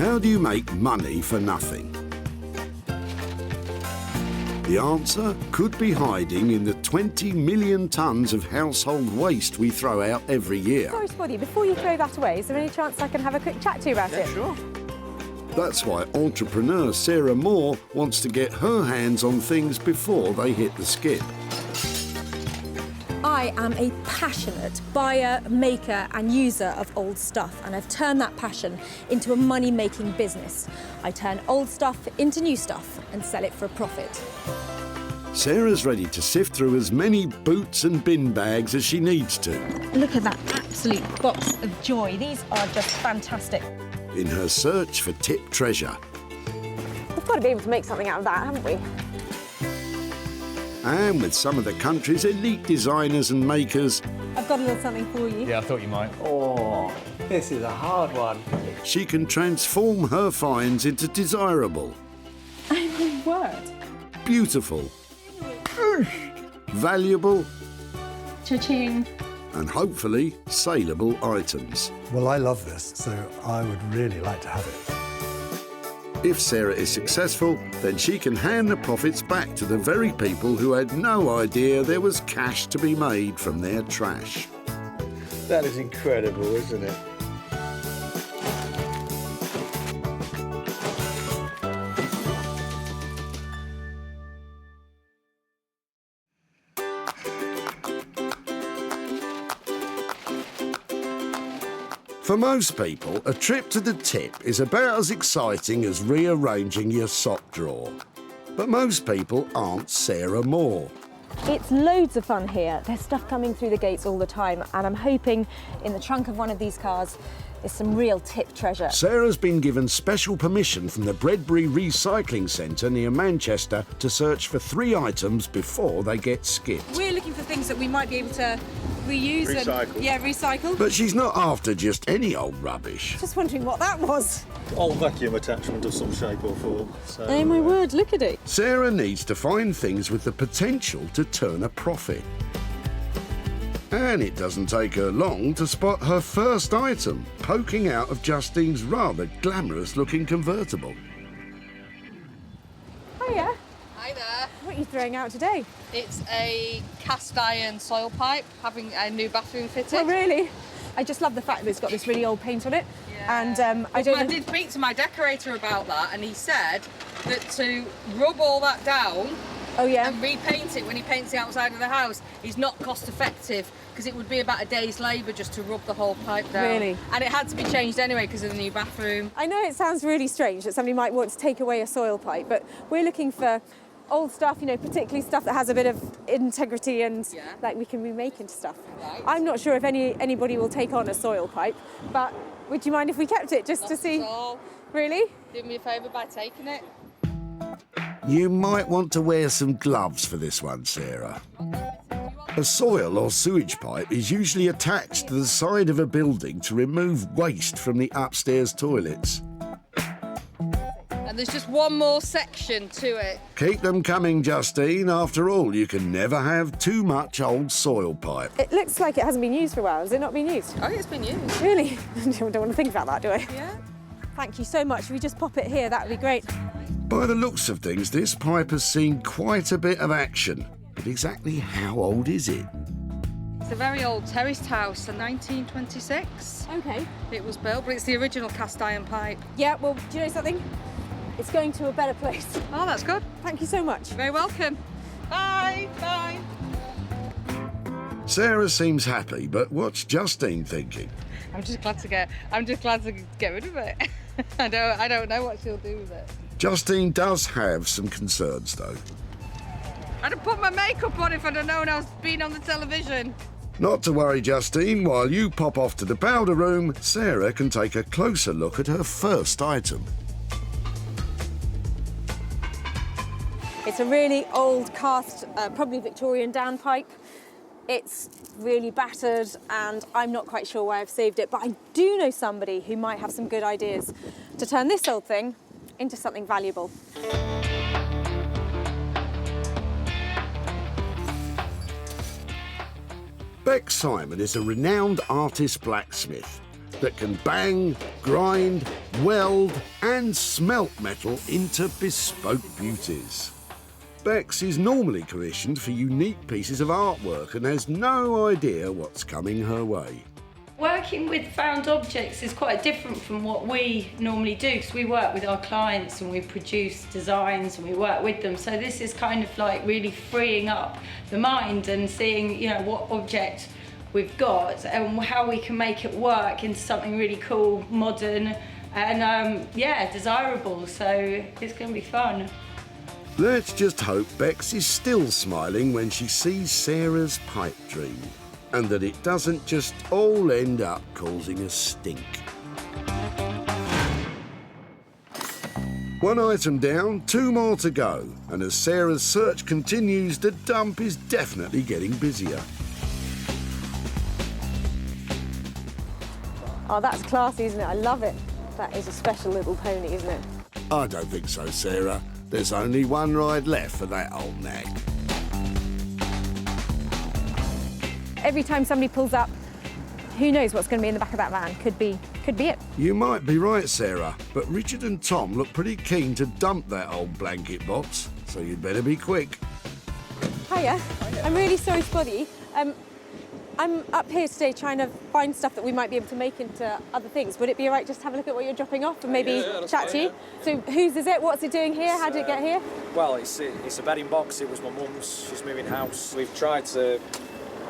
How do you make money for nothing? The answer could be hiding in the 20 million tonnes of household waste we throw out every year. Sorry, Spotty, before you throw that away, is there any chance I can have a quick chat to you about it? Sure. That's why entrepreneur Sarah Moore wants to get her hands on things before they hit the skip. I am a passionate buyer, maker and user of old stuff, and I've turned that passion into a money-making business. I turn old stuff into new stuff and sell it for a profit. Sarah's ready to sift through as many boots and bin bags as she needs to. Look at that absolute box of joy. These are just fantastic. In her search for tip treasure. We've got to be able to make something out of that, haven't we? And with some of the country's elite designers and makers, I've got a little something for you. Yeah, I thought you might. Oh, this is a hard one. she can transform her finds into desirable, My word. beautiful, valuable, Cha-ching. and hopefully saleable items. Well, I love this, so I would really like to have it. If Sarah is successful, then she can hand the profits back to the very people who had no idea there was cash to be made from their trash. That is incredible, isn't it? For most people, a trip to the tip is about as exciting as rearranging your sock drawer. But most people aren't Sarah Moore. It's loads of fun here. There's stuff coming through the gates all the time, and I'm hoping in the trunk of one of these cars is some real tip treasure. Sarah's been given special permission from the Bredbury Recycling Centre near Manchester to search for 3 items before they get skipped. We're looking for things that we might be able to reuse Recycle. and recycle. But she's not after just any old rubbish. Just wondering what that was. Old vacuum attachment of some shape or form. So, Oh my word, look at it. Sarah needs to find things with the potential to turn a profit. And it doesn't take her long to spot her first item poking out of Justine's rather glamorous-looking convertible. Hiya. Hi there. What are you throwing out today? It's a cast iron soil pipe, having a new bathroom fitted. Oh, really? I just love the fact that it's got this really old paint on it. Yeah. And I don't I know... did speak to my decorator about that, and he said that to rub all that down Oh, yeah? and repaint it when he paints the outside of the house is not cost effective, because it would be about a day's labour just to rub the whole pipe down. Really? And it had to be changed anyway because of the new bathroom. I know it sounds really strange that somebody might want to take away a soil pipe, but we're looking for old stuff, you know, particularly stuff that has a bit of integrity and like we can remake into stuff. Right. I'm not sure if anybody will take on a soil pipe, but would you mind if we kept it just to see? Not at all. Really? Do me a favour by taking it. You might want to wear some gloves for this one, Sarah. A soil or sewage pipe is usually attached to the side of a building to remove waste from the upstairs toilets. And there's just one more section to it. Keep them coming, Justine. After all, you can never have too much old soil pipe. It looks like it hasn't been used for a while. Has it not been used? Oh, it's been used. Really? I don't want to think about that, do I? Yeah. Thank you so much. If we just pop it here, that would be great. By the looks of things, this pipe has seen quite a bit of action. But exactly how old is it? It's a very old terraced house, a 1926. Okay. It was built, but it's the original cast iron pipe. Yeah, well, do you know something? It's going to a better place. Oh, that's good. Thank you so much. You're very welcome. Bye. Bye. Sarah seems happy, but what's Justine thinking? I'm just glad to get rid of it. I don't know what she'll do with it. Justine does have some concerns, though. I'd have put my makeup on if I'd have known I was being on the television. Not to worry, Justine. While you pop off to the powder room, Sarah can take a closer look at her first item. It's a really old cast, probably Victorian downpipe. It's really battered and I'm not quite sure why I've saved it, but I do know somebody who might have some good ideas to turn this old thing into something valuable. Beck Simon is a renowned artist blacksmith. that can bang, grind, weld and smelt metal into bespoke beauties. Bex is normally commissioned for unique pieces of artwork and has no idea what's coming her way. Working with found objects is quite different from what we normally do, because we work with our clients and we produce designs and we work with them. So this is kind of like really freeing up the mind and seeing, you know, what object we've got and how we can make it work into something really cool, modern and yeah, desirable. So it's going to be fun. Let's just hope Bex is still smiling when she sees Sarah's pipe dream, and that it doesn't just all end up causing a stink. One item down, 2 more to go, and as Sarah's search continues, the dump is definitely getting busier. Oh, that's classy, isn't it? I love it. That is a special little pony, isn't it? I don't think so, Sarah. There's only one ride left for that old nag. Every time somebody pulls up, who knows what's going to be in the back of that van? Could be it. You might be right, Sarah, but Richard and Tom look pretty keen to dump that old blanket box, so you'd better be quick. Hiya. I'm really sorry to bother you. I'm up here today trying to find stuff that we might be able to make into other things. Would it be all right just to have a look at what you're dropping off and maybe chat to you? So whose is it? What's it doing here? How did it get here? Well, it's a bedding box. It was my mum's. She's moving house. We've tried to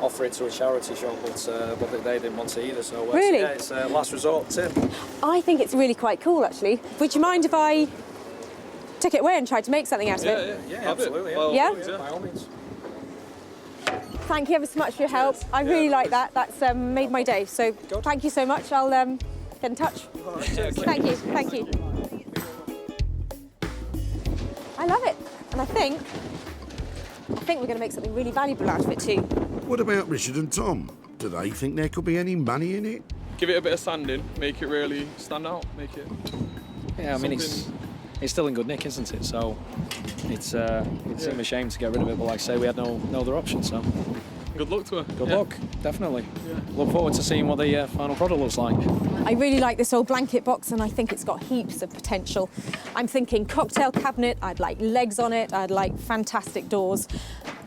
offer it to a charity shop, but they didn't want to either. So really? Yeah, it's a last resort tip. I think it's really quite cool, actually. Would you mind if I took it away and tried to make something out of it? Yeah, absolutely. Yeah? By all means. Thank you ever so much for your help. I really like that. That's made my day. So thank you so much. I'll get in touch. Thank you. Thank you. I love it. And I think we're going to make something really valuable out of it too. What about Richard and Tom? Do they think there could be any money in it? Give it a bit of sanding, make it really stand out, make it... Yeah, I mean, it's still in good nick, isn't it? So it's a shame to get rid of it, but like I say, we had no other option, so... Good luck to her. Good luck, definitely. Yeah. Look forward to seeing what the final product looks like. I really like this old blanket box and I think it's got heaps of potential. I'm thinking cocktail cabinet, I'd like legs on it, I'd like fantastic doors,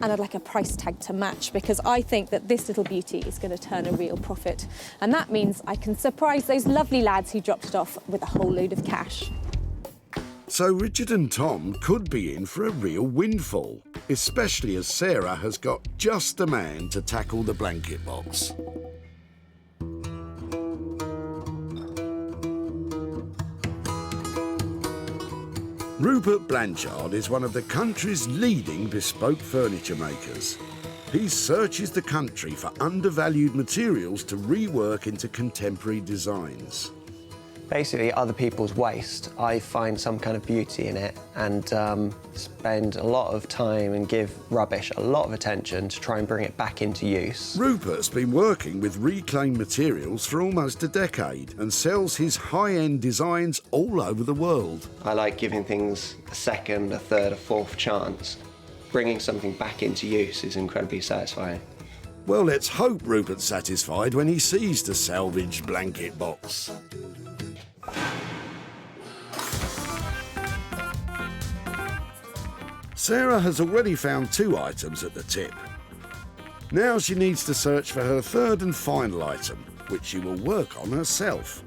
and I'd like a price tag to match, because I think that this little beauty is going to turn a real profit. And that means I can surprise those lovely lads who dropped it off with a whole load of cash. So Richard and Tom could be in for a real windfall, especially as Sarah has got just the man to tackle the blanket box. Rupert Blanchard is one of the country's leading bespoke furniture makers. He searches the country for undervalued materials to rework into contemporary designs. Basically, other people's waste, I find some kind of beauty in it and spend a lot of time and give rubbish a lot of attention to try and bring it back into use. Rupert's been working with reclaimed materials for almost a decade and sells his high-end designs all over the world. I like giving things a second, a third, a fourth chance. Bringing something back into use is incredibly satisfying. Well, let's hope Rupert's satisfied when he sees the salvaged blanket box. Sarah has already found 2 items at the tip. Now she needs to search for her 3rd and final item, which she will work on herself.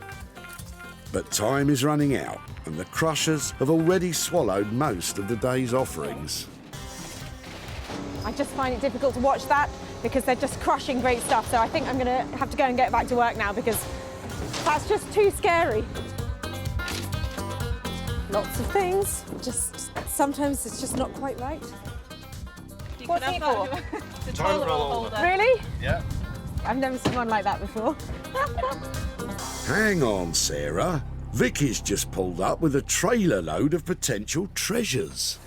But time is running out, and the crushers have already swallowed most of the day's offerings. I just find it difficult to watch that because they're just crushing great stuff. So I think I'm going to have to go and get back to work now because that's just too scary. Lots of things, just sometimes it's just not quite right. What's it for? The toilet roll holder. Really? Yeah. I've never seen one like that before. Hang on, Sarah. Vicky's just pulled up with a trailer load of potential treasures.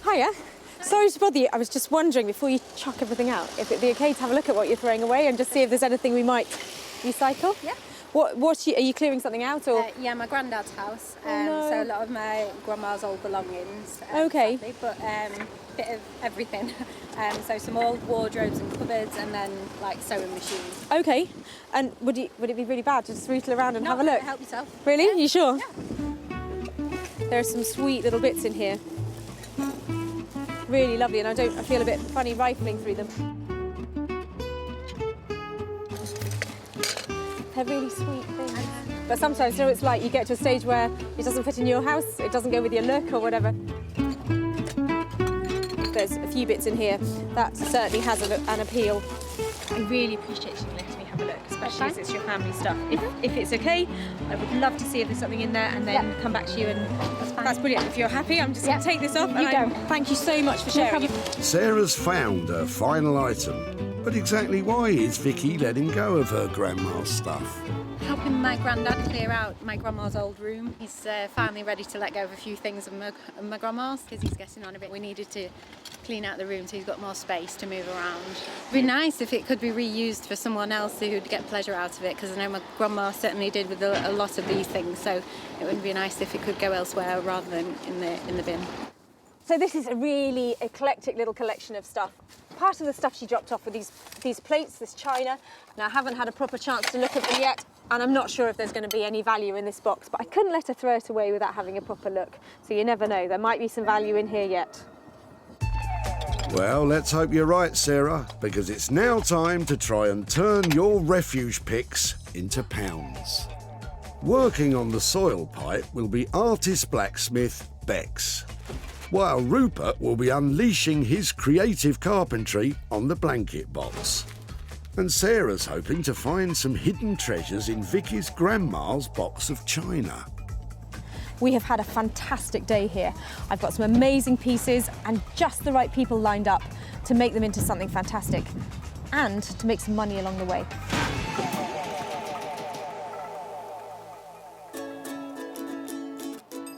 Hiya. Sorry to bother you. I was just wondering, before you chuck everything out, if it'd be okay to have a look at what you're throwing away and just see if there's anything we might recycle. Yeah. Are you clearing something out or? Yeah, my granddad's house. no. So a lot of my grandma's old belongings. Okay. Sadly, but bit of everything. So some old wardrobes and cupboards, and then like sewing machines. Okay. And would it be really bad to just rootle around and have a look? Help yourself. Really? Yeah. You sure? Yeah. There are some sweet little bits in here. Really lovely, and I feel a bit funny rifling through them. They're really sweet things. But sometimes, you know, it's like you get to a stage where it doesn't fit in your house, it doesn't go with your look or whatever. There's a few bits in here that certainly has an appeal. I really appreciate you letting me have a look, especially as it's your family stuff. If it's okay, I would love to see if there's something in there and then come back to you, and that's brilliant. If you're happy, I'm just going to take this off. Thank you so much for sharing. Sarah's found her final item, but exactly why is Vicky letting go of her grandma's stuff? Helping my granddad clear out my grandma's old room. He's finally ready to let go of a few things of my grandma's because he's getting on a bit. We needed to clean out the room so he's got more space to move around. It'd be nice if it could be reused for someone else who'd get pleasure out of it, because I know my grandma certainly did with a lot of these things, so it would be nice if it could go elsewhere rather than in the bin. So this is a really eclectic little collection of stuff. Part of the stuff she dropped off were these plates, this china. Now I haven't had a proper chance to look at them yet, and I'm not sure if there's going to be any value in this box, but I couldn't let her throw it away without having a proper look. So you never know, there might be some value in here yet. Well, let's hope you're right, Sarah, because it's now time to try and turn your refuge picks into pounds. Working on the soil pipe will be artist blacksmith Bex, while Rupert will be unleashing his creative carpentry on the blanket box. And Sarah's hoping to find some hidden treasures in Vicky's grandma's box of china. We have had a fantastic day here. I've got some amazing pieces and just the right people lined up to make them into something fantastic and to make some money along the way.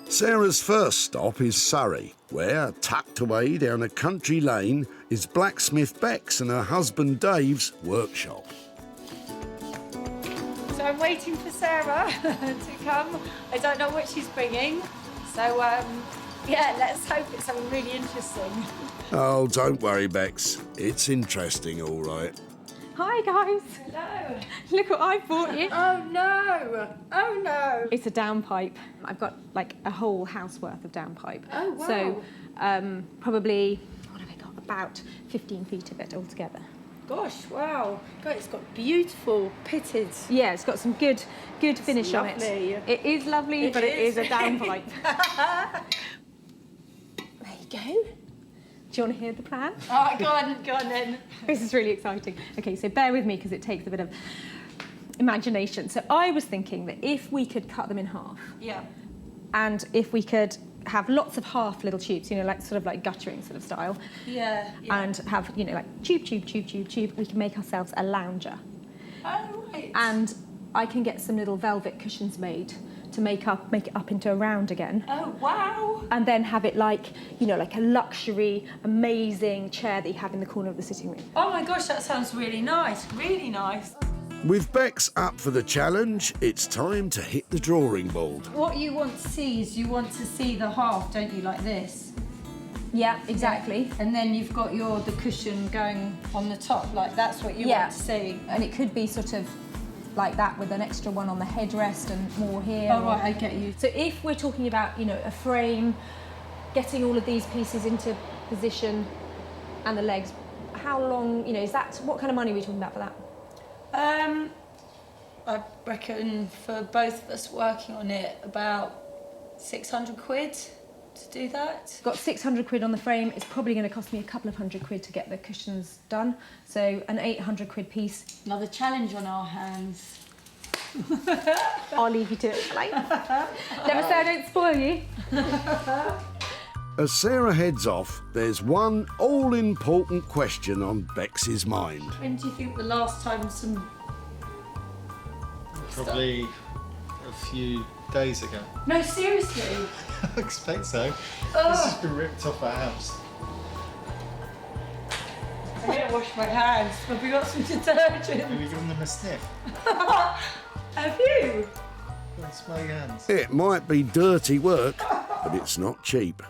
Sarah's first stop is Surrey, where, tucked away down a country lane, is blacksmith Beck's and her husband Dave's workshop. So I'm waiting for Sarah to come. I don't know what she's bringing. So, yeah, let's hope it's something really interesting. Oh, don't worry, Bex. It's interesting, all right. Hi, guys. Hello. Look what I bought you. Oh, no. Oh, no. It's a downpipe. I've got like a whole house worth of downpipe. Oh, wow. So probably, what have I got? About 15 feet of it altogether. Gosh, wow. God, it's got beautiful pitted. Yeah, it's got some good finish on lovely. it. It is lovely, but it is a downpipe. There you go. Do you want to hear the plan? Oh, go on then. This is really exciting. Okay, so bear with me because it takes a bit of imagination. So I was thinking that if we could cut them in half, Yeah. and if we could have lots of half little tubes, you know, like sort of like guttering sort of style, Yeah. and have, you know, like tube, we can make ourselves a lounger. Oh, right. And I can get some little velvet cushions made to make it up into a round again. Oh, wow. And then have it like, you know, like a luxury, amazing chair that you have in the corner of the sitting room. Oh, my gosh, that sounds really nice. Really nice. With Bex up for the challenge, it's time to hit the drawing board. What you want to see is you want to see the half, don't you, like this? Yeah, exactly. And then you've got the cushion going on the top, like that's what you want to see. And it could be sort of like that with an extra one on the headrest and more here. Oh, right, I get you. So if we're talking about, you know, a frame, getting all of these pieces into position and the legs, how long, you know, what kind of money are we talking about for that? I reckon for both of us working on it, about 600 quid to do that. Got 600 quid on the frame. It's probably going to cost me a couple of £100 to get the cushions done. So an 800 quid piece. Another challenge on our hands. I'll leave you to it, shall I? Never say I don't spoil you. As Sarah heads off, there's one all-important question on Bex's mind. When do you think the last time some... Probably a few days ago. No, seriously? I expect so. This has been ripped off our house. I'm going to wash my hands. Have we got some detergent? Have you given them a sniff? Have you? Go and smell your hands. It might be dirty work, but it's not cheap.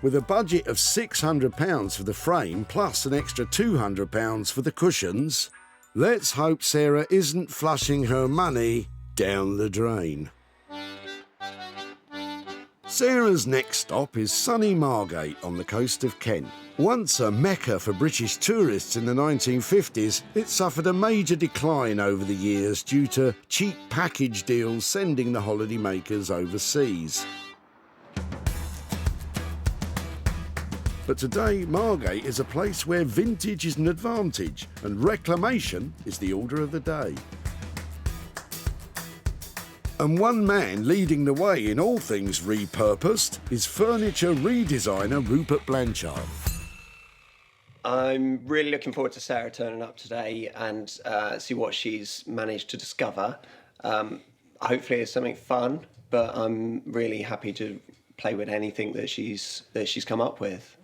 With a budget of £600 for the frame plus an extra £200 for the cushions, let's hope Sarah isn't flushing her money down the drain. Sarah's next stop is sunny Margate on the coast of Kent. Once a mecca for British tourists in the 1950s, it suffered a major decline over the years due to cheap package deals sending the holidaymakers overseas. But today, Margate is a place where vintage is an advantage and reclamation is the order of the day. And one man leading the way in all things repurposed is furniture redesigner Rupert Blanchard. I'm really looking forward to Sarah turning up today and see what she's managed to discover. Hopefully it's something fun, but I'm really happy to play with anything that she's come up with.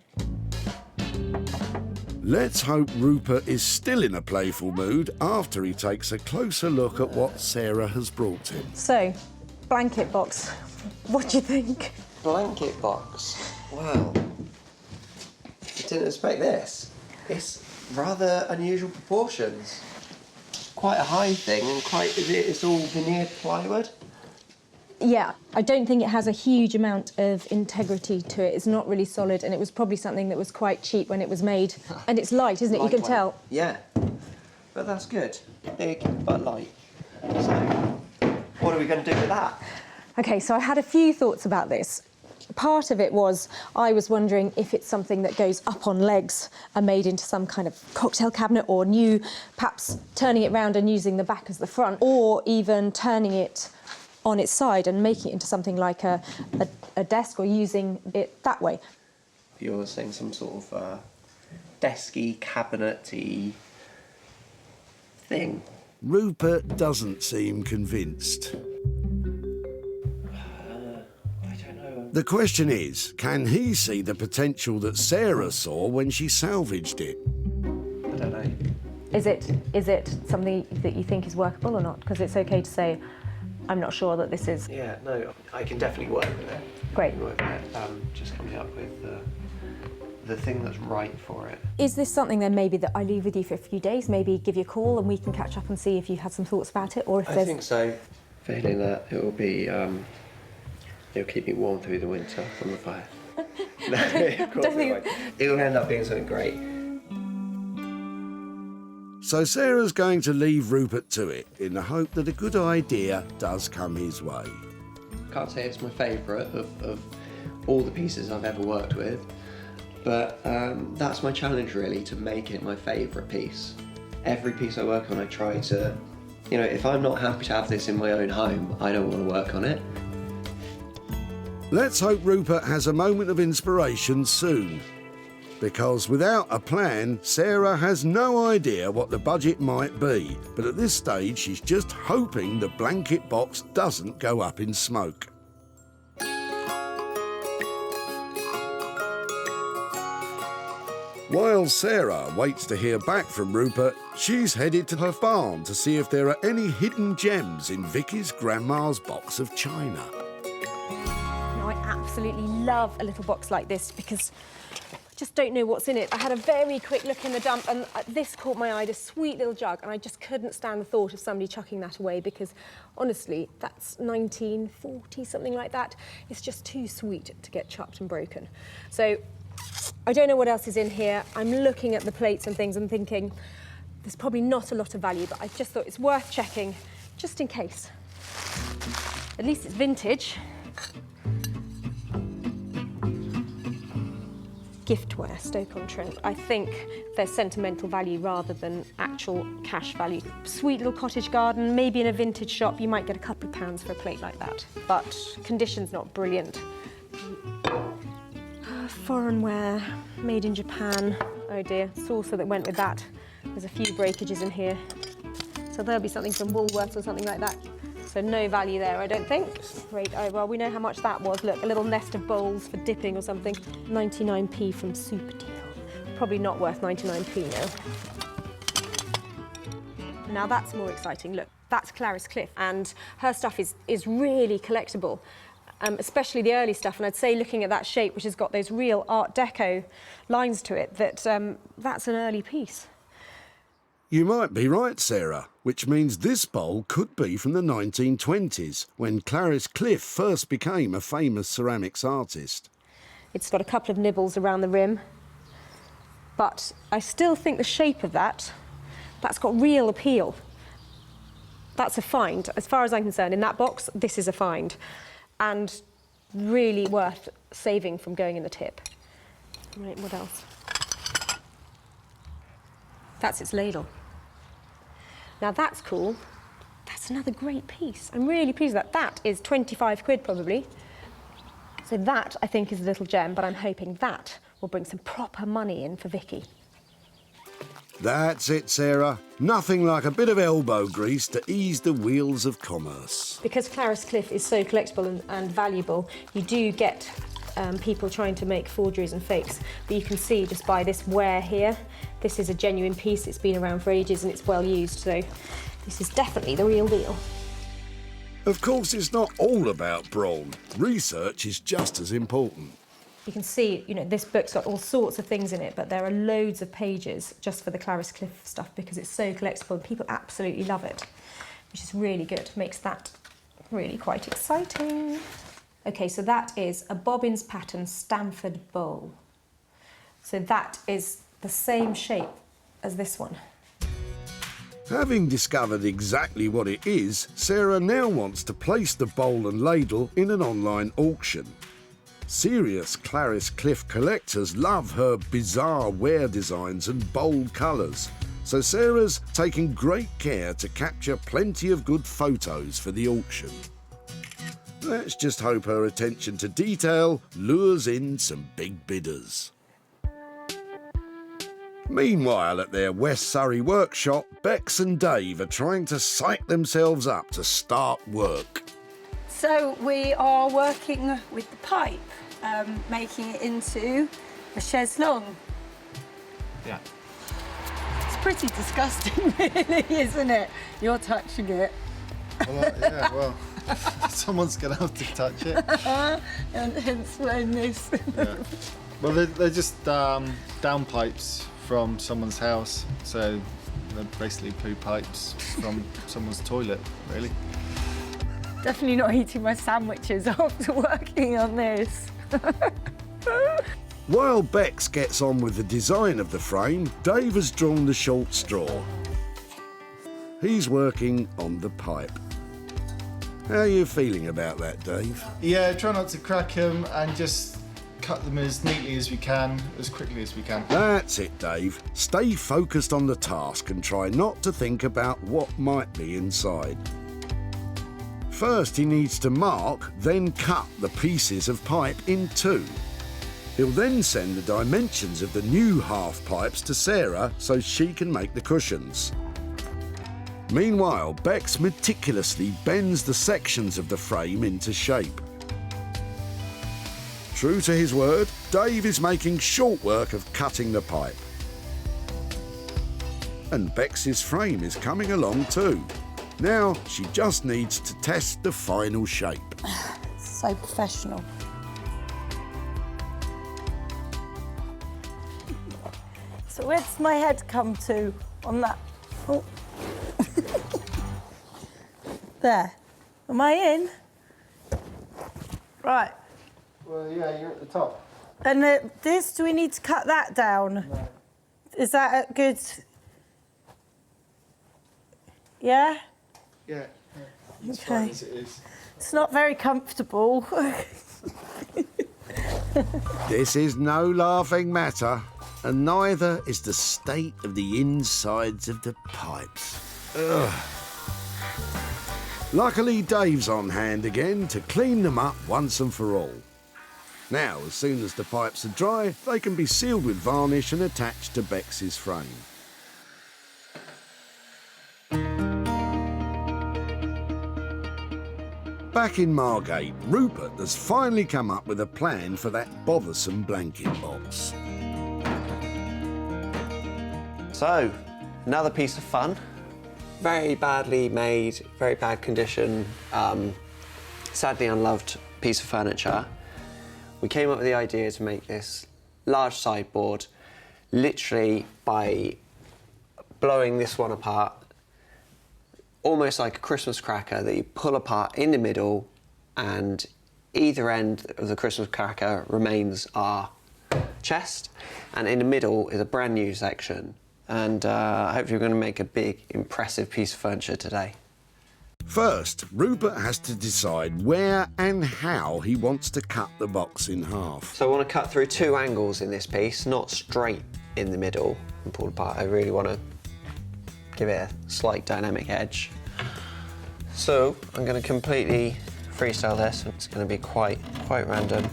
Let's hope Rupert is still in a playful mood after he takes a closer look at what Sarah has brought him. So, blanket box. What do you think? Blanket box. Wow. I didn't expect this. It's rather unusual proportions. Quite a high thing and it's all veneered plywood. Yeah, I don't think it has a huge amount of integrity to it. It's not really solid, and it was probably something that was quite cheap when it was made. And it's light, isn't it? You can tell. Yeah, but that's good. Big but light. So, what are we going to do with that? OK, so I had a few thoughts about this. Part of it was I was wondering if it's something that goes up on legs and made into some kind of cocktail cabinet, or new, perhaps turning it round and using the back as the front, or even turning it on its side and making it into something like a desk, or using it that way. You're saying some sort of desky, cabinet-y thing. Rupert doesn't seem convinced. I don't know. The question is, can he see the potential that Sarah saw when she salvaged it? I don't know. Is it something that you think is workable or not? Because it's OK to say, I'm not sure that this is... Yeah, no, I can definitely work with it. Great. Work with it. Just coming up with the thing that's right for it. Is this something then maybe that I leave with you for a few days, maybe give you a call and we can catch up and see if you had some thoughts about it, or if I think so. Feeling that it will be, it'll keep me warm through the winter from the fire. No, of course it won't. It'll end up being something great. So Sarah's going to leave Rupert to it in the hope that a good idea does come his way. Can't say it's my favourite of all the pieces I've ever worked with, but that's my challenge really, to make it my favourite piece. Every piece I work on I try to, if I'm not happy to have this in my own home, I don't want to work on it. Let's hope Rupert has a moment of inspiration soon. Because without a plan, Sarah has no idea what the budget might be. But at this stage, she's just hoping the blanket box doesn't go up in smoke. While Sarah waits to hear back from Rupert, she's headed to her farm to see if there are any hidden gems in Vicky's grandma's box of china. Now, I absolutely love a little box like this because just don't know what's in it. I had a very quick look in the dump and this caught my eye, this sweet little jug, and I just couldn't stand the thought of somebody chucking that away because, honestly, that's 1940, something like that. It's just too sweet to get chopped and broken. So I don't know what else is in here. I'm looking at the plates and things and thinking there's probably not a lot of value, but I just thought it's worth checking just in case. At least it's vintage. Giftware, Stoke-on-Trent. I think there's sentimental value rather than actual cash value. Sweet little cottage garden, maybe in a vintage shop, you might get a couple of pounds for a plate like that. But condition's not brilliant. Foreign wear, made in Japan. Oh dear, saucer that went with that. There's a few breakages in here. So there'll be something from Woolworths or something like that. So no value there, I don't think. Great, oh well, we know how much that was. Look, a little nest of bowls for dipping or something. 99p from Super Deal. Probably not worth 99p now. Now that's more exciting, look. That's Clarice Cliff, and her stuff is really collectible, especially the early stuff. And I'd say, looking at that shape, which has got those real Art Deco lines to it, that that's an early piece. You might be right, Sarah, which means this bowl could be from the 1920s, when Clarice Cliff first became a famous ceramics artist. It's got a couple of nibbles around the rim, but I still think the shape of that's got real appeal. That's a find. As far as I'm concerned, in that box, this is a find, and really worth saving from going in the tip. Right, what else? That's its ladle. Now that's cool. That's another great piece. I'm really pleased with that. That is 25 quid probably. So that, I think, is a little gem, but I'm hoping that will bring some proper money in for Vicky. That's it, Sarah. Nothing like a bit of elbow grease to ease the wheels of commerce. Because Clarice Cliff is so collectible and valuable, you do get people trying to make forgeries and fakes. But you can see just by this wear here, this is a genuine piece. It's been around for ages and it's well used, so this is definitely the real deal. Of course, it's not all about brawn. Research is just as important. You can see, you know, this book's got all sorts of things in it, but there are loads of pages just for the Clarice Cliff stuff because it's so collectible and people absolutely love it, which is really good. Makes that really quite exciting. Okay, so that is a Bobbins pattern Stanford bowl. So that is the same shape as this one. Having discovered exactly what it is, Sarah now wants to place the bowl and ladle in an online auction. Serious Clarice Cliff collectors love her bizarre wear designs and bold colours, so Sarah's taking great care to capture plenty of good photos for the auction. Let's just hope her attention to detail lures in some big bidders. Meanwhile, at their West Surrey workshop, Bex and Dave are trying to psych themselves up to start work. So we are working with the pipe, making it into a chaise longue. Yeah. It's pretty disgusting, really, isn't it? You're touching it. Well, yeah, well, someone's going to have to touch it. And hence when this... Yeah. Well, they're just downpipes from someone's house, so they're basically poo pipes from someone's toilet, really. Definitely not eating my sandwiches after working on this. While Bex gets on with the design of the frame, Dave has drawn the short straw. He's working on the pipe. How are you feeling about that, Dave? Yeah, try not to crack them and just cut them as neatly as we can, as quickly as we can. That's it, Dave. Stay focused on the task and try not to think about what might be inside. First, he needs to mark, then cut the pieces of pipe in two. He'll then send the dimensions of the new half pipes to Sarah so she can make the cushions. Meanwhile, Bex meticulously bends the sections of the frame into shape. True to his word, Dave is making short work of cutting the pipe. And Bex's frame is coming along too. Now she just needs to test the final shape. So professional. So where does my head come to on that? Oh. There. Am I in? Right. Well, yeah, you're at the top. And this, do we need to cut that down? No. Is that a good... Yeah? Yeah, it's Okay. fine as it is. It's not very comfortable. This is no laughing matter, and neither is the state of the insides of the pipes. Ugh. Luckily, Dave's on hand again to clean them up once and for all. Now, as soon as the pipes are dry, they can be sealed with varnish and attached to Bex's frame. Back in Margate, Rupert has finally come up with a plan for that bothersome blanket box. So, another piece of fun. Very badly made, very bad condition, sadly unloved piece of furniture. We came up with the idea to make this large sideboard literally by blowing this one apart, almost like a Christmas cracker that you pull apart in the middle, and either end of the Christmas cracker remains our chest, and in the middle is a brand new section. And hopefully we're going to make a big, impressive piece of furniture today. First, Rupert has to decide where and how he wants to cut the box in half. So I want to cut through 2 angles in this piece, not straight in the middle and pulled apart. I really want to give it a slight dynamic edge. So I'm going to completely freestyle this. It's going to be quite random.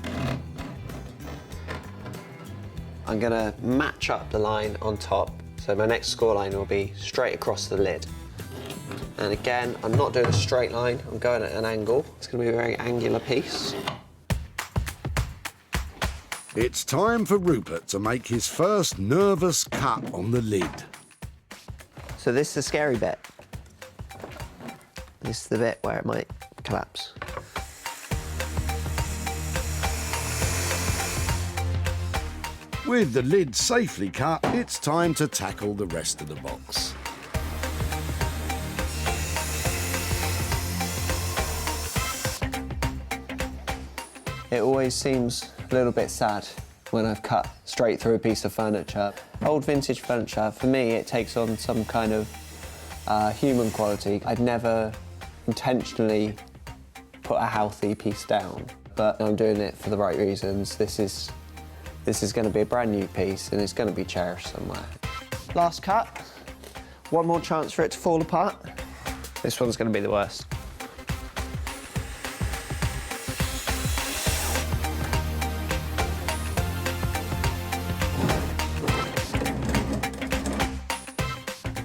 I'm going to match up the line on top, so my next score line will be straight across the lid. And again, I'm not doing a straight line, I'm going at an angle. It's going to be a very angular piece. It's time for Rupert to make his first nervous cut on the lid. So this is the scary bit. This is the bit where it might collapse. With the lid safely cut, it's time to tackle the rest of the box. It always seems a little bit sad when I've cut straight through a piece of furniture. Old vintage furniture, for me, it takes on some kind of human quality. I'd never intentionally put a healthy piece down, but I'm doing it for the right reasons. This is going to be a brand new piece and it's going to be cherished somewhere. Last cut. One more chance for it to fall apart. This one's going to be the worst.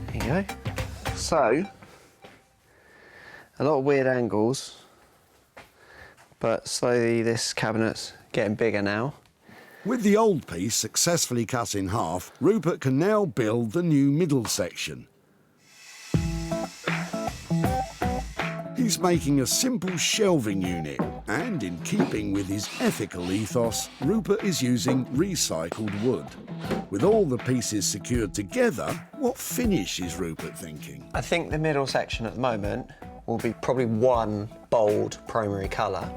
There you go. So, a lot of weird angles, but slowly this cabinet's getting bigger now. With the old piece successfully cut in half, Rupert can now build the new middle section. He's making a simple shelving unit, and in keeping with his ethical ethos, Rupert is using recycled wood. With all the pieces secured together, what finish is Rupert thinking? I think the middle section at the moment will be probably one bold primary colour.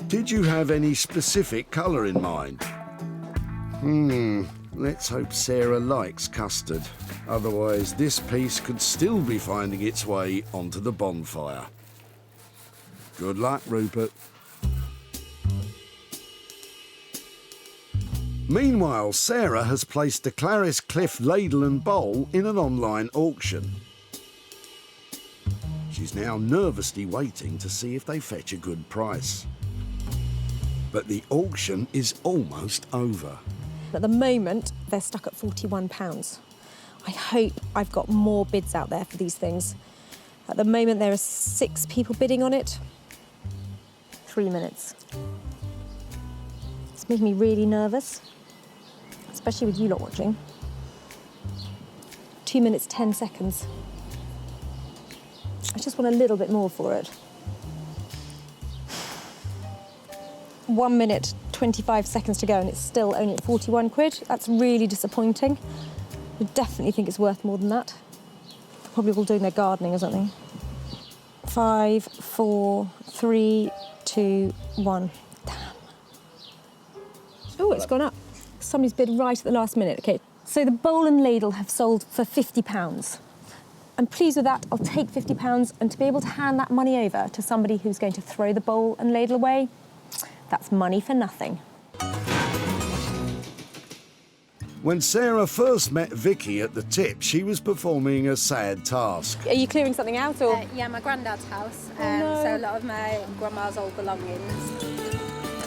Did you have any specific colour in mind? Let's hope Sarah likes custard. Otherwise, this piece could still be finding its way onto the bonfire. Good luck, Rupert. Meanwhile, Sarah has placed the Clarice Cliff ladle and bowl in an online auction. She's now nervously waiting to see if they fetch a good price. But the auction is almost over. At the moment, they're stuck at £41. I hope I've got more bids out there for these things. At the moment, there are 6 people bidding on it. 3 minutes. It's making me really nervous, especially with you lot watching. 2 minutes, 10 seconds. I just want a little bit more for it. 1 minute, 25 seconds to go and it's still only at 41 quid. That's really disappointing. I definitely think it's worth more than that. They're probably all doing their gardening or something. 5, 4, 3, 2, 1. Damn. Oh, it's gone up. Somebody's bid right at the last minute. Okay, so the bowl and ladle have sold for £50. I'm pleased with that. I'll take £50, and to be able to hand that money over to somebody who's going to throw the bowl and ladle away, that's money for nothing. When Sarah first met Vicky at the tip, she was performing a sad task. Are you clearing something out, or...? Yeah, my granddad's house, no. so a lot of my grandma's old belongings.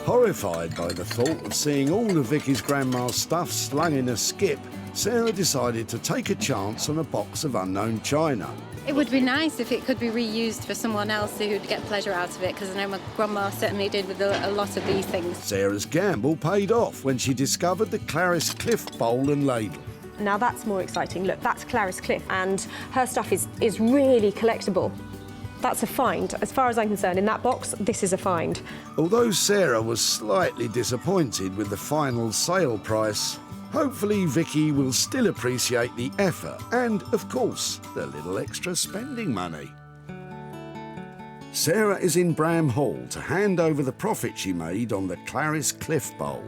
Horrified by the thought of seeing all of Vicky's grandma's stuff slung in a skip, Sarah decided to take a chance on a box of unknown china. It would be nice if it could be reused for someone else who'd get pleasure out of it, because I know my grandma certainly did with a lot of these things. Sarah's gamble paid off when she discovered the Clarice Cliff bowl and ladle. Now that's more exciting. Look, that's Clarice Cliff, and her stuff is really collectible. That's a find. As far as I'm concerned, in that box, this is a find. Although Sarah was slightly disappointed with the final sale price, hopefully Vicky will still appreciate the effort and, of course, the little extra spending money. Sarah is in Bram Hall to hand over the profit she made on the Clarice Cliff bowl.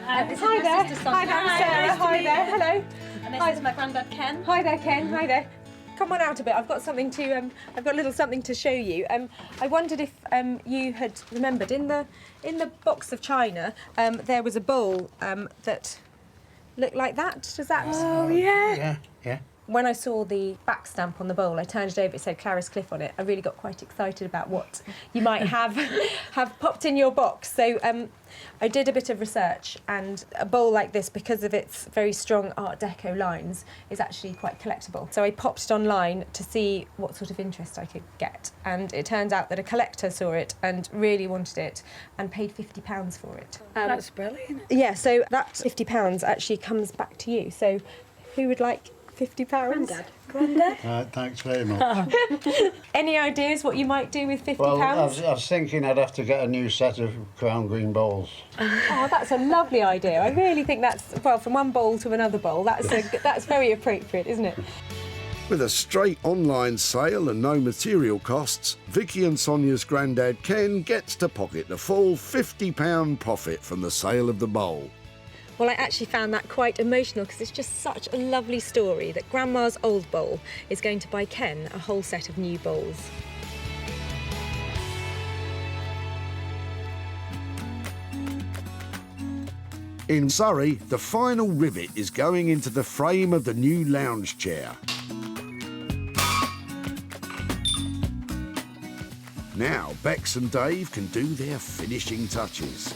Hi there. Hi, Sarah. Hi there. Hello. And this is my granddad Ken. Hi there, Ken. Hi there. Come on out a bit. I've got something to. I've got a little something to show you. I wondered if you had remembered in the box of china there was a bowl that looked like that. Does that? Oh yeah. Yeah. When I saw the back stamp on the bowl, I turned it over. It said Clarice Cliff on it. I really got quite excited about what you might have popped in your box. So I did a bit of research, and a bowl like this, because of its very strong Art Deco lines, is actually quite collectible. So I popped it online to see what sort of interest I could get, and it turns out that a collector saw it and really wanted it and paid £50 for it. That's brilliant. Yeah, so that £50 actually comes back to you. So who would like £50? Grandad. Thanks very much. Any ideas what you might do with £50? Well, I was thinking I'd have to get a new set of crown green bowls. Oh, that's a lovely idea. I really think that's, well, from one bowl to another bowl, that's very appropriate, isn't it? With a straight online sale and no material costs, Vicky and Sonia's granddad Ken gets to pocket the full £50 profit from the sale of the bowl. Well, I actually found that quite emotional because it's just such a lovely story that Grandma's old bowl is going to buy Ken a whole set of new bowls. In Surrey, the final rivet is going into the frame of the new lounge chair. Now, Bex and Dave can do their finishing touches.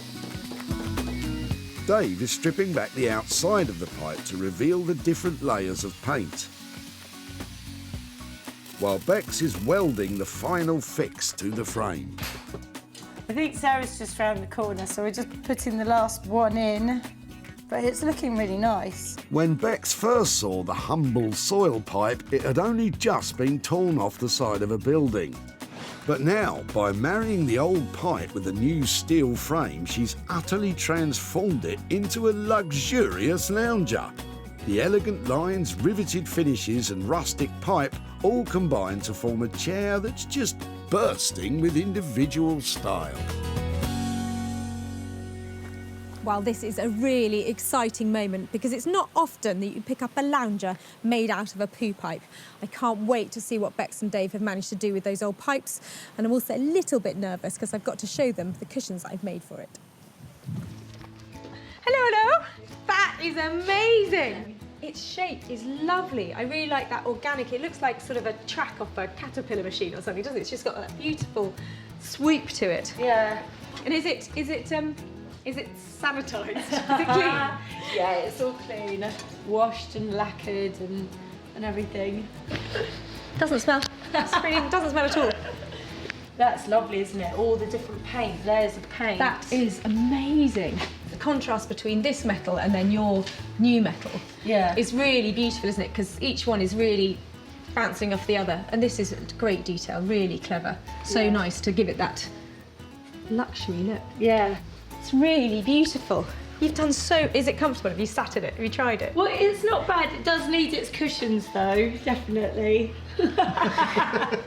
Dave is stripping back the outside of the pipe to reveal the different layers of paint, while Bex is welding the final fix to the frame. I think Sarah's just round the corner, so we're just putting the last one in, but it's looking really nice. When Bex first saw the humble soil pipe, it had only just been torn off the side of a building. But now, by marrying the old pipe with a new steel frame, she's utterly transformed it into a luxurious lounger. The elegant lines, riveted finishes and rustic pipe all combine to form a chair that's just bursting with individual style. Well, this is a really exciting moment because it's not often that you pick up a lounger made out of a poo pipe. I can't wait to see what Bex and Dave have managed to do with those old pipes, and I'm also a little bit nervous because I've got to show them the cushions I've made for it. Hello. That is amazing. Its shape is lovely. I really like that organic. It looks like sort of a track off a caterpillar machine or something, doesn't it? It's just got that beautiful sweep to it. Yeah. And is it sanitised? Is it clean? Yeah, it's all clean, washed and lacquered and everything. Doesn't smell. It doesn't smell at all. That's lovely, isn't it? All the different paint, layers of paint. That is amazing. The contrast between this metal and then your new metal is really beautiful, isn't it? Because each one is really bouncing off the other. And this is great detail, really clever. So nice to give it that luxury look. Yeah. It's really beautiful. You've done so... Is it comfortable? Have you sat in it? Have you tried it? Well, it's not bad. It does need its cushions, though, definitely. I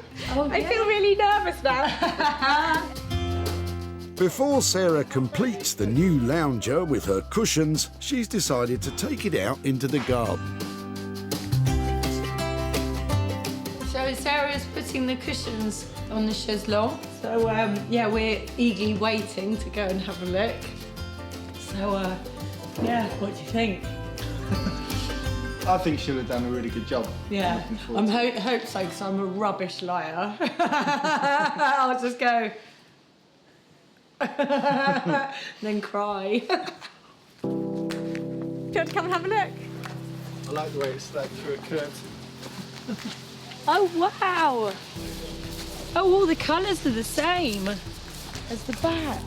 feel really nervous now. Before Sarah completes the new lounger with her cushions, she's decided to take it out into the garden. So Sarah's putting the cushions on the chaiselong. So, yeah, we're eagerly waiting to go and have a look. So, yeah, what do you think? I think she'll have done a really good job. Yeah, I hope so, because I'm a rubbish liar. I'll just go... then cry. Do you want to come and have a look? I like the way it's stuck through a curtain. Oh, wow. Oh, all the colours are the same as the back.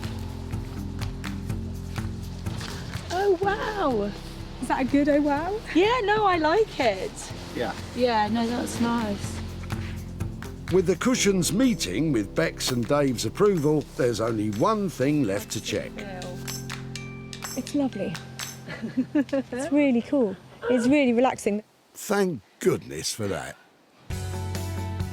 Oh, wow. Is that a good oh wow? Yeah, no, I like it. Yeah. Yeah, no, that's nice. With the cushions meeting with Beck's and Dave's approval, there's only one thing left to check. It's lovely. It's really cool. It's really relaxing. Thank goodness for that.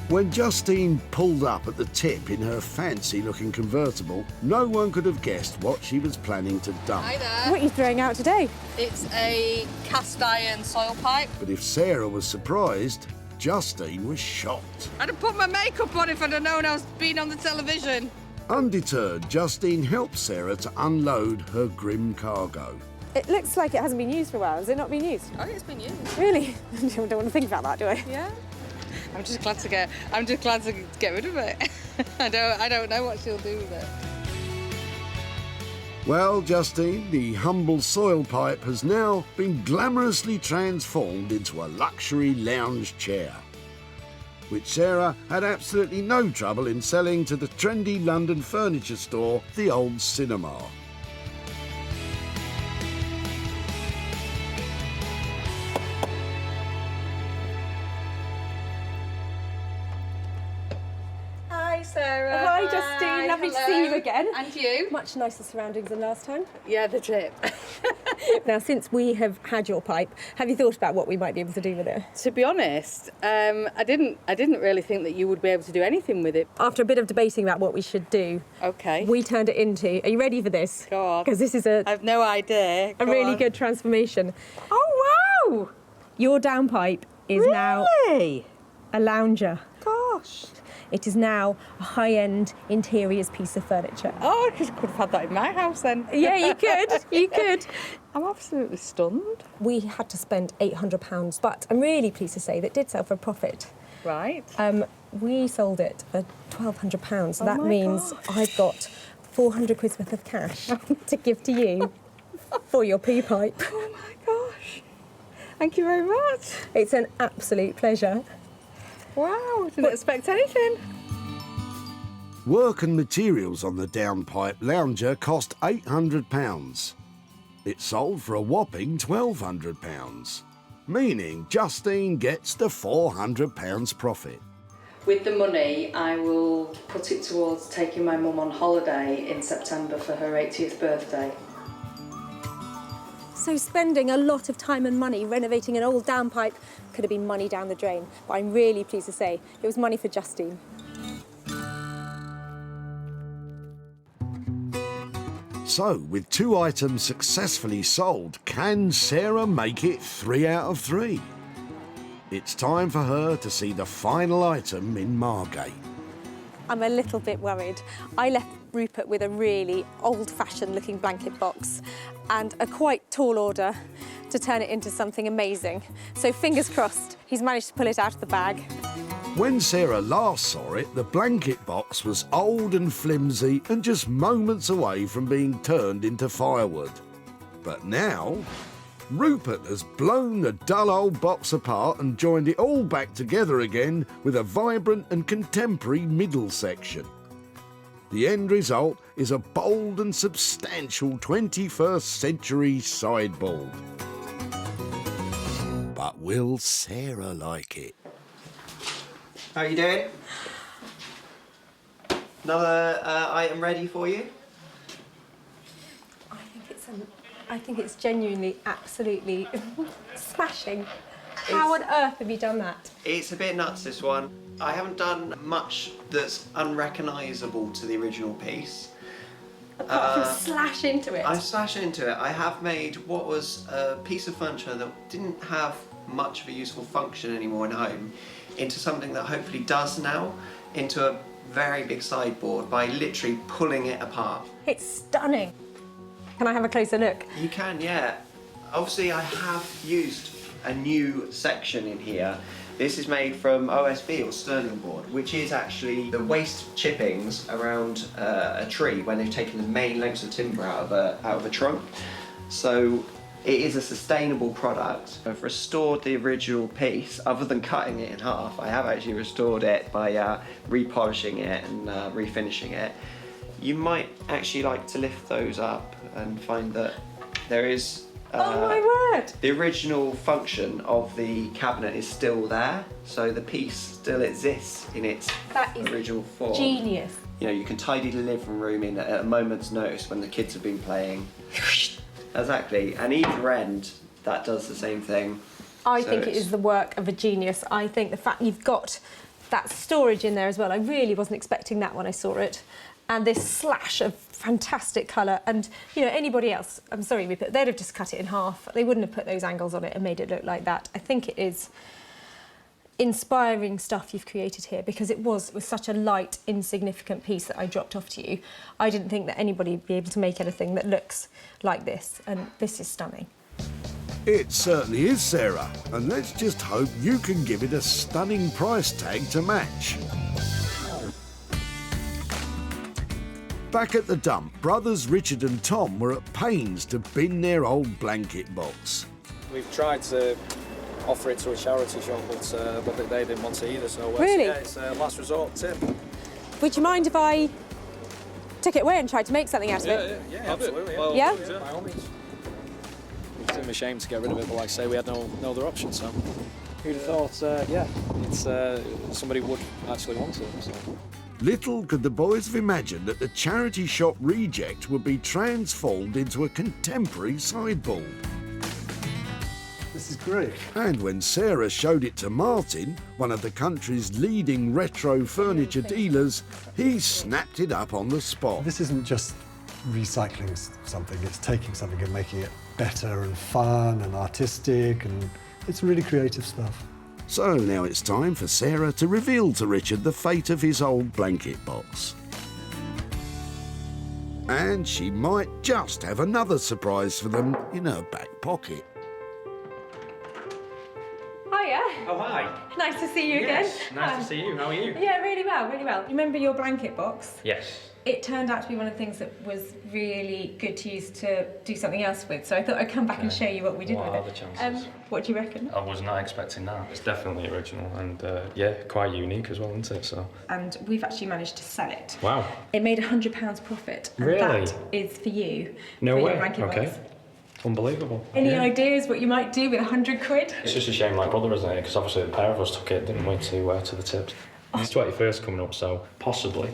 When Justine pulled up at the tip in her fancy-looking convertible, no one could have guessed what she was planning to dump. Hi there. What are you throwing out today? It's a cast iron soil pipe. But if Sarah was surprised, Justine was shocked. I'd have put my makeup on if I'd have known I was being on the television. Undeterred, Justine helped Sarah to unload her grim cargo. It looks like it hasn't been used for a while. Has it not been used? Oh, it's been used. Really? I don't want to think about that, do I? Yeah. I'm just glad to get rid of it. I don't know what she'll do with it. Well, Justine, the humble soil pipe has now been glamorously transformed into a luxury lounge chair, which Sarah had absolutely no trouble in selling to the trendy London furniture store, The Old Cinema. Hi, Sarah. Hi, Justine. Lovely to see you again. And you? Much nicer surroundings than last time. Yeah, the tip. Now, since we have had your pipe, have you thought about what we might be able to do with it? To be honest, I didn't really think that you would be able to do anything with it. After a bit of debating about what we should do, Okay. we turned it into, are you ready for this? Go on. Because this is I've no idea. a Go really on. good transformation. Oh, wow! Your downpipe is now Really? a lounger. Gosh. It is now a high-end interiors piece of furniture. Oh, I could have had that in my house then. Yeah, you could. You could. I'm absolutely stunned. We had to spend £800, but I'm really pleased to say that it did sell for a profit. Right. We sold it for £1,200, so Oh that my means gosh. I've got 400 quid's worth of cash to give to you for your pea pipe. Oh my gosh. Thank you very much. It's an absolute pleasure. Wow, didn't expect anything. Work and materials on the downpipe lounger cost £800. It sold for a whopping £1,200, meaning Justine gets the £400 profit. With the money, I will put it towards taking my mum on holiday in September for her 80th birthday. So spending a lot of time and money renovating an old downpipe could have been money down the drain, but I'm really pleased to say it was money for Justine. So, with 2 items successfully sold, can Sarah make it 3 out of 3? It's time for her to see the final item in Margate. I'm a little bit worried. I left Rupert with a really old-fashioned looking blanket box and a quite tall order to turn it into something amazing. So fingers crossed, he's managed to pull it out of the bag. When Sarah last saw it, the blanket box was old and flimsy and just moments away from being turned into firewood. But now, Rupert has blown the dull old box apart and joined it all back together again with a vibrant and contemporary middle section. The end result is a bold and substantial 21st century sideboard. But will Sarah like it? How are you doing? Another item ready for you? I think it's genuinely, absolutely smashing. How on earth have you done that? It's a bit nuts, this one. I haven't done much that's unrecognisable to the original piece. Apart from slash into it. I slashed into it. I have made what was a piece of furniture that didn't have much of a useful function anymore in home into something that hopefully does now, into a very big sideboard by literally pulling it apart. It's stunning. Can I have a closer look? You can, yeah. Obviously, I have used a new section in here. This is made from OSB or Sterling board, which is actually the waste chippings around a tree when they've taken the main lengths of timber out of a trunk. So it is a sustainable product. I've restored the original piece, other than cutting it in half. I have actually restored it by repolishing it and refinishing it. You might actually like to lift those up and find that there is Oh my word! The original function of the cabinet is still there, so the piece still exists in its original form. Genius. You know, you can tidy the living room in at a moment's notice when the kids have been playing. Exactly, and either end, that does the same thing. I think it is the work of a genius. I think the fact you've got that storage in there as well, I really wasn't expecting that when I saw it. And this slash of fantastic colour, and you know, anybody else, I'm sorry, they'd have just cut it in half. They wouldn't have put those angles on it and made it look like that. I think it is inspiring stuff you've created here, because it was such a light, insignificant piece that I dropped off to you. I didn't think that anybody would be able to make anything that looks like this, and this is stunning. It certainly is, Sarah, and let's just hope you can give it a stunning price tag to match. Back at the dump, brothers Richard and Tom were at pains to bin their old blanket box. We've tried to offer it to a charity shop, but they didn't want to either, so Really? yeah, it's a last resort tip. Would you mind if I took it away and tried to make something out of it? Yeah, absolutely. Well, yeah? By all means. It's a shame to get rid of it, but like I say, we had no other option, so who'd have thought, somebody would actually want it. So. Little could the boys have imagined that the charity shop reject would be transformed into a contemporary sideboard. This is great. And when Sarah showed it to Martin, one of the country's leading retro furniture dealers, he snapped it up on the spot. This isn't just recycling something, it's taking something and making it better and fun and artistic, and it's really creative stuff. So now it's time for Sarah to reveal to Richard the fate of his old blanket box. And she might just have another surprise for them in her back pocket. Hiya. Oh, hi. Nice to see you Yes, again. nice to see you. How are you? Yeah, really well, really well. Remember your blanket box? Yes. It turned out to be one of the things that was really good to use to do something else with, so I thought I'd come back and show you what we did What with are it. the chances? What do you reckon? I was not expecting that. It's definitely original and, yeah, quite unique as well, isn't it? So. And we've actually managed to sell it. Wow. It made £100 profit, and Really? that is for you. No for way. Your blanket Okay. box. Unbelievable. Any Yeah. ideas what you might do with £100? It's just a shame, like brother, isn't it? Because obviously the pair of us took it, didn't we, to the tips. His 21st coming up, so possibly.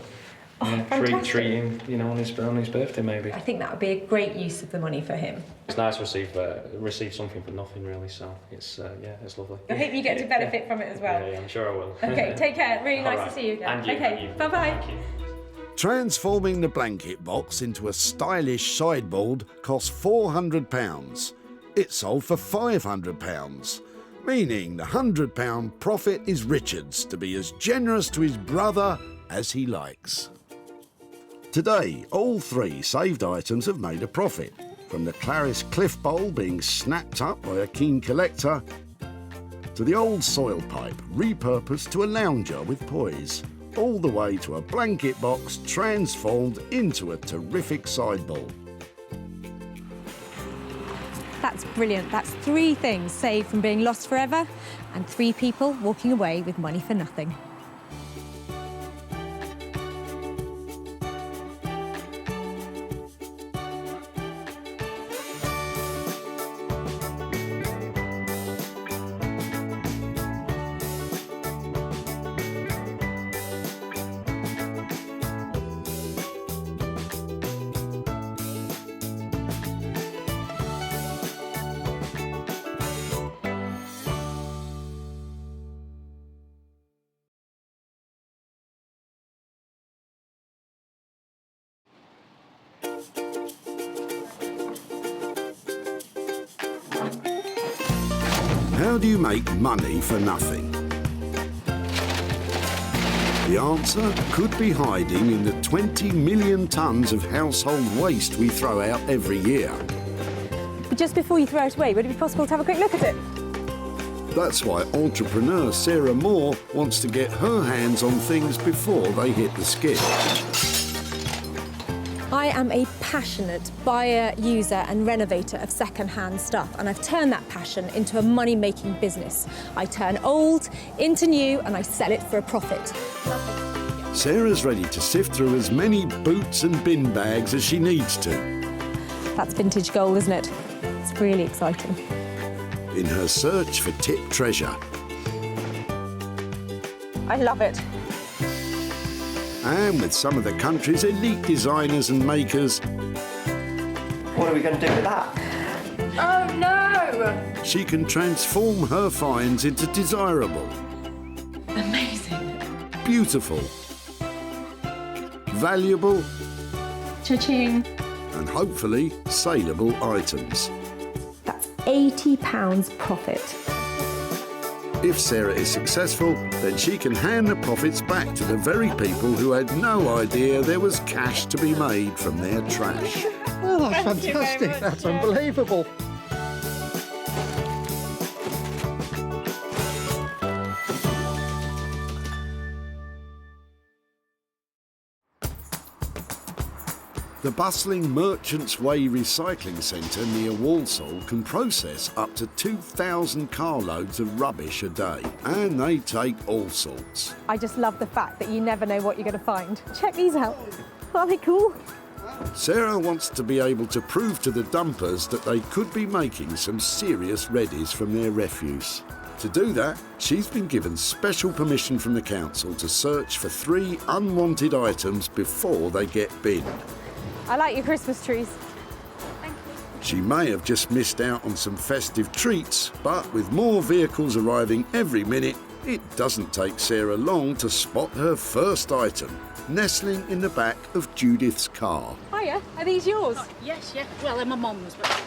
Yeah, treat him, you know, on his birthday maybe. I think that would be a great use of the money for him. It's nice to receive something for nothing, really. So it's yeah, it's lovely. I hope you get to benefit from it as well. Yeah, I'm sure I will. Okay, take care. Really nice All to see you again. And you, okay, and you. bye-bye. Thank you. Transforming the blanket box into a stylish sideboard cost £400. It sold for £500, meaning the £100 profit is Richard's to be as generous to his brother as he likes. Today, all three saved items have made a profit, from the Clarice Cliff Bowl being snapped up by a keen collector, to the old soil pipe repurposed to a lounger with poise, all the way to a blanket box transformed into a terrific sideboard. That's brilliant. That's 3 things saved from being lost forever, and 3 people walking away with money for nothing. How do you make money for nothing? The answer could be hiding in the 20 million tonnes of household waste we throw out every year. But just before you throw it away, would it be possible to have a quick look at it? That's why entrepreneur Sarah Moore wants to get her hands on things before they hit the skip. I am a passionate buyer, user and renovator of second-hand stuff, and I've turned that passion into a money-making business. I turn old into new and I sell it for a profit. Sarah's ready to sift through as many boots and bin bags as she needs to. That's vintage gold, isn't it? It's really exciting. In her search for tip treasure. I love it. And with some of the country's elite designers and makers, What are we going to do with that? Oh no! she can transform her finds into desirable, Amazing. beautiful, valuable, Cha-ching. and hopefully saleable items. That's £80 profit. If Sarah is successful, then she can hand the profits back to the very people who had no idea there was cash to be made from their trash. Oh, that's fantastic. That's unbelievable. The bustling Merchants Way recycling centre near Walsall can process up to 2,000 carloads of rubbish a day, and they take all sorts. I just love the fact that you never know what you're going to find. Check these out. Aren't they cool? Sarah wants to be able to prove to the dumpers that they could be making some serious reddies from their refuse. To do that, she's been given special permission from the council to search for 3 unwanted items before they get binned. I like your Christmas trees. She may have just missed out on some festive treats, but with more vehicles arriving every minute, it doesn't take Sarah long to spot her first item, nestling in the back of Judith's car. Hiya, are these yours? Yes, yeah. Well, they're my mum's, but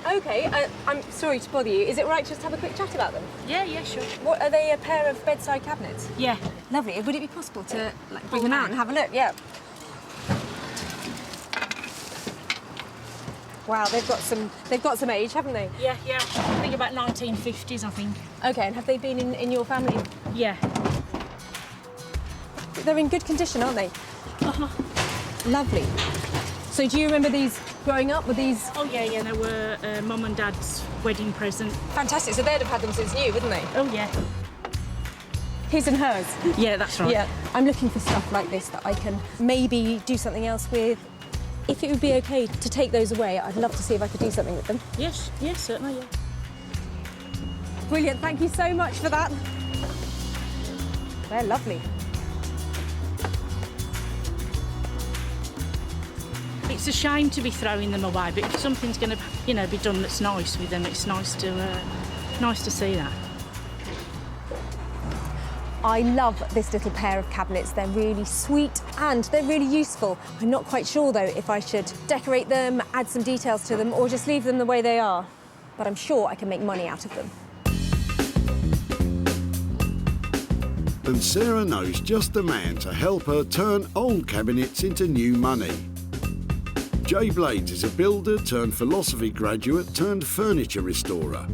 Okay, I'm sorry to bother you. Is it right just to have a quick chat about them? yeah, sure. What, are they a pair of bedside cabinets? Yeah. Lovely. Would it be possible to bring them out and have a look? Yeah. Wow, they've got some age, haven't they? Yeah. I think about 1950s, I think. Okay, and have they been in your family? Yeah. They're in good condition, aren't they? Uh-huh. Lovely. So do you remember these growing up? Were these... Oh, yeah, they were mum and dad's wedding present. Fantastic. So they'd have had them since new, wouldn't they? Oh, yeah. His and hers? Yeah, that's right. Yeah. I'm looking for stuff like this that I can maybe do something else with. If it would be okay to take those away, I'd love to see if I could do something with them. Yes, certainly, yeah. Brilliant. Thank you so much for that. They're lovely. It's a shame to be throwing them away, but if something's going to, be done that's nice with them, it's nice to see that. I love this little pair of cabinets. They're really sweet and they're really useful. I'm not quite sure, though, if I should decorate them, add some details to them, or just leave them the way they are. But I'm sure I can make money out of them. And Sarah knows just the man to help her turn old cabinets into new money. Jay Blades is a builder turned philosophy graduate turned furniture restorer.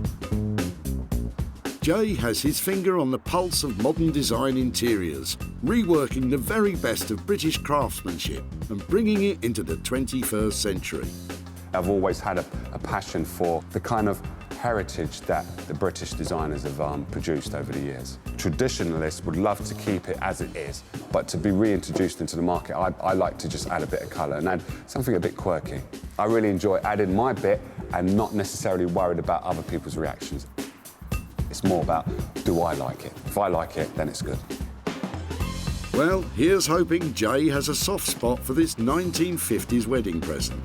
Jay has his finger on the pulse of modern design interiors, reworking the very best of British craftsmanship and bringing it into the 21st century. I've always had a passion for the kind of heritage that the British designers have produced over the years. Traditionalists would love to keep it as it is, but to be reintroduced into the market, I like to just add a bit of colour and add something a bit quirky. I really enjoy adding my bit and not necessarily worried about other people's reactions. It's more about, do I like it? If I like it, then it's good. Well, here's hoping Jay has a soft spot for this 1950s wedding present.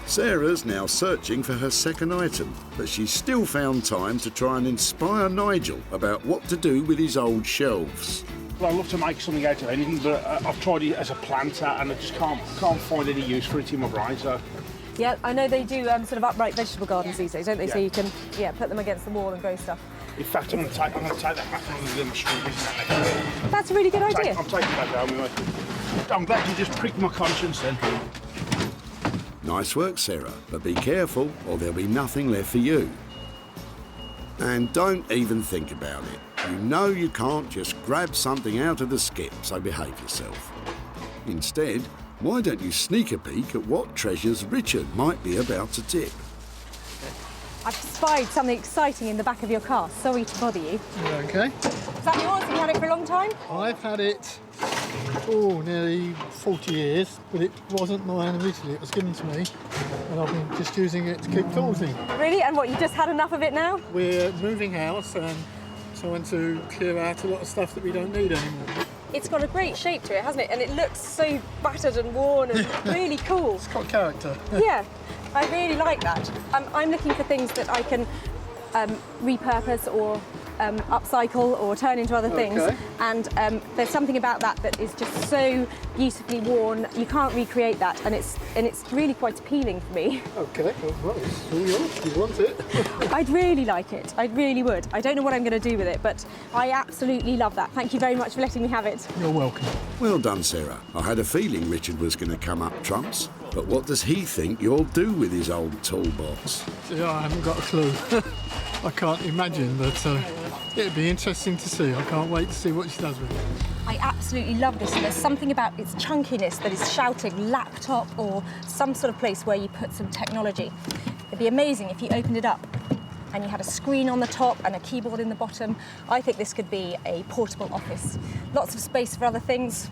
Sarah's now searching for her second item, but she's still found time to try and inspire Nigel about what to do with his old shelves. Well, I'd love to make something out of anything, but I've tried it as a planter and I just can't find any use for it in my brain, so... Yeah, I know they do sort of upright vegetable gardens these days, don't they? Yeah. So you can, put them against the wall and grow stuff. In fact, I'm going to take that back on the my strawberries. That's a really good idea. I'm taking that home with me. I'm glad you just pricked my conscience then. Nice work, Sarah, but be careful or there'll be nothing left for you. And don't even think about it. You know you can't just grab something out of the skip, so behave yourself. Instead, why don't you sneak a peek at what treasures Richard might be about to tip? I've spied something exciting in the back of your car. Sorry to bother you. Okay. Is that yours? Have you had it for a long time? I've had it nearly 40 years, but it wasn't mine originally. It was given to me, and I've been just using it to keep tools in. Really? And what, you just had enough of it now? We're moving house and trying to clear out a lot of stuff that we don't need anymore. It's got a great shape to it, hasn't it? And it looks so battered and worn and really cool. It's got character. Yeah, I really like that. I'm looking for things that I can repurpose or upcycle or turn into other things. And there's something about that is just so beautifully worn. You can't recreate that, and it's really quite appealing for me. Okay, well, it's all yours. You want it? I'd really like it. I really would. I don't know what I'm going to do with it, but I absolutely love that. Thank you very much for letting me have it. You're welcome. Well done, Sarah. I had a feeling Richard was going to come up trumps. But what does he think you'll do with his old toolbox? Yeah, I haven't got a clue. I can't imagine, but it'd be interesting to see. I can't wait to see what she does with it. I absolutely love this, and there's something about its chunkiness that is shouting laptop or some sort of place where you put some technology. It'd be amazing if you opened it up and you had a screen on the top and a keyboard in the bottom. I think this could be a portable office. Lots of space for other things.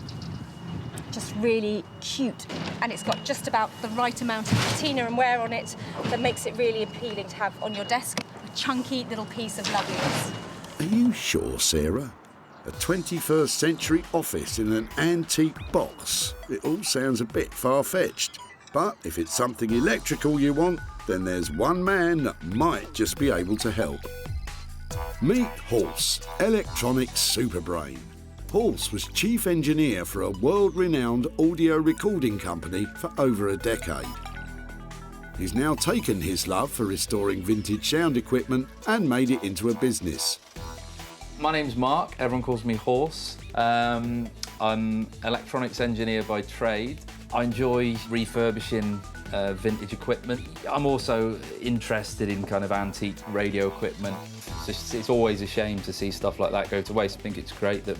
Just really cute, and it's got just about the right amount of patina and wear on it that makes it really appealing to have on your desk. A chunky little piece of loveliness. Are you sure, Sarah? A 21st century office in an antique box? It all sounds a bit far-fetched. But if it's something electrical you want, then there's one man that might just be able to help. Meet Horse, electronic superbrain. Horse was chief engineer for a world-renowned audio recording company for over a decade. He's now taken his love for restoring vintage sound equipment and made it into a business. My name's Mark, everyone calls me Horse. I'm electronics engineer by trade. I enjoy refurbishing vintage equipment. I'm also interested in kind of antique radio equipment. It's always a shame to see stuff like that go to waste. I think it's great that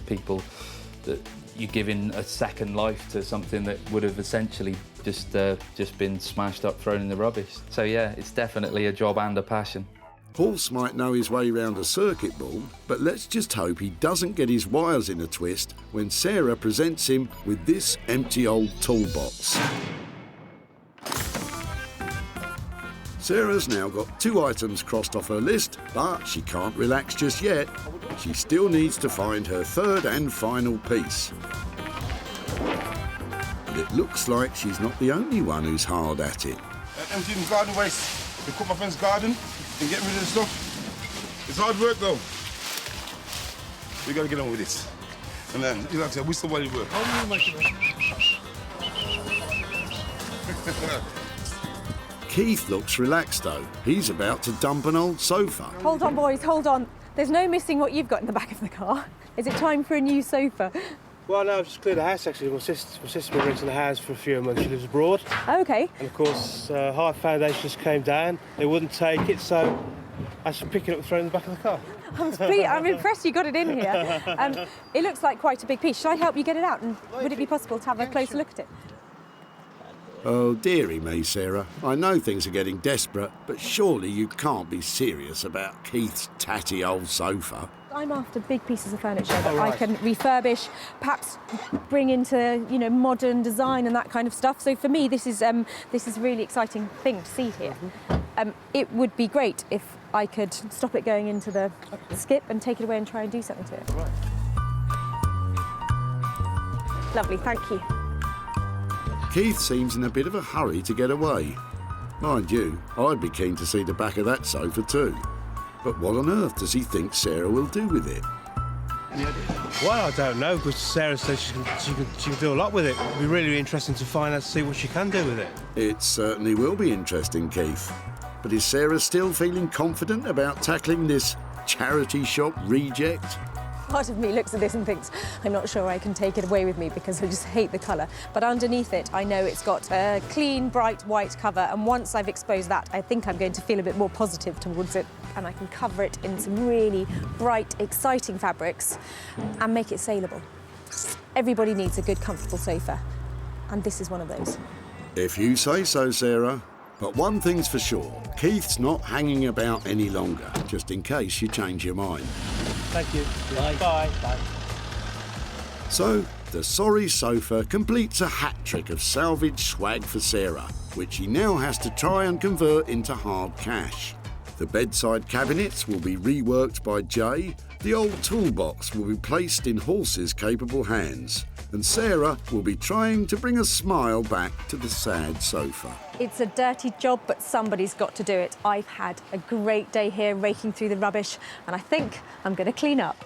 you're giving a second life to something that would have essentially just been smashed up, thrown in the rubbish. So yeah, it's definitely a job and a passion. Horse might know his way around a circuit board, but let's just hope he doesn't get his wires in a twist when Sarah presents him with this empty old toolbox. Sarah's now got 2 items crossed off her list, but she can't relax just yet. She still needs to find her third and final piece. And it looks like she's not the only one who's hard at it. Emptying garden waste. We cut my friend's garden and get rid of the stuff. It's hard work though. We gotta get on with this. And then, like I said, we still want to work. Keith looks relaxed though. He's about to dump an old sofa. Hold on, boys, hold on. There's no missing what you've got in the back of the car. Is it time for a new sofa? Well, no, I've just cleared the house actually. My sister's been renting the house for a few months. She lives abroad. Okay. And of course, high foundations came down. They wouldn't take it, so I just pick it up and throw it in the back of the car. I'm impressed you got it in here. It looks like quite a big piece. Should I help you get it out? And would it be possible to have a closer look at it? Oh, dearie me, Sarah. I know things are getting desperate, but surely you can't be serious about Keith's tatty old sofa. I'm after big pieces of furniture that I can refurbish, perhaps bring into, modern design and that kind of stuff. So for me, this is a really exciting thing to see here. It would be great if I could stop it going into the skip and take it away and try and do something to it. Lovely, thank you. Keith seems in a bit of a hurry to get away. Mind you, I'd be keen to see the back of that sofa too. But what on earth does he think Sarah will do with it? Well, I don't know, because Sarah says she can do a lot with it. It'll be really interesting to find out, to see what she can do with it. It certainly will be interesting, Keith. But is Sarah still feeling confident about tackling this charity shop reject? Part of me looks at this and thinks, I'm not sure I can take it away with me because I just hate the colour. But underneath it, I know it's got a clean, bright white cover, and once I've exposed that, I think I'm going to feel a bit more positive towards it, and I can cover it in some really bright, exciting fabrics and make it saleable. Everybody needs a good, comfortable sofa, and this is one of those. If you say so, Sarah. But one thing's for sure, Keith's not hanging about any longer, just in case you change your mind. Thank you. Bye. Bye. Bye. So, The sorry sofa completes a hat trick of salvage swag for Sarah, which she now has to try and convert into hard cash. The bedside cabinets will be reworked by Jay, the old toolbox will be placed in Horse's capable hands, and Sarah will be trying to bring a smile back to the sad sofa. It's a dirty job, but somebody's got to do it. I've had a great day here raking through the rubbish, and I think I'm going to clean up.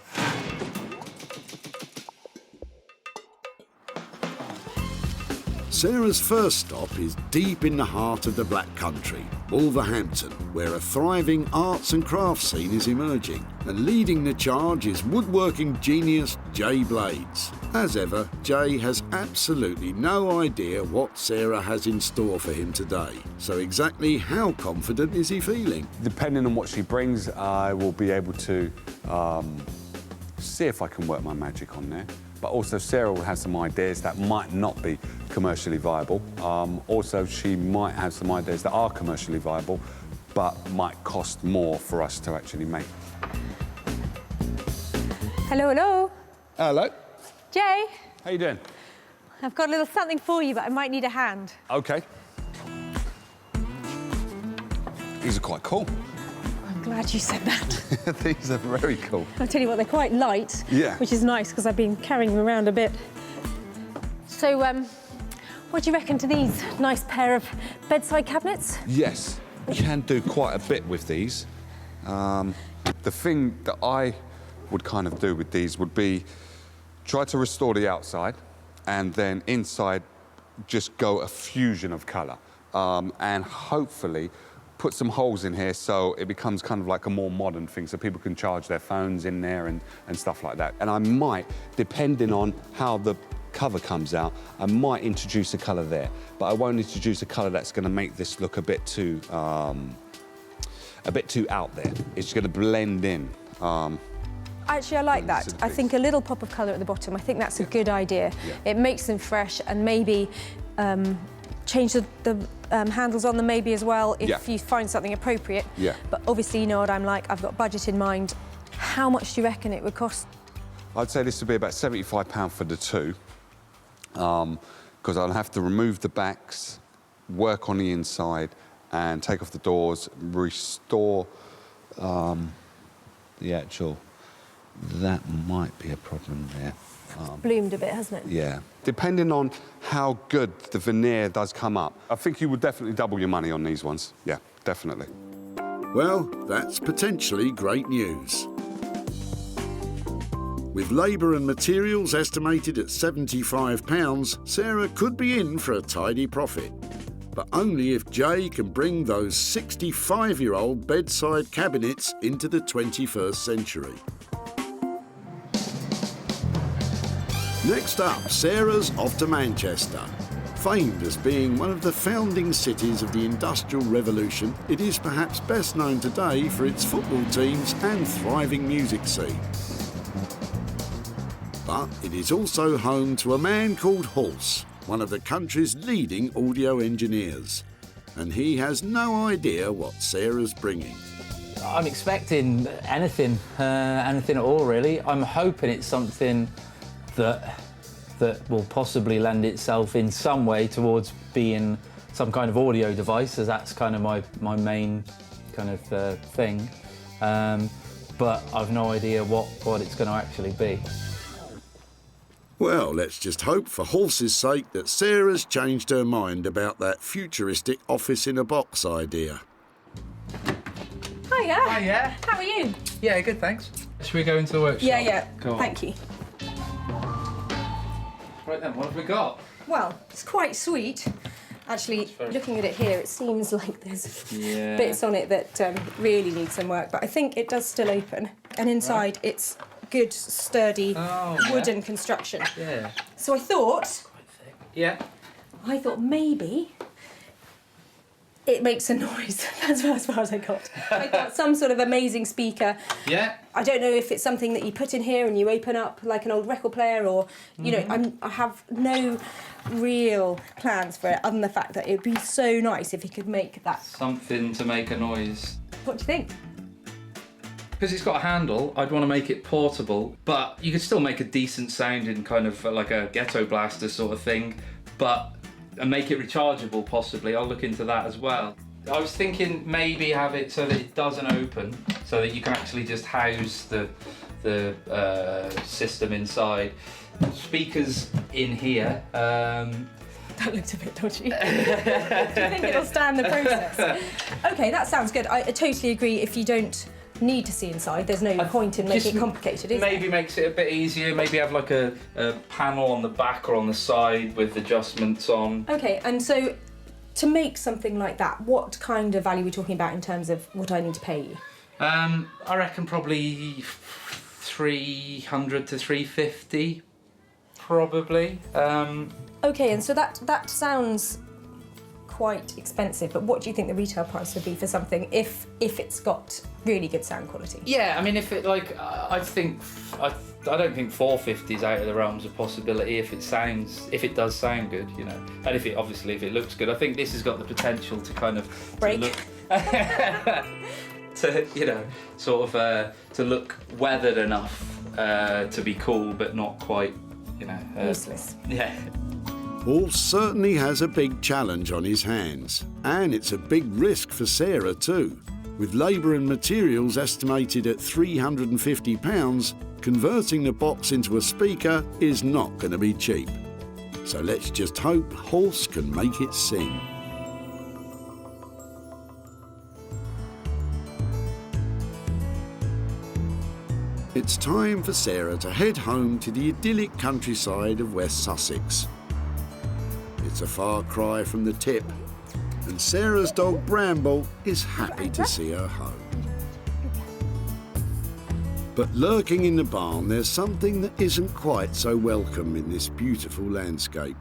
Sarah's first stop is deep in the heart of the Black Country, Wolverhampton, where a thriving arts and crafts scene is emerging. And leading the charge is woodworking genius Jay Blades. As ever, Jay has absolutely no idea what Sarah has in store for him today. So exactly how confident is he feeling? Depending on what she brings, I will be able to see if I can work my magic on there. But also Sarah will have some ideas that might not be commercially viable. Also, she might have some ideas that are commercially viable, but might cost more for us to actually make. Hello, hello. Hello. Jay, How you doing? I've got a little something for you, but I might need a hand. Okay. These are quite cool. I'm glad you said that. These are very cool. I'll tell you what, they're quite light, Yeah. which is nice because I've been carrying them around a bit. So, what do you reckon to these nice pair of bedside cabinets? Yes, you can do quite a bit with these. The thing that I would kind of do with these would be try to restore the outside and then inside just go a fusion of colour and hopefully put some holes in here so it becomes kind of like a more modern thing so people can charge their phones in there and stuff like that. And I might, depending on how the cover comes out, I might introduce a colour there, but I won't introduce a colour that's going to make this look a bit too out there. It's going to blend in. Actually, I like that. I think a little pop of colour at the bottom, I think that's a good idea. Yeah. It makes them fresh and maybe change the handles on them maybe as well if you find something appropriate. Yeah. But obviously, you know what I'm like, I've got budget in mind. How much do you reckon it would cost? I'd say this would be about £75 for the two, because I'll have to remove the backs, work on the inside, and take off the doors, restore the actual... That might be a problem there. Bloomed a bit, hasn't it? Yeah. Depending on how good the veneer does come up, I think you would definitely double your money on these ones. Yeah, definitely. Well, that's potentially great news. With labour and materials estimated at £75, Sarah could be in for a tidy profit. But only if Jay can bring those 65-year-old bedside cabinets into the 21st century. Next up, Sarah's off to Manchester. Famed as being one of the founding cities of the Industrial Revolution, it is perhaps best known today for its football teams and thriving music scene. But it is also home to a man called Horse, one of the country's leading audio engineers. And he has no idea what Sarah's bringing. I'm expecting anything at all, really. I'm hoping it's something that will possibly lend itself in some way towards being some kind of audio device, as that's kind of my main kind of thing. But I've no idea what it's going to actually be. Well, let's just hope for Horse's sake that Sarah's changed her mind about that futuristic office-in-a-box idea. Hiya. Hiya. How are you? Yeah, good, thanks. Should we go into the workshop? Yeah. Go on. Thank you. Right then, what have we got? Well, it's quite sweet. Actually, looking at it here, it seems like there's bits on it that really need some work, but I think it does still open. And inside, it's good, sturdy, wooden construction. Yeah. So I thought... Yeah. I thought maybe it makes a noise. That's as far as I got. I got some sort of amazing speaker. Yeah. I don't know if it's something that you put in here and you open up like an old record player, or, you know, I have no real plans for it other than the fact that it would be so nice if you could make that. Something to make a noise. What do you think? Because it's got a handle, I'd want to make it portable, but you could still make a decent sounding kind of like a ghetto blaster sort of thing, and make it rechargeable possibly. I'll look into that as well. I was thinking maybe have it so that it doesn't open, so that you can actually just house the system inside. Speakers in here. That looked a bit dodgy. Do you think it'll stand the process? Okay, that sounds good. I totally agree. If you don't need to see inside, there's no point in making it complicated, is there? Maybe makes it a bit easier. Maybe have like a panel on the back or on the side with adjustments on. Okay, and so to make something like that, what kind of value are we talking about in terms of what I need to pay you? I reckon probably 300 to 350, probably. Okay, and so that sounds quite expensive, but what do you think the retail price would be for something if it's got really good sound quality? Yeah, I mean, if it like, I don't think 450 is out of the realms of possibility if it does sound good, you know, and if it looks good. I think this has got the potential to kind of break. To look weathered enough to be cool, but not quite, you know, useless. Yeah. Paul certainly has a big challenge on his hands, and it's a big risk for Sarah too. With labour and materials estimated at £350, converting the box into a speaker is not going to be cheap. So let's just hope Horse can make it sing. It's time for Sarah to head home to the idyllic countryside of West Sussex. It's a far cry from the tip, and Sarah's dog Bramble is happy to see her home. But lurking in the barn, there's something that isn't quite so welcome in this beautiful landscape.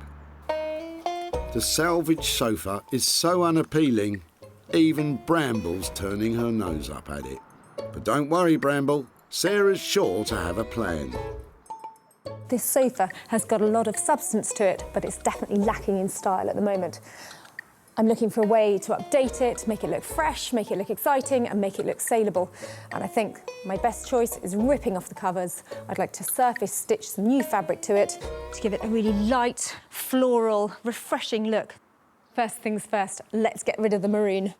The salvage sofa is so unappealing, even Bramble's turning her nose up at it. But don't worry, Bramble, Sarah's sure to have a plan. This sofa has got a lot of substance to it, but it's definitely lacking in style at the moment. I'm looking for a way to update it, make it look fresh, make it look exciting, and make it look saleable. And I think my best choice is ripping off the covers. I'd like to surface stitch some new fabric to it to give it a really light, floral, refreshing look. First things first, let's get rid of the maroon.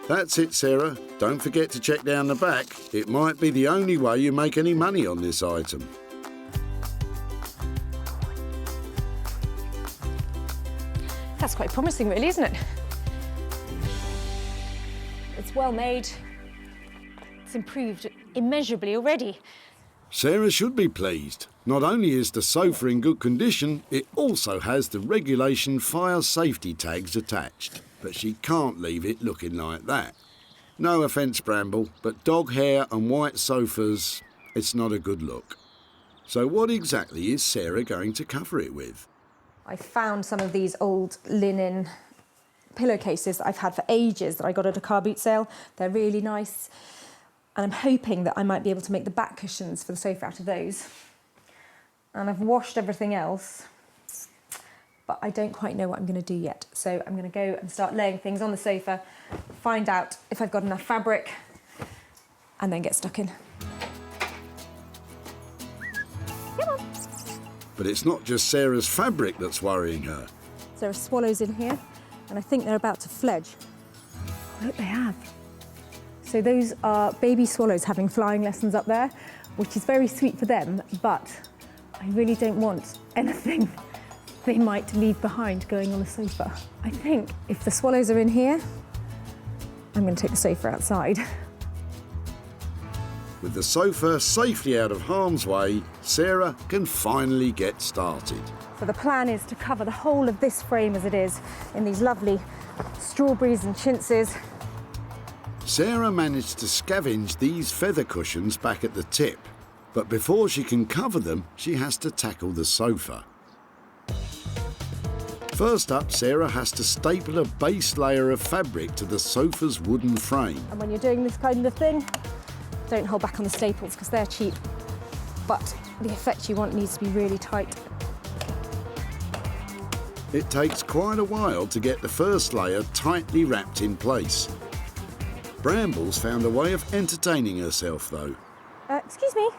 That's it, Sarah. Don't forget to check down the back. It might be the only way you make any money on this item. That's quite promising, really, isn't it? It's well made. It's improved immeasurably already. Sarah should be pleased. Not only is the sofa in good condition, it also has the regulation fire safety tags attached. But she can't leave it looking like that. No offence, Bramble, but dog hair and white sofas, it's not a good look. So what exactly is Sarah going to cover it with? I found some of these old linen pillowcases that I've had for ages that I got at a car boot sale. They're really nice. And I'm hoping that I might be able to make the back cushions for the sofa out of those. And I've washed everything else, but I don't quite know what I'm going to do yet. So I'm going to go and start laying things on the sofa, find out if I've got enough fabric, and then get stuck in. Come on. But it's not just Sarah's fabric that's worrying her. There are swallows in here, and I think they're about to fledge. I hope they have. So those are baby swallows having flying lessons up there, which is very sweet for them, but I really don't want anything they might leave behind going on the sofa. I think if the swallows are in here, I'm going to take the sofa outside. With the sofa safely out of harm's way, Sarah can finally get started. So the plan is to cover the whole of this frame as it is in these lovely strawberries and chintzes. Sarah managed to scavenge these feather cushions back at the tip, but before she can cover them, she has to tackle the sofa. First up, Sarah has to staple a base layer of fabric to the sofa's wooden frame. And when you're doing this kind of thing, don't hold back on the staples because they're cheap, but the effect you want needs to be really tight. It takes quite a while to get the first layer tightly wrapped in place. Brambles found a way of entertaining herself, though. Excuse me.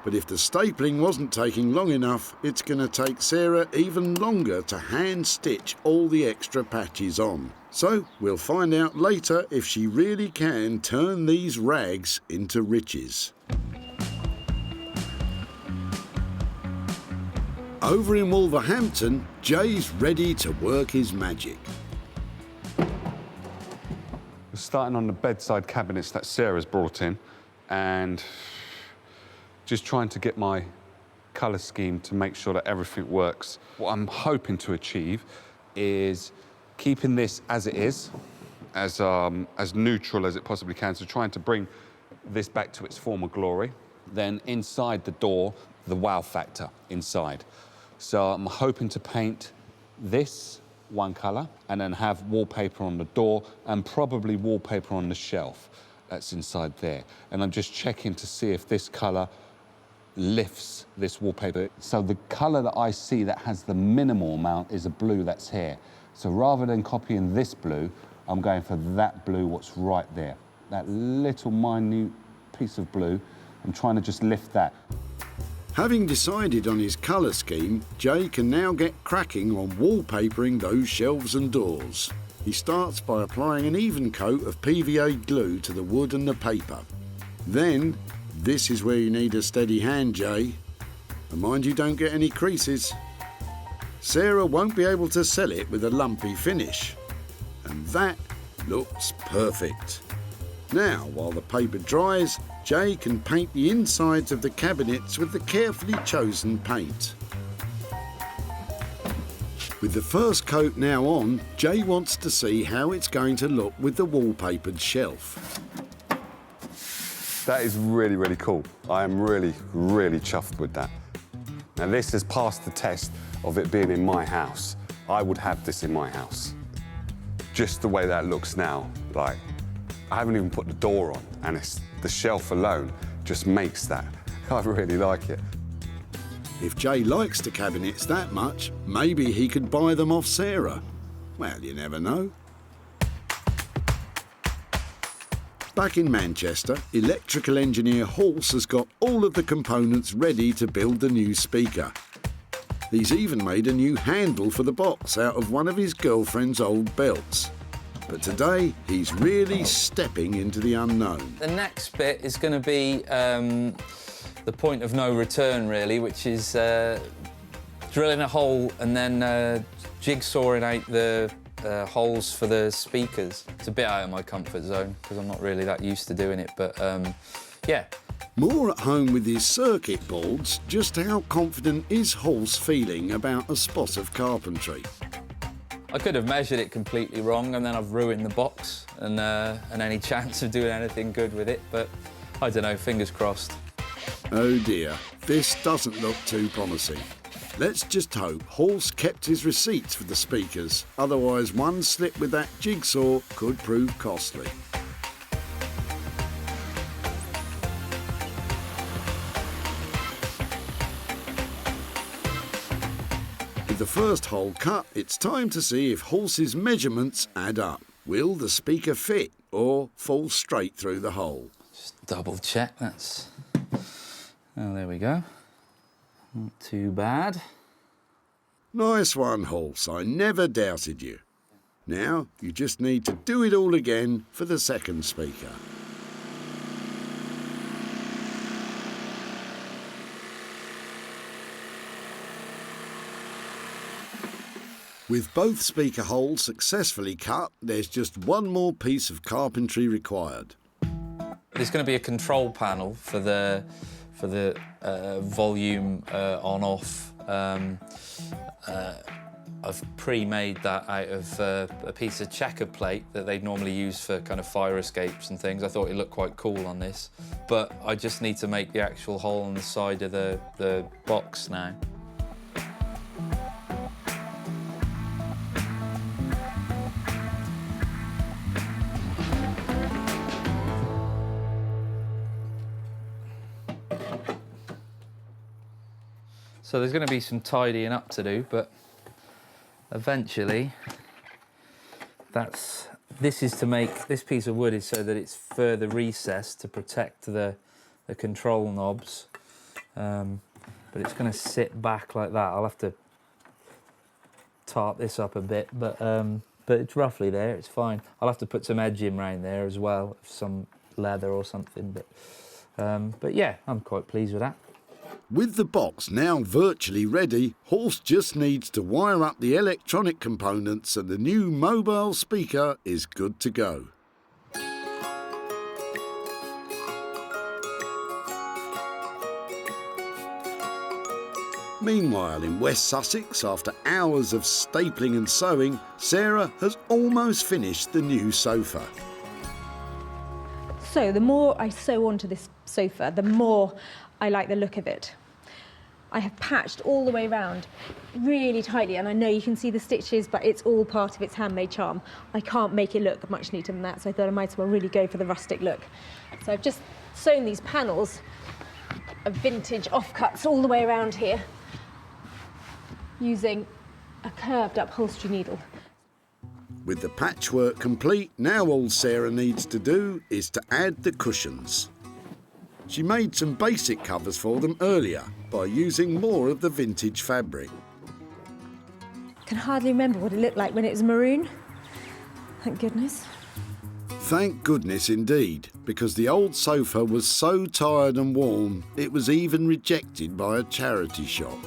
But if the stapling wasn't taking long enough, it's going to take Sarah even longer to hand-stitch all the extra patches on. So we'll find out later if she really can turn these rags into riches. Over in Wolverhampton, Jay's ready to work his magic. We're starting on the bedside cabinets that Sarah's brought in, and just trying to get my colour scheme to make sure that everything works. What I'm hoping to achieve is keeping this as it is, as neutral as it possibly can, so trying to bring this back to its former glory. Then inside the door, the wow factor inside. So I'm hoping to paint this one colour and then have wallpaper on the door and probably wallpaper on the shelf that's inside there. And I'm just checking to see if this colour lifts this wallpaper. So the colour that I see that has the minimal amount is a blue that's here. So rather than copying this blue, I'm going for that blue what's right there. That little minute piece of blue, I'm trying to just lift that. Having decided on his colour scheme, Jay can now get cracking on wallpapering those shelves and doors. He starts by applying an even coat of PVA glue to the wood and the paper. Then, this is where you need a steady hand, Jay. And mind you don't get any creases. Sarah won't be able to sell it with a lumpy finish. And that looks perfect. Now, while the paper dries, Jay can paint the insides of the cabinets with the carefully chosen paint. With the first coat now on, Jay wants to see how it's going to look with the wallpapered shelf. That is really, really cool. I am really, really chuffed with that. Now, this has passed the test of it being in my house. I would have this in my house. Just the way that looks now, like, I haven't even put the door on, and it's the shelf alone just makes that. I really like it. If Jay likes the cabinets that much, maybe he could buy them off Sarah. Well, you never know. Back in Manchester, electrical engineer Halse has got all of the components ready to build the new speaker. He's even made a new handle for the box out of one of his girlfriend's old belts. But today, he's really stepping into the unknown. The next bit is going to be the point of no return, really, which is drilling a hole and then jigsawing out the holes for the speakers. It's a bit out of my comfort zone because I'm not really that used to doing it, but yeah. More at home with his circuit boards, just how confident is Halse feeling about a spot of carpentry? I could have measured it completely wrong and then I've ruined the box and any chance of doing anything good with it, but I don't know, fingers crossed. Oh dear, this doesn't look too promising. Let's just hope Halse kept his receipts for the speakers, otherwise one slip with that jigsaw could prove costly. With the first hole cut, it's time to see if Halse's measurements add up. Will the speaker fit or fall straight through the hole? Just double check, that's... Oh, there we go. Not too bad. Nice one, Halse. I never doubted you. Now, you just need to do it all again for the second speaker. With both speaker holes successfully cut, there's just one more piece of carpentry required. There's going to be a control panel for the volume on-off. I've pre-made that out of a piece of checker plate that they'd normally use for kind of fire escapes and things. I thought it looked quite cool on this, but I just need to make the actual hole on the side of the box now. So there's going to be some tidying up to do, but eventually that's This is to make, this piece of wood is so that it's further recessed to protect the control knobs. But it's going to sit back like that. I'll have to tart this up a bit, but it's roughly there, it's fine. I'll have to put some edging around there as well, some leather or something, but yeah, I'm quite pleased with that. With the box now virtually ready, Horst just needs to wire up the electronic components and the new mobile speaker is good to go. Meanwhile, in West Sussex, after hours of stapling and sewing, Sarah has almost finished the new sofa. So the more I sew onto this sofa, the more I like the look of it. I have patched all the way around really tightly, and I know you can see the stitches, but it's all part of its handmade charm. I can't make it look much neater than that, so I thought I might as well really go for the rustic look. So I've just sewn these panels of vintage offcuts all the way around here using a curved upholstery needle. With the patchwork complete, now all Sarah needs to do is to add the cushions. She made some basic covers for them earlier by using more of the vintage fabric. I can hardly remember what it looked like when it was maroon. Thank goodness. Thank goodness indeed, because the old sofa was so tired and worn, it was even rejected by a charity shop.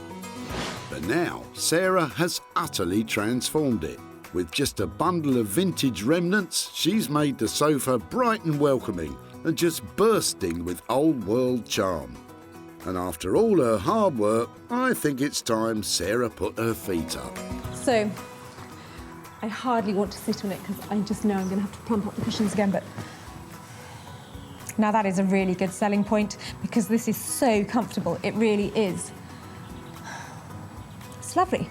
But now, Sarah has utterly transformed it. With just a bundle of vintage remnants, she's made the sofa bright and welcoming and just bursting with old-world charm. And after all her hard work, I think it's time Sarah put her feet up. So, I hardly want to sit on it because I just know I'm going to have to plump up the cushions again, but now that is a really good selling point because this is so comfortable. It really is. It's lovely.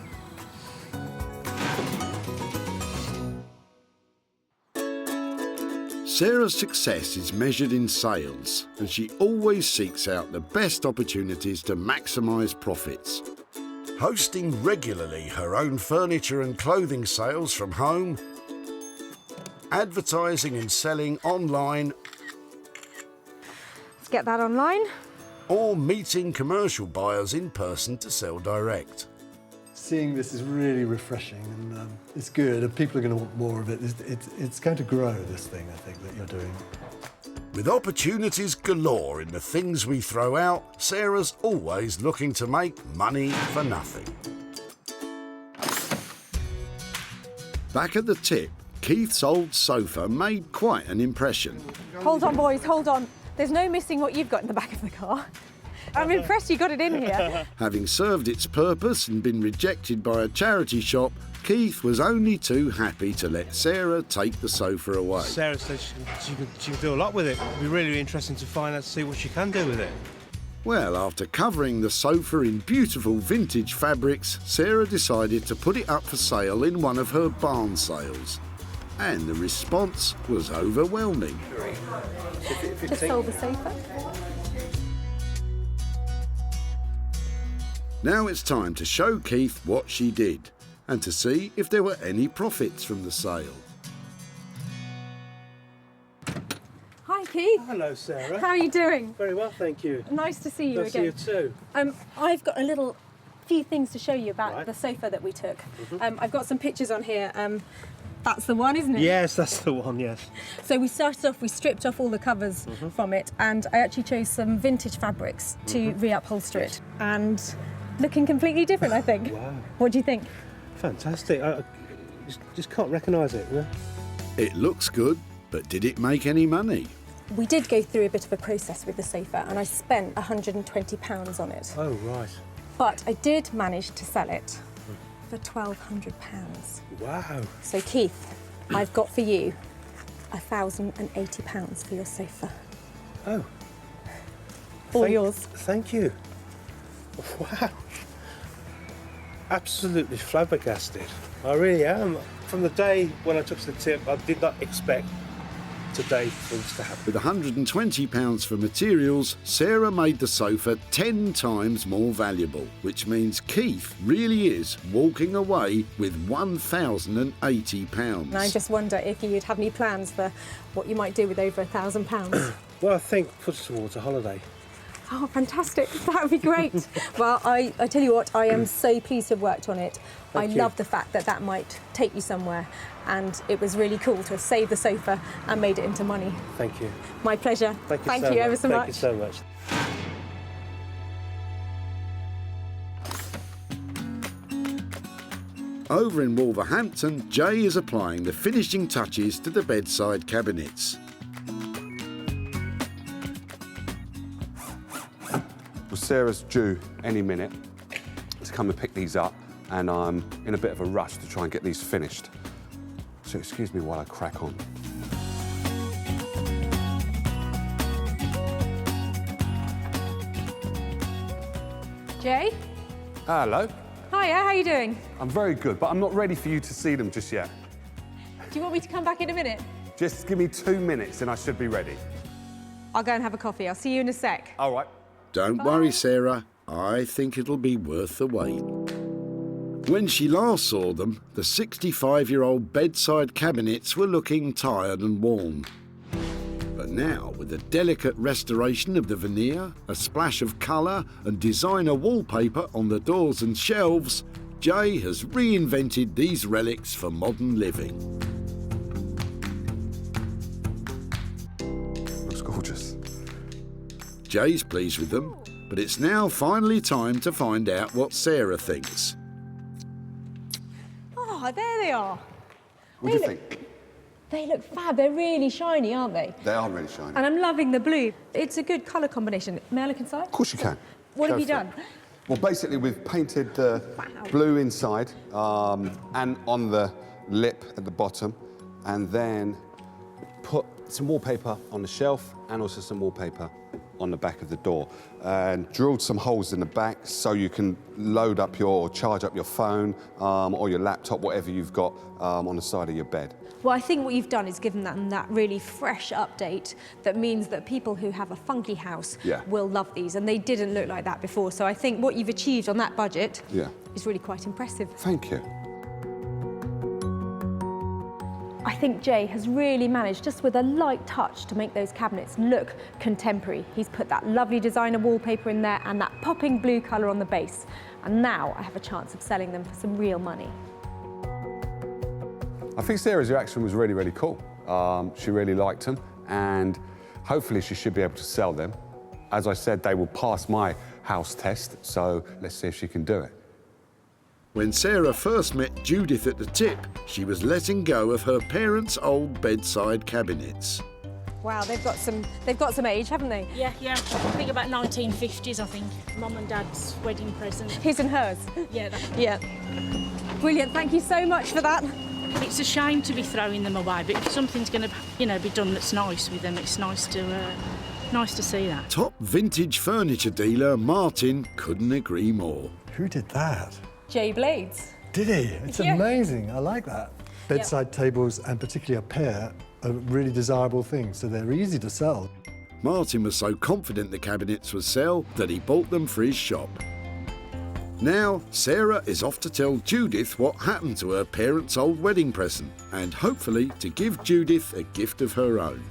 Sarah's success is measured in sales, and she always seeks out the best opportunities to maximise profits. Hosting regularly her own furniture and clothing sales from home, advertising and selling online, Let's get that online. or meeting commercial buyers in person to sell direct. Seeing this is really refreshing and it's good and people are going to want more of it. It's going to grow, this thing, I think, that you're doing. With opportunities galore in the things we throw out, Sarah's always looking to make money for nothing. Back at the tip, Keith's old sofa made quite an impression. Hold on, boys, hold on. There's no missing what you've got in the back of the car. I'm impressed you got it in here. Having served its purpose and been rejected by a charity shop, Keith was only too happy to let Sarah take the sofa away. Sarah says she can do a lot with it. It'll be really interesting to find out, to see what she can do with it. Well, after covering the sofa in beautiful vintage fabrics, Sarah decided to put it up for sale in one of her barn sales. And the response was overwhelming. Just sold the sofa. Now it's time to show Keith what she did and to see if there were any profits from the sale. Hi, Keith. Hello, Sarah. How are you doing? Very well, thank you. Nice to see you Nice again. to see you too. I've got a few things to show you about the sofa that we took. I've got some pictures on here. That's the one, isn't it? Yes, that's the one, yes. So we started off, we stripped off all the covers from it, and I actually chose some vintage fabrics to re-upholster it. And looking completely different, I think. Wow. What do you think? Fantastic. I just can't recognise it. Yeah? It looks good, but did it make any money? We did go through a bit of a process with the sofa, and I spent £120 on it. Oh, right. But I did manage to sell it for £1,200. Wow. So Keith, I've got for you £1,080 for your sofa. Oh. All yours. Thank you. Wow. Absolutely flabbergasted. I really am. From the day when I took the tip, I did not expect today for this to happen. With £120 for materials, Sarah made the sofa 10 times more valuable, which means Keith really is walking away with £1,080. And I just wonder if you'd have any plans for what you might do with over £1,000. Well, I think put it towards a holiday. Oh, fantastic. That would be great. Well, I tell you what, I am so pleased to have worked on it. I love the fact that that might take you somewhere, and it was really cool to have saved the sofa and made it into money. Thank you. My pleasure. Thank you ever so much. Thank you so much. Over in Wolverhampton, Jay is applying the finishing touches to the bedside cabinets. Well, Sarah's due any minute to come and pick these up, and I'm in a bit of a rush to try and get these finished. So excuse me while I crack on. Jay? Hello. Hiya, how are you doing? I'm very good, but I'm not ready for you to see them just yet. Do you want me to come back in a minute? Just give me 2 minutes and I should be ready. I'll go and have a coffee. I'll see you in a sec. All right. Don't worry, Sarah. I think it'll be worth the wait. When she last saw them, the 65-year-old bedside cabinets were looking tired and worn. But now, with a delicate restoration of the veneer, a splash of colour and designer wallpaper on the doors and shelves, Jay has reinvented these relics for modern living. Looks gorgeous. Jay's pleased with them, but it's now finally time to find out what Sarah thinks. Oh, there they are. What do you think? They look fab. They're really shiny, aren't they? They are really shiny. And I'm loving the blue. It's a good colour combination. May I look inside? Of course you can. What Go have you for it. done? Well, basically, we've painted the blue inside and on the lip at the bottom, and then put some wallpaper on the shelf and also some wallpaper on the back of the door, and drilled some holes in the back so you can load up or charge up your phone or your laptop, whatever you've got on the side of your bed. Well, I think what you've done is given them that really fresh update that means that people who have a funky house will love these, and they didn't look like that before. So I think what you've achieved on that budget is really quite impressive. Thank you. I think Jay has really managed, just with a light touch, to make those cabinets look contemporary. He's put that lovely designer wallpaper in there and that popping blue colour on the base. And now I have a chance of selling them for some real money. I think Sarah's reaction was really, really cool. She really liked them, and hopefully she should be able to sell them. As I said, they will pass my house test, so let's see if she can do it. When Sarah first met Judith at the tip, she was letting go of her parents' old bedside cabinets. Wow, they've got some age, haven't they? Yeah. I think about 1950s, I think. Mum and Dad's wedding present. His and hers? Yeah. Yeah. Brilliant, thank you so much for that. It's a shame to be throwing them away, but if something's going to, be done that's nice with them, it's nice to see that. Top vintage furniture dealer Martin couldn't agree more. Who did that? Jay Blades. Did he? It's amazing. I like that. Bedside tables, and particularly a pair, are really desirable things, so they're easy to sell. Martin was so confident the cabinets would sell that he bought them for his shop. Now, Sarah is off to tell Judith what happened to her parents' old wedding present, and hopefully to give Judith a gift of her own.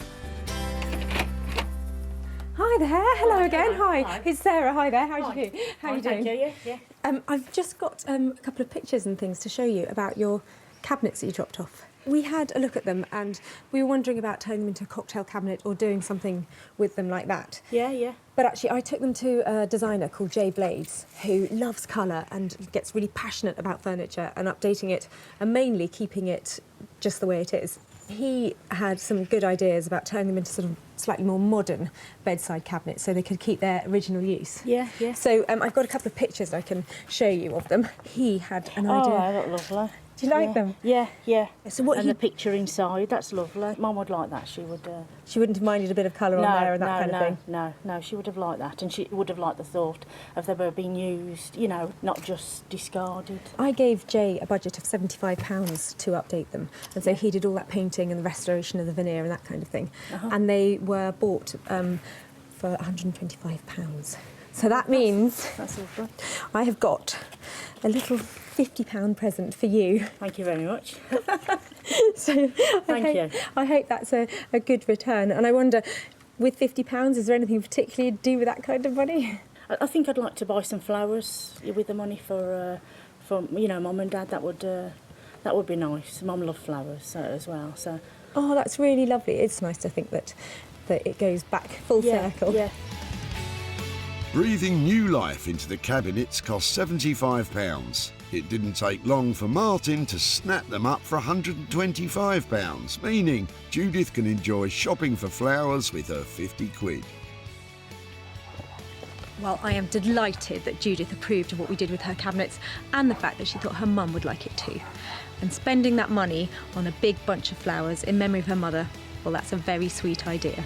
Hi there, hello again. Hi, it's Sarah. Hi there. How are you? How are you doing? Thank you. Yeah. I've just got a couple of pictures and things to show you about your cabinets that you dropped off. We had a look at them and we were wondering about turning them into a cocktail cabinet or doing something with them like that. Yeah. But actually, I took them to a designer called Jay Blades, who loves colour and gets really passionate about furniture and updating it, and mainly keeping it just the way it is. He had some good ideas about turning them into sort of slightly more modern bedside cabinets so they could keep their original use. Yeah. So I've got a couple of pictures I can show you of them. He had an idea. Oh, that look lovely. Do you like them? Yeah, yeah. So what and you- the picture inside, that's lovely. Mum would like that, she would. She wouldn't have minded a bit of colour on there and that kind of thing? No, she would have liked that. And she would have liked the thought of they were being used, you know, not just discarded. I gave Jay a budget of £75 to update them. And so he did all that painting and the restoration of the veneer and that kind of thing. And they were bought for £125. So that means That's awful. I have got a little £50 present for you. Thank you very much. So Thank you. I hope that's a good return. And I wonder, with £50, is there anything particularly to do with that kind of money? I think I'd like to buy some flowers with the money for you know, Mum and Dad. That would be nice. Mum loved flowers as well. So. Oh, that's really lovely. It's nice to think that it goes back full circle. Yeah. Breathing new life into the cabinets cost £75. It didn't take long for Martin to snap them up for £125, meaning Judith can enjoy shopping for flowers with her 50 quid. Well, I am delighted that Judith approved of what we did with her cabinets and the fact that she thought her mum would like it too. And spending that money on a big bunch of flowers in memory of her mother, well, that's a very sweet idea.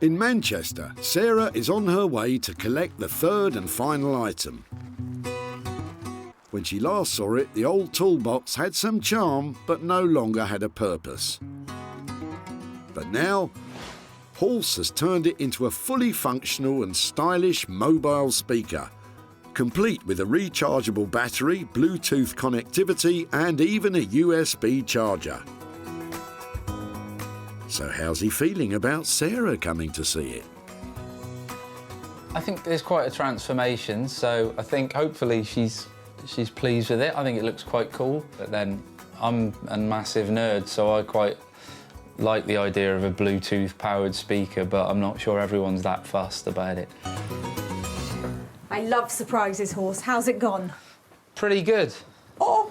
In Manchester, Sarah is on her way to collect the third and final item. When she last saw it, the old toolbox had some charm, but no longer had a purpose. But now, Horse has turned it into a fully functional and stylish mobile speaker, complete with a rechargeable battery, Bluetooth connectivity, and even a USB charger. So how's he feeling about Sarah coming to see it? I think there's quite a transformation, so I think hopefully she's pleased with it. I think it looks quite cool, but then I'm a massive nerd, so I quite like the idea of a Bluetooth-powered speaker, but I'm not sure everyone's that fussed about it. I love surprises, Horse. How's it gone? Pretty good. Oh!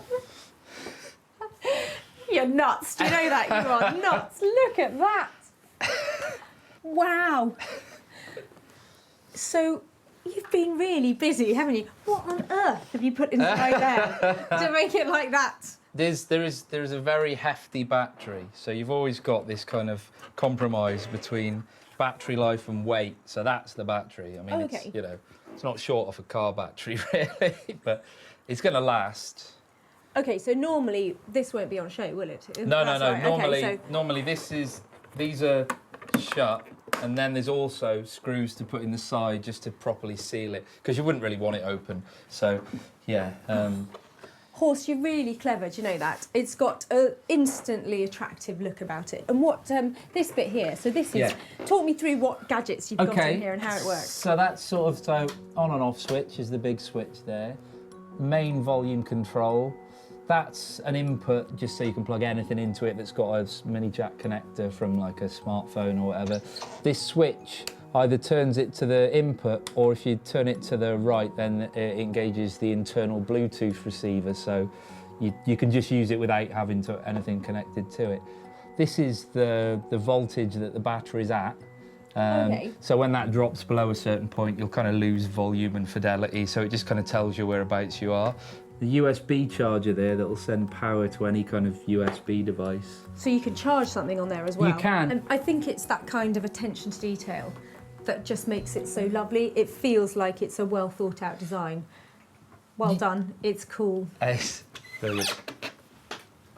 You're nuts. Do you know that? You are nuts. Look at that. Wow. So, you've been really busy, haven't you? What on earth have you put inside there to make it like that? There is a very hefty battery, so you've always got this kind of compromise between battery life and weight. So that's the battery. I mean, Okay. it's, you know, it's not short of a car battery really, but it's going to last. Okay, so normally this won't be on show, will it? No. That's right. Normally, Okay, normally these are shut, and then there's also screws to put in the side just to properly seal it, because you wouldn't really want it open. So, yeah. Horse, you're really clever, do you know that? It's got an instantly attractive look about it. And what, this bit here, so this is, Yeah. talk me through what gadgets you've got in here and how it works. So that's sort of, so on and off switch is the big switch there. Main volume control. That's an input just so you can plug anything into it that's got a mini jack connector from like a smartphone or whatever. This switch either turns it to the input, or if you turn it to the right, then it engages the internal Bluetooth receiver, so you can just use it without having anything connected to it. This is the voltage that the battery's at. Okay. So when that drops below a certain point, you'll kind of lose volume and fidelity, so it just kind of tells you whereabouts you are. The USB charger there that will send power to any kind of USB device. So you can charge something on there as well. You can. And I think it's that kind of attention to detail that just makes it so lovely. It feels like it's a well thought out design. Well done, it's cool. Ace. Brilliant.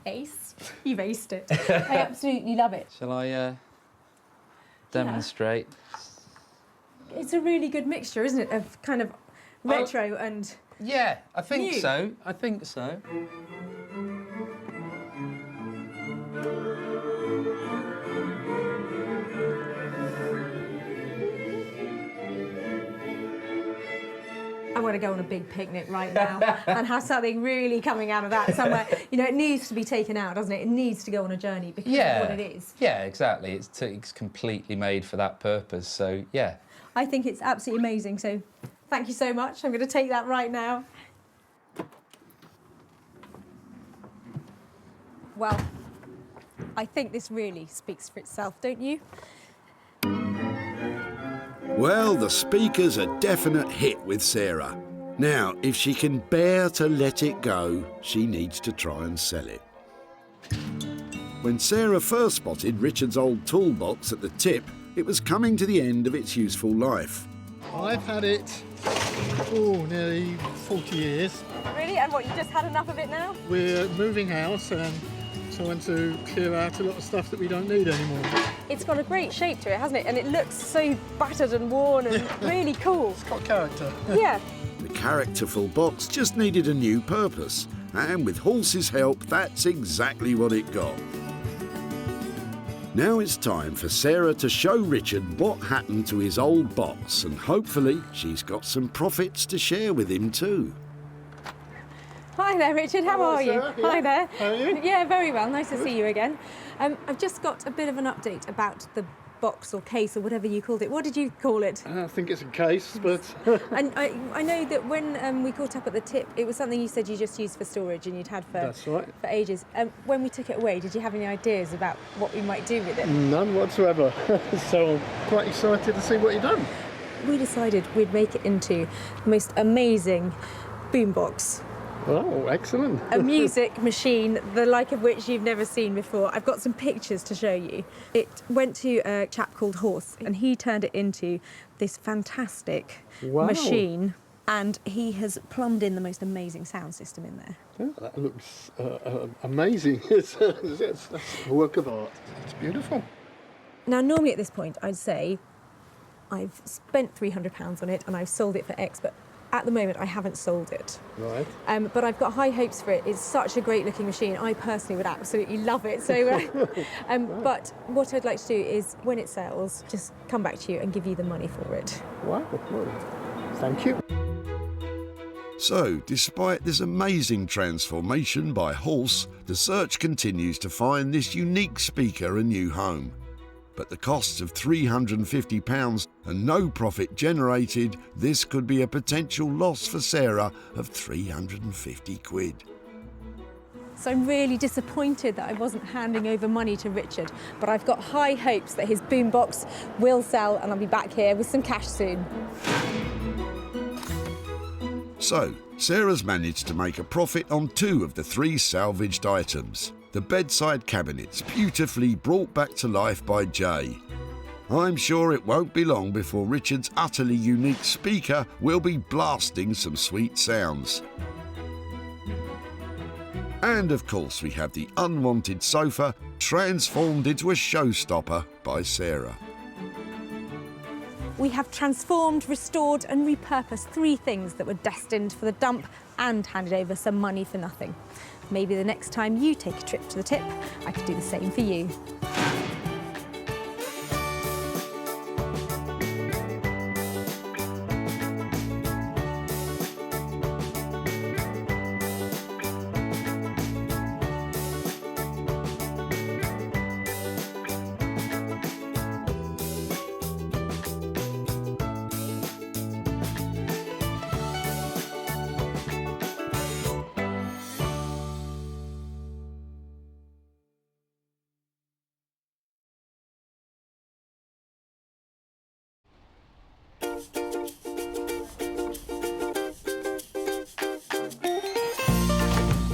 Ace? You've aced it. I absolutely love it. Shall I demonstrate? It's a really good mixture, isn't it, of kind of retro and Yeah, I think new. so. I think so. I want to go on a big picnic right now and have something really coming out of that somewhere. You know, it needs to be taken out, doesn't it? It needs to go on a journey because of what it is. Yeah, exactly. It's completely made for that purpose, so yeah. I think it's absolutely amazing, so thank you so much. I'm going to take that right now. Well, I think this really speaks for itself, don't you? Well, the speaker's a definite hit with Sarah. Now, if she can bear to let it go, she needs to try and sell it. When Sarah first spotted Richard's old toolbox at the tip, it was coming to the end of its useful life. I've had it, nearly 40 years. Really? And what, you just had enough of it now? We're moving house and trying to clear out a lot of stuff that we don't need anymore. It's got a great shape to it, hasn't it? And it looks so battered and worn and really cool. It's got character. Yeah. The characterful box just needed a new purpose, and with Halsey's help, that's exactly what it got. Now it's time for Sarah to show Richard what happened to his old box, and hopefully she's got some profits to share with him too. Hi there, Richard. How are you? Sarah. Yeah. Hi there. How are you? Yeah, very well. Nice to see you again. I've just got a bit of an update about the box or case or whatever you called it. What did you call it? I think it's a case, but... And I know that when we caught up at the tip, it was something you said you just used for storage and you'd had for, That's right. for ages. When we took it away, did you have any ideas about what we might do with it? None whatsoever. So I'm quite excited to see what you've done. We decided we'd make it into the most amazing boombox. Oh, excellent. A music machine, the like of which you've never seen before. I've got some pictures to show you. It went to a chap called Horse, and he turned it into this fantastic machine, and he has plumbed in the most amazing sound system in there. Yeah, that looks amazing. It's a work of art. It's beautiful. Now, normally at this point, I'd say I've spent £300 on it and I've sold it for X, but at the moment, I haven't sold it. Right. But I've got high hopes for it. It's such a great looking machine. I personally would absolutely love it. So, but what I'd like to do is, when it sells, just come back to you and give you the money for it. Wow. Thank you. So, despite this amazing transformation by Horse, the search continues to find this unique speaker a new home. But the costs of £350 and no profit generated, this could be a potential loss for Sarah of 350 quid. So I'm really disappointed that I wasn't handing over money to Richard, but I've got high hopes that his boombox will sell and I'll be back here with some cash soon. So, Sarah's managed to make a profit on 2 of the 3 salvaged items. The bedside cabinets, beautifully brought back to life by Jay. I'm sure it won't be long before Richard's utterly unique speaker will be blasting some sweet sounds. And of course we have the unwanted sofa transformed into a showstopper by Sarah. We have transformed, restored and repurposed 3 things that were destined for the dump and handed over some money for nothing. Maybe the next time you take a trip to the tip, I could do the same for you.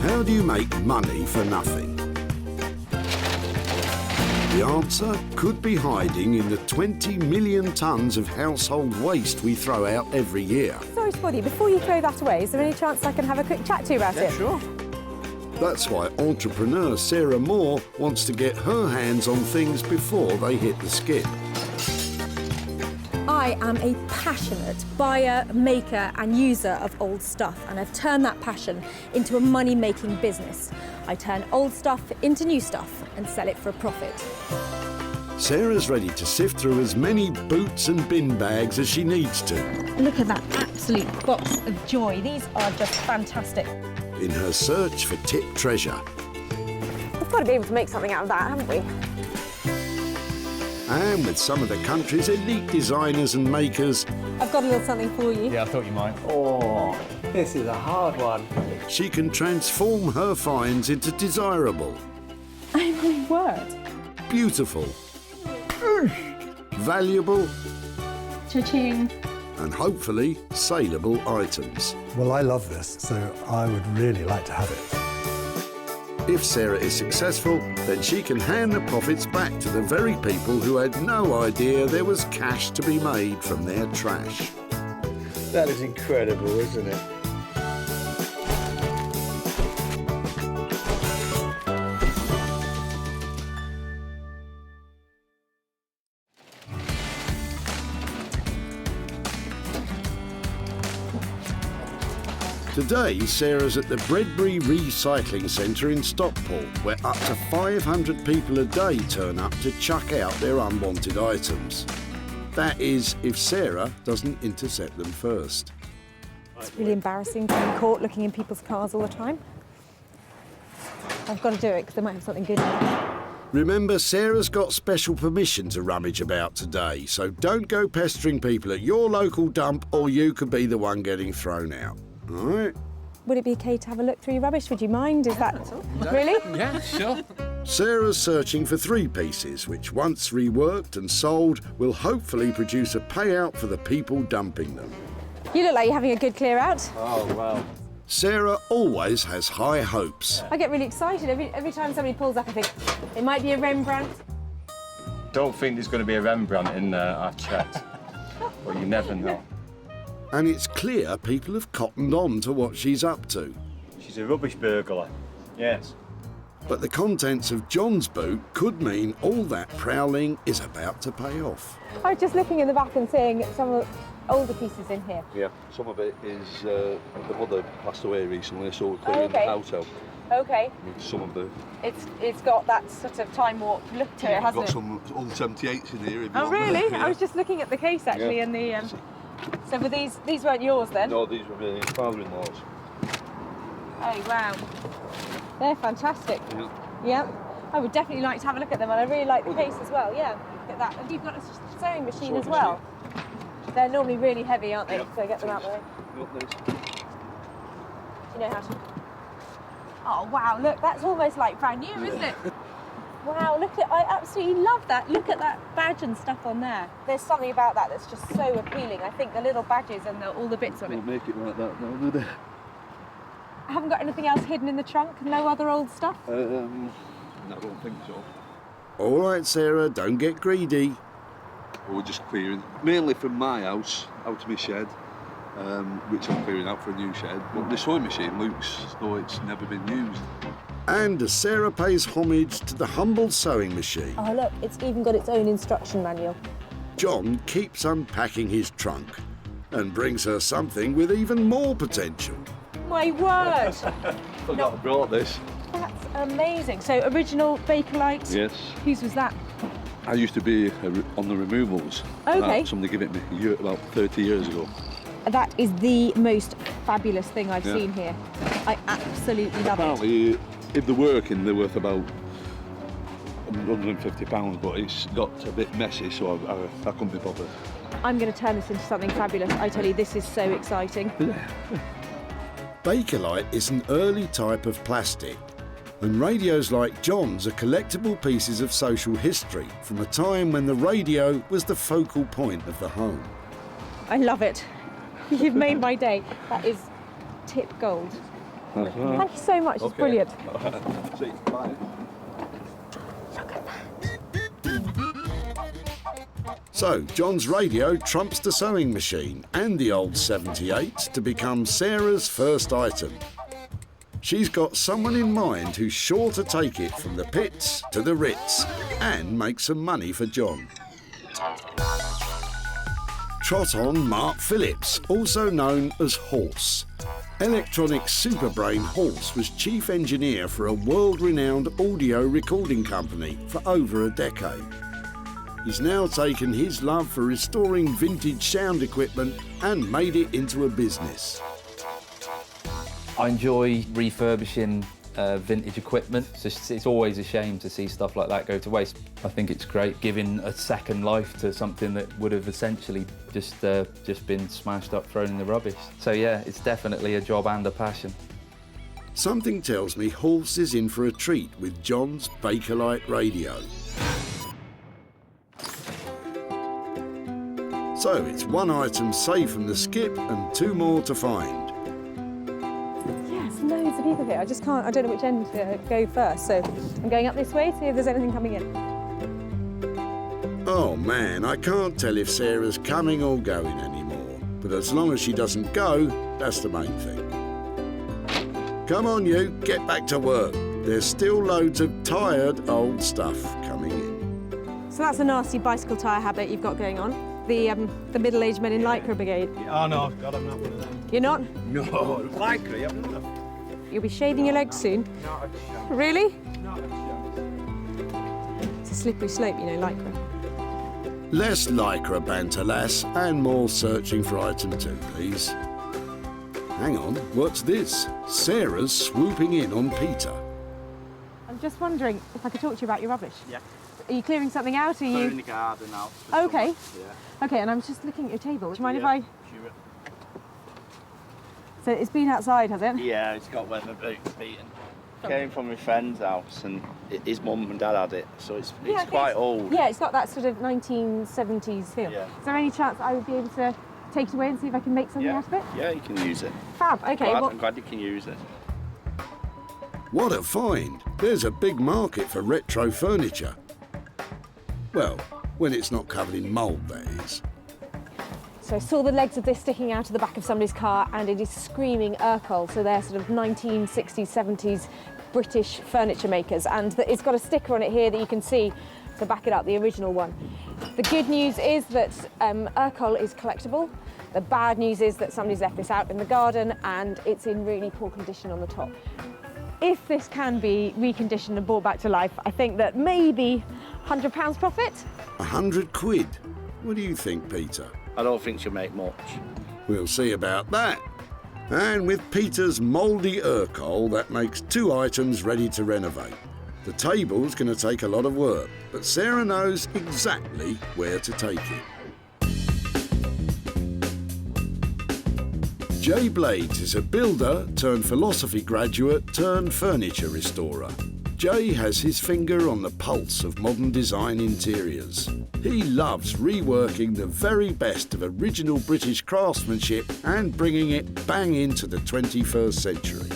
How do you make money for nothing? The answer could be hiding in the 20 million tonnes of household waste we throw out every year. Sorry to bother you, before you throw that away, is there any chance I can have a quick chat to you about it? Sure. That's why entrepreneur Sarah Moore wants to get her hands on things before they hit the skip. I am a passionate buyer, maker and user of old stuff, and I've turned that passion into a money-making business. I turn old stuff into new stuff and sell it for a profit. Sarah's ready to sift through as many boots and bin bags as she needs to. Look at that absolute box of joy. These are just fantastic. In her search for tip treasure. We've got to be able to make something out of that, haven't we? And with some of the country's elite designers and makers, I've got a little something for you. Yeah, I thought you might. Oh, this is a hard one. she can transform her finds into desirable, Oh my word. beautiful, valuable, Cha-ching. and hopefully saleable items. Well, I love this, so I would really like to have it. If Sarah is successful, then she can hand the profits back to the very people who had no idea there was cash to be made from their trash. That is incredible, isn't it? Today, Sarah's at the Bredbury Recycling Centre in Stockport, where up to 500 people a day turn up to chuck out their unwanted items. That is, if Sarah doesn't intercept them first. It's really embarrassing to be caught looking in people's cars all the time. I've got to do it because they might have something good in it. Remember, Sarah's got special permission to rummage about today, so don't go pestering people at your local dump or you could be the one getting thrown out. All right? Would it be okay to have a look through your rubbish? Would you mind? Is that... Really? Yeah, sure. Sarah's searching for 3 pieces, which once reworked and sold, will hopefully produce a payout for the people dumping them. You look like you're having a good clear out. Oh, wow. Sarah always has high hopes. I get really excited. Every time somebody pulls up, I think, it might be a Rembrandt. Don't think there's going to be a Rembrandt in there, I've checked. But you never know. And it's clear people have cottoned on to what she's up to. She's a rubbish burglar, yes. But the contents of John's boot could mean all that prowling is about to pay off. I was just looking in the back and seeing some of the older pieces in here. Yeah, some of it is the mother passed away recently, so we're clearing the house out. Okay. Some of the... It's got that sort of time warp look to it, hasn't got it? some old 78s in here. If you Oh, want really? them. Yeah. I was just looking at the case, actually, Yeah. and the... So were these weren't yours, then? No, these were my father-in-law's. Oh, wow. They're fantastic. Yeah. Yeah. I would definitely like to have a look at them, and I really like the case as well, yeah. Look at that. And you've got a sewing machine as well. They're normally really heavy, aren't they? Yeah. So get them out of the way. Got this. Do you know how to... Oh, wow, look, that's almost like brand new, isn't it? Wow, look at, I absolutely love that. Look at that badge and stuff on there. There's something about that that's just so appealing. I think the little badges and all the bits of it. We'll make it like that now, do they? I haven't got anything else hidden in the trunk? No other old stuff? I don't think so. All right, Sarah, don't get greedy. We're just clearing, mainly from my house, out of my shed, which I'm clearing out for a new shed. But the sewing machine looks as though it's never been used. And as Sarah pays homage to the humble sewing machine, Oh, look, it's even got its own instruction manual. John keeps unpacking his trunk and brings her something with even more potential. My word! Forgot I brought this. That's amazing. So, original Bakelite. Yes. Whose was that? I used to be on the removals. Okay. Somebody gave it me about 30 years ago. That is the most fabulous thing I've Yeah. seen here. I absolutely love it. Apparently, if they're working, they're worth about £150, but it's got a bit messy, so I couldn't be bothered. I'm going to turn this into something fabulous. I tell you, this is so exciting. Bakelite is an early type of plastic, and radios like John's are collectible pieces of social history from a time when the radio was the focal point of the home. I love it. You've made my day. That is tip gold. That's right. Thank you so much. It's brilliant. See you. Bye. So, John's radio trumps the sewing machine and the old 78 to become Sarah's first item. She's got someone in mind who's sure to take it from the pits to the Ritz and make some money for John. Trot on Mark Phillips, also known as Horse. Electronic superbrain Horse was chief engineer for a world-renowned audio recording company for over a decade. He's now taken his love for restoring vintage sound equipment and made it into a business. I enjoy refurbishing vintage equipment. It's always a shame to see stuff like that go to waste. I think it's great giving a second life to something that would have essentially just been smashed up, thrown in the rubbish. So yeah, it's definitely a job and a passion. Something tells me Horse is in for a treat with John's Bakelite radio. So it's one item saved from the skip and 2 more to find. Yes, loads of people here. I just can't, I don't know which end to go first. So I'm going up this way, see if there's anything coming in. Oh man, I can't tell if Sarah's coming or going anymore. But as long as she doesn't go, that's the main thing. Come on you, get back to work. There's still loads of tired old stuff coming in. So that's a nasty bicycle tyre habit you've got going on. The middle-aged men in Lycra brigade. Oh no, God, I'm not one of them. You're not? No, Lycra, I'm not. You'll be shaving your legs soon. Not a chance. Really? Not a chance. It's a slippery slope, you know, Lycra. Less Lycra banter, lass, and more searching for item 2, please. Hang on, what's this? Sarah's swooping in on Peter. I'm just wondering if I could talk to you about your rubbish. Yeah. Are you clearing something out? Or are you Clearing the garden out. Oh, okay. Yeah. Okay, and I was just looking at your table. Do you mind if I? Sure. So it's been outside, has it? Yeah, it's got weather beaten. Came from my friend's house and his mum and dad had it, so it's quite old. Yeah, it's got that sort of 1970s feel. Yeah. Is there any chance I would be able to take it away and see if I can make something out of it? Yeah, you can use it. Fab, okay. I'm glad you can use it. What a find! There's a big market for retro furniture. Well, when it's not covered in mould, that is. So I saw the legs of this sticking out of the back of somebody's car, and it is screaming Urkel. So they're sort of 1960s, 70s British furniture makers, and it's got a sticker on it here that you can see to back it up, the original one. The good news is that Urkel is collectible. The bad news is that somebody's left this out in the garden and it's in really poor condition on the top. If this can be reconditioned and brought back to life, I think that maybe £100 profit. 100 quid? What do you think, Peter? I don't think she'll make much. We'll see about that. And with Peter's mouldy Urkel, that makes 2 items ready to renovate. The table's going to take a lot of work, but Sarah knows exactly where to take it. Jay Blades is a builder turned philosophy graduate turned furniture restorer. Jay has his finger on the pulse of modern design interiors. He loves reworking the very best of original British craftsmanship and bringing it bang into the 21st century.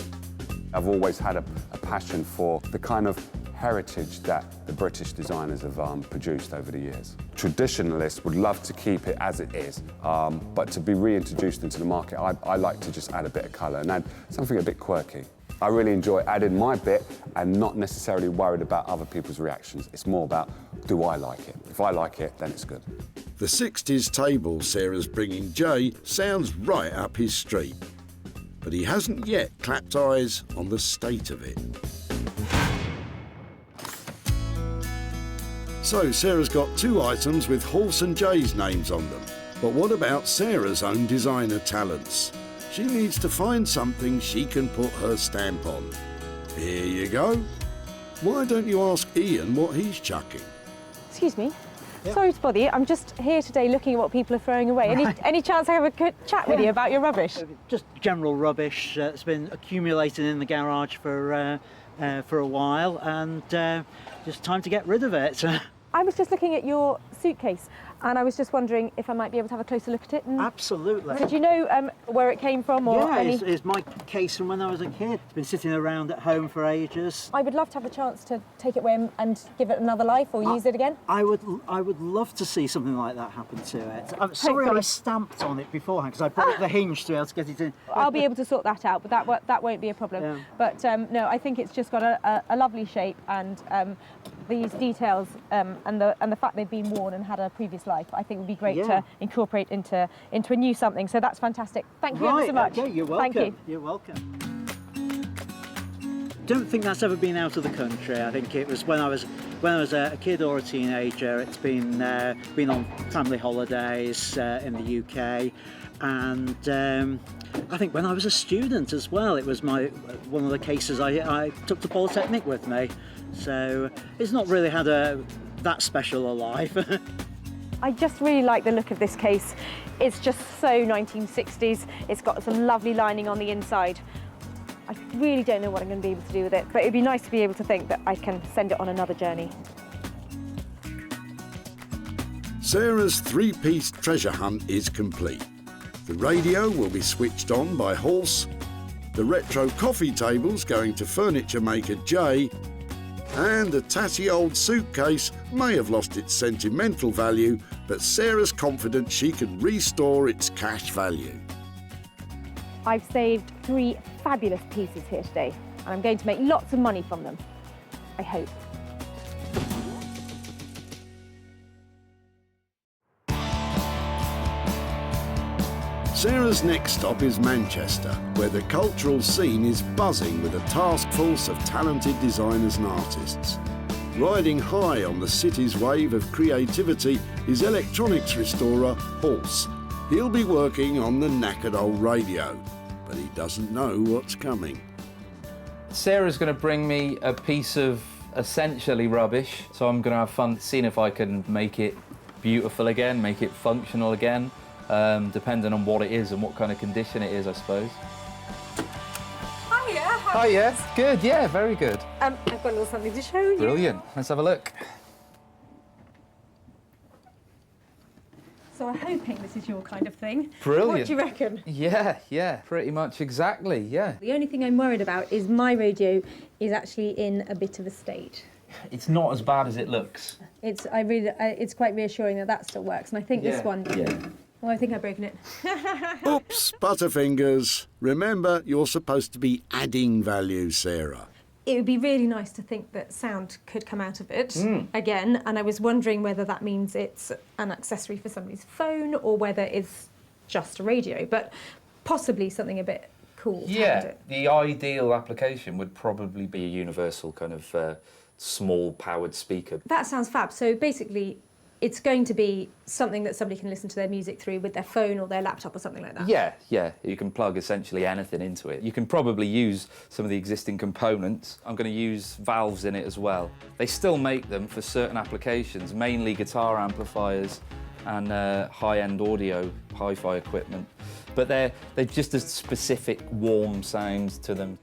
I've always had a passion for the kind of heritage that the British designers have produced over the years. Traditionalists would love to keep it as it is, but to be reintroduced into the market, I like to just add a bit of colour and add something a bit quirky. I really enjoy adding my bit and not necessarily worried about other people's reactions. It's more about, do I like it? If I like it, then it's good. The 60s table Sarah's bringing Jay sounds right up his street, but he hasn't yet clapped eyes on the state of it. So Sarah's got 2 items with Horse and Jay's names on them. But what about Sarah's own designer talents? She needs to find something she can put her stamp on. Here you go. Why don't you ask Ian what he's chucking? Excuse me. Sorry to bother you. I'm just here today looking at what people are throwing away. Any chance I have a good chat with you about your rubbish? Just general rubbish that's been accumulating in the garage for a while, and just time to get rid of it. I was just looking at your suitcase, and I was just wondering if I might be able to have a closer look at it. And Absolutely. Did you know where it came from? Or Yeah, any... it's my case from when I was a kid. It's been sitting around at home for ages. I would love to have the chance to take it away and give it another life or use it again. I would love to see something like that happen to it. I'm sorry I stamped on it beforehand because I broke the hinge to be able to get it in. I'll be able to sort that out, but that won't be a problem. Yeah. But no, I think it's just got a lovely shape, and these details and the fact they've been worn and had a previous life, I think would be great to incorporate into a new something. So that's fantastic. Thank you ever so much. Okay, you're welcome. Thank you. You're welcome. Don't think that's ever been out of the country. I think it was when I was a kid or a teenager. It's been on family holidays in the UK, and I think when I was a student as well, it was one of the cases I took to Polytechnic with me. So it's not really had that special a life. I just really like the look of this case. It's just so 1960s. It's got some lovely lining on the inside. I really don't know what I'm going to be able to do with it, but it'd be nice to be able to think that I can send it on another journey. Sarah's three-piece treasure hunt is complete. The radio will be switched on by Horse, the retro coffee table's going to furniture maker Jay, and the tatty old suitcase may have lost its sentimental value, but Sarah's confident she can restore its cash value. I've saved 3 fabulous pieces here today, and I'm going to make lots of money from them. I hope. Sarah's next stop is Manchester, where the cultural scene is buzzing with a task force of talented designers and artists. Riding high on the city's wave of creativity is electronics restorer Horse. He'll be working on the knackered old radio, but he doesn't know what's coming. Sarah's going to bring me a piece of essentially rubbish, so I'm going to have fun seeing if I can make it beautiful again, make it functional again. Depending on what it is and what kind of condition it is, I suppose. Hiya. Oh yeah, good, yeah, very good. I've got a little something to show you. Brilliant, let's have a look. So I'm hoping this is your kind of thing. Brilliant. What do you reckon? Yeah, pretty much exactly, yeah. The only thing I'm worried about is my radio is actually in a bit of a state. It's not as bad as it looks. It's quite reassuring that that still works, and I think this one. Yeah. Well, I think I've broken it. Oops, Butterfingers. Remember, you're supposed to be adding value, Sarah. It would be really nice to think that sound could come out of it again, and I was wondering whether that means it's an accessory for somebody's phone or whether it's just a radio, but possibly something a bit cool. Yeah, the ideal application would probably be a universal kind of small powered speaker. That sounds fab. So basically, it's going to be something that somebody can listen to their music through with their phone or their laptop or something like that. Yeah, you can plug essentially anything into it. You can probably use some of the existing components. I'm going to use valves in it as well. They still make them for certain applications, mainly guitar amplifiers and high-end audio, hi-fi equipment. But they're just a specific warm sound to them.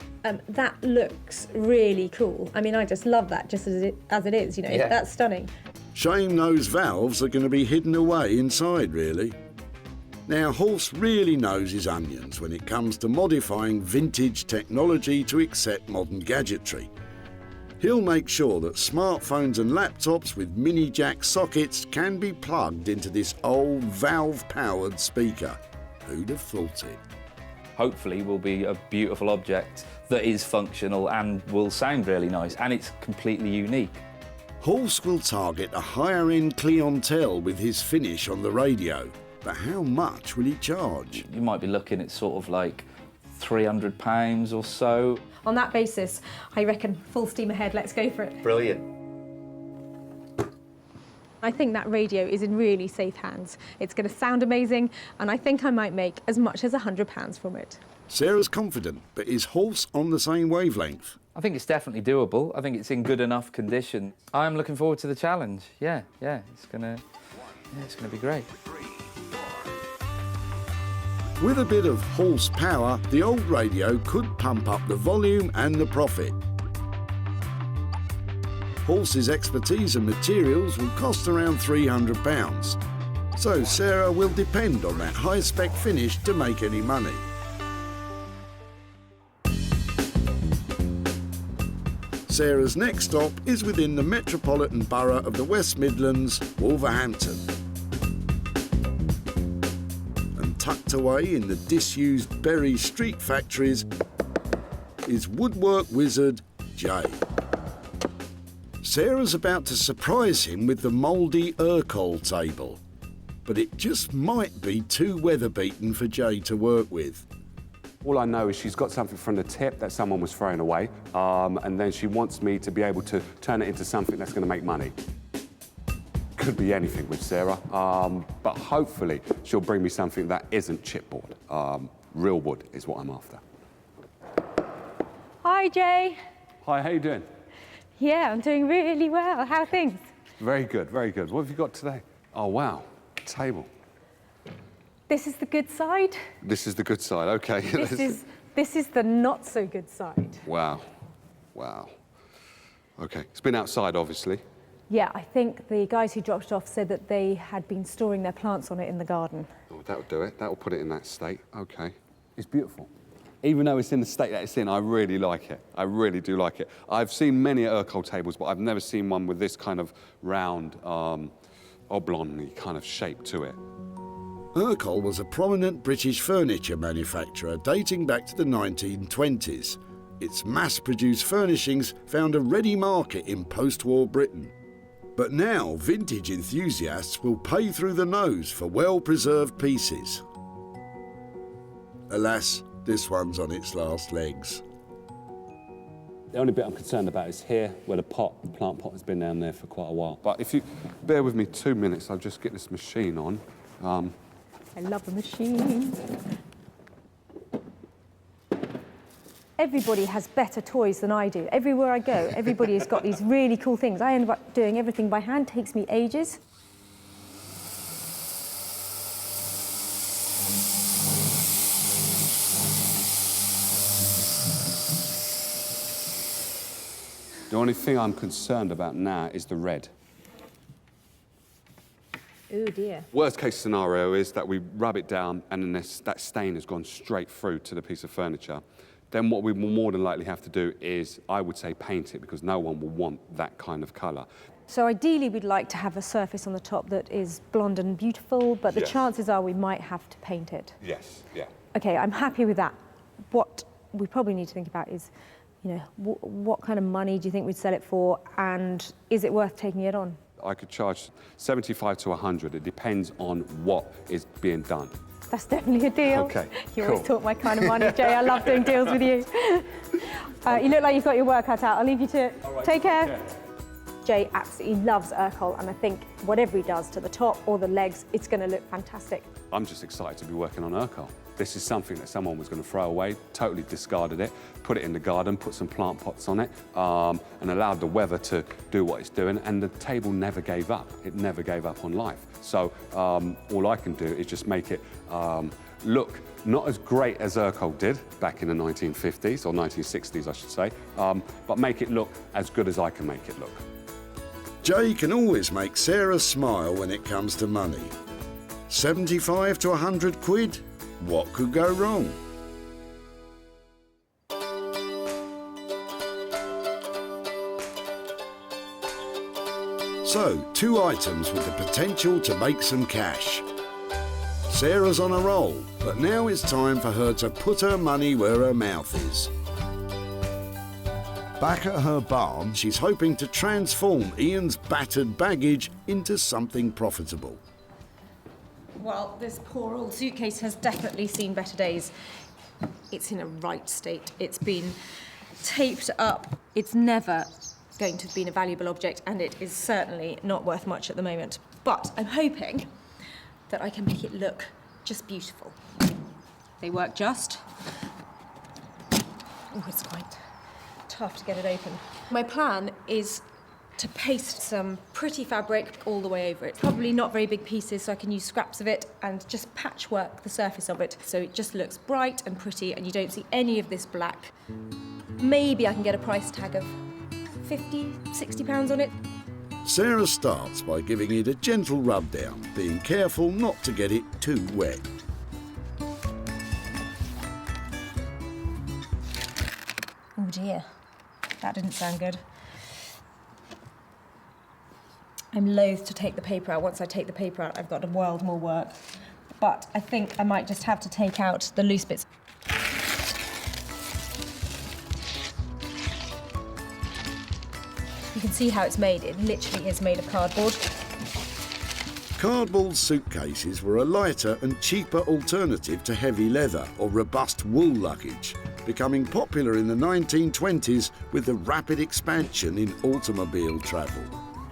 That looks really cool. I mean, I just love that just as it is, you know, Yeah. That's stunning. Shame those valves are going to be hidden away inside, really. Now, Horse really knows his onions when it comes to modifying vintage technology to accept modern gadgetry. He'll make sure that smartphones and laptops with mini jack sockets can be plugged into this old valve-powered speaker. Who'd have thought it? Hopefully will be a beautiful object that is functional and will sound really nice, and it's completely unique. Horse will target a higher-end clientele with his finish on the radio, but how much will he charge? You might be looking at sort of like £300 or so. On that basis, I reckon full steam ahead, let's go for it. Brilliant. I think that radio is in really safe hands. It's going to sound amazing, and I think I might make as much as £100 from it. Sarah's confident, but is Horse on the same wavelength? I think it's definitely doable. I think it's in good enough condition. I'm looking forward to the challenge. Yeah, it's gonna be great. With a bit of horsepower, the old radio could pump up the volume and the profit. Horse's expertise and materials will cost around £300. So Sarah will depend on that high-spec finish to make any money. Sarah's next stop is within the metropolitan borough of the West Midlands, Wolverhampton. And tucked away in the disused Bury Street factories is woodwork wizard Jay. Sarah's about to surprise him with the mouldy Urkel table, but it just might be too weather-beaten for Jay to work with. All I know is she's got something from the tip that someone was throwing away, and then she wants me to be able to turn it into something that's going to make money. Could be anything with Sarah, but hopefully she'll bring me something that isn't chipboard. Real wood is what I'm after. Hi, Jay. Hi, how you doing? Yeah, I'm doing really well. How are things? Very good, very good. What have you got today? Oh, wow, table. This is the good side. This is the good side, okay. This is the not so good side. Wow. Okay, it's been outside, obviously. Yeah, I think the guys who dropped it off said that they had been storing their plants on it in the garden. Oh, that'll do it. That'll put it in that state. OK. It's beautiful. Even though it's in the state that it's in, I really like it. I really do like it. I've seen many Urkel tables, but I've never seen one with this kind of round, oblong kind of shape to it. Urkel was a prominent British furniture manufacturer dating back to the 1920s. Its mass-produced furnishings found a ready market in post-war Britain. But now, vintage enthusiasts will pay through the nose for well-preserved pieces. Alas, this one's on its last legs. The only bit I'm concerned about is here, where the plant pot has been down there for quite a while. But if you bear with me 2 minutes, I'll just get this machine on. I love the machine. Everybody has better toys than I do. Everywhere I go, everybody has got these really cool things. I end up doing everything by hand, takes me ages. The only thing I'm concerned about now is the red. Oh dear. Worst case scenario is that we rub it down and then that stain has gone straight through to the piece of furniture. Then what we will more than likely have to do is, I would say, paint it, because no one will want that kind of colour. So ideally we'd like to have a surface on the top that is blonde and beautiful, but the Yes. chances are we might have to paint it. Yes, yeah. Okay, I'm happy with that. What we probably need to think about is, you know, what kind of money do you think we'd sell it for, and is it worth taking it on? I could charge 75 to 100. It depends on what is being done. That's definitely a deal. Okay, You cool. always talk my kind of money, Jay. I love doing deals with you. You look like you've got your work cut out. I'll leave you to it. All right, Take care. yeah. Jay absolutely loves Urkel, and I think whatever he does to the top or the legs, it's going to look fantastic. I'm just excited to be working on Urkel. This is something that someone was going to throw away, totally discarded it, put it in the garden, put some plant pots on it, and allowed the weather to do what it's doing, and the table never gave up. It never gave up on life. So all I can do is just make it look not as great as Urkel did back in the 1950s, or 1960s, I should say, but make it look as good as I can make it look. Jay can always make Sarah smile when it comes to money. 75 to 100 quid? What could go wrong? So, 2 items with the potential to make some cash. Sarah's on a roll, but now it's time for her to put her money where her mouth is. Back at her barn, she's hoping to transform Ian's battered baggage into something profitable. Well, this poor old suitcase has definitely seen better days. It's in a right state. It's been taped up. It's never going to have been a valuable object, and it is certainly not worth much at the moment. But I'm hoping that I can make it look just beautiful. They work just. Oh, it's quite tough to get it open. My plan is to paste some pretty fabric all the way over it. Probably not very big pieces, so I can use scraps of it and just patchwork the surface of it so it just looks bright and pretty and you don't see any of this black. Maybe I can get a price tag of 50, 60 pounds on it. Sarah starts by giving it a gentle rub down, being careful not to get it too wet. Oh dear, that didn't sound good. I'm loath to take the paper out. Once I take the paper out, I've got a world more work. But I think I might just have to take out the loose bits. You can see how it's made. It literally is made of cardboard. Cardboard suitcases were a lighter and cheaper alternative to heavy leather or robust wool luggage, becoming popular in the 1920s with the rapid expansion in automobile travel.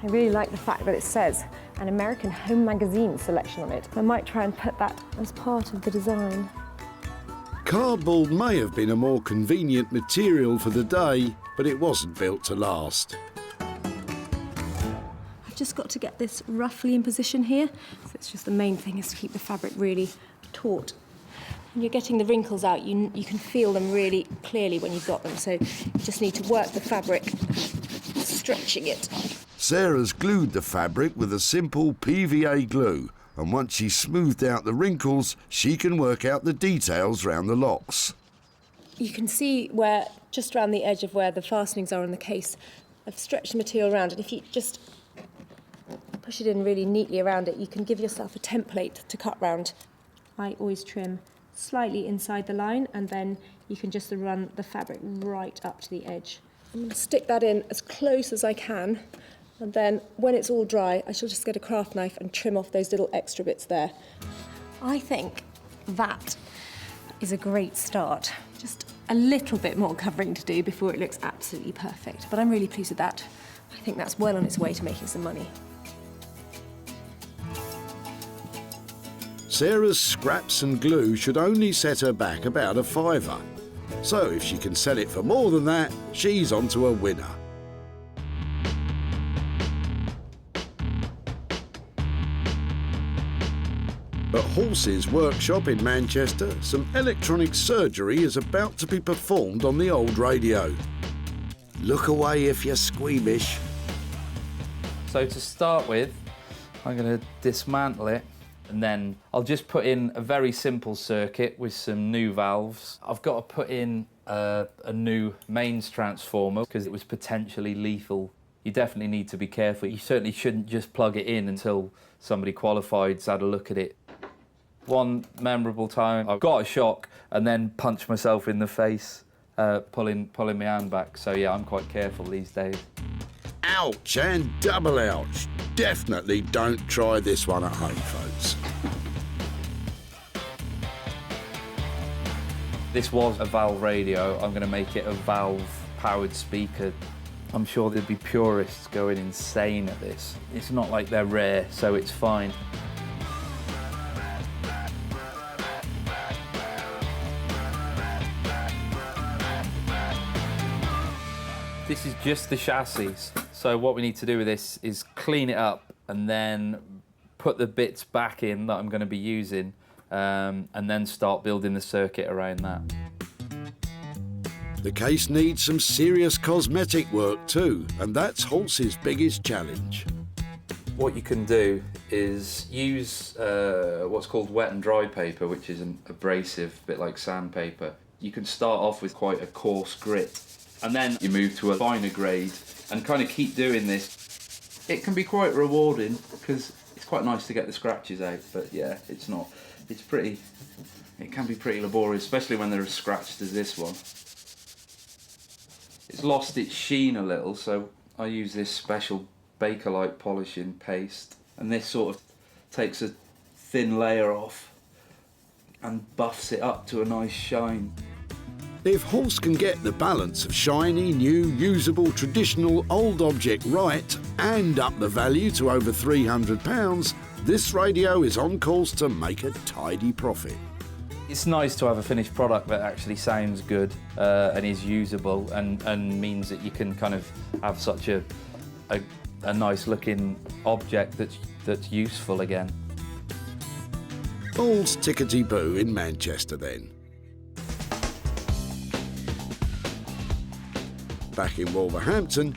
I really like the fact that it says an American Home Magazine selection on it. I might try and put that as part of the design. Cardboard may have been a more convenient material for the day, but it wasn't built to last. I've just got to get this roughly in position here. So it's just the main thing is to keep the fabric really taut. When you're getting the wrinkles out, you can feel them really clearly when you've got them. So you just need to work the fabric, stretching it. Sarah's glued the fabric with a simple PVA glue, and once she's smoothed out the wrinkles, she can work out the details round the locks. You can see where, just around the edge of where the fastenings are on the case, I've stretched the material around, and if you just push it in really neatly around it, you can give yourself a template to cut round. I always trim slightly inside the line, and then you can just run the fabric right up to the edge. I'm going to stick that in as close as I can, and then when it's all dry, I shall just get a craft knife and trim off those little extra bits there. I think that is a great start. Just a little bit more covering to do before it looks absolutely perfect, but I'm really pleased with that. I think that's well on its way to making some money. Sarah's scraps and glue should only set her back about a £5. So if she can sell it for more than that, she's onto a winner. At Halsey's workshop in Manchester, some electronic surgery is about to be performed on the old radio. Look away if you're squeamish. So to start with, I'm going to dismantle it, and then I'll just put in a very simple circuit with some new valves. I've got to put in a new mains transformer because it was potentially lethal. You definitely need to be careful. You certainly shouldn't just plug it in until somebody qualified's had a look at it. One memorable time, I got a shock and then punched myself in the face, pulling my hand back. So yeah, I'm quite careful these days. Ouch and double ouch. Definitely don't try this one at home, folks. This was a valve radio. I'm going to make it a valve-powered speaker. I'm sure there'd be purists going insane at this. It's not like they're rare, so it's fine. This is just the chassis. So what we need to do with this is clean it up and then put the bits back in that I'm going to be using, and then start building the circuit around that. The case needs some serious cosmetic work too, and that's Halsey's biggest challenge. What you can do is use what's called wet and dry paper, which is an abrasive, bit like sandpaper. You can start off with quite a coarse grit, and then you move to a finer grade and kind of keep doing this. It can be quite rewarding because it's quite nice to get the scratches out, but yeah, it can be pretty laborious, especially when they're as scratched as this one. It's lost its sheen a little, so I use this special Bakelite polishing paste, and this sort of takes a thin layer off and buffs it up to a nice shine. If Halse can get the balance of shiny, new, usable, traditional old object right and up the value to over £300, this radio is on course to make a tidy profit. It's nice to have a finished product that actually sounds good and is usable and means that you can kind of have such a nice looking object that's useful again. All's tickety-boo in Manchester then. Back in Wolverhampton,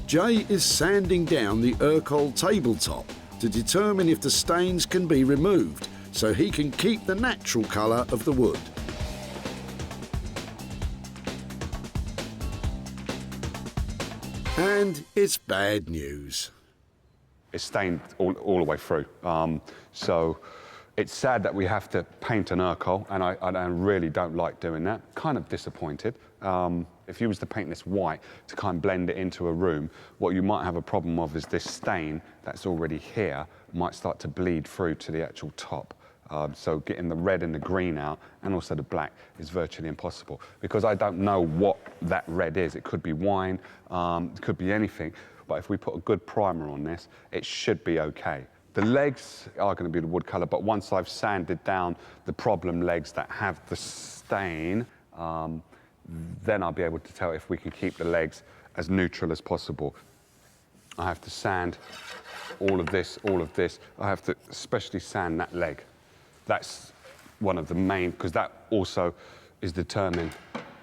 Jay is sanding down the Urquell tabletop to determine if the stains can be removed so he can keep the natural colour of the wood. And it's bad news. It's stained all the way through. So it's sad that we have to paint an Urquell, and I really don't like doing that. Kind of disappointed. If you was to paint this white to kind of blend it into a room, what you might have a problem of is this stain that's already here might start to bleed through to the actual top. So getting the red and the green out and also the black is virtually impossible because I don't know what that red is. It could be wine, it could be anything, but if we put a good primer on this, it should be okay. The legs are going to be the wood colour, but once I've sanded down the problem legs that have the stain, then I'll be able to tell if we can keep the legs as neutral as possible. I have to sand all of this. I have to especially sand that leg. That's one of the main, because that also is determining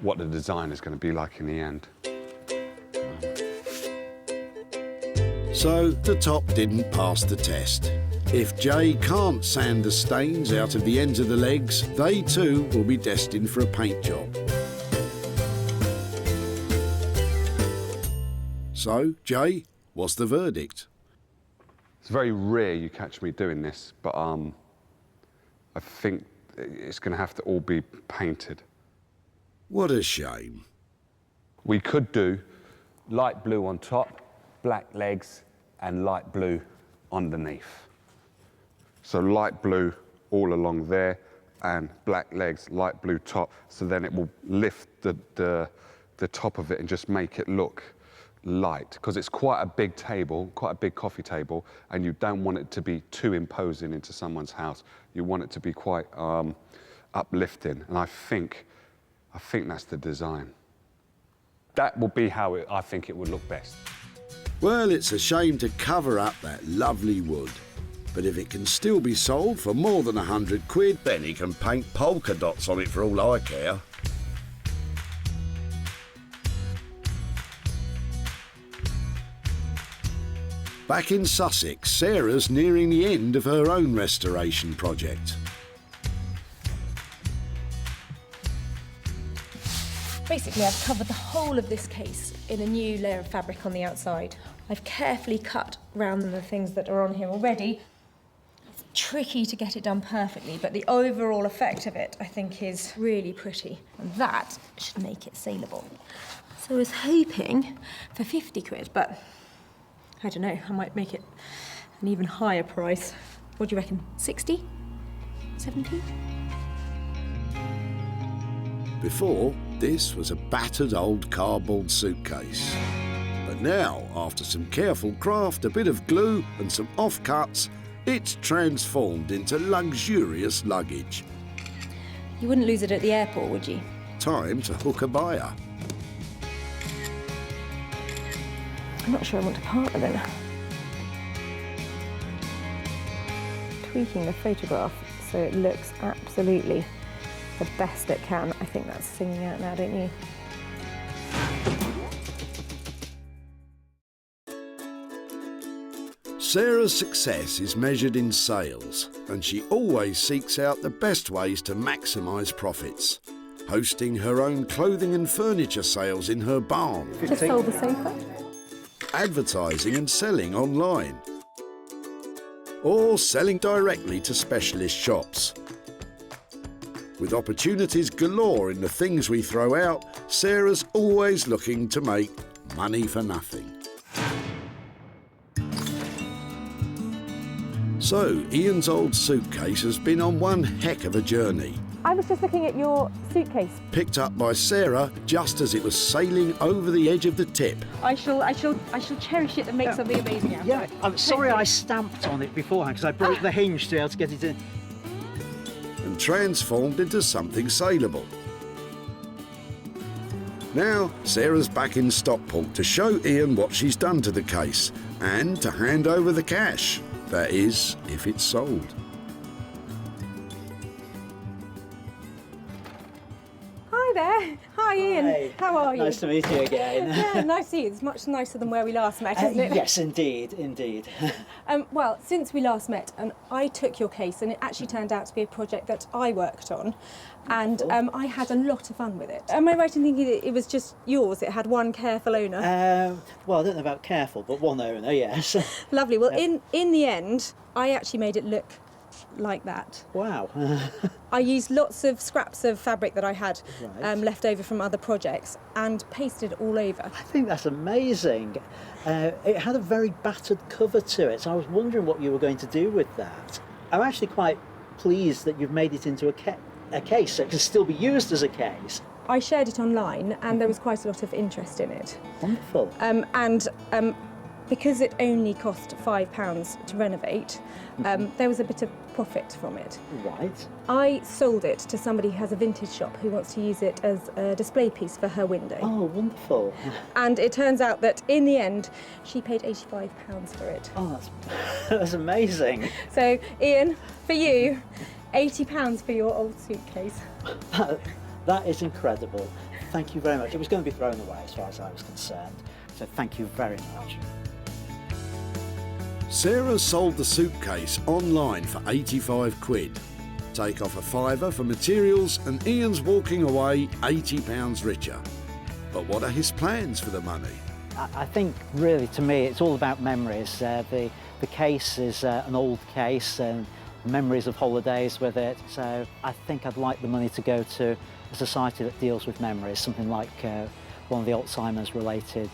what the design is going to be like in the end. So the top didn't pass the test. If Jay can't sand the stains out of the ends of the legs, they too will be destined for a paint job. So, Jay, what's the verdict? It's very rare you catch me doing this, but I think it's going to have to all be painted. What a shame. We could do light blue on top, black legs, and light blue underneath. So light blue all along there, and black legs, light blue top, so then it will lift the top of it and just make it look light, because it's quite a big table, quite a big coffee table, and you don't want it to be too imposing into someone's house. You want it to be quite uplifting, and I think that's the design. That will be how I think it would look best. Well, it's a shame to cover up that lovely wood. But if it can still be sold for more than 100 quid, then he can paint polka dots on it for all I care. Back in Sussex, Sarah's nearing the end of her own restoration project. Basically, I've covered the whole of this case in a new layer of fabric on the outside. I've carefully cut round the things that are on here already. It's tricky to get it done perfectly, but the overall effect of it, I think, is really pretty. And that should make it saleable. So I was hoping for 50 quid, but I don't know, I might make it an even higher price. What do you reckon, 60? 70? Before, this was a battered old cardboard suitcase. But now, after some careful craft, a bit of glue and some offcuts, it's transformed into luxurious luggage. You wouldn't lose it at the airport, would you? Time to hook a buyer. I'm not sure I want to part with it. Tweaking the photograph so it looks absolutely the best it can. I think that's singing out now, don't you? Sarah's success is measured in sales, and she always seeks out the best ways to maximise profits, hosting her own clothing and furniture sales in her barn. Just sold the sofa. Advertising and selling online, or selling directly to specialist shops. With opportunities galore in the things we throw out, Sarah's always looking to make money for nothing. So, Ian's old suitcase has been on one heck of a journey. I was just looking at your suitcase. Picked up by Sarah just as it was sailing over the edge of the tip. I shall cherish it and make something amazing out of it. Yeah, I'm sorry I stamped on it beforehand because I broke the hinge to be able to get it in. And transformed into something saleable. Now, Sarah's back in Stockport to show Ian what she's done to the case and to hand over the cash. That is, if it's sold. Hi there. Hi, Ian. Hi. How are you? Nice to meet you again. Yeah, nice to see you. It's much nicer than where we last met, isn't it? Yes, indeed, indeed. Well, since we last met, and I took your case, and it actually turned out to be a project that I worked on, and I had a lot of fun with it. Am I right in thinking that it was just yours? It had one careful owner? Well, I don't know about careful, but one owner, yes. Lovely. Well, in the end, I actually made it look like that. Wow. I used lots of scraps of fabric that I had left over from other projects and pasted it all over. I think that's amazing. It had a very battered cover to it, so I was wondering what you were going to do with that. I'm actually quite pleased that you've made it into a case so it can still be used as a case. I shared it online and there was quite a lot of interest in it. Wonderful. Because it only cost £5 to renovate, there was a bit of profit from it. Right. I sold it to somebody who has a vintage shop who wants to use it as a display piece for her window. Oh, wonderful. And it turns out that in the end, she paid £85 for it. Oh, that's amazing. So, Ian, for you, £80 for your old suitcase. That is incredible. Thank you very much. It was going to be thrown away as far as I was concerned. So thank you very much. Sarah sold the suitcase online for 85 quid. Take off a fiver for materials and Ian's walking away £80 richer. But what are his plans for the money? I think really to me it's all about memories. The case is an old case and memories of holidays with it. So I think I'd like the money to go to a society that deals with memories, something like one of the Alzheimer's related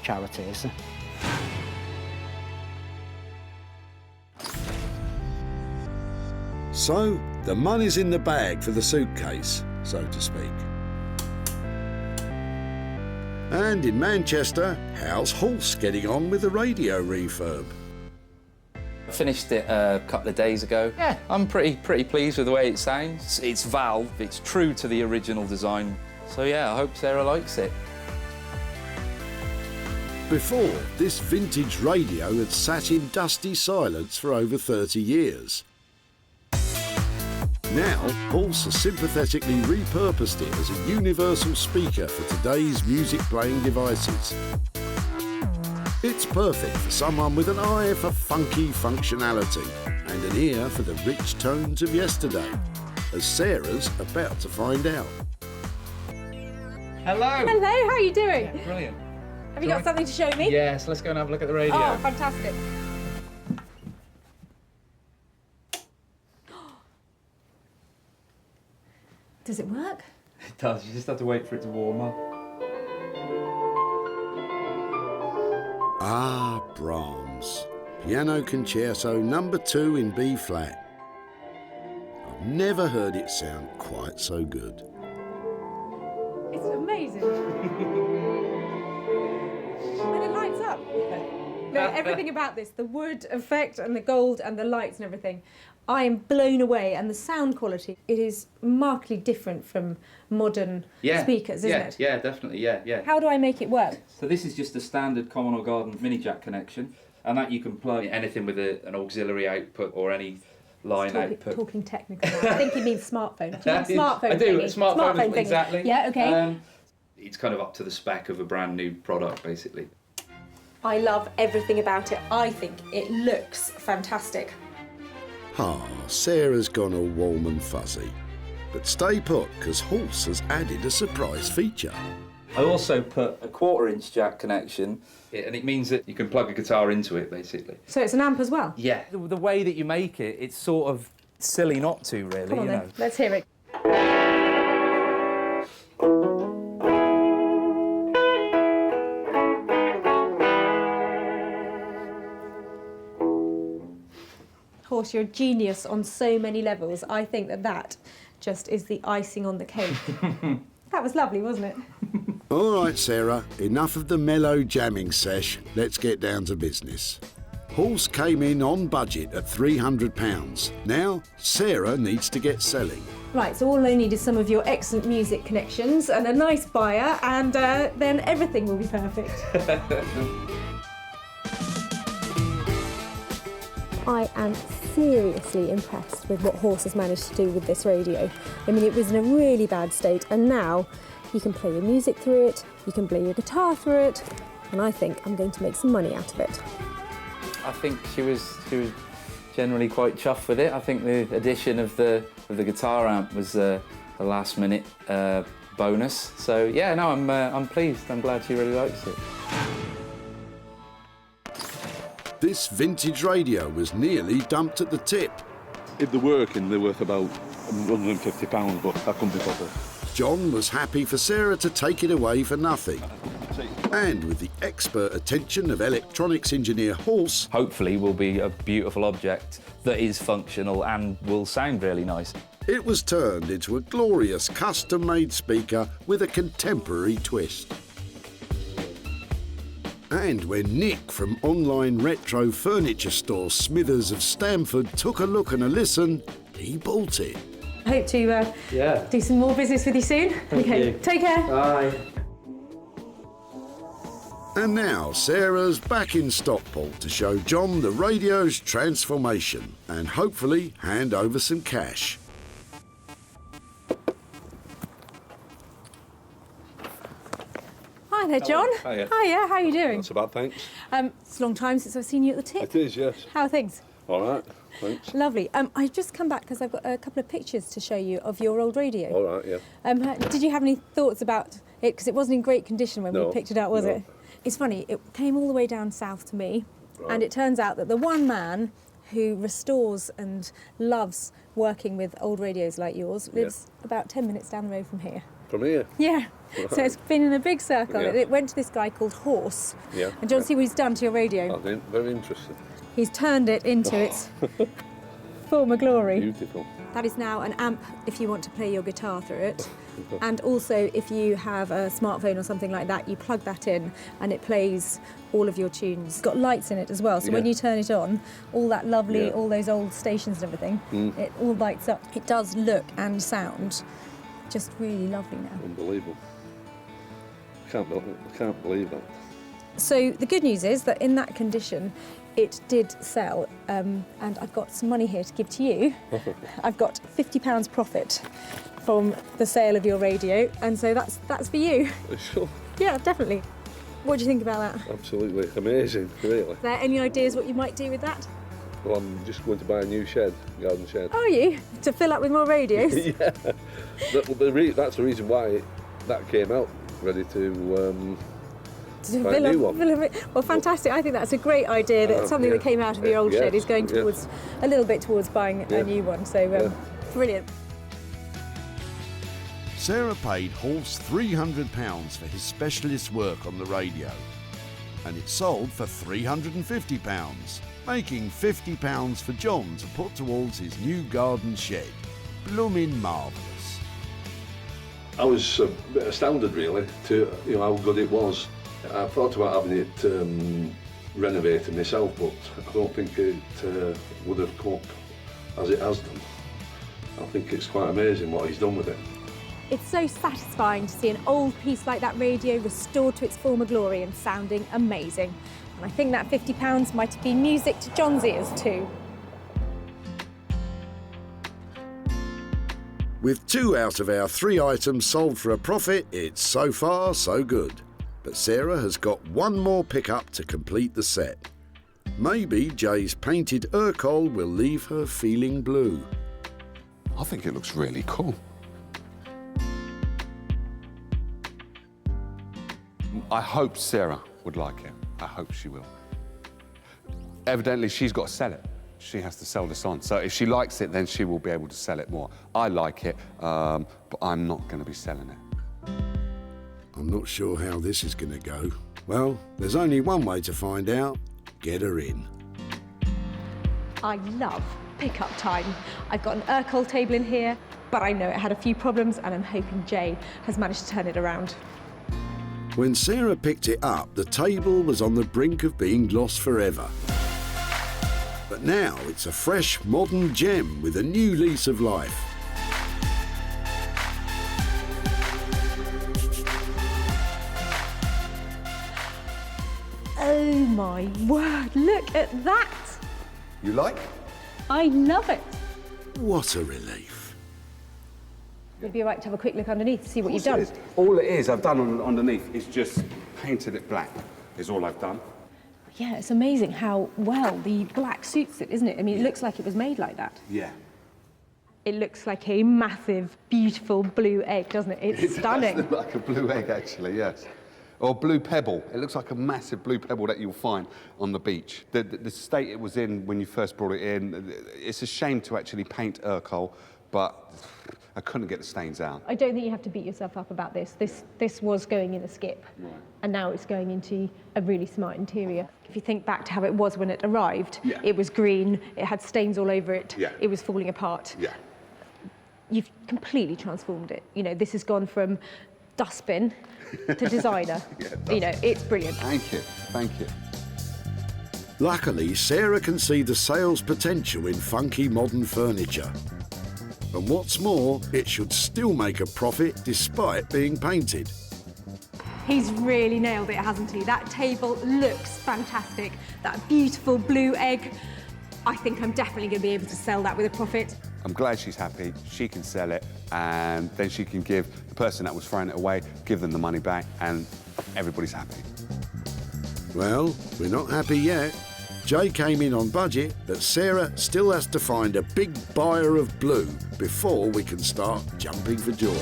charities. So, the money's in the bag for the suitcase, so to speak. And in Manchester, how's Hulse getting on with the radio refurb? I finished it a couple of days ago. Yeah, I'm pretty pleased with the way it sounds. It's valve, it's true to the original design. So yeah, I hope Sarah likes it. Before, this vintage radio had sat in dusty silence for over 30 years. Now, Hulse has sympathetically repurposed it as a universal speaker for today's music-playing devices. It's perfect for someone with an eye for funky functionality and an ear for the rich tones of yesterday, as Sarah's about to find out. Hello! Hello, how are you doing? Yeah, brilliant. Have you got something to show me? Yes, let's go and have a look at the radio. Oh, fantastic. Does it work? It does, you just have to wait for it to warm up. Ah, Brahms. Piano Concerto No. 2 in B flat. I've never heard it sound quite so good. It's amazing. When it lights up. No, everything about this, the wood effect and the gold and the lights and everything, I am blown away. And the sound quality, it is markedly different from modern speakers, isn't it? Yeah, definitely, yeah. How do I make it work? So this is just a standard common or garden mini jack connection, and that you can plug anything with an auxiliary output or any line output. Talking technical now. I think you mean smartphone. Do you mean smartphone I do, thingy? smartphone thingy. exactly. Yeah, okay. It's kind of up to the spec of a brand new product, basically. I love everything about it. I think it looks fantastic. Ah, Sarah's gone all warm and fuzzy. But stay put, because Hulse has added a surprise feature. I also put a 1/4-inch jack connection, and it means that you can plug a guitar into it, basically. So it's an amp as well? Yeah. The way that you make it, it's sort of silly not to, really. Come on then, let's hear it. Horse, you're a genius on so many levels. I think that just is the icing on the cake. That was lovely, wasn't it? All right, Sarah, enough of the mellow jamming sesh. Let's get down to business. Hulse came in on budget at £300. Now, Sarah needs to get selling. Right, so all I need is some of your excellent music connections and a nice buyer, and then everything will be perfect. I am seriously impressed with what Hulse has managed to do with this radio. I mean, it was in a really bad state, and now you can play your music through it, you can play your guitar through it, and I think I'm going to make some money out of it. I think she was generally quite chuffed with it. I think the addition of the guitar amp was a last-minute bonus. So yeah, no, I'm pleased. I'm glad she really likes it. This vintage radio was nearly dumped at the tip. If they're working, they're worth about £150, but I couldn't be bothered. John was happy for Sarah to take it away for nothing. And with the expert attention of electronics engineer Hulse, hopefully will be a beautiful object that is functional and will sound really nice. It was turned into a glorious custom-made speaker with a contemporary twist. And when Nick from online retro furniture store Smithers of Stamford took a look and a listen, he bought it. I hope to do some more business with you soon. Thank you. Take care. Bye. And now Sarah's back in Stockport to show John the radio's transformation and hopefully hand over some cash. Hi Hello, John. Hiya. Hiya, how are you doing? Not so bad, thanks. It's a long time since I've seen you at the tip. It is, yes. How are things? All right, thanks. Lovely. I've just come back because I've got a couple of pictures to show you of your old radio. All right, yeah. Did you have any thoughts about it? Because it wasn't in great condition when we picked it up, was it? It's funny, it came all the way down south to me, and it turns out that the one man who restores and loves working with old radios like yours lives about 10 minutes down the road from here. From here? Yeah. Right. So it's been in a big circle. Yeah. It went to this guy called Horse. Yeah. And do you want to see what he's done to your radio? I think very interesting. He's turned it into its former glory. Beautiful. That is now an amp if you want to play your guitar through it. And also if you have a smartphone or something like that, you plug that in and it plays all of your tunes. It's got lights in it as well, so when you turn it on, all that lovely, all those old stations and everything, it all lights up. It does look and sound just really lovely now. Unbelievable. I can't believe that. So the good news is that in that condition, it did sell, and I've got some money here to give to you. I've got £50 profit from the sale of your radio, and so that's for you. Sure. Yeah, definitely. What do you think about that? Absolutely amazing, really. Are there any ideas what you might do with that? Well, I'm just going to buy a new shed, garden shed. Are you? To fill up with more radios? Yeah. That's the reason why that came out, ready to buy a new one. Well, fantastic. I think that's a great idea, that something that came out of your old shed is going towards, a little bit towards buying a new one. So, brilliant. Sarah paid Horse £300 for his specialist work on the radio, and it sold for £350, making £50 for John to put towards his new garden shed. Blooming marvellous. I was a bit astounded, really, to how good it was. I thought about having it renovated myself, but I don't think it would have come up as it has done. I think it's quite amazing what he's done with it. It's so satisfying to see an old piece like that radio restored to its former glory and sounding amazing. And I think that £50 might have been music to John's ears too. With 2 out of our 3 items sold for a profit, it's so far so good. But Sarah has got one more pickup to complete the set. Maybe Jay's painted Urkel will leave her feeling blue. I think it looks really cool. I hope Sarah would like it. I hope she will. Evidently, she's got to sell it. She has to sell this on. So if she likes it, then she will be able to sell it more. I like it, but I'm not going to be selling it. I'm not sure how this is going to go. Well, there's only one way to find out. Get her in. I love pickup time. I've got an Urkel table in here, but I know it had a few problems and I'm hoping Jay has managed to turn it around. When Sarah picked it up, the table was on the brink of being lost forever. But now it's a fresh, modern gem with a new lease of life. Oh my word, look at that! You like? I love it. What a relief. Would it be all right to have a quick look underneath to see what you've done? All it is I've done underneath is just painted it black, is all I've done. Yeah, it's amazing how well the black suits it, isn't it? I mean, it looks like it was made like that. Yeah. It looks like a massive, beautiful blue egg, doesn't it? It's stunning. It does look like a blue egg, actually, yes. Or blue pebble. It looks like a massive blue pebble that you'll find on the beach. The state it was in when you first brought it in, it's a shame to actually paint Urkel, but I couldn't get the stains out. I don't think you have to beat yourself up about this. This was going in a skip, and now it's going into a really smart interior. If you think back to how it was when it arrived, it was green, it had stains all over it, it was falling apart. Yeah. You've completely transformed it. You know, this has gone from dustbin to designer. You know, it's brilliant. Thank you, thank you. Luckily, Sarah can see the sales potential in funky modern furniture. And what's more, it should still make a profit despite being painted. He's really nailed it, hasn't he? That table looks fantastic. That beautiful blue egg. I think I'm definitely going to be able to sell that with a profit. I'm glad she's happy, she can sell it, and then she can give the person that was throwing it away, give them the money back, and everybody's happy. Well, we're not happy yet. Jay came in on budget, but Sarah still has to find a big buyer of blue before we can start jumping for joy.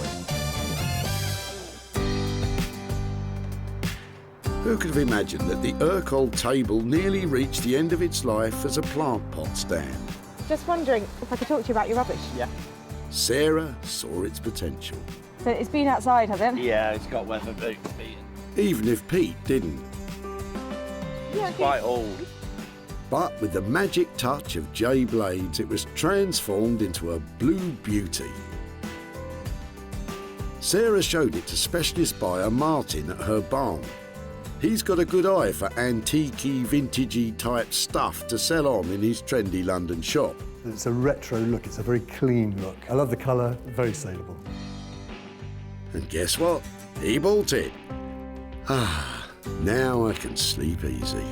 Who could have imagined that the Urkel table nearly reached the end of its life as a plant pot stand? Just wondering if I could talk to you about your rubbish. Yeah. Sarah saw its potential. So it's been outside, has it? Yeah, it's got weather beaten. Even if Pete didn't. It's quite old. But with the magic touch of Jay Blades, it was transformed into a blue beauty. Sarah showed it to specialist buyer Martin at her barn. He's got a good eye for antique-y, vintagey type stuff to sell on in his trendy London shop. It's a retro look, it's a very clean look. I love the colour, very saleable. And guess what? He bought it. Ah, now I can sleep easy.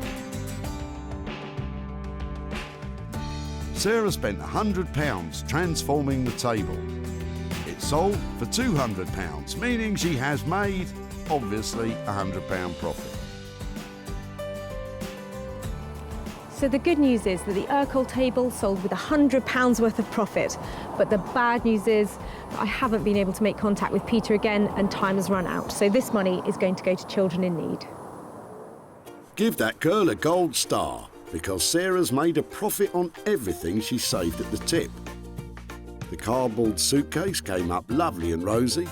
Sarah spent £100 transforming the table. It sold for £200, meaning she has made, obviously, £100 profit. So the good news is that the Urkel table sold with £100 worth of profit. But the bad news is I haven't been able to make contact with Peter again and time has run out. So this money is going to go to children in need. Give that girl a gold star, because Sarah's made a profit on everything she saved at the tip. The cardboard suitcase came up lovely and rosy.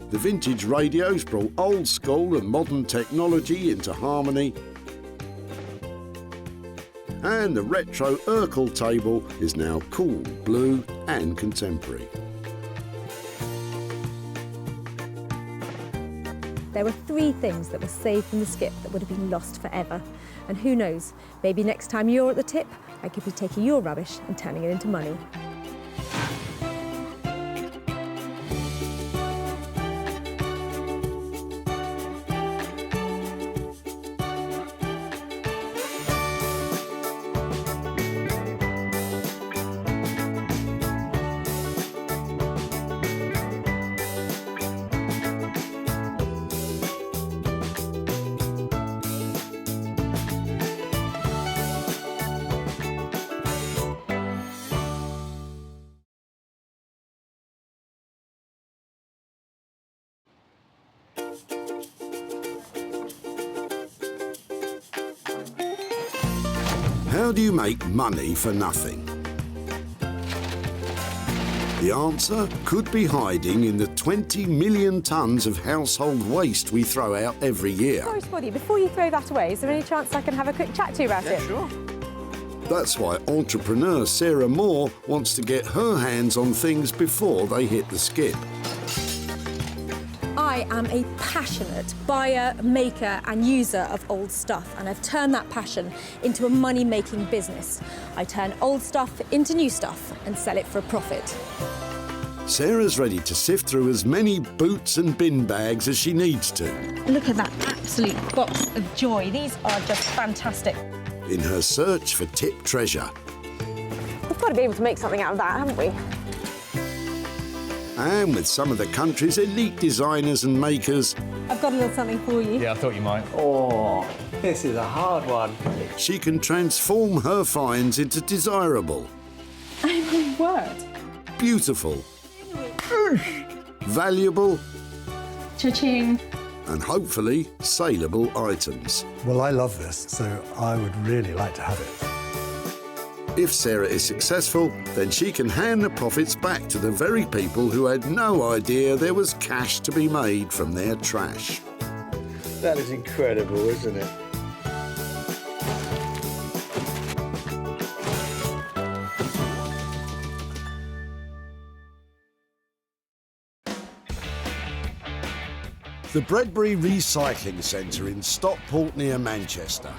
The vintage radios brought old school and modern technology into harmony. And the retro Urkel table is now cool, blue and contemporary. There were 3 things that were saved from the skip that would have been lost forever. And who knows, maybe next time you're at the tip, I could be taking your rubbish and turning it into money. How do you make money for nothing? The answer could be hiding in the 20 million tonnes of household waste we throw out every year. Sorry, Spotty, before you throw that away, is there any chance I can have a quick chat to you about it? Sure. That's why entrepreneur Sarah Moore wants to get her hands on things before they hit the skip. I am a passionate buyer, maker and user of old stuff, and I've turned that passion into a money-making business. I turn old stuff into new stuff and sell it for a profit. Sarah's ready to sift through as many boots and bin bags as she needs to. Look at that absolute box of joy. These are just fantastic. In her search for tip treasure. We've got to be able to make something out of that, haven't we? And with some of the country's elite designers and makers, I've got a little something for you. Yeah, I thought you might. Oh, this is a hard one. she can transform her finds into desirable, Oh my word. beautiful, valuable, Cha-ching. and hopefully saleable items. Well, I love this, so I would really like to have it. If Sarah is successful, then she can hand the profits back to the very people who had no idea there was cash to be made from their trash. That is incredible, isn't it? The Bredbury Recycling Centre in Stockport near Manchester.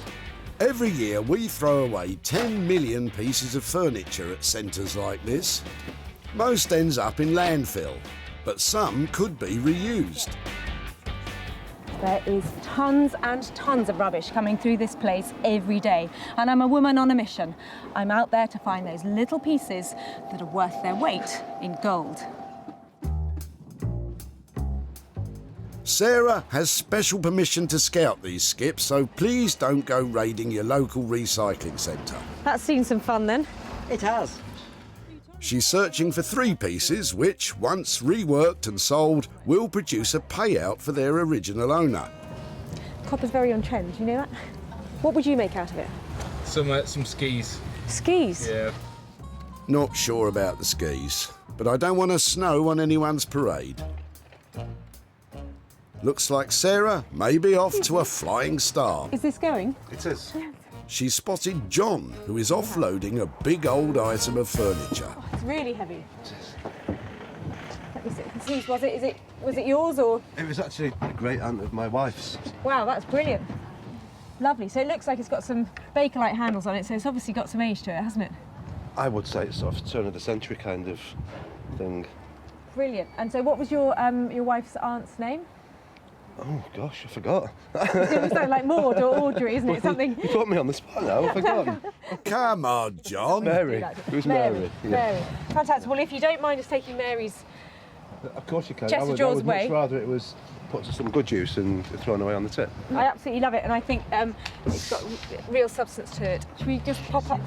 Every year we throw away 10 million pieces of furniture at centres like this. Most ends up in landfill, but some could be reused. There is tons and tons of rubbish coming through this place every day, and I'm a woman on a mission. I'm out there to find those little pieces that are worth their weight in gold. Sarah has special permission to scout these skips, so please don't go raiding your local recycling centre. That's seen some fun then. It has. She's searching for 3 pieces which, once reworked and sold, will produce a payout for their original owner. Copper's very on trend, you know that? What would you make out of it? Some skis. Skis? Yeah. Not sure about the skis, but I don't want to snow on anyone's parade. Looks like Sarah may be off to a flying start. Is this going? It is. She spotted John, who is offloading a big old item of furniture. Oh, it's really heavy. Let me see. Was it yours or? It was actually a great aunt of my wife's. Wow, that's brilliant. Lovely. So it looks like it's got some Bakelite handles on it, so it's obviously got some age to it, hasn't it? I would say it's sort of turn of the century kind of thing. Brilliant. And so what was your wife's aunt's name? Oh gosh, I forgot. It was like Maud or Audrey, isn't it? Something. You put me on the spot now, I've forgotten. Come on, John. Mary. It was Mary. Yeah. Mary. Fantastic. Well, if you don't mind us taking Mary's. Of course you can. Chest of drawers I would away. much rather it was put to some good use and thrown away on the tip. I absolutely love it, and I think it's got real substance to it. Should we just pop up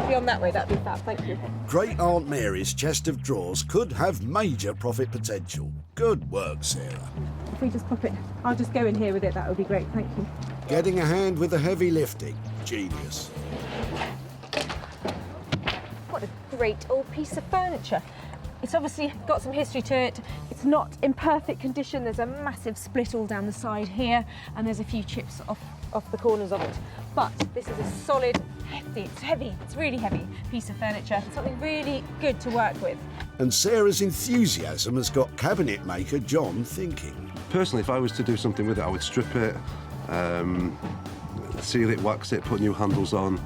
beyond that way? That'd be fab. Thank you. Great Aunt Mary's chest of drawers could have major profit potential. Good work, Sarah. If we just pop it, I'll just go in here with it. That would be great. Thank you. Getting a hand with the heavy lifting. Genius. What a great old piece of furniture. It's obviously got some history to it. It's not in perfect condition. There's a massive split all down the side here, and there's a few chips off the corners of it. But this is a solid, heavy, it's really heavy piece of furniture. Something really good to work with. And Sarah's enthusiasm has got cabinet maker John thinking. Personally, if I was to do something with it, I would strip it, seal it, wax it, put new handles on,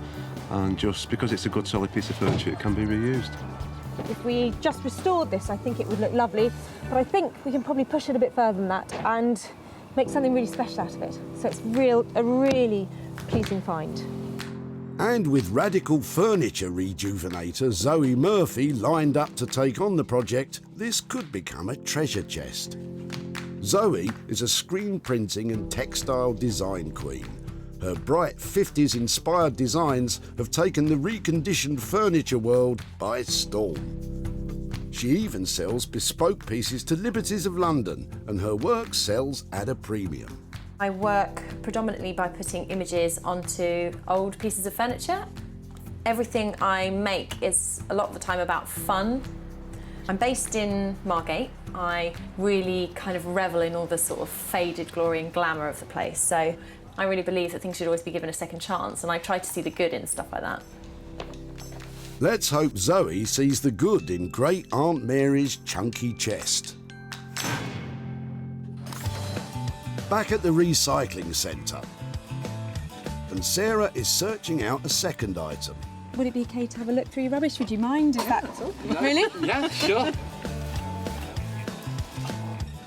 and just because it's a good solid piece of furniture, it can be reused. If we just restored this, I think it would look lovely, but I think we can probably push it a bit further than that and make something really special out of it. So it's a really pleasing find. And with radical furniture rejuvenator Zoe Murphy lined up to take on the project, this could become a treasure chest. Zoe is a screen printing and textile design queen. Her bright 50s-inspired designs have taken the reconditioned furniture world by storm. She even sells bespoke pieces to Liberties of London, and her work sells at a premium. I work predominantly by putting images onto old pieces of furniture. Everything I make is a lot of the time about fun. I'm based in Margate. I really kind of revel in all the sort of faded glory and glamour of the place. So I really believe that things should always be given a second chance, and I try to see the good in stuff like that. Let's hope Zoe sees the good in Great Aunt Mary's chunky chest. Back at the recycling centre, and Sarah is searching out a second item. Would it be okay to have a look through your rubbish? Would you mind? Really? Yeah, sure.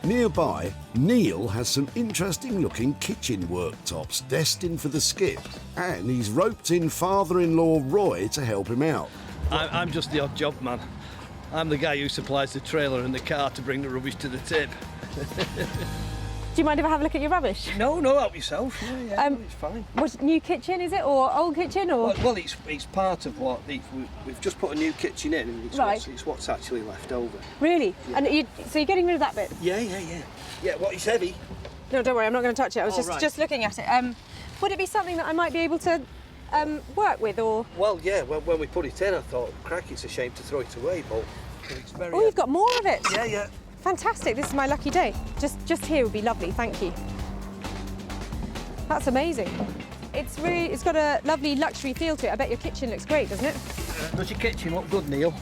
Nearby, Neil has some interesting-looking kitchen worktops destined for the skip, and he's roped in father-in-law Roy to help him out. I'm just the odd job man. I'm the guy who supplies the trailer and the car to bring the rubbish to the tip. Do you mind if I have a look at your rubbish? No, help yourself. Yeah, it's fine. What, new kitchen is it, or old kitchen, or? Well, it's part of what we've just put a new kitchen in, and it's what's actually left over. Really? Yeah. And so you're getting rid of that bit? Yeah. Yeah, what, it's heavy? No, don't worry, I'm not going to touch it. I was just looking at it. Would it be something that I might be able to work with, or? Well, yeah, when we put it in, I thought, crack, it's a shame to throw it away, but it's very... Oh, you've got more of it? Yeah. Fantastic, this is my lucky day. Just here would be lovely, thank you. That's amazing. It's got a lovely luxury feel to it. I bet your kitchen looks great, doesn't it? Does your kitchen look good, Neil?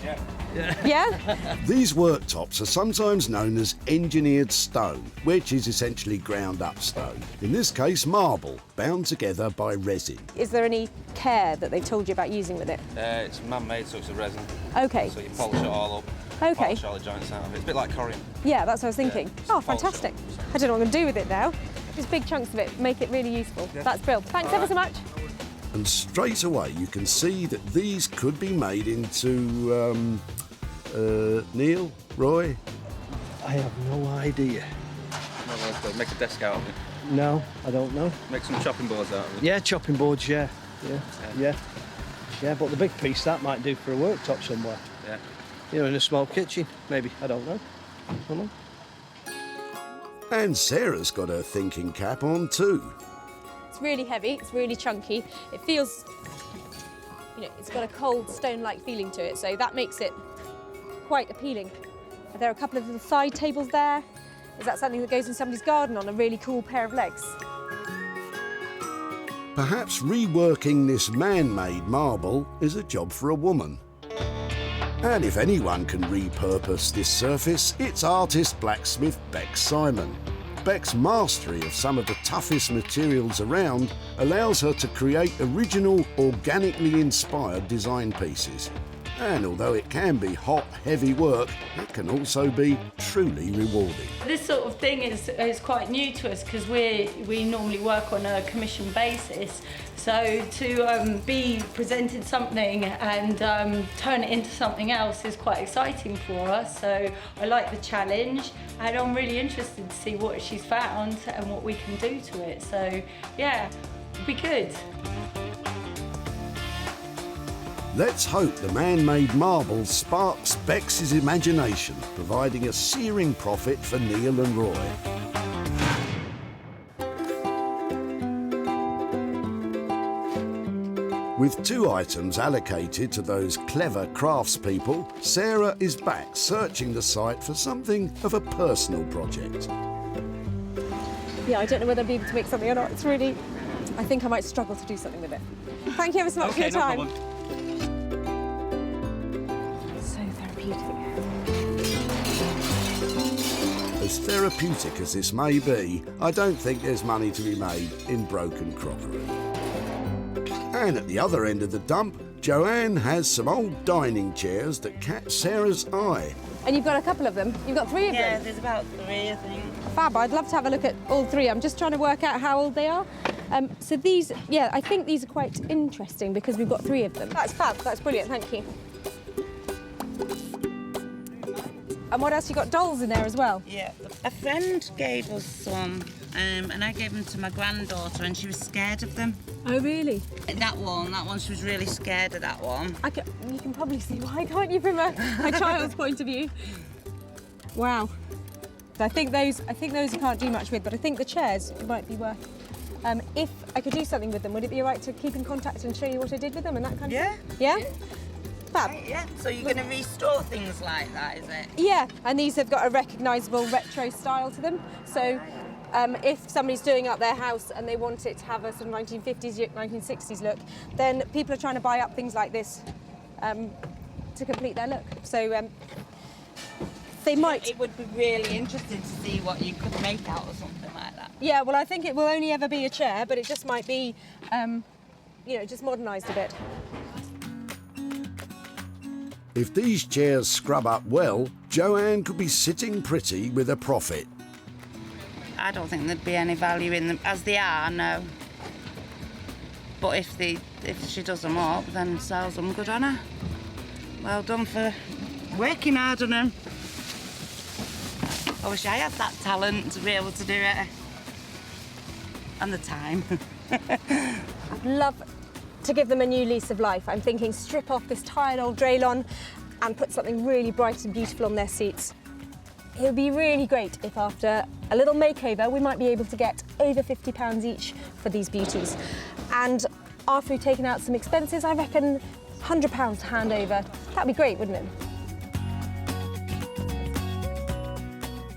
Yeah. Yeah? These worktops are sometimes known as engineered stone, which is essentially ground-up stone. In this case, marble, bound together by resin. Is there any care that they've told you about using with it? It's man-made, so it's a resin. Okay. So you polish it all up. Okay. Polish all the joints out of it. It's a bit like corian. Yeah, that's what I was thinking. Yeah, oh, fantastic. I don't know what I'm going to do with it now. just big chunks of it, make it really useful. That's brilliant. Thanks ever so much. And straight away you can see that these could be made into, Neil, Roy? I have no idea. Make a desk out of it. No, I don't know. Make some chopping boards out of it. Yeah, chopping boards, yeah. Yeah, but the big piece, that might do for a worktop somewhere. Yeah. You know, in a small kitchen, maybe. I don't know. And Sarah's got her thinking cap on too. It's really heavy, it's really chunky. It feels, you know, it's got a cold stone-like feeling to it, so that makes it quite appealing. There are a couple of little side tables there. Is that something that goes in somebody's garden on a really cool pair of legs? Perhaps reworking this man-made marble is a job for a woman. And if anyone can repurpose this surface, it's artist blacksmith Beck Simon. Beck's mastery of some of the toughest materials around allows her to create original, organically inspired design pieces. And although it can be hot, heavy work, it can also be truly rewarding. This sort of thing is quite new to us because we normally work on a commission basis. So to be presented something and turn it into something else is quite exciting for us. So I like the challenge and I'm really interested to see what she's found and what we can do to it. So yeah, it'll be good. Let's hope the man-made marble sparks Beck's imagination, providing a searing profit for Neil and Roy. With 2 items allocated to those clever craftspeople, Sarah is back searching the site for something of a personal project. Yeah, I don't know whether I'll be able to make something or not. It's really, I think I might struggle to do something with it. Thank you ever so much for your time. No problem. As therapeutic as this may be, I don't think there's money to be made in broken crockery. And at the other end of the dump, Joanne has some old dining chairs that catch Sarah's eye. And you've got a couple of them? You've got 3 of them? Yeah, there's about 3, I think. Fab, I'd love to have a look at all 3. I'm just trying to work out how old they are. So these, yeah, I think these are quite interesting because we've got 3 of them. That's fab, that's brilliant, thank you. And what else? You got dolls in there as well? Yeah, a friend gave us some, and I gave them to my granddaughter, and she was scared of them. Oh, really? That one, she was really scared of that one. You can probably see why, can't you, from a child's point of view? Wow. So I think those I can't do much with, but I think the chairs might be worth. If I could do something with them, would it be all right to keep in contact and show you what I did with them and that kind of thing? Yeah? Fab. Right, yeah, so you're going to restore things like that, is it? Yeah, and these have got a recognisable retro style to them. So if somebody's doing up their house and they want it to have a sort of 1950s, 1960s look, then people are trying to buy up things like this to complete their look. So they might... It would be really interesting to see what you could make out of something like that. Yeah, well, I think it will only ever be a chair, but it just might be, you know, just modernised a bit. If these chairs scrub up well, Joanne could be sitting pretty with a profit. I don't think there'd be any value in them as they are, no. But if she does them up, then sells them, good on her. Well done for working hard on them. I wish I had that talent to be able to do it. And the time. I'd love to give them a new lease of life. I'm thinking strip off this tired old Draylon and put something really bright and beautiful on their seats. It would be really great if after a little makeover we might be able to get over £50 each for these beauties. And after we've taken out some expenses, I reckon £100 to hand over. That'd be great, wouldn't it?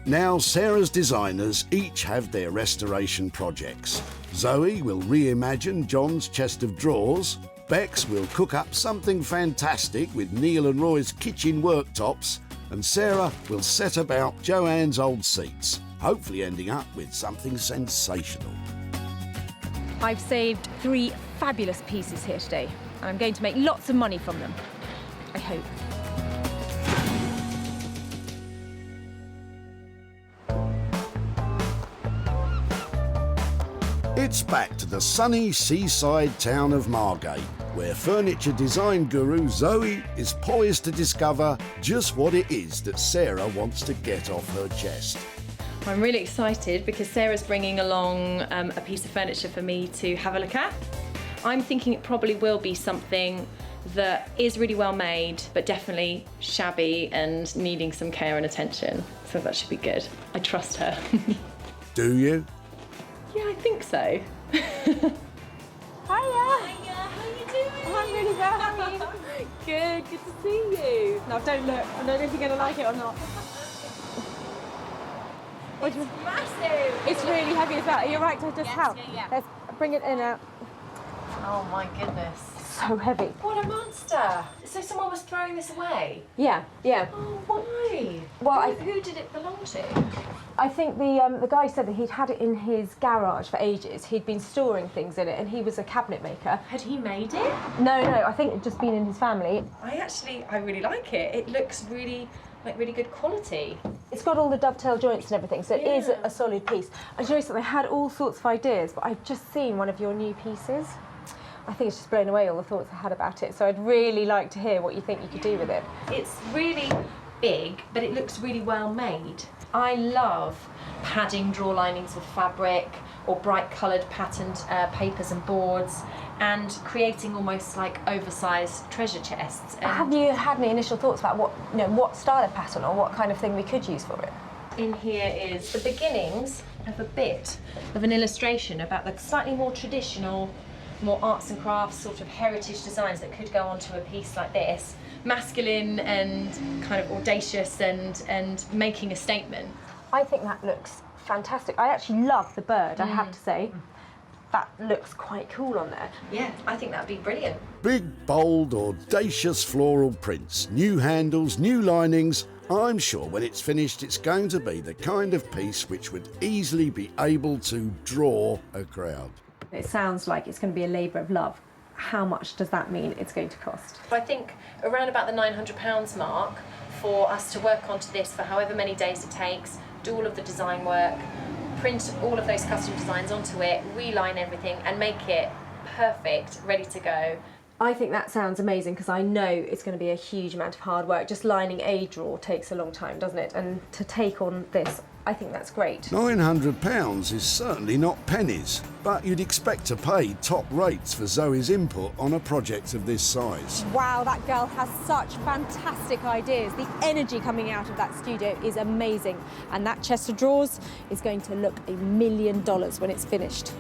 Now Sarah's designers each have their restoration projects. Zoe will reimagine John's chest of drawers, Bex will cook up something fantastic with Neil and Roy's kitchen worktops, and Sarah will set about Joanne's old seats, hopefully ending up with something sensational. I've saved 3 fabulous pieces here today, and I'm going to make lots of money from them. I hope. It's back to the sunny seaside town of Margate, where furniture design guru Zoe is poised to discover just what it is that Sarah wants to get off her chest. I'm really excited because Sarah's bringing along a piece of furniture for me to have a look at. I'm thinking it probably will be something that is really well made, but definitely shabby and needing some care and attention. So that should be good. I trust her. Do you? Yeah, I think so. Hiya! Hiya, how you doing? I'm really well, how are you? Good to see you. No, don't look. I don't know if you're going to like it or not. It's massive! It's really heavy as well. Are you right to just help? Yeah. Let's bring it in out. Oh my goodness. So heavy. What a monster! So someone was throwing this away? Yeah. Oh, why? Well, who did it belong to? I think the guy said that he'd had it in his garage for ages. He'd been storing things in it, and he was a cabinet maker. Had he made it? No, I think it'd just been in his family. I really like it. It looks really good quality. It's got all the dovetail joints and everything, so it is a solid piece. I know something, I had all sorts of ideas, but I've just seen one of your new pieces. I think it's just blown away all the thoughts I had about it, so I'd really like to hear what you think you could do with it. It's really big, but it looks really well made. I love padding drawer linings with fabric or bright coloured patterned papers and boards, and creating almost like oversized treasure chests. And have you had any initial thoughts about what style of pattern or what kind of thing we could use for it? in here is the beginnings of a bit of an illustration about the slightly more traditional, more arts and crafts sort of heritage designs that could go onto a piece like this. Masculine and kind of audacious and making a statement. I think that looks fantastic. I actually love the bird, I have to say. That looks quite cool on there. Yeah, I think that'd be brilliant. Big, bold, audacious floral prints, new handles, new linings. I'm sure when it's finished it's going to be the kind of piece which would easily be able to draw a crowd. It sounds like it's going to be a labour of love. How much does that mean it's going to cost? I think around about the £900 mark for us to work onto this for however many days it takes, do all of the design work, print all of those custom designs onto it, reline everything and make it perfect, ready to go. I think that sounds amazing because I know it's going to be a huge amount of hard work. Just lining a drawer takes a long time, doesn't it? And to take on this, I think that's great. £900 is certainly not pennies, but you'd expect to pay top rates for Zoe's input on a project of this size. Wow, that girl has such fantastic ideas. The energy coming out of that studio is amazing. And that chest of drawers is going to look $1 million when it's finished.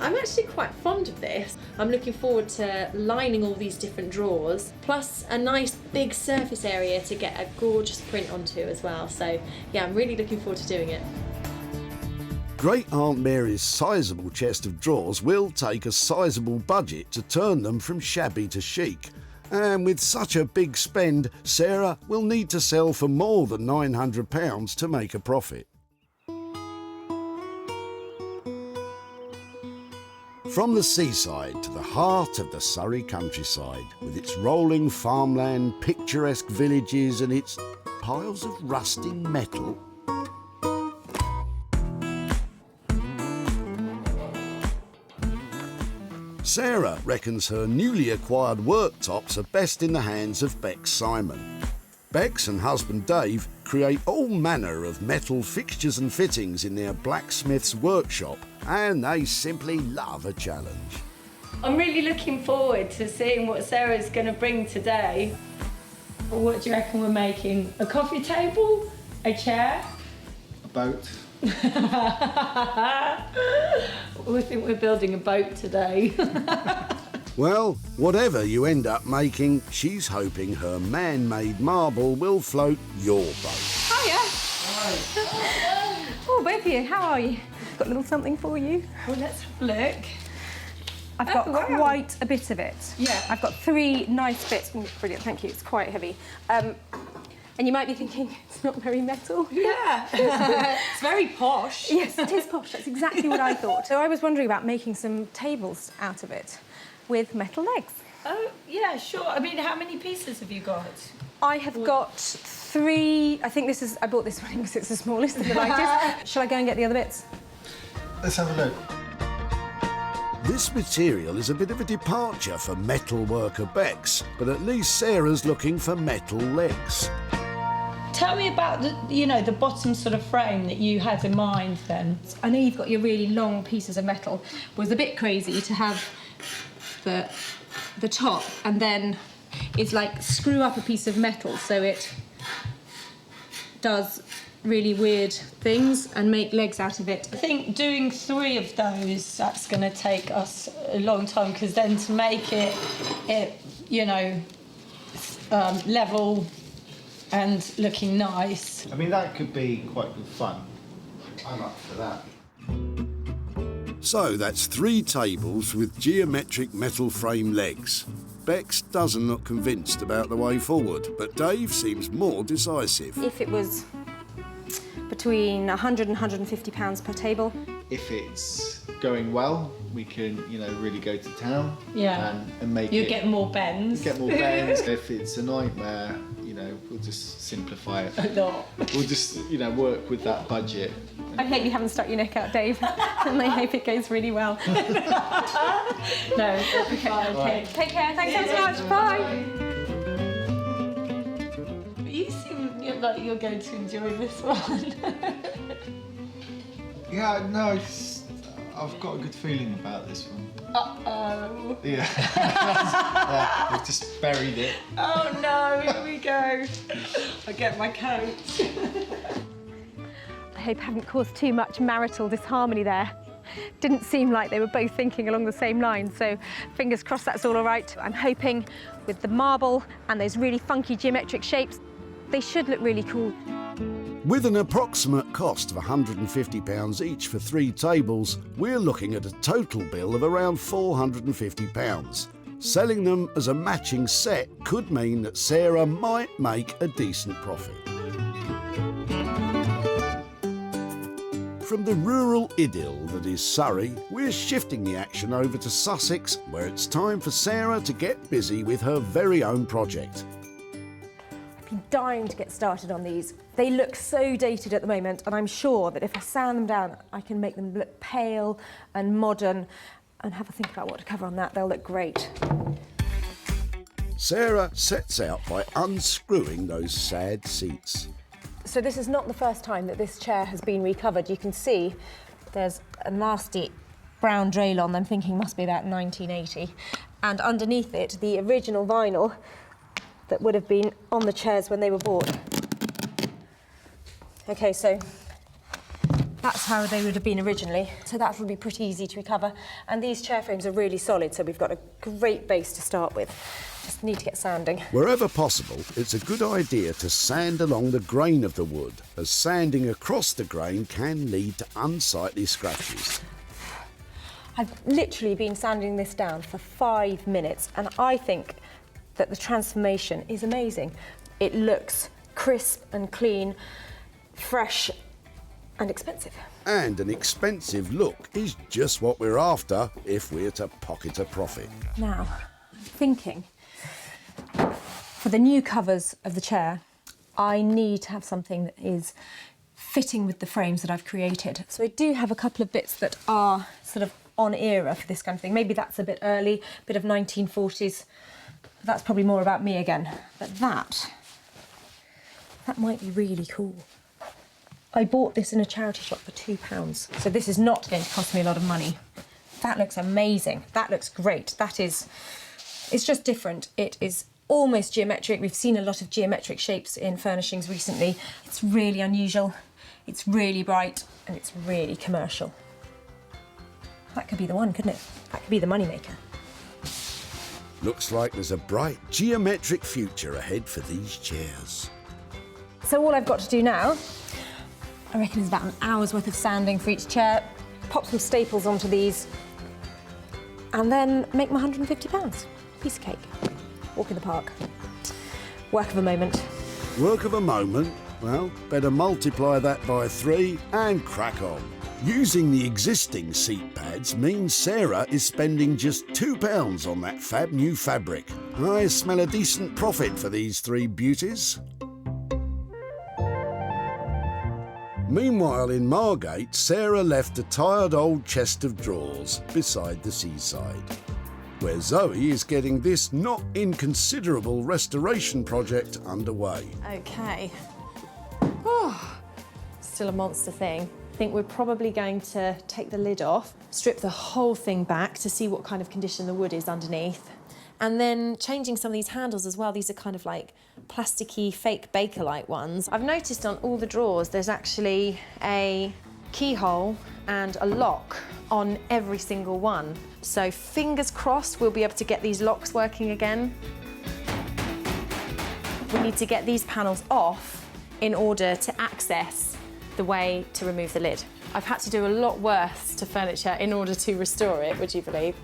I'm actually quite fond of this. I'm looking forward to lining all these different drawers, plus a nice big surface area to get a gorgeous print onto as well. So yeah, I'm really looking forward to doing it. Great Aunt Mary's sizable chest of drawers will take a sizable budget to turn them from shabby to chic. And with such a big spend, Sarah will need to sell for more than £900 to make a profit. From the seaside to the heart of the Surrey countryside, with its rolling farmland, picturesque villages and its piles of rusting metal. Sarah reckons her newly acquired worktops are best in the hands of Beck Simon. Beck's and husband Dave create all manner of metal fixtures and fittings in their blacksmith's workshop, and they simply love a challenge. I'm really looking forward to seeing what Sarah's going to bring today. What do you reckon we're making? A coffee table? A chair? A boat. We think we're building a boat today. Well, whatever you end up making, she's hoping her man-made marble will float your boat. Hiya! Oh, both of you, how are you? Got a little something for you. Oh, let's have a look. I've got quite a bit of it. Yeah. I've got 3 nice bits. Oh, brilliant, thank you. It's quite heavy. And you might be thinking, it's not very metal. Yeah. It's very posh. Yes, it is posh. That's exactly what I thought. So I was wondering about making some tables out of it with metal legs. Oh, yeah, sure. I mean, how many pieces have you got? I have got 3. I think I bought this one because it's the smallest and the lightest. Shall I go and get the other bits? Let's have a look. This material is a bit of a departure for metalworker Beck's, but at least Sarah's looking for metal legs. Tell me about the bottom sort of frame that you had in mind then. I know you've got your really long pieces of metal. It was a bit crazy to have the top and then it's like screw up a piece of metal so it does really weird things and make legs out of it. I think doing 3 of those, that's going to take us a long time, because then to make it level and looking nice. I mean, that could be quite good fun. I'm up for that. So that's 3 tables with geometric metal frame legs. Bex doesn't look convinced about the way forward, but Dave seems more decisive. If it was between 100 and 150 pounds per table. If it's going well, we can, really go to town. Yeah. And make you it. Get more bends. Get more bends. If it's a nightmare, we'll just simplify it. A lot. We'll just, work with that budget. I hope you haven't stuck your neck out, Dave, and I hope it goes really well. No, it'll be fine. Okay. Take care. Thanks so much. Bye. You seem like you're going to enjoy this one. Yeah, no, I've got a good feeling about this one. Uh-oh. Yeah. We've just buried it. Oh no, here we go. I'll get my coat. I hope I haven't caused too much marital disharmony there. Didn't seem like they were both thinking along the same lines, so fingers crossed that's all right. I'm hoping with the marble and those really funky geometric shapes, they should look really cool. With an approximate cost of £150 each for 3 tables, we're looking at a total bill of around £450. Selling them as a matching set could mean that Sarah might make a decent profit. From the rural idyll that is Surrey, we're shifting the action over to Sussex, where it's time for Sarah to get busy with her very own project. I've been dying to get started on these. They look so dated at the moment, and I'm sure that if I sand them down, I can make them look pale and modern, and have a think about what to cover on that. They'll look great. Sarah sets out by unscrewing those sad seats. So this is not the first time that this chair has been recovered. You can see there's a nasty brown rail-on, I'm thinking must be about 1980. And underneath it, the original vinyl that would have been on the chairs when they were bought. Okay, so that's how they would have been originally. So that will be pretty easy to recover. And these chair frames are really solid, so we've got a great base to start with. Just need to get sanding. Wherever possible, it's a good idea to sand along the grain of the wood, as sanding across the grain can lead to unsightly scratches. I've literally been sanding this down for 5 minutes, and I think that the transformation is amazing. It looks crisp and clean, fresh and expensive. And an expensive look is just what we're after if we're to pocket a profit. Now, I'm thinking, for the new covers of the chair, I need to have something that is fitting with the frames that I've created. So I do have a couple of bits that are sort of on era for this kind of thing. Maybe that's a bit early, a bit of 1940s. That's probably more about me again. But that might be really cool. I bought this in a charity shop for £2. So this is not going to cost me a lot of money. That looks amazing. That looks great. It's just different. It is almost geometric. We've seen a lot of geometric shapes in furnishings recently. It's really unusual. It's really bright and it's really commercial. That could be the one, couldn't it? That could be the moneymaker. Looks like there's a bright geometric future ahead for these chairs. So all I've got to do now, I reckon, is about an hour's worth of sanding for each chair, pop some staples onto these, and then make my £150. Piece of cake. Walk in the park. Work of a moment. Work of a moment? Well, better multiply that by 3 and crack on. Using the existing seat pads means Sarah is spending just £2 on that fab new fabric. I smell a decent profit for these 3 beauties. Meanwhile, in Margate, Sarah left a tired old chest of drawers beside the seaside, where Zoe is getting this not inconsiderable restoration project underway. Okay. Oh, still a monster thing. I think we're probably going to take the lid off, strip the whole thing back to see what kind of condition the wood is underneath, and then changing some of these handles as well. These are kind of like plasticky, fake Bakelite ones. I've noticed on all the drawers there's actually a keyhole and a lock on every single one. So fingers crossed we'll be able to get these locks working again. We need to get these panels off in order to access the way to remove the lid. I've had to do a lot worse to furniture in order to restore it, would you believe?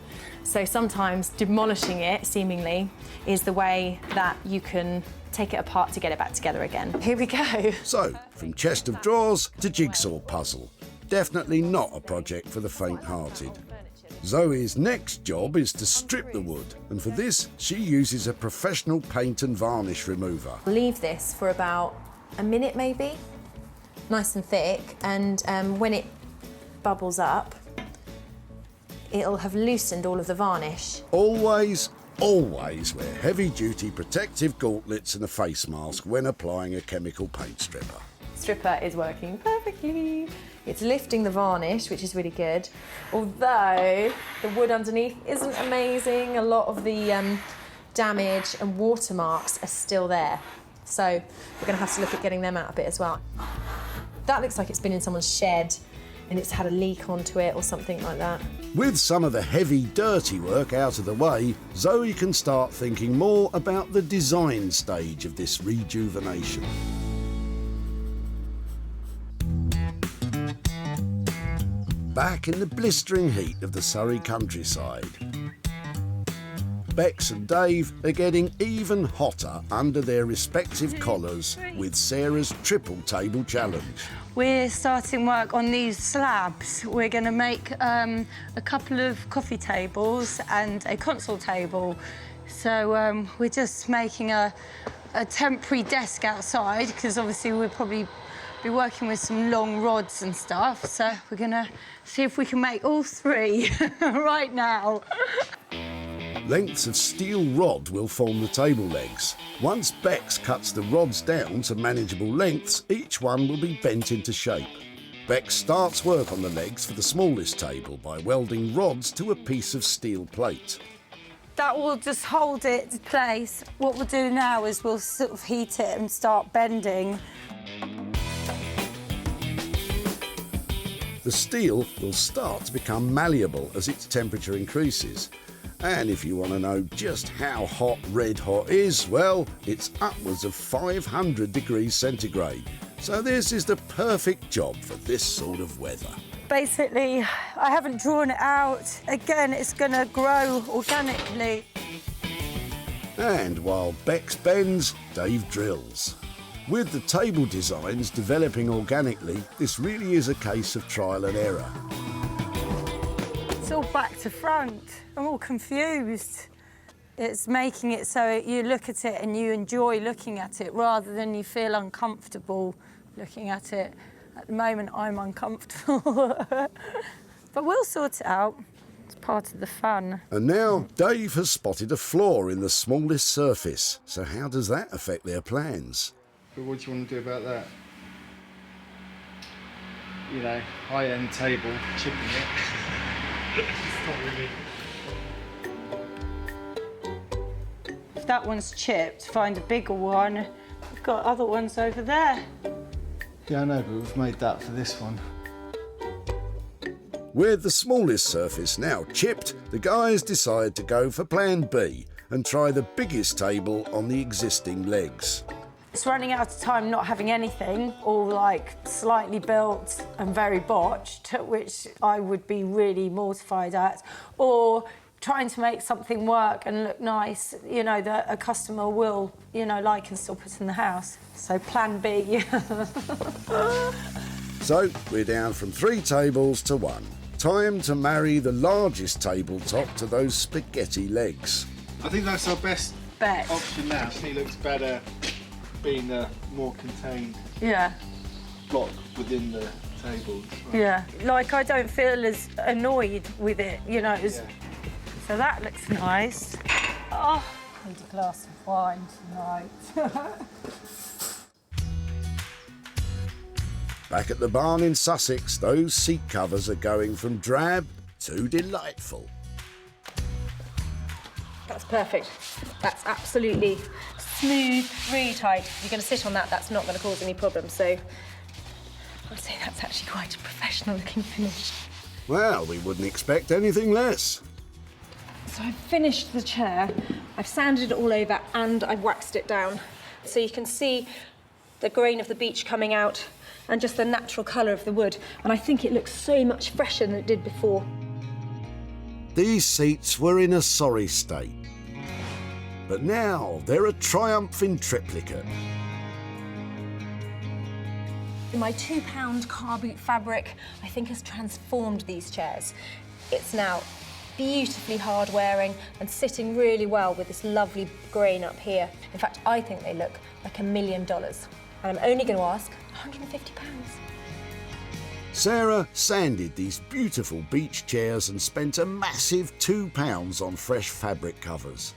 So sometimes demolishing it, seemingly, is the way that you can take it apart to get it back together again. Here we go. So, from chest of drawers to jigsaw puzzle. Definitely not a project for the faint-hearted. Zoe's next job is to strip the wood, and for this, she uses a professional paint and varnish remover. Leave this for about a minute maybe, nice and thick, and when it bubbles up, it'll have loosened all of the varnish. Always wear heavy-duty protective gauntlets and a face mask when applying a chemical paint stripper. Stripper is working perfectly. It's lifting the varnish, which is really good. Although the wood underneath isn't amazing. A lot of the damage and watermarks are still there. So we're gonna have to look at getting them out a bit as well. That looks like it's been in someone's shed and it's had a leak onto it or something like that. With some of the heavy, dirty work out of the way, Zoe can start thinking more about the design stage of this rejuvenation. Back in the blistering heat of the Surrey countryside, Bex and Dave are getting even hotter under their respective collars with Sarah's triple table challenge. We're starting work on these slabs. We're going to make a couple of coffee tables and a console table. So we're just making a temporary desk outside because obviously we'll probably be working with some long rods and stuff. So we're going to see if we can make all three right now. Lengths of steel rod will form the table legs. Once Bex cuts the rods down to manageable lengths, each one will be bent into shape. Bex starts work on the legs for the smallest table by welding rods to a piece of steel plate. That will just hold it in place. What we'll do now is we'll sort of heat it and start bending. The steel will start to become malleable as its temperature increases. And if you want to know just how hot red hot is, well, it's upwards of 500 degrees centigrade. So this is the perfect job for this sort of weather. Basically, I haven't drawn it out. Again, it's going to grow organically. And while Bex bends, Dave drills. With the table designs developing organically, this really is a case of trial and error. It's all back to front. I'm all confused. It's making it so you look at it and you enjoy looking at it rather than you feel uncomfortable looking at it. At the moment, I'm uncomfortable. But we'll sort it out. It's part of the fun. And now Dave has spotted a flaw in the smallest surface. So how does that affect their plans? But what do you want to do about that? You know, high-end table, chipping it. It's not really... If that one's chipped, find a bigger one. We've got other ones over there. Yeah, I know, but we've made that for this one. With the smallest surface now chipped, the guys decide to go for plan B and try the biggest table on the existing legs. It's running out of time not having anything, all like slightly built and very botched, which I would be really mortified at, or trying to make something work and look nice, you know, that a customer will, you know, like and still put in the house. So plan B. So we're down from 3 tables to 1. Time to marry the largest tabletop to those spaghetti legs. I think that's our best option now. She looks better being more contained. Yeah. block within the tables. Yeah, like I don't feel as annoyed with it, you know. So that looks nice. Oh, I need a glass of wine tonight. Back at the barn in Sussex, those seat covers are going from drab to delightful. That's perfect. That's absolutely smooth, really tight. If you're going to sit on that, that's not going to cause any problems. So I'd say that's actually quite a professional looking finish. Well, we wouldn't expect anything less. So I've finished the chair, I've sanded it all over and I've waxed it down. So you can see the grain of the beech coming out and just the natural colour of the wood. And I think it looks so much fresher than it did before. These seats were in a sorry state. But now they're a triumph in triplicate. My £2 car boot fabric, I think, has transformed these chairs. It's now beautifully hard wearing and sitting really well with this lovely grain up here. In fact, I think they look like $1 million. And I'm only going to ask £150. Sarah sanded these beautiful beech chairs and spent a massive £2 on fresh fabric covers.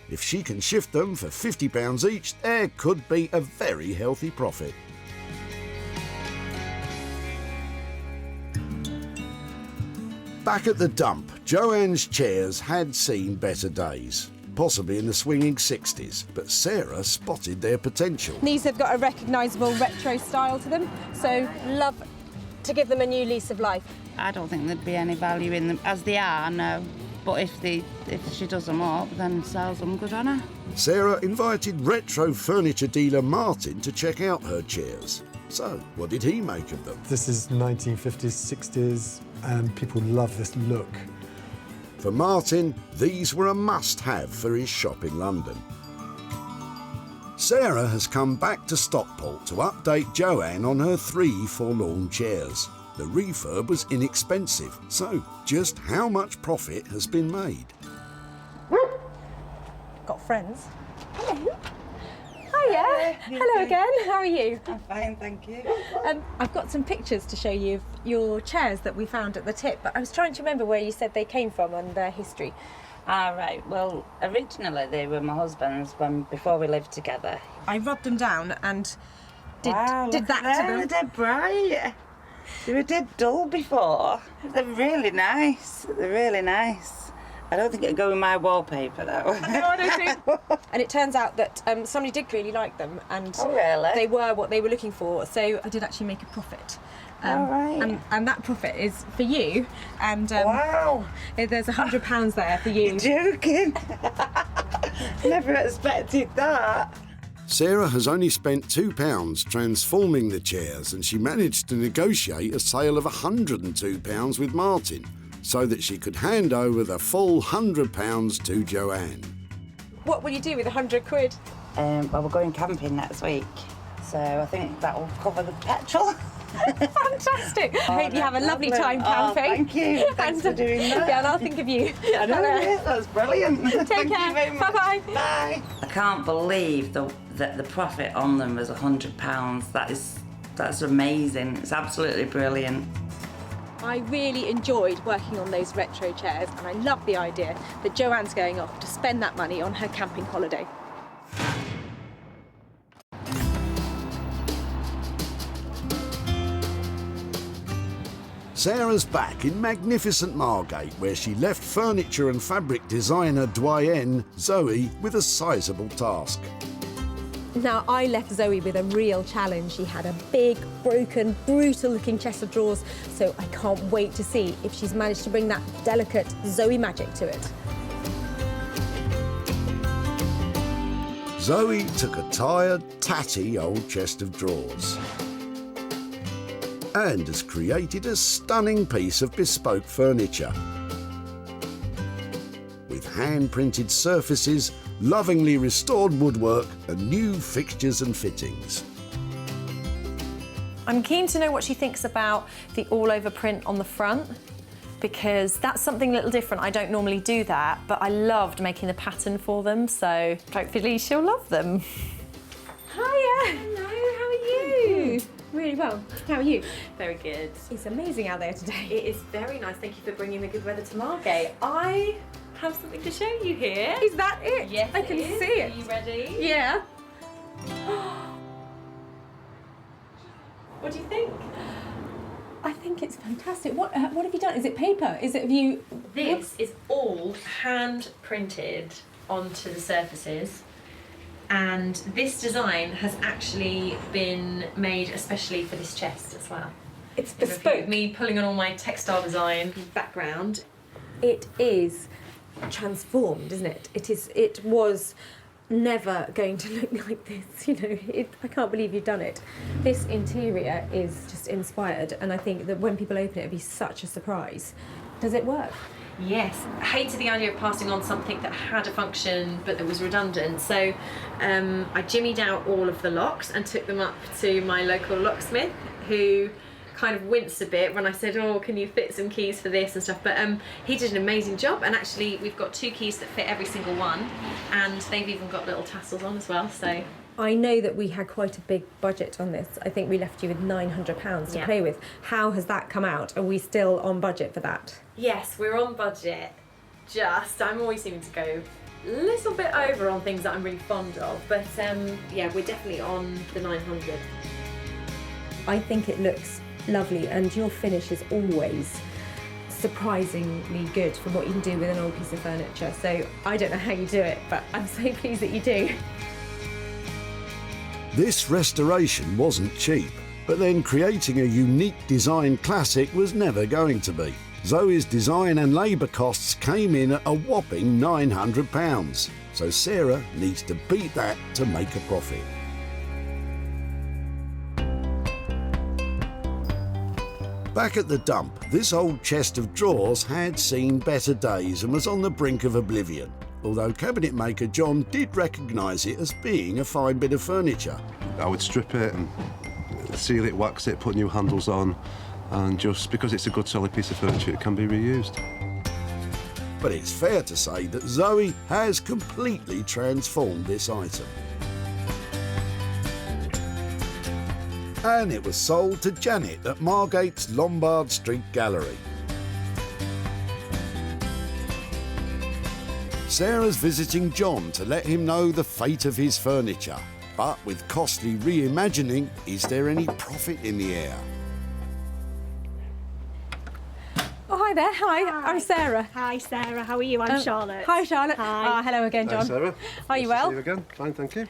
If she can shift them for £50 each, there could be a very healthy profit. Back at the dump, Joanne's chairs had seen better days, possibly in the swinging 60s, but Sarah spotted their potential. These have got a recognisable retro style to them, so love to give them a new lease of life. I don't think there'd be any value in them as they are, no. But if she does them up, then sells them, good on her. Sarah invited retro furniture dealer Martin to check out her chairs. So, what did he make of them? This is 1950s, 60s, and people love this look. For Martin, these were a must-have for his shop in London. Sarah has come back to Stockport to update Joanne on her 3 forlorn chairs. The refurb was inexpensive, so just how much profit has been made? Got friends. Hello. Hiya. Hello again. How are you? I'm fine, thank you. I've got some pictures to show you of your chairs that we found at the tip, but I was trying to remember where you said they came from and their history. Ah, right. Well, originally they were my husband's before we lived together. I rubbed them down and did Wow, that look to at them. them. They're dead bright. They were dead dull before. They're really nice. They're really nice. I don't think it'd go in my wallpaper though. No, I don't think. And it turns out that somebody did really like them, and really? they were what they were looking for. So I did actually make a profit. All right. And that profit is for you. And wow. There's £100 there for you. You're joking. Never expected that. Sarah has only spent £2 transforming the chairs, and she managed to negotiate a sale of £102 with Martin, so that she could hand over the full £100 to Joanne. What will you do with £100? Well, we're going camping next week, so I think that will cover the petrol. Fantastic. I hope you have a lovely lovely. time Oh, camping. thank you. Thanks for doing that. Yeah, and I'll think of you. I know, yeah, that's brilliant. Take Thank care. you very much. Bye-bye. Bye. I can't believe that the profit on them was £100. That's amazing. It's absolutely brilliant. I really enjoyed working on those retro chairs, and I love the idea that Joanne's going off to spend that money on her camping holiday. Sarah's back in magnificent Margate, where she left furniture and fabric designer doyenne Zoe with a sizable task. Now, I left Zoe with a real challenge. She had a big, broken, brutal-looking chest of drawers, so I can't wait to see if she's managed to bring that delicate Zoe magic to it. Zoe took a tired, tatty old chest of drawers and has created a stunning piece of bespoke furniture. With hand-printed surfaces, lovingly restored woodwork and new fixtures and fittings. I'm keen to know what she thinks about the all-over print on the front, because that's something a little different. I don't normally do that, but I loved making the pattern for them, so hopefully she'll love them. Hiya! Hello, how are you? really well. How are you? Very good. It's amazing out there today. It is very nice. Thank you for bringing the good weather to Margate. I have something to show you here. Is that it? Yes, I can it is. see it. Are you ready? Yeah. What do you think? I think it's fantastic. What have you done? Is it paper? Have you... This is all hand printed onto the surfaces, and this design has actually been made especially for this chest as well. It's There's a few of me pulling on all my textile design background. It is transformed, isn't it? It was never going to look like this, you know. I can't believe you've done it. This interior is just inspired, and I think that when people open it, it'll be such a surprise. Does it work? Yes, I hated the idea of passing on something that had a function but that was redundant. So I jimmied out all of the locks and took them up to my local locksmith, who kind of winced a bit when I said, oh, can you fit some keys for this and stuff, but he did an amazing job, and actually we've got 2 keys that fit every single one, and they've even got little tassels on as well. So I know that we had quite a big budget on this. I think we left you with £900 to play with. How has that come out? Are we still on budget for that? yes, we're on budget. I'm always seeming to go a little bit over on things that I'm really fond of, but yeah, we're definitely on the 900. I think it looks lovely, and your finish is always surprisingly good for what you can do with an old piece of furniture. So I don't know how you do it, but I'm so pleased that you do. This restoration wasn't cheap, but then creating a unique design classic was never going to be. Zoe's design and labour costs came in at a whopping £900, so Sarah needs to beat that to make a profit. Back at the dump, this old chest of drawers had seen better days and was on the brink of oblivion, although cabinet maker John did recognise it as being a fine bit of furniture. I would strip it and seal it, wax it, put new handles on, and just because it's a good solid piece of furniture, it can be reused. But it's fair to say that Zoe has completely transformed this item. And it was sold to Janet at Margate's Lombard Street Gallery. Sarah's visiting John to let him know the fate of his furniture. But with costly reimagining, is there any profit in the air? Oh, hi there. Hi. I'm Sarah. Hi, Sarah. How are you? I'm Charlotte. Hi, Charlotte. Hi. Hello again, John. Hi, Sarah. Are you Nice to well? see you again. Fine, thank you.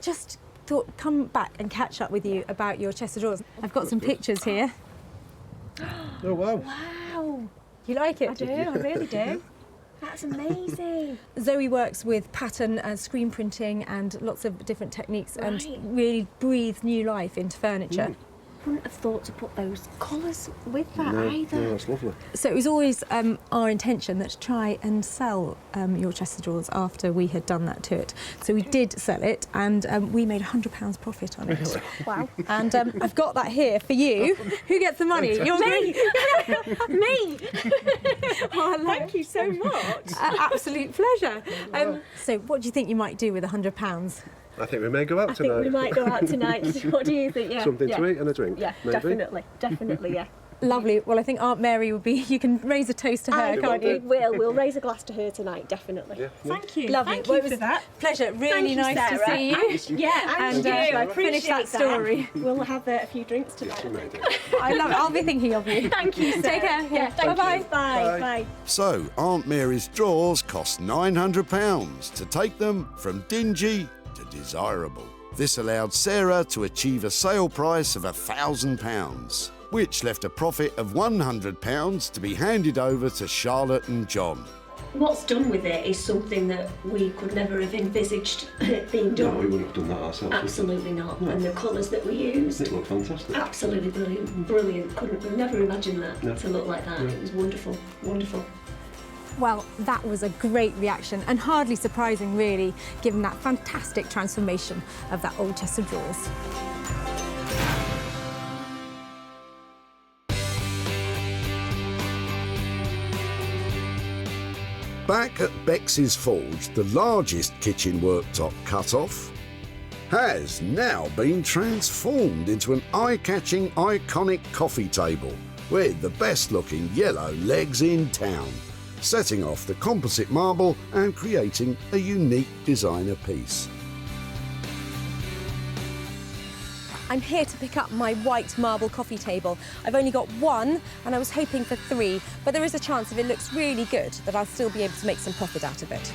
Just thought come back and catch up with you about your chest of drawers. I've got some pictures here. Oh, wow. Wow. You like it? I do. I really do. That's amazing. Zoe works with pattern screen printing and lots of different techniques and Right. really breathes new life into furniture. Wouldn't have thought to put those colours with that No, either. no, that's lovely. So it was always our intention that to try and sell your chest of drawers after we had done that to it. So we did sell it, and we made £100 profit on it. Wow. And I've got that here for you. Who gets the money? You're Me! Me! Oh, Thank you so much. Absolute pleasure. So what do you think you might do with £100? I think we may go out I tonight. think we might go out tonight. What do you think? Yeah. Something yeah. to eat and a drink. Yeah, maybe. definitely, yeah. Lovely. Well, I think Aunt Mary would be. You can raise a toast to her, can't you? We'll raise a glass to her tonight, definitely. Yeah. Thank you. Lovely. Thank well, you it was for that. Pleasure. Really Thank you, nice to Sarah. see you. And you. I appreciate finish that story. We'll have a few drinks tonight. I love it. I'll be thinking of you. Thank you, Sarah. Take care. Yeah, thank Bye-bye. you. Bye. Bye. So, Aunt Mary's drawers cost £900 to take them from dingy to desirable. This allowed Sarah to achieve a sale price of £1,000, which left a profit of £100 to be handed over to Charlotte and John. What's done with it is something that we could never have envisaged being done. No, we wouldn't have done that ourselves. Absolutely not. No. And the colours that we used. It looked fantastic. Absolutely brilliant. Brilliant. We've never imagined that No. to look like that. No. It was wonderful. Wonderful. Well, that was a great reaction and hardly surprising, really, given that fantastic transformation of that old chest of drawers. Back at Bex's Forge, the largest kitchen worktop cut off, has now been transformed into an eye-catching, iconic coffee table with the best-looking yellow legs in town, setting off the composite marble and creating a unique designer piece. I'm here to pick up my white marble coffee table. I've only got one and I was hoping for 3, but there is a chance if it looks really good that I'll still be able to make some profit out of it.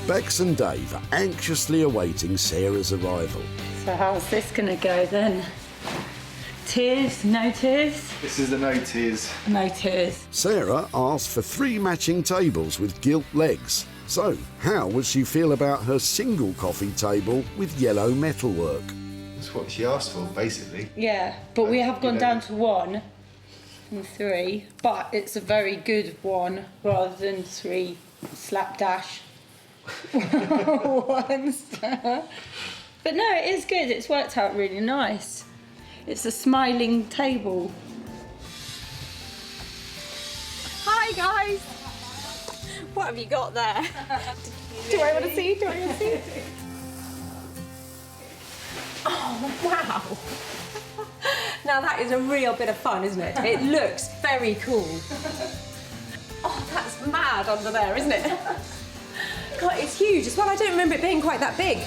Bex and Dave are anxiously awaiting Sarah's arrival. So how's this gonna go then? Tears? No tears? This is the no tears. No tears. Sarah asked for 3 matching tables with gilt legs. So, how would she feel about her single coffee table with yellow metalwork? That's what she asked for, basically. Yeah, but we have gone down to 1 and 3, but it's a very good 1 rather than 3 slapdash ones. But no, it is good. It's worked out really nice. It's a smiling table. Hi guys! What have you got there? Do I want to see? Do I want to see? Oh, wow! Now that is a real bit of fun, isn't it? It looks very cool. Oh, that's mad under there, isn't it? God, it's huge as well. I don't remember it being quite that big.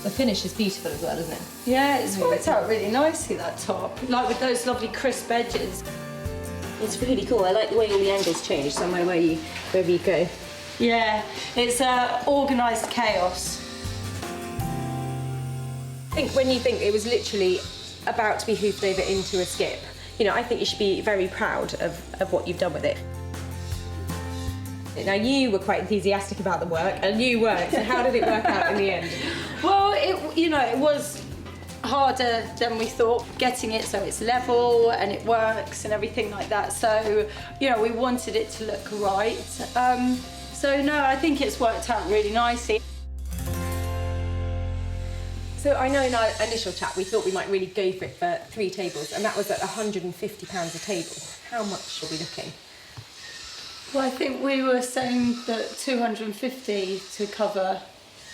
The finish is beautiful as well, isn't it? Yeah, it's worked out really nicely, that top. Like with those lovely crisp edges. It's really cool. I like the way all the angles change, somewhere wherever you go. Yeah, it's organised chaos. I think when you think it was literally about to be hoofed over into a skip, you know, I think you should be very proud of what you've done with it. Now, you were quite enthusiastic about the work, and you weren't, so how did it work out in the end? Well, it was harder than we thought, getting it so it's level and it works and everything like that. So, we wanted it to look right. So, no, I think it's worked out really nicely. So I know in our initial chat we thought we might really go for it for 3 tables, and that was at £150 a table. How much are we looking? Well, I think we were saying that 250 to cover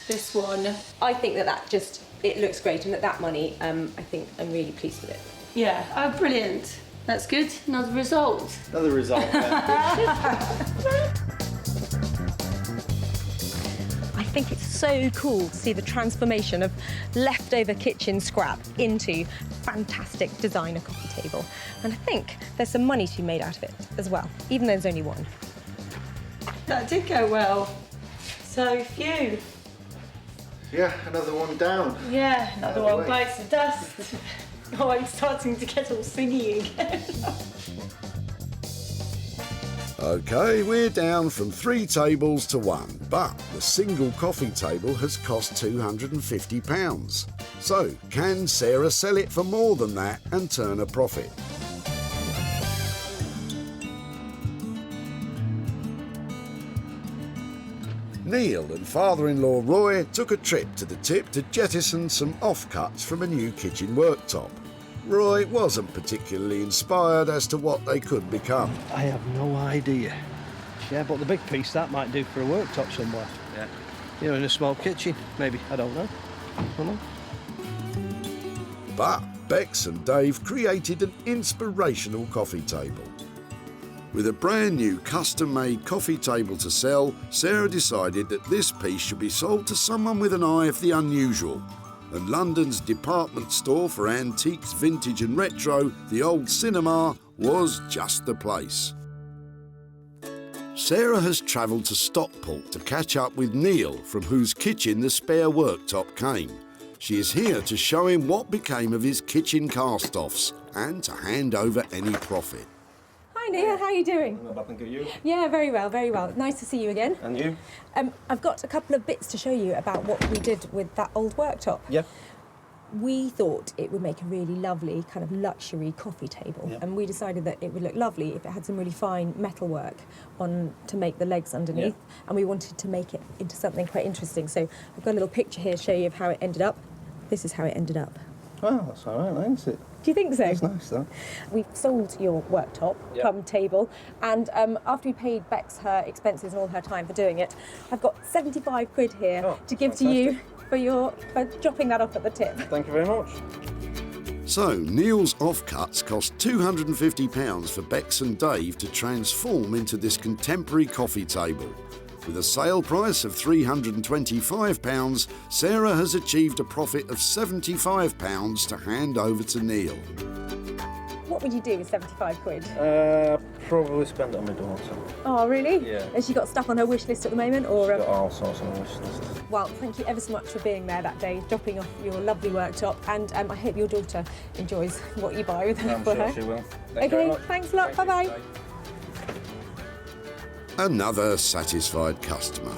this one. I think that it looks great, and that money, I think I'm really pleased with it. Yeah, oh, brilliant. That's good. Another result. Another result, yeah. I think it's so cool to see the transformation of leftover kitchen scrap into fantastic designer coffee table. And I think there's some money to be made out of it as well, even though there's only 1. That did go well. So few. Yeah, another one down. Yeah, another one bites the dust. Oh, I'm starting to get all singy again. OK, we're down from 3 tables to 1, but the single coffee table has cost £250. So, can Sarah sell it for more than that and turn a profit? Neil and father-in-law Roy took a trip to the tip to jettison some offcuts from a new kitchen worktop. Roy wasn't particularly inspired as to what they could become. I have no idea. Yeah, but the big piece, that might do for a worktop somewhere. Yeah. In a small kitchen, maybe. I don't know. But Bex and Dave created an inspirational coffee table. With a brand new custom-made coffee table to sell, Sarah decided that this piece should be sold to someone with an eye of the unusual. And London's department store for antiques, vintage and retro, the Old Cinema, was just the place. Sarah has travelled to Stockport to catch up with Neil, from whose kitchen the spare worktop came. She is here to show him what became of his kitchen cast-offs and to hand over any profit. Hi Neil, how are you doing? Not bad, thank you. Yeah, very well, very well. Nice to see you again. And you? I've got a couple of bits to show you about what we did with that old worktop. Yeah. We thought it would make a really lovely kind of luxury coffee table, and we decided that it would look lovely if it had some really fine metalwork on to make the legs underneath, and we wanted to make it into something quite interesting. So I've got a little picture here to show you of how it ended up. This is how it ended up Well, that's all right, isn't it? Do you think so? It's nice, that. We've sold your worktop, plum table, and after we paid Bex her expenses and all her time for doing it, I've got 75 quid here to give to you for dropping that off at the tip. Thank you very much. So, Neil's offcuts cost £250 for Bex and Dave to transform into this contemporary coffee table. With a sale price of £325, Sarah has achieved a profit of £75 to hand over to Neil. What would you do with 75 quid? Probably spend it on my daughter. Oh, really? Yeah. Has she got stuff on her wish list at the moment? Or Got all sorts on my wish list. Well, thank you ever so much for being there that day, dropping off your lovely worktop, and I hope your daughter enjoys what you buy with her. I'm sure she will. Thank you very Okay, much. thanks a lot. Bye-bye. Another satisfied customer.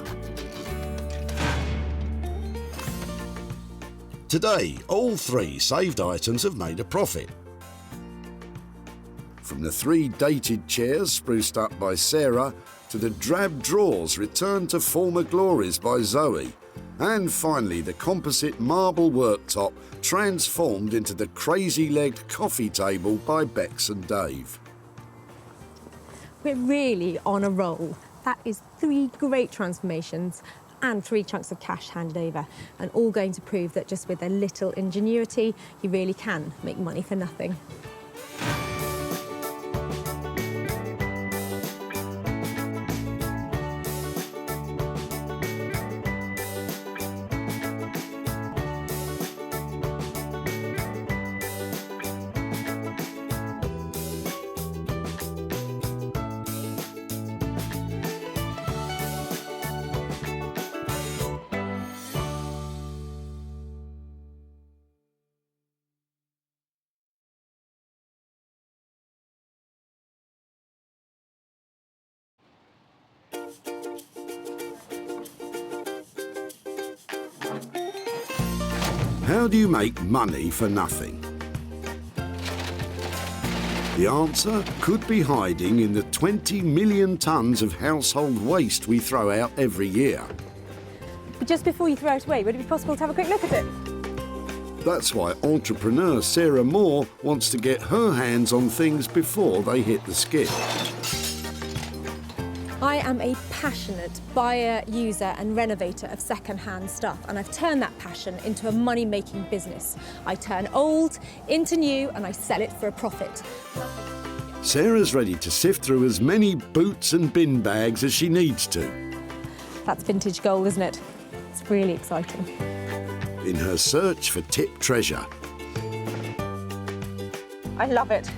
Today, all 3 saved items have made a profit. From the 3 dated chairs spruced up by Sarah to the drab drawers returned to former glories by Zoe, and finally the composite marble worktop transformed into the crazy-legged coffee table by Bex and Dave. We're really on a roll. That is 3 great transformations and 3 chunks of cash handed over, and all going to prove that just with a little ingenuity, you really can make money for nothing. How do you make money for nothing? The answer could be hiding in the 20 million tonnes of household waste we throw out every year. But just before you throw it away, would it be possible to have a quick look at it? That's why entrepreneur Sarah Moore wants to get her hands on things before they hit the skip. I am a passionate buyer, user and renovator of second-hand stuff, and I've turned that passion into a money-making business. I turn old into new and I sell it for a profit. Sarah's ready to sift through as many boots and bin bags as she needs to. That's vintage gold, isn't it? It's really exciting. In her search for tip treasure. I love it.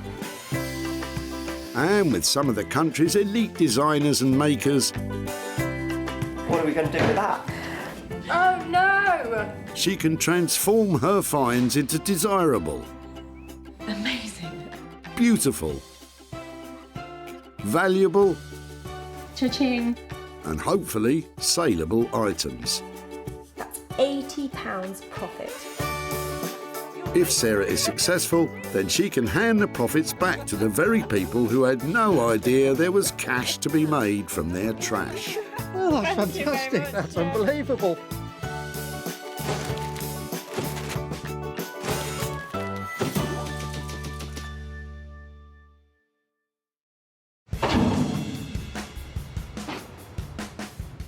And with some of the country's elite designers and makers, What are we going to do with that? Oh no! she can transform her finds into desirable, Amazing. beautiful, valuable, Cha-ching. and hopefully saleable items. £80 profit. If Sarah is successful, then she can hand the profits back to the very people who had no idea there was cash to be made from their trash. Oh, that's fantastic. That's unbelievable.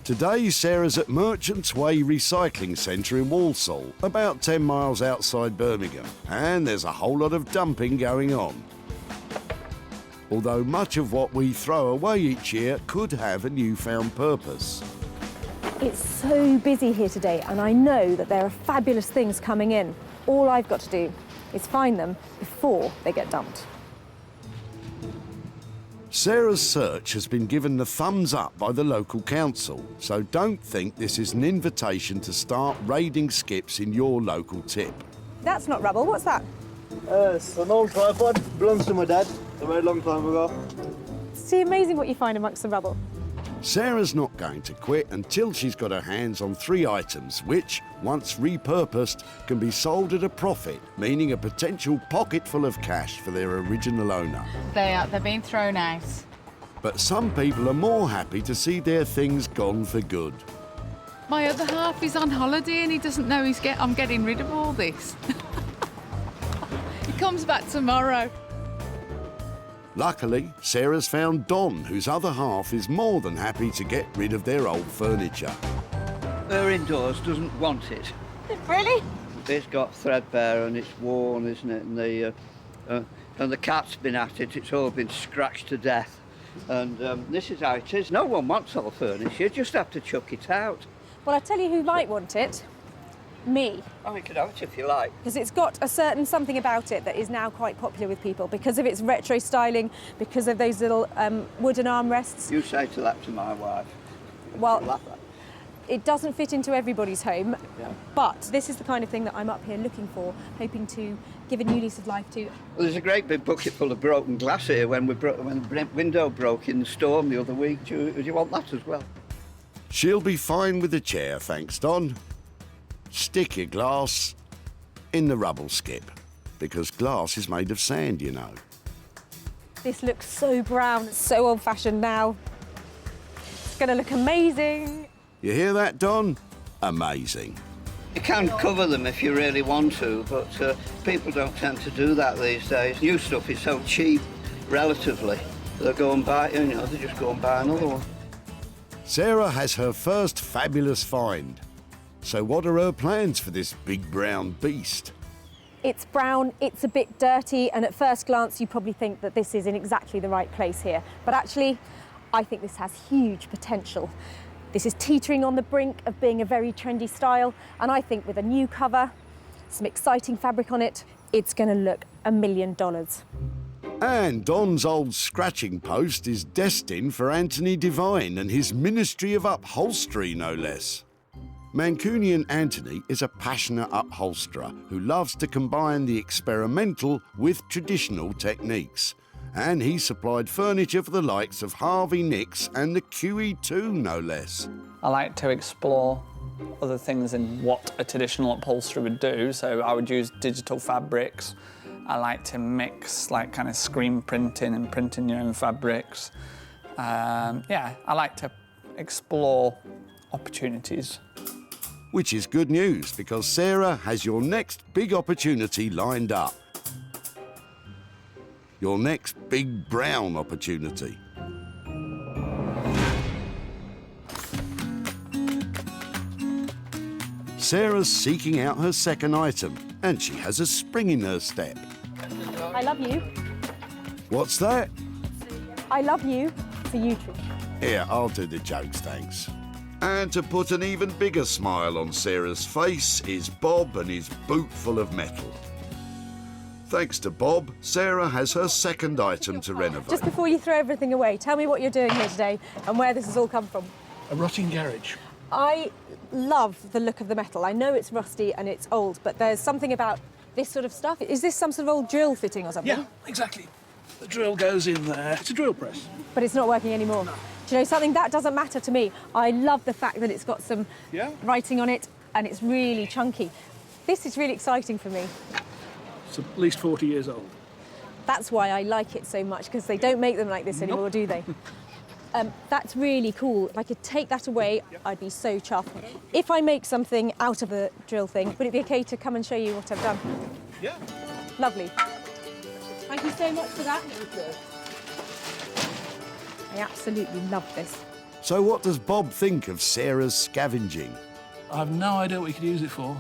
Today, Sarah's at Merchants Way Recycling Centre in Walsall, about 10 miles outside Birmingham, and there's a whole lot of dumping going on. Although much of what we throw away each year could have a newfound purpose. It's so busy here today, and I know that there are fabulous things coming in. All I've got to do is find them before they get dumped. Sarah's search has been given the thumbs up by the local council, so don't think this is an invitation to start raiding skips in your local tip. That's not rubble, what's that? It's an old tripod, belongs to my dad a very long time ago. It's amazing what you find amongst the rubble. Sarah's not going to quit until she's got her hands on 3 items which, once repurposed, can be sold at a profit, meaning a potential pocket full of cash for their original owner. They're being thrown out. But some people are more happy to see their things gone for good. My other half is on holiday and he doesn't know I'm getting rid of all this. comes back tomorrow. Luckily, Sarah's found Don, whose other half is more than happy to get rid of their old furniture. Her indoors doesn't want it. Really? It's got threadbare and it's worn, isn't it? And the cat's been at it. It's all been scratched to death. And this is how it is. No one wants old furniture. You just have to chuck it out. Well, I tell you who might want it. Me. Oh, you can have it if you like. Because it's got a certain something about it that is now quite popular with people because of its retro styling, because of those little wooden armrests. You say to that to my wife. Well, it doesn't fit into everybody's home, but this is the kind of thing that I'm up here looking for, hoping to give a new lease of life to. Well, there's a great big bucket full of broken glass here when the window broke in the storm the other week. Do you want that as well? She'll be fine with the chair, thanks, Don. Stick your glass in the rubble skip, because glass is made of sand, you know. This looks so brown, it's so old-fashioned now. It's going to look amazing. You hear that, Don? Amazing. You can cover them if you really want to, but people don't tend to do that these days. New stuff is so cheap, relatively. They go and buy, they just go and buy another one. Sarah has her first fabulous find. So what are her plans for this big brown beast? It's brown, it's a bit dirty, and at first glance you probably think that this is in exactly the right place here. But actually, I think this has huge potential. This is teetering on the brink of being a very trendy style, and I think with a new cover, some exciting fabric on it, it's going to look $1 million. And Don's old scratching post is destined for Anthony Devine and his Ministry of Upholstery, no less. Mancunian Anthony is a passionate upholsterer who loves to combine the experimental with traditional techniques. And he supplied furniture for the likes of Harvey Nicks and the QE2, no less. I like to explore other things in what a traditional upholsterer would do, so I would use digital fabrics. I like to mix like kind of screen printing and printing your own fabrics. I like to explore opportunities. Which is good news, because Sarah has your next big opportunity lined up. Your next big brown opportunity. Sarah's seeking out her second item, and she has a spring in her step. I love you. What's that? I love you for you, Trish. Here, I'll do the jokes, thanks. And to put an even bigger smile on Sarah's face is Bob and his boot full of metal. Thanks to Bob, Sarah has her second item to renovate. Just before you throw everything away, tell me what you're doing here today and where this has all come from. A rotting garage. I love the look of the metal. I know it's rusty and it's old, but there's something about this sort of stuff. Is this some sort of old drill fitting or something? Yeah, exactly. The drill goes in there. It's a drill press. But it's not working anymore. No. Do you know something? That doesn't matter to me. I love the fact that it's got some writing on it and it's really chunky. This is really exciting for me. It's at least 40 years old. That's why I like it so much, because they don't make them like this anymore, do they? That's really cool. If I could take that away, I'd be so chuffed. If I make something out of a drill thing, would it be okay to come and show you what I've done? Yeah. Lovely. Thank you so much for that. I absolutely love this. So what does Bob think of Sarah's scavenging? I've no idea what you could use it for.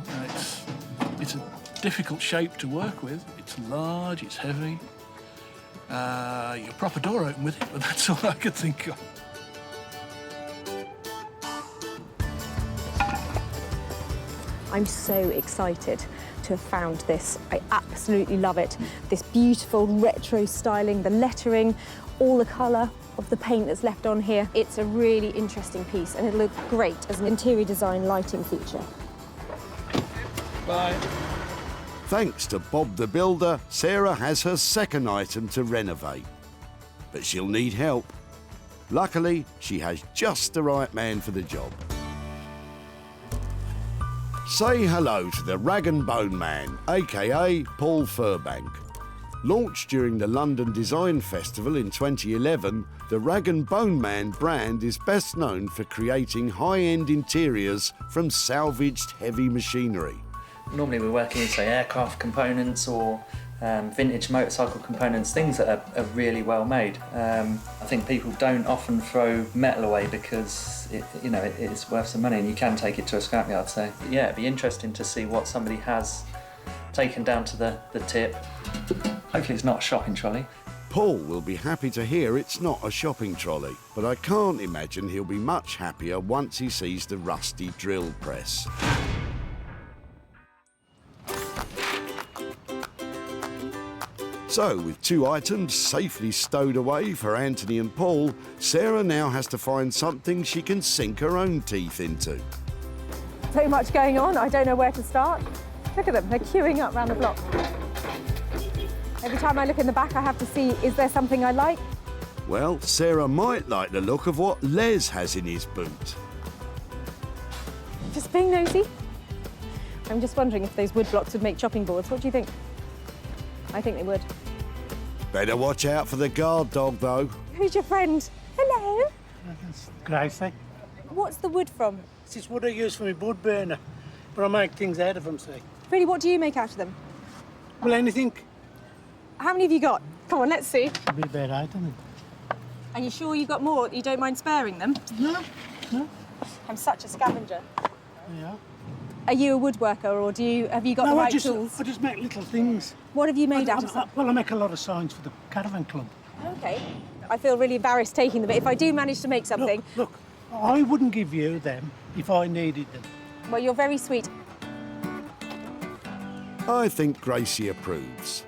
It's a difficult shape to work with. It's large, it's heavy. You could prop a door open with it, but that's all I could think of. I'm so excited to have found this. I absolutely love it. This beautiful retro styling, the lettering, all the colour of the paint that's left on here. It's a really interesting piece and it'll look great as an interior design lighting feature. Bye. Thanks to Bob the Builder, Sarah has her second item to renovate. But she'll need help. Luckily, she has just the right man for the job. Say hello to the Rag and Bone Man, aka Paul Furbank. Launched during the London Design Festival in 2011, the Rag and Bone Man brand is best known for creating high-end interiors from salvaged heavy machinery. Normally we're working with, say, aircraft components or vintage motorcycle components, things that are really well made. I think people don't often throw metal away because it's worth some money and you can take it to a scrapyard. So yeah, it'd be interesting to see what somebody has taken down to the tip. Hopefully it's not a shopping trolley. Paul will be happy to hear it's not a shopping trolley, but I can't imagine he'll be much happier once he sees the rusty drill press. So, with 2 items safely stowed away for Anthony and Paul, Sarah now has to find something she can sink her own teeth into. So much going on, I don't know where to start. Look at them, they're queuing up round the block. Every time I look in the back, I have to see, is there something I like? Well, Sarah might like the look of what Les has in his boot. Just being nosy. I'm just wondering if those wood blocks would make chopping boards. What do you think? I think they would. Better watch out for the guard dog, though. Who's your friend? Hello. That's Gracie. What's the wood from? This is wood I use for my wood burner, but I make things out of them, see. Really, what do you make out of them? Well, anything. How many have you got? Come on, let's see. It'll be about 8, I think. Are you sure you've got more? You don't mind sparing them? No, no. I'm such a scavenger. Yeah. Are you a woodworker, or have you got the right tools? I just make little things. What have you made out of them? Well, I make a lot of signs for the caravan club. Okay. I feel really embarrassed taking them, but if I do manage to make something... Look, I wouldn't give you them if I needed them. Well, you're very sweet. I think Gracie approves.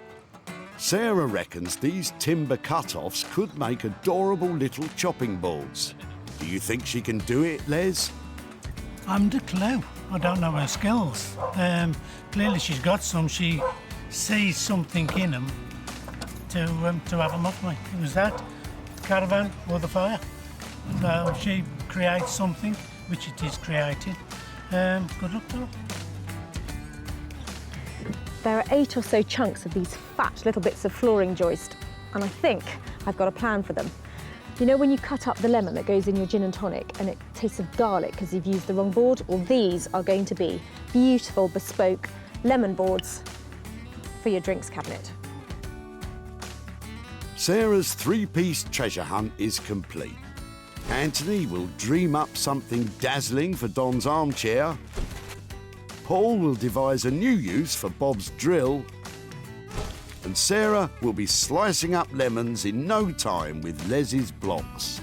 Sarah reckons these timber cut-offs could make adorable little chopping boards. Do you think she can do it, Les? I'm the clue. I don't know her skills. Clearly she's got some. She sees something in them to have them off me. It was that, the caravan or the fire. So she creates something, which it is created. Good luck to her. There are 8 or so chunks of these fat little bits of flooring joist, and I think I've got a plan for them. You know when you cut up the lemon that goes in your gin and tonic and it tastes of garlic because you've used the wrong board? Well, these are going to be beautiful, bespoke lemon boards for your drinks cabinet. Sarah's 3-piece treasure hunt is complete. Anthony will dream up something dazzling for Don's armchair. Paul will devise a new use for Bob's drill. And Sarah will be slicing up lemons in no time with Les's blocks.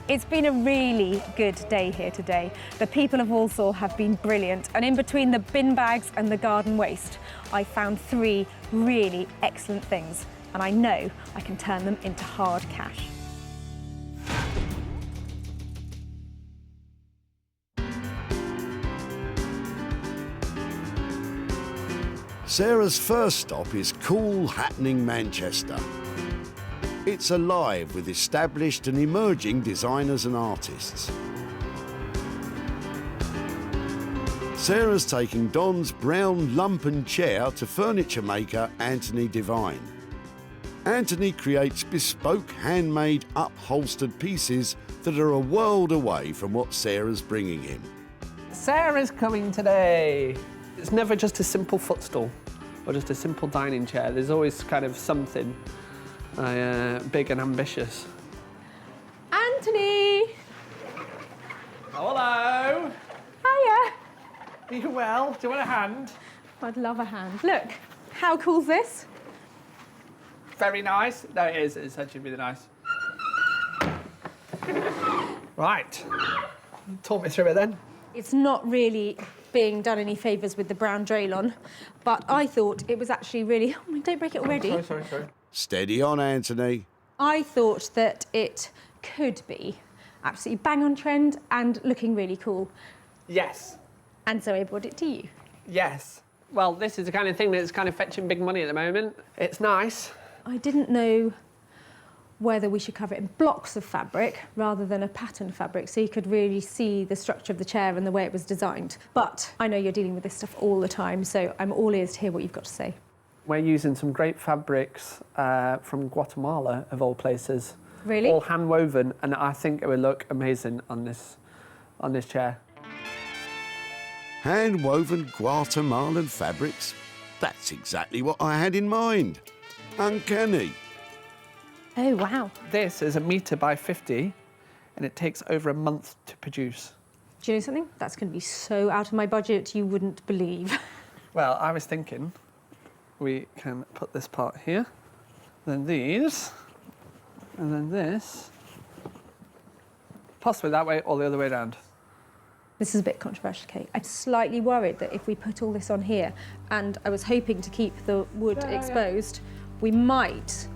It's been a really good day here today. The people of Walsall have been brilliant, and in between the bin bags and the garden waste, I found 3 really excellent things, and I know I can turn them into hard cash. Sarah's first stop is cool, happening Manchester. It's alive with established and emerging designers and artists. Sarah's taking Don's brown lumpen chair to furniture maker Anthony Devine. Anthony creates bespoke, handmade, upholstered pieces that are a world away from what Sarah's bringing him. Sarah's coming today. It's never just a simple footstool or just a simple dining chair. There's always kind of something big and ambitious. Anthony! Hello! Hiya! Are you well? Do you want a hand? I'd love a hand. Look, how cool's this? Very nice. No, it is. It's actually really nice. Right. Talk me through it then. It's not really being done any favours with the brown Draylon, but I thought it was actually really... Oh, don't break it already. Oh, sorry. Steady on, Anthony. I thought that it could be absolutely bang on trend and looking really cool. Yes. And so I brought it to you. Yes. Well, this is the kind of thing that's kind of fetching big money at the moment. It's nice. I didn't know whether we should cover it in blocks of fabric rather than a patterned fabric, so you could really see the structure of the chair and the way it was designed. But I know you're dealing with this stuff all the time, so I'm all ears to hear what you've got to say. We're using some great fabrics from Guatemala, of all places. Really? All hand woven, and I think it would look amazing on this chair. Hand woven Guatemalan fabrics? That's exactly what I had in mind. Uncanny. Oh, wow. This is 1 metre by 50, and it takes over a month to produce. Do you know something? That's going to be so out of my budget you wouldn't believe. Well, I was thinking we can put this part here, then these, and then this. Possibly that way or the other way around. This is a bit controversial, Kate. I'm slightly worried that if we put all this on here, and I was hoping to keep the wood exposed, we might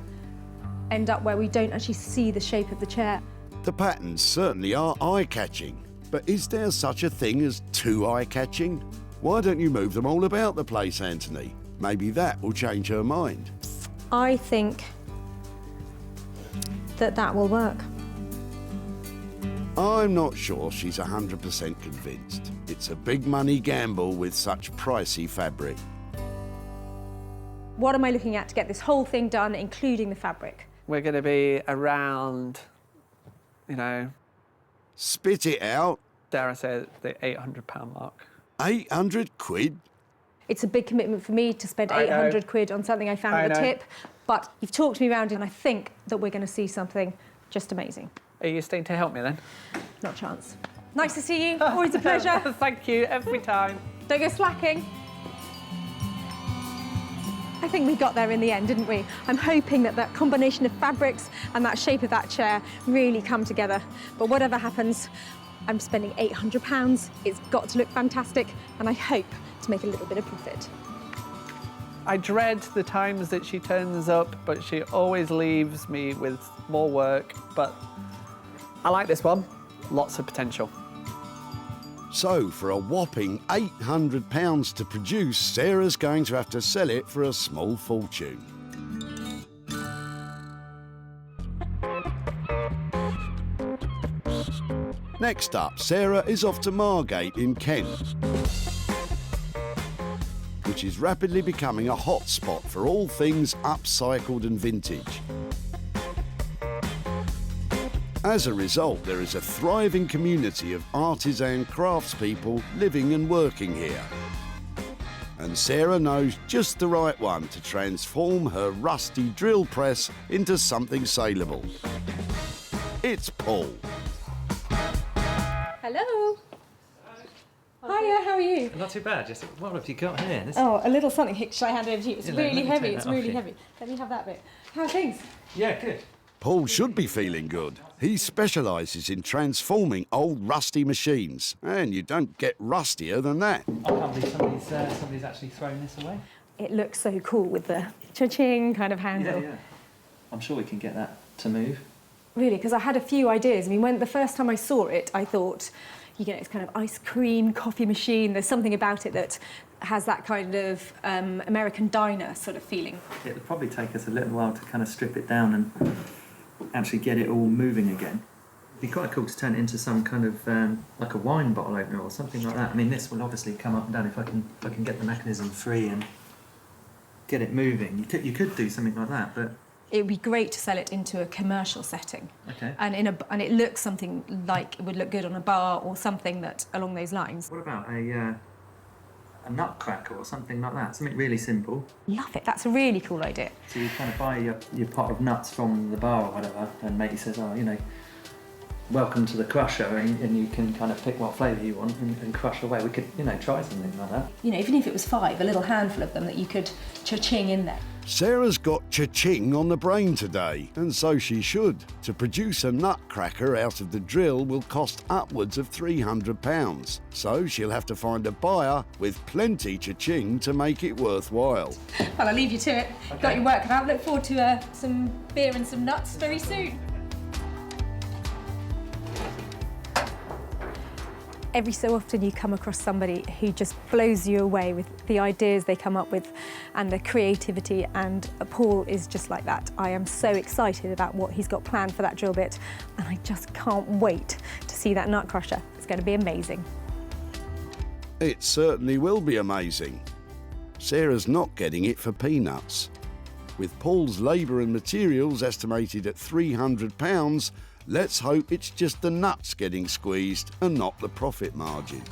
end up where we don't actually see the shape of the chair. The patterns certainly are eye-catching, but is there such a thing as too eye-catching? Why don't you move them all about the place, Anthony? Maybe that will change her mind. I think that will work. I'm not sure she's 100% convinced. It's a big money gamble with such pricey fabric. What am I looking at to get this whole thing done, including the fabric? We're going to be around, you know... Spit it out. Dare I say the £800 mark. 800 quid? It's a big commitment for me to spend I know. 800 quid on something I found I at a know. tip, but you've talked me around and I think that we're going to see something just amazing. Are you staying to help me then? Not a chance. Nice to see you. Always a pleasure. Thank you, every time. Don't go slacking. I think we got there in the end, didn't we? I'm hoping that that combination of fabrics and that shape of that chair really come together. But whatever happens, I'm spending £800. It's got to look fantastic, and I hope to make a little bit of profit. I dread the times that she turns up, but she always leaves me with more work. But I like this one. Lots of potential. So, for a whopping £800 to produce, Sarah's going to have to sell it for a small fortune. Next up, Sarah is off to Margate in Kent, which is rapidly becoming a hot spot for all things upcycled and vintage. As a result, there is a thriving community of artisan craftspeople living and working here. And Sarah knows just the right one to transform her rusty drill press into something saleable. It's Paul. Hello. Hiya, how are you? Not too bad. Just what have you got here? This... Oh, a little something. Should I hand it over to you? It's Yeah, really let me heavy. take It's that off really you. heavy. Let me have that bit. How are things? Yeah, good. Paul should be feeling good. He specialises in transforming old rusty machines, and you don't get rustier than that. I can't believe somebody's actually thrown this away. It looks so cool with the cha-ching kind of handle. Yeah. I'm sure we can get that to move. Really, because I had a few ideas. I mean, when the first time I saw it, I thought, you know, it's kind of ice cream, coffee machine. There's something about it that has that kind of American diner sort of feeling. It'll probably take us a little while to kind of strip it down and actually get it all moving again. It'd be quite cool to turn it into some kind of like a wine bottle opener or something like that. I mean, this will obviously come up and down if I can get the mechanism free and get it moving. You could do something like that, but It would be great to sell it into a commercial setting. okay. And it looks something like it would look good on a bar or something that along those lines. What about a nutcracker or something like that? Something really simple. Love it. That's a really cool idea. So you kind of buy your pot of nuts from the bar or whatever, and matey says, oh, you know, welcome to the crusher, and you can kind of pick what flavour you want and crush away. We could, you know, try something like that. You know, even if it was 5, a little handful of them that you could cha-ching in there. Sarah's got cha-ching on the brain today, and so she should. To produce a nutcracker out of the drill will cost upwards of £300, so she'll have to find a buyer with plenty cha-ching to make it worthwhile. Well, I'll leave you to it. Okay. Got your work cut out. Look forward to some beer and some nuts very soon. Every so often you come across somebody who just blows you away with the ideas they come up with and the creativity, and Paul is just like that. I am so excited about what he's got planned for that drill bit, and I just can't wait to see that nut crusher. It's going to be amazing. It certainly will be amazing. Sarah's not getting it for peanuts. With Paul's labour and materials estimated at £300, let's hope it's just the nuts getting squeezed and not the profit margin.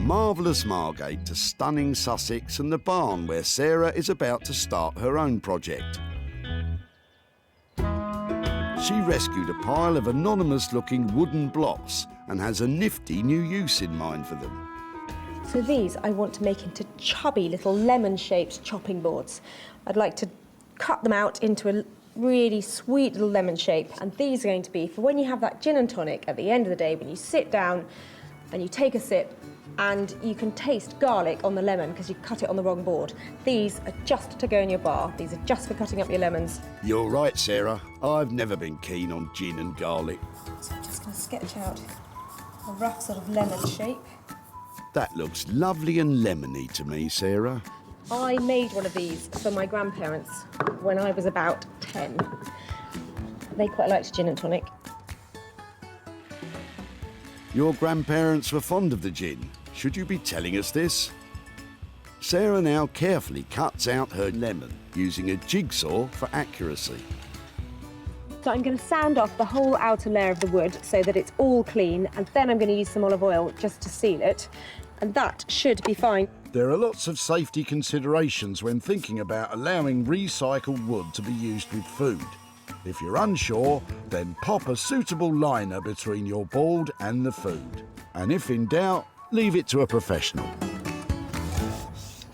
marvellous Margate to stunning Sussex and the barn where Sarah is about to start her own project. She rescued a pile of anonymous-looking wooden blocks and has a nifty new use in mind for them. So these I want to make into chubby little lemon-shaped chopping boards. I'd like to cut them out into a really sweet little lemon shape, and these are going to be for when you have that gin and tonic at the end of the day, when you sit down and you take a sip and you can taste garlic on the lemon because you cut it on the wrong board. These are just to go in your bar. These are just for cutting up your lemons. You're right, Sarah. I've never been keen on gin and garlic. So I'm just going to sketch out a rough sort of lemon shape. That looks lovely and lemony to me, Sarah. I made one of these for my grandparents when I was about 10. They quite liked gin and tonic. Your grandparents were fond of the gin. Should you be telling us this? Sarah now carefully cuts out her lemon using a jigsaw for accuracy. So I'm going to sand off the whole outer layer of the wood so that it's all clean, and then I'm going to use some olive oil just to seal it, and that should be fine. There are lots of safety considerations when thinking about allowing recycled wood to be used with food. If you're unsure, then pop a suitable liner between your board and the food. And if in doubt, leave it to a professional.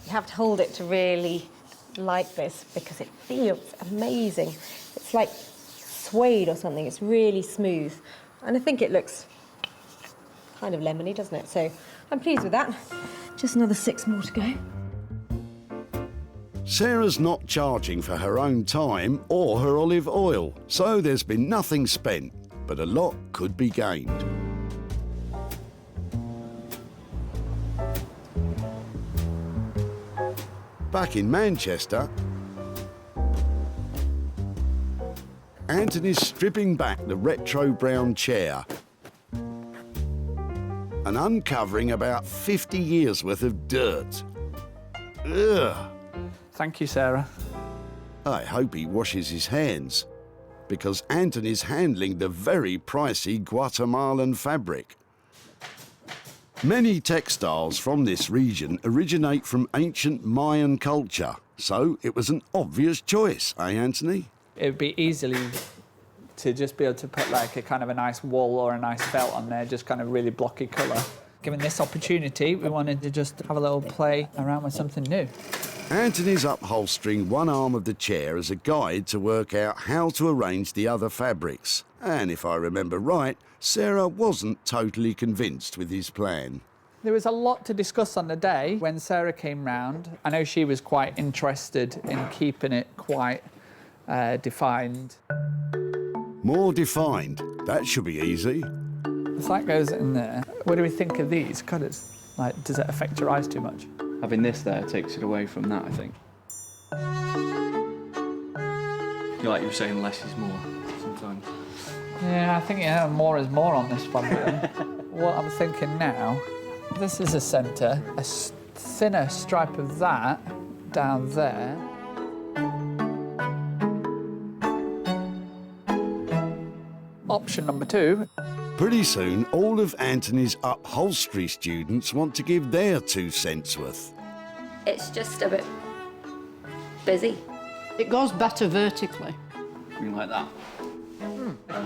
You have to hold it to really like this because it feels amazing. It's like suede or something. It's really smooth. And I think it looks kind of lemony, doesn't it? So I'm pleased with that. Just another 6 more to go. Sarah's not charging for her own time or her olive oil, so there's been nothing spent, but a lot could be gained. Back in Manchester, Anthony's stripping back the retro brown chair and uncovering about 50 years worth of dirt. Ugh. Thank you, Sarah. I hope he washes his hands, because Anthony's handling the very pricey Guatemalan fabric. Many textiles from this region originate from ancient Mayan culture, so it was an obvious choice, eh, Anthony? It would be easily to just be able to put like a kind of a nice wool or a nice felt on there, just kind of really blocky colour. Given this opportunity, we wanted to just have a little play around with something new. Anthony's upholstering one arm of the chair as a guide to work out how to arrange the other fabrics. And if I remember right, Sarah wasn't totally convinced with his plan. There was a lot to discuss on the day when Sarah came round. I know she was quite interested in keeping it quite defined. More defined. That should be easy. If that goes in there, what do we think of these cutters? Like, does it affect your eyes too much? Having this there takes it away from that, I think. Like you were saying, less is more sometimes. Yeah, I think more is more on this one. What I'm thinking now, this is a centre, a thinner stripe of that down there. Option number 2. Pretty soon, all of Anthony's upholstery students want to give their 2 cents worth. It's just a bit busy. It goes better vertically. Something like that.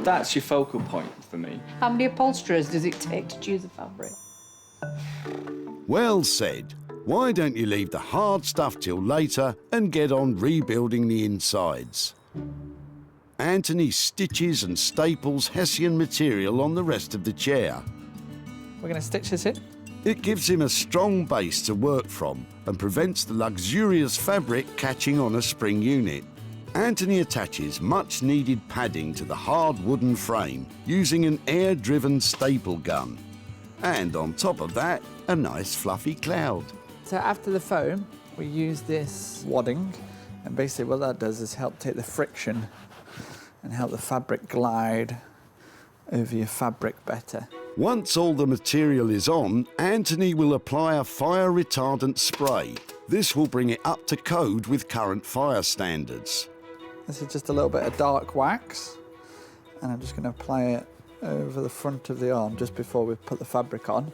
That's your focal point for me. How many upholsterers does it take to choose a fabric? Well said. Why don't you leave the hard stuff till later and get on rebuilding the insides? Anthony stitches and staples Hessian material on the rest of the chair. We're going to stitch this in? It gives him a strong base to work from and prevents the luxurious fabric catching on a spring unit. Anthony attaches much-needed padding to the hard wooden frame using an air-driven staple gun. And on top of that, a nice fluffy cloud. So after the foam, we use this wadding, and basically what that does is help take the friction and help the fabric glide over your fabric better. Once all the material is on, Anthony will apply a fire-retardant spray. This will bring it up to code with current fire standards. This is just a little bit of dark wax, and I'm just going to apply it over the front of the arm just before we put the fabric on.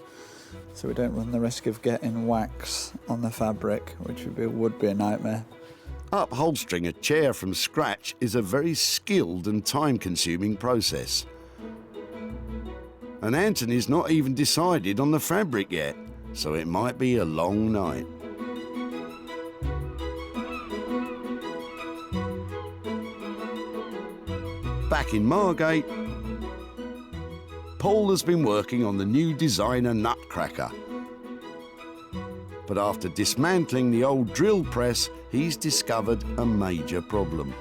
so we don't run the risk of getting wax on the fabric, which would be a nightmare. Upholstering a chair from scratch is a very skilled and time-consuming process. And Anthony's not even decided on the fabric yet, so it might be a long night. Back in Margate, Paul has been working on the new designer nutcracker. But after dismantling the old drill press, he's discovered a major problem.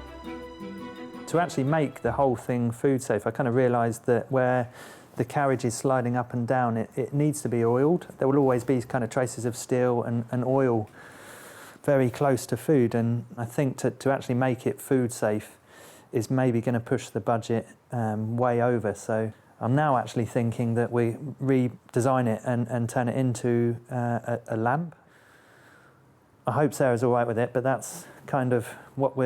To actually make the whole thing food safe, I kind of realised that where the carriage is sliding up and down, it needs to be oiled. There will always be kind of traces of steel and oil very close to food, and I think to actually make it food safe is maybe going to push the budget way over. So I'm now actually thinking that we redesign it and turn it into a lamp. I hope Sarah's all right with it, but that's kind of what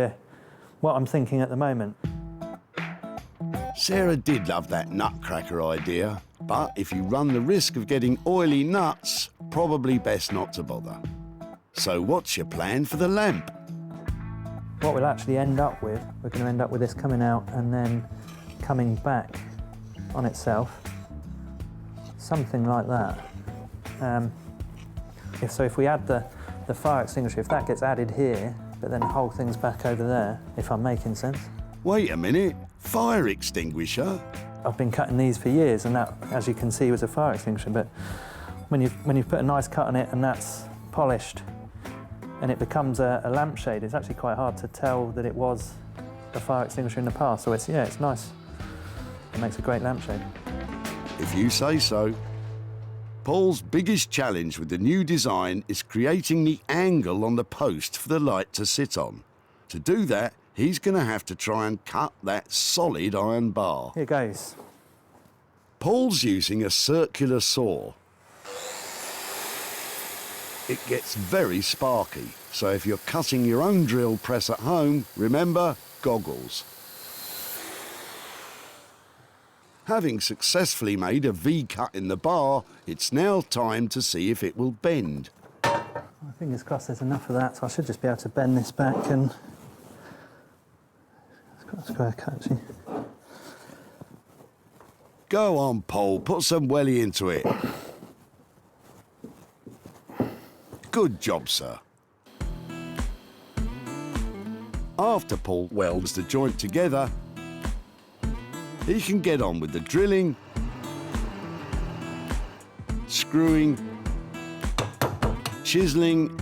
I'm thinking at the moment. Sarah did love that nutcracker idea, but if you run the risk of getting oily nuts, probably best not to bother. So what's your plan for the lamp? What we'll actually end up with, we're going to end up with this coming out and then coming back on itself, something like that. If we add the fire extinguisher, if that gets added here, but then the whole thing's back over there, if I'm making sense. Wait a minute, fire extinguisher? I've been cutting these for years, and that, as you can see, was a fire extinguisher, but when you've put a nice cut on it and that's polished and it becomes a lampshade, it's actually quite hard to tell that it was a fire extinguisher in the past. So it's nice. It makes a great lampshade. If you say so. Paul's biggest challenge with the new design is creating the angle on the post for the light to sit on. To do that, he's going to have to try and cut that solid iron bar. Here goes. Paul's using a circular saw. It gets very sparky, so if you're cutting your own drill press at home, remember, goggles. Having successfully made a V-cut in the bar, it's now time to see if it will bend. Fingers crossed there's enough of that, so I should just be able to bend this back and... It's got a square cut, actually. Go on, Paul, put some welly into it. Good job, sir. After Paul welds the joint together, he can get on with the drilling, screwing, chiselling,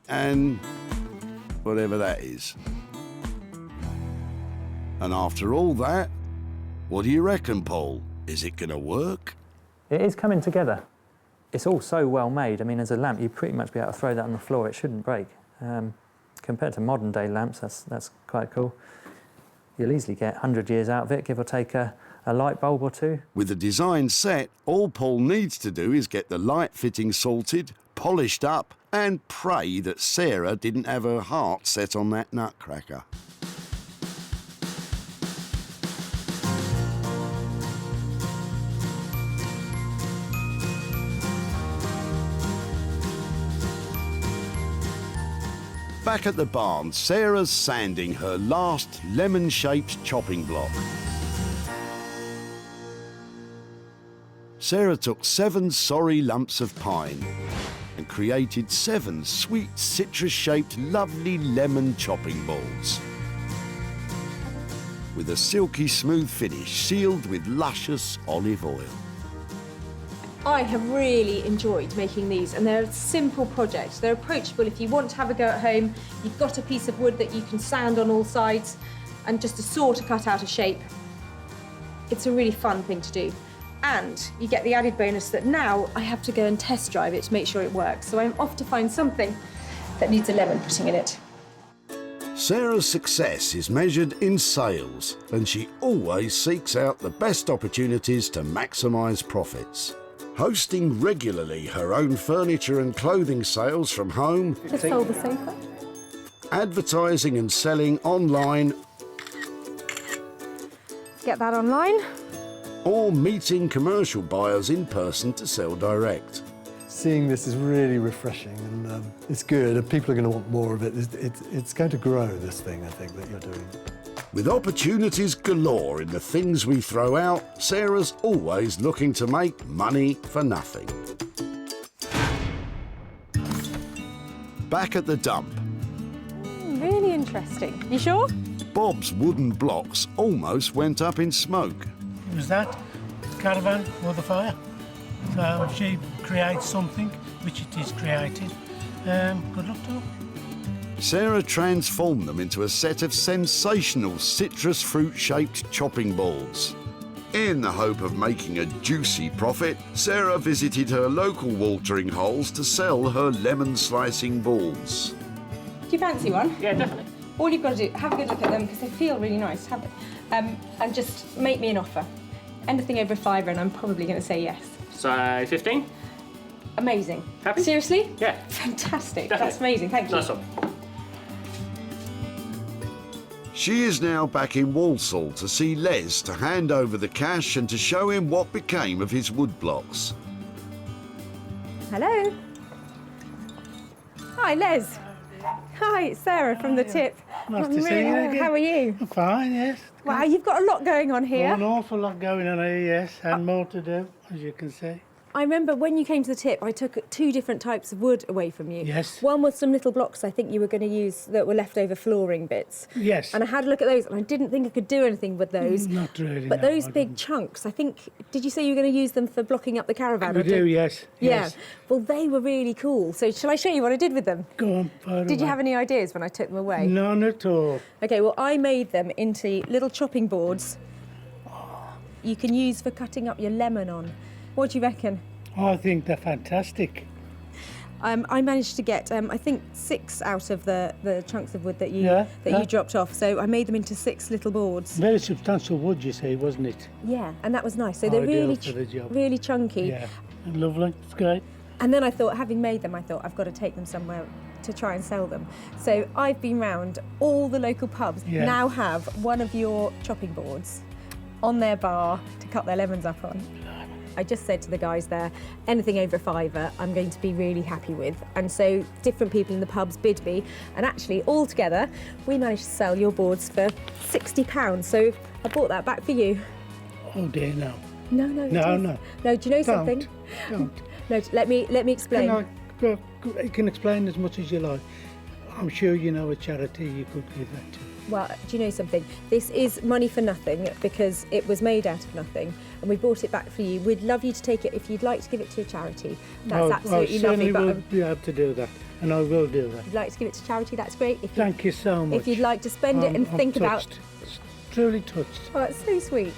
and whatever that is. And after all that, what do you reckon, Paul? Is it going to work? It is coming together. It's all so well made. I mean, as a lamp, you'd pretty much be able to throw that on the floor. It shouldn't break. Compared to modern day lamps, that's quite cool. You'll easily get 100 years out of it, give or take a light bulb or two. With the design set, all Paul needs to do is get the light fitting sorted, polished up, and pray that Sarah didn't have her heart set on that nutcracker. Back at the barn, Sarah's sanding her last lemon-shaped chopping block. Sarah took 7 sorry lumps of pine and created 7 sweet citrus-shaped lovely lemon chopping balls with a silky smooth finish sealed with luscious olive oil. I have really enjoyed making these, and they're a simple project. They're approachable if you want to have a go at home. You've got a piece of wood that you can sand on all sides and just a saw to cut out a shape. It's a really fun thing to do. And you get the added bonus that now I have to go and test drive it to make sure it works. So I'm off to find something that needs a lemon putting in it. Sarah's success is measured in sales, and she always seeks out the best opportunities to maximise profits. Hosting regularly her own furniture and clothing sales from home, Just fold the sofa. advertising and selling online, Get that online. or meeting commercial buyers in person to sell direct. Seeing this is really refreshing, and it's good, and people are going to want more of it. It's going to grow, this thing, I think, that you're doing. With opportunities galore in the things we throw out, Sarah's always looking to make money for nothing. Back at the dump, Really interesting. You sure? Bob's wooden blocks almost went up in smoke. It was that caravan or the fire. So she creates something, which it is created. Good luck to her. Sarah transformed them into a set of sensational citrus fruit-shaped chopping boards. In the hope of making a juicy profit, Sarah visited her local watering holes to sell her lemon slicing balls. Do you fancy one? Yeah, definitely. All you've got to do, have a good look at them because they feel really nice, have it? And just make me an offer. Anything over £5 and I'm probably going to say yes. So 15? Amazing. Happy? Seriously? Yeah. Fantastic. Definitely. That's amazing. Thank you. Nice one. She is now back in Walsall to see Les to hand over the cash and to show him what became of his wood blocks. Hello. Hi, Les. Hi, it's Sarah from the tip. Nice to see you again. How are you? I'm fine, yes. Wow, you've got a lot going on here. An awful lot going on here, yes, and more to do, as you can see. I remember when you came to the tip, I took 2 different types of wood away from you. Yes. One was some little blocks I think you were going to use that were leftover flooring bits. Yes. And I had a look at those and I didn't think I could do anything with those. Not really, But no, those I big chunks, I think, did you say you were going to use them for blocking up the caravan? We or do, yes. Yeah. Yes. Well, they were really cool. So shall I show you what I did with them? Go on, fire Did you away. have any ideas when I took them away? None at all. Okay, well, I made them into little chopping boards you can use for cutting up your lemon on. What do you reckon? I think they're fantastic. I managed to get, I think, 6 out of the chunks of wood that you Yeah, yeah. you dropped off. So I made them into 6 little boards. Very substantial wood, you see, wasn't it? Yeah, and that was nice. So they're Ideal really, for the job. really chunky. Yeah, lovely. It's great. And then I thought, having made them, I thought I've got to take them somewhere to try and sell them. So I've been round all the local pubs. Yeah. Now have one of your chopping boards on their bar to cut their lemons up on. I just said to the guys there, anything over £5 I'm going to be really happy with. And so different people in the pubs bid me. And actually, all together, we managed to sell your boards for £60. So I bought that back for you. Oh dear, no. No, no. it No, is. no. No, do you know something? Don't. No, let me explain. You can explain as much as you like. I'm sure you know a charity you could give that to. Well, do you know something? This is money for nothing because it was made out of nothing and we brought it back for you. We'd love you to take it if you'd like to give it to a charity. That's absolutely I certainly lovely. will But be able to do that, and I will do that. if you'd like to give it to charity, that's great. If Thank you so much. If you'd like to spend it and I'm think about... touched. Truly touched. Oh, that's so sweet.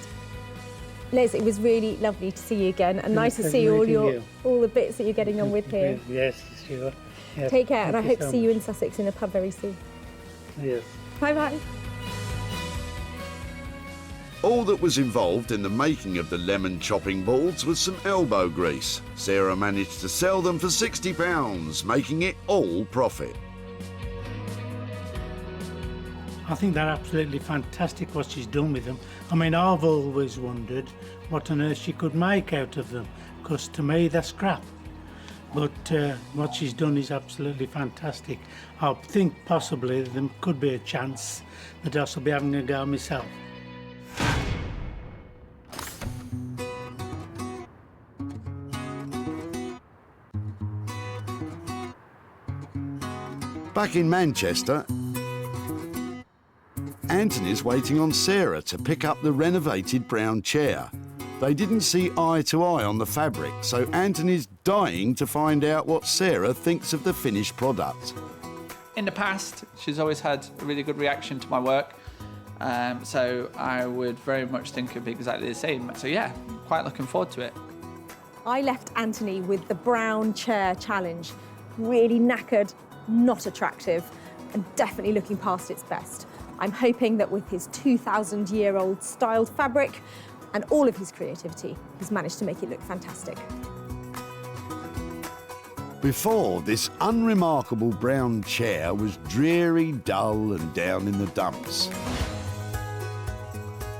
Les, it was really lovely to see you again and Yeah, nice to pleasure see meeting all the bits that you're getting on with here. Yes, sure. Yes, Take care, and thank I you hope so to see you much. in Sussex in a pub very soon. Yes. Bye-bye. All that was involved in the making of the lemon chopping boards was some elbow grease. Sarah managed to sell them for £60, making it all profit. I think they're absolutely fantastic what she's done with them. I mean, I've always wondered what on earth she could make out of them, because to me they're scrap. But what she's done is absolutely fantastic. I think possibly there could be a chance that I shall be having a go myself. Back in Manchester, Anthony's waiting on Sarah to pick up the renovated brown chair. They didn't see eye to eye on the fabric, so Anthony's dying to find out what Sarah thinks of the finished product. In the past, she's always had a really good reaction to my work, so I would very much think it'd be exactly the same. So yeah, quite looking forward to it. I left Anthony with the brown chair challenge. Really knackered, not attractive, and definitely looking past its best. I'm hoping that with his 2,000-year-old styled fabric and all of his creativity, he's managed to make it look fantastic. Before, this unremarkable brown chair was dreary, dull and down in the dumps.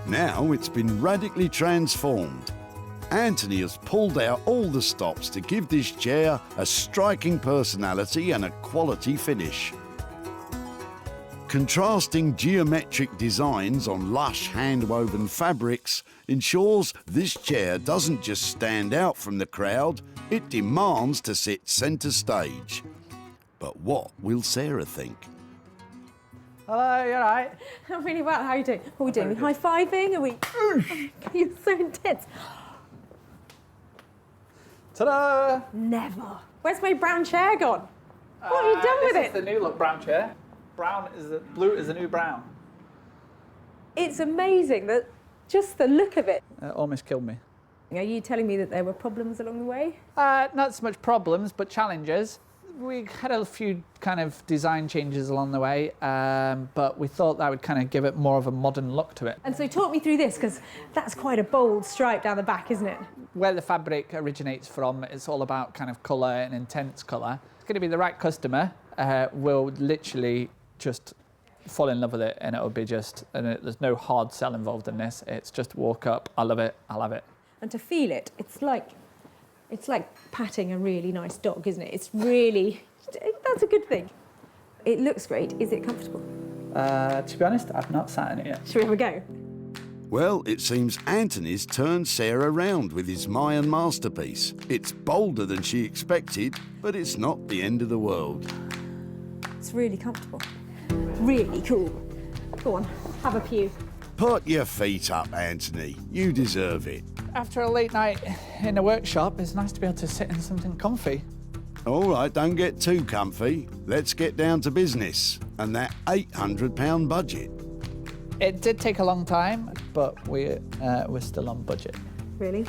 Now it's been radically transformed. Anthony has pulled out all the stops to give this chair a striking personality and a quality finish. Contrasting geometric designs on lush hand-woven fabrics ensures this chair doesn't just stand out from the crowd, it demands to sit centre stage. But what will Sarah think? Hello, you all right? I'm really well. How are you doing? What are we doing? High-fiving? Are we... You're so intense. Ta-da! Never. Where's my brown chair gone? What have you done with This it? is the new look brown chair. Blue is the new brown. It's amazing that just the look of it. It almost killed me. Are you telling me that there were problems along the way? Not so much problems, but challenges. We had a few kind of design changes along the way, but we thought that would kind of give it more of a modern look to it. And so talk me through this, because that's quite a bold stripe down the back, isn't it? Where the fabric originates from, it's all about kind of colour and intense colour. It's going to be the right customer will literally just fall in love with it, and it'll be just, there's no hard sell involved in this. It's just walk up, I love it, I'll have it. And to feel it, it's like patting a really nice dog, isn't it? It's really, that's a good thing. It looks great. Is it comfortable? To be honest, I've not sat in it yet. Should we have a go? Well, it seems Anthony's turned Sarah round with his Mayan masterpiece. It's bolder than she expected, but it's not the end of the world. It's really comfortable. Really cool. Go on, have a pew. Put your feet up, Anthony. You deserve it. After a late night in the workshop, it's nice to be able to sit in something comfy. All right, don't get too comfy. Let's get down to business and that £800 budget. It did take a long time, but we're still on budget. Really?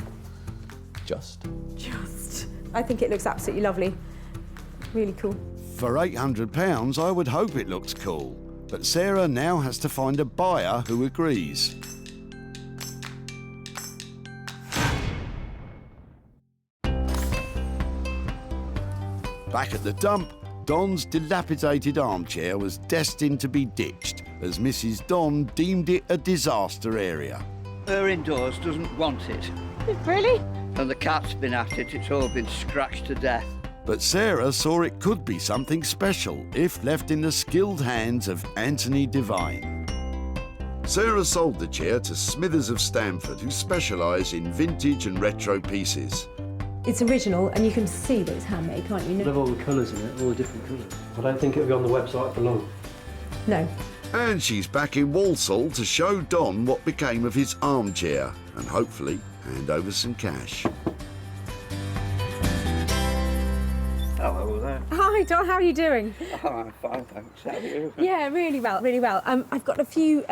Just. I think it looks absolutely lovely. Really cool. For £800, I would hope it looks cool. But Sarah now has to find a buyer who agrees. Back at the dump, Don's dilapidated armchair was destined to be ditched, as Mrs. Don deemed it a disaster area. Her indoors doesn't want it. Really? And the cat's been at it, it's all been scratched to death. But Sarah saw it could be something special if left in the skilled hands of Anthony Devine. Sarah sold the chair to Smithers of Stamford, who specialise in vintage and retro pieces. It's original, and you can see that it's handmade, can't you? Love all the colours in it, all the different colours. I don't think it'll be on the website for long. No. And she's back in Walsall to show Don what became of his armchair and hopefully hand over some cash. Hello there. Hi, Don. How are you doing? Oh, I'm fine, thanks. How are you? Yeah, really well, really well. I've got a few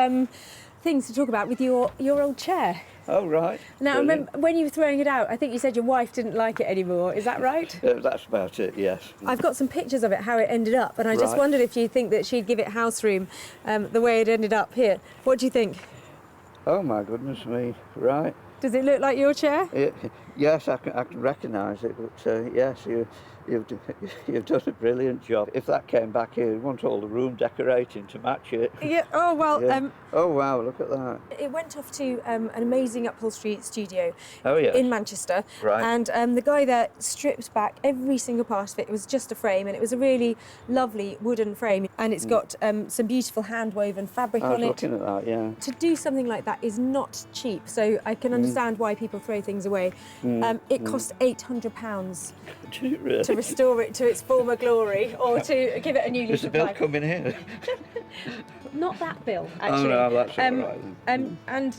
things to talk about with your old chair. Oh, right. Now, Brilliant. remember when you were throwing it out, I think you said your wife didn't like it anymore. Is that right? That's about it, yes. I've got some pictures of it, how it ended up, and I just Right. wondered if you think that she'd give it house room the way it ended up here. What do you think? Oh, my goodness me. Right. Does it look like your chair? Yes, I can recognise it, but yes, you've done a brilliant job. If that came back here, you'd want all the room decorating to match it. Yeah. Oh well. Yeah. Oh wow! Look at that. It went off to an amazing upholstery studio yes. in Manchester. Right. And the guy there stripped back every single part of it. It was just a frame, and it was a really lovely wooden frame. And it's got some beautiful hand-woven fabric I was on it. looking at that, yeah. To do something like that is not cheap, so I can understand why people throw things away. It cost £800 Did it really? to restore it to its former glory, or to give it a new lease Is the of bill life. coming here? Not that bill, actually. Oh no, that's all right then. And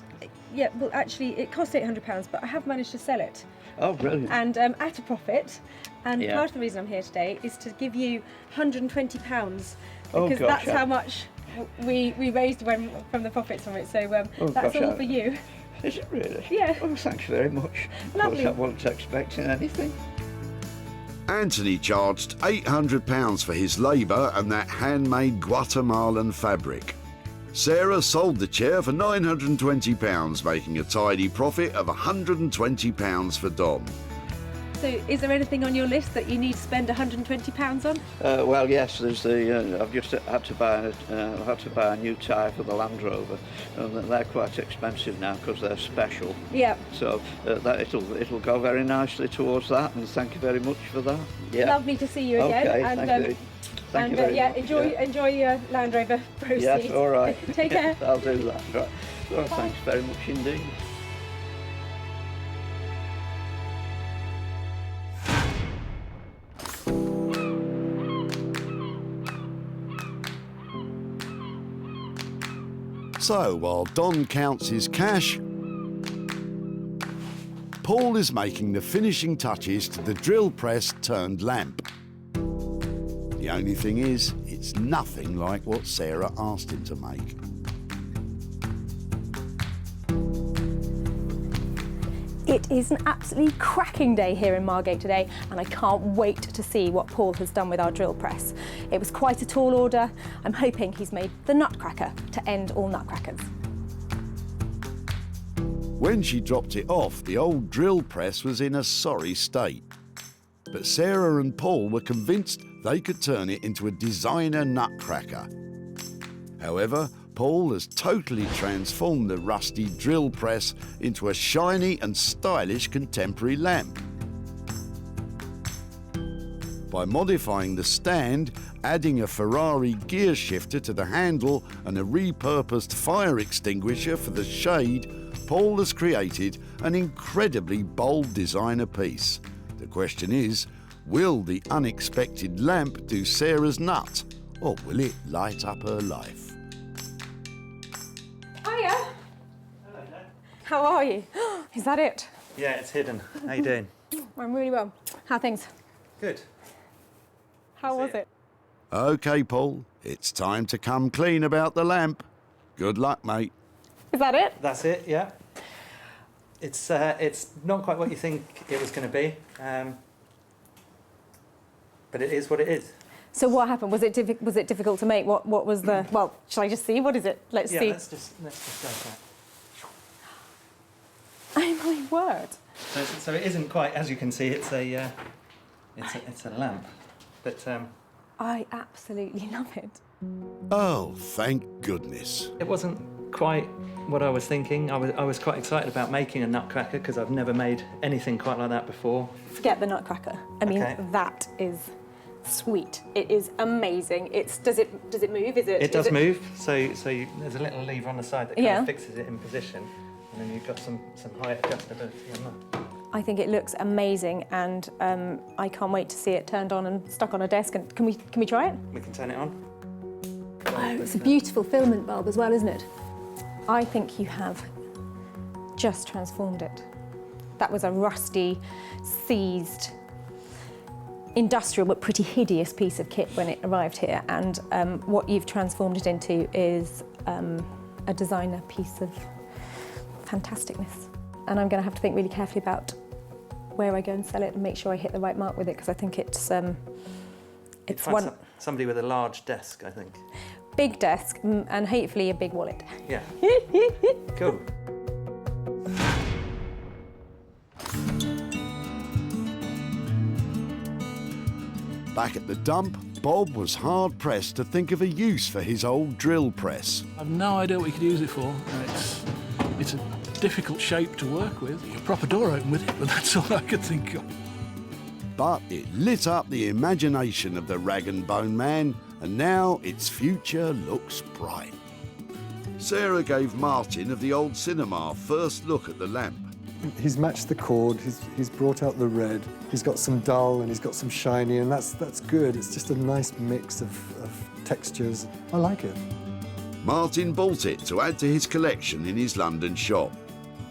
yeah, well, actually, it cost £800, but I have managed to sell it. Oh, brilliant. And at a profit. And Yeah. part of the reason I'm here today is to give you £120, Oh, because gosh, that's yeah. how much we raised from the profits from it. So that's gosh, all I- for you. Is it really? Yeah. Oh, thanks very much. Lovely. I wasn't expecting anything. Anthony charged £800 for his labour and that handmade Guatemalan fabric. Sarah sold the chair for £920, making a tidy profit of £120 for Don. So is there anything on your list that you need to spend £120 on? Well, yes. There's the. I've just had to buy a new tyre for the Land Rover, and they're quite expensive now because they're special. Yeah. So it'll go very nicely towards that. And thank you very much for that. Yeah. Lovely to see you again. Okay. And, Thank you. Thank you very much. Enjoy your Land Rover proceeds. Yes. All right. Take care. I'll do that. Right. Well, thanks very much indeed. So, while Don counts his cash, Paul is making the finishing touches to the drill press turned lamp. The only thing is, it's nothing like what Sarah asked him to make. It is an absolutely cracking day here in Margate today, and I can't wait to see what Paul has done with our drill press. It was quite a tall order. I'm hoping he's made the nutcracker to end all nutcrackers. When she dropped it off, the old drill press was in a sorry state. But Sarah and Paul were convinced they could turn it into a designer nutcracker. However, Paul has totally transformed the rusty drill press into a shiny and stylish contemporary lamp. By modifying the stand, adding a Ferrari gear shifter to the handle and a repurposed fire extinguisher for the shade, Paul has created an incredibly bold designer piece. The question is, will the unexpected lamp do Sarah's nut, or will it light up her life? Hiya. How are you? Is that it? Yeah, it's hidden. How you doing? I'm really well. How are things? Good. How was it? OK, Paul, it's time to come clean about the lamp. Good luck, mate. Is that it? That's it, yeah. It's not quite what you think it was going to be, but it is what it is. So what happened? Was it difficult to make? What was the? Well, shall I just see? What is it? Let's see. Let's just go for it. Oh my word! So it isn't quite, as you can see, it's a lamp, but I absolutely love it. Oh, thank goodness. it wasn't quite what I was thinking. I was quite excited about making a nutcracker because I've never made anything quite like that before. Forget the nutcracker. I mean, Okay. that is sweet. It is amazing. Does it move? It does move. So there's a little lever on the side that kind Yeah. of fixes it in position, and then you've got some height adjustability on that. I think it looks amazing, and I can't wait to see it turned on and stuck on a desk. And can we try it? We can turn it on. Oh, it's a beautiful filament bulb as well, isn't it? I think you have just transformed it. That was a rusty, seized, industrial but pretty hideous piece of kit when it arrived here, and what you've transformed it into is a designer piece of fantasticness. And I'm going to have to think really carefully about where I go and sell it and make sure I hit the right mark with it, because I think it's one somebody with a large desk, I think. big desk and hopefully a big wallet. Yeah. Cool. Back at the dump, Bob was hard-pressed to think of a use for his old drill press. I've no idea what you could use it for. It's a difficult shape to work with. You can prop a door open with it, but that's all I could think of. But it lit up the imagination of the Rag and Bone Man, and now its future looks bright. Sarah gave Martin of the old cinema first look at the lamp. He's matched the cord, he's brought out the red, he's got some dull and he's got some shiny, and that's good. It's just a nice mix of textures. I like it. Martin bought it to add to his collection in his London shop.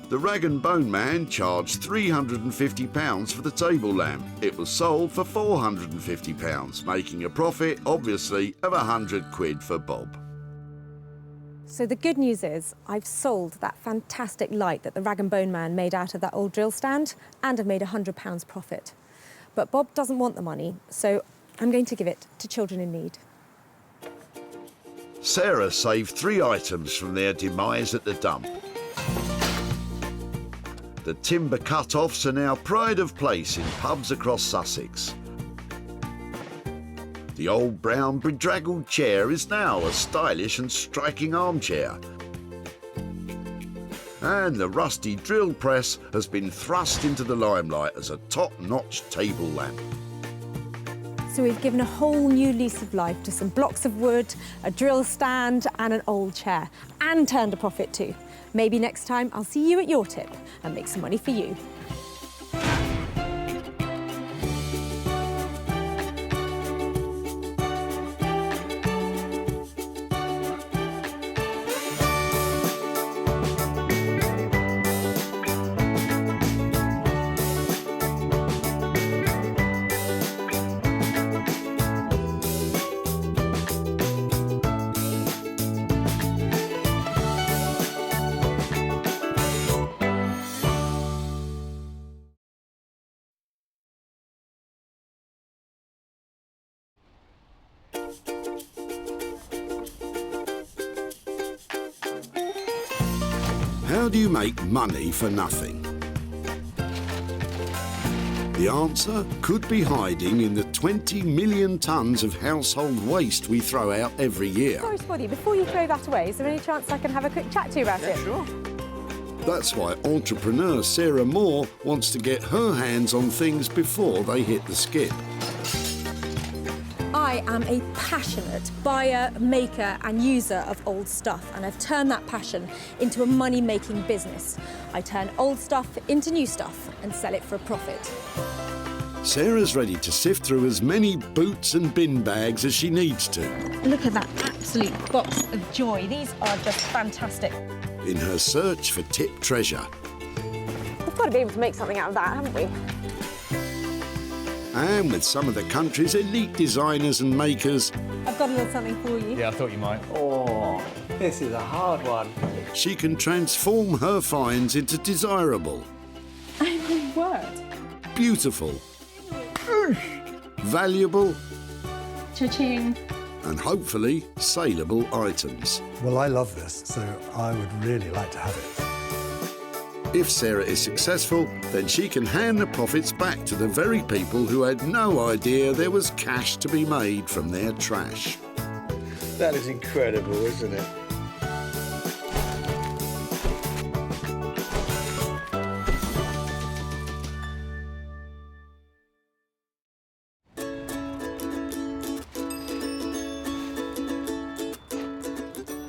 The Rag and Bone Man charged £350 for the table lamp. It was sold for £450, making a profit, obviously, of £100 for Bob. So the good news is I've sold that fantastic light that the Rag and Bone Man made out of that old drill stand, and I've made £100 profit. But Bob doesn't want the money, so I'm going to give it to children in need. Sarah saved 3 items from their demise at the dump. The timber cut-offs are now pride of place in pubs across Sussex. The old brown bedraggled chair is now a stylish and striking armchair. And the rusty drill press has been thrust into the limelight as a top-notch table lamp. So we've given a whole new lease of life to some blocks of wood, a drill stand and an old chair, and turned a profit too. Maybe next time I'll see you at your tip and make some money for you. How do you make money for nothing? The answer could be hiding in the 20 million tonnes of household waste we throw out every year. Sorry to bother you, before you throw that away, is there any chance I can have a quick chat to you about it? Sure. That's why entrepreneur Sarah Moore wants to get her hands on things before they hit the skip. I am a passionate buyer, maker and user of old stuff, and I've turned that passion into a money-making business. I turn old stuff into new stuff and sell it for a profit. Sarah's ready to sift through as many boots and bin bags as she needs to. Look at that absolute box of joy. These are just fantastic. In her search for tip treasure. We've got to be able to make something out of that, haven't we? And with some of the country's elite designers and makers, I've got a little something for you. Yeah, I thought you might. Oh, this is a hard one. she can transform her finds into desirable, Oh my word. beautiful, valuable, Cha-ching. and hopefully saleable items. Well, I love this, so I would really like to have it. If Sarah is successful, then she can hand the profits back to the very people who had no idea there was cash to be made from their trash. That is incredible, isn't it?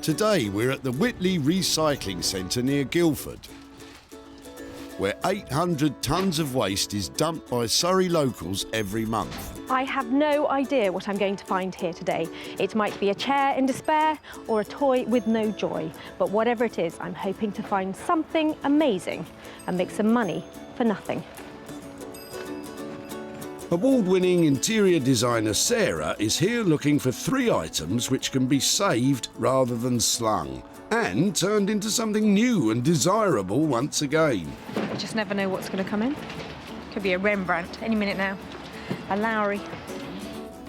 Today we're at the Whitley Recycling Centre near Guildford, where 800 tonnes of waste is dumped by Surrey locals every month. I have no idea what I'm going to find here today. It might be a chair in despair or a toy with no joy, but whatever it is, I'm hoping to find something amazing and make some money for nothing. Award-winning interior designer Sarah is here looking for 3 items which can be saved rather than slung and turned into something new and desirable once again. You just never know what's going to come in. Could be a Rembrandt any minute now, a Lowry.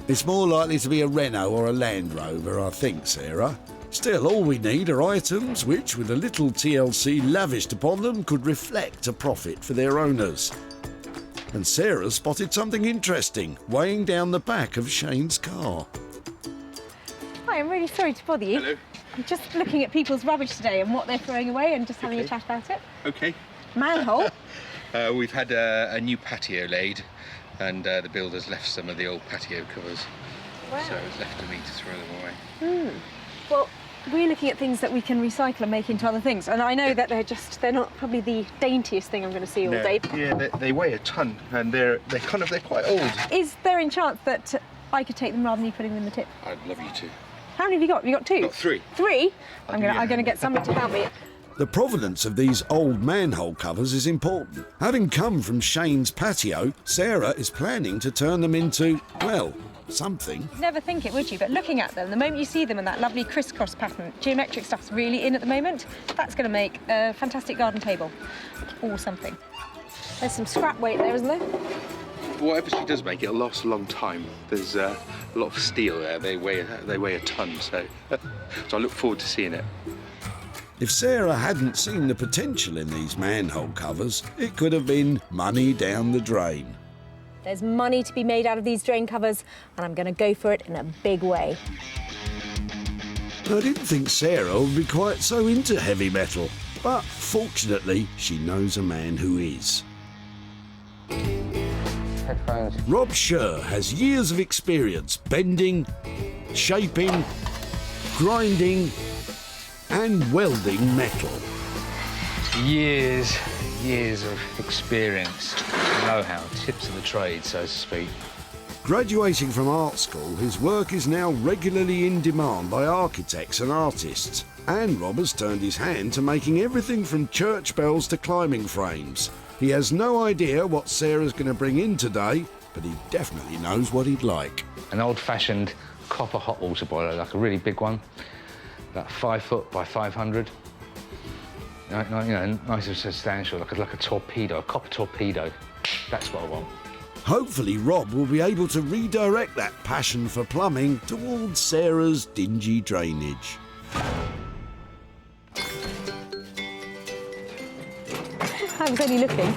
It's more likely to be a Renault or a Land Rover, I think, Sarah. Still, all we need are items which, with a little TLC lavished upon them, could reflect a profit for their owners. And Sarah spotted something interesting weighing down the back of Shane's car. Hi, I'm really sorry to bother you. Hello. I'm just looking at people's rubbish today and what they're throwing away and just having a chat about it. Okay. Manhole. We've had a new patio laid, and the builders left some of the old patio covers. Wow. So it's left to me to throw them away. Well, we're looking at things that we can recycle and make into other things. And I know that they're not probably the daintiest thing I'm going to see all day. Yeah, they weigh a ton, and they're quite old. Is there a chance that I could take them rather than you putting them in the tip? I'd love you to. How many have you got? Have you got 2? Got 3. 3? I'm going to get somebody to help me. The provenance of these old manhole covers is important. Having come from Shane's patio, Sarah is planning to turn them into, well, something. Never think it, would you? But looking at them, the moment you see them in that lovely crisscross pattern, geometric stuff's really in at the moment. That's going to make a fantastic garden table or something. There's some scrap weight there, isn't there? Whatever she does make, it'll last a long time. There's a lot of steel there. They weigh a ton, so I look forward to seeing it. If Sarah hadn't seen the potential in these manhole covers, it could have been money down the drain. There's money to be made out of these drain covers, and I'm going to go for it in a big way. I didn't think Sarah would be quite so into heavy metal, but fortunately, she knows a man who is. Headphones. Rob Scher has years of experience bending, shaping, grinding and welding metal. Years of experience, know-how, tips of the trade, so to speak. Graduating from art school, his work is now regularly in demand by architects and artists. And Rob has turned his hand to making everything from church bells to climbing frames. He has no idea what Sarah's going to bring in today, but he definitely knows what he'd like. An old-fashioned copper hot water boiler, like a really big one, about 5 foot by 500. You know, nice and substantial, like a torpedo, a copper torpedo. That's what I want. Hopefully Rob will be able to redirect that passion for plumbing towards Sarah's dingy drainage. I was only looking.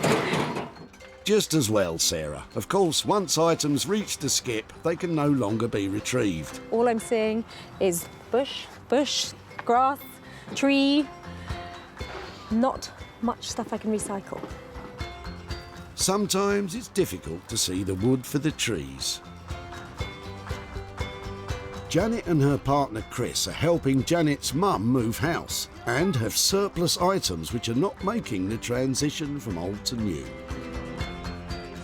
Just as well, Sarah. Of course, once items reach the skip, they can no longer be retrieved. All I'm seeing is bush, grass, tree. Not much stuff I can recycle. Sometimes it's difficult to see the wood for the trees. Janet and her partner Chris are helping Janet's mum move house and have surplus items which are not making the transition from old to new.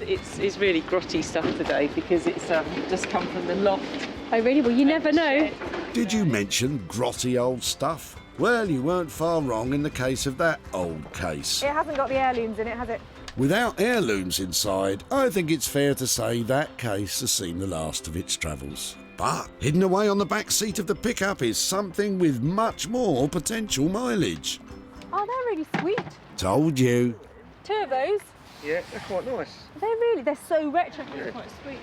It's really grotty stuff today because it's just come from the loft. Oh really? Well, you never know. Did you mention grotty old stuff? Well, you weren't far wrong in the case of that old case. It hasn't got the heirlooms in it, has it? Without heirlooms inside, I think it's fair to say that case has seen the last of its travels. But hidden away on the back seat of the pickup is something with much more potential mileage. Oh, they're really sweet. Told you. 2 of those. Yeah, they're quite nice. They're so retro. They're quite sweet.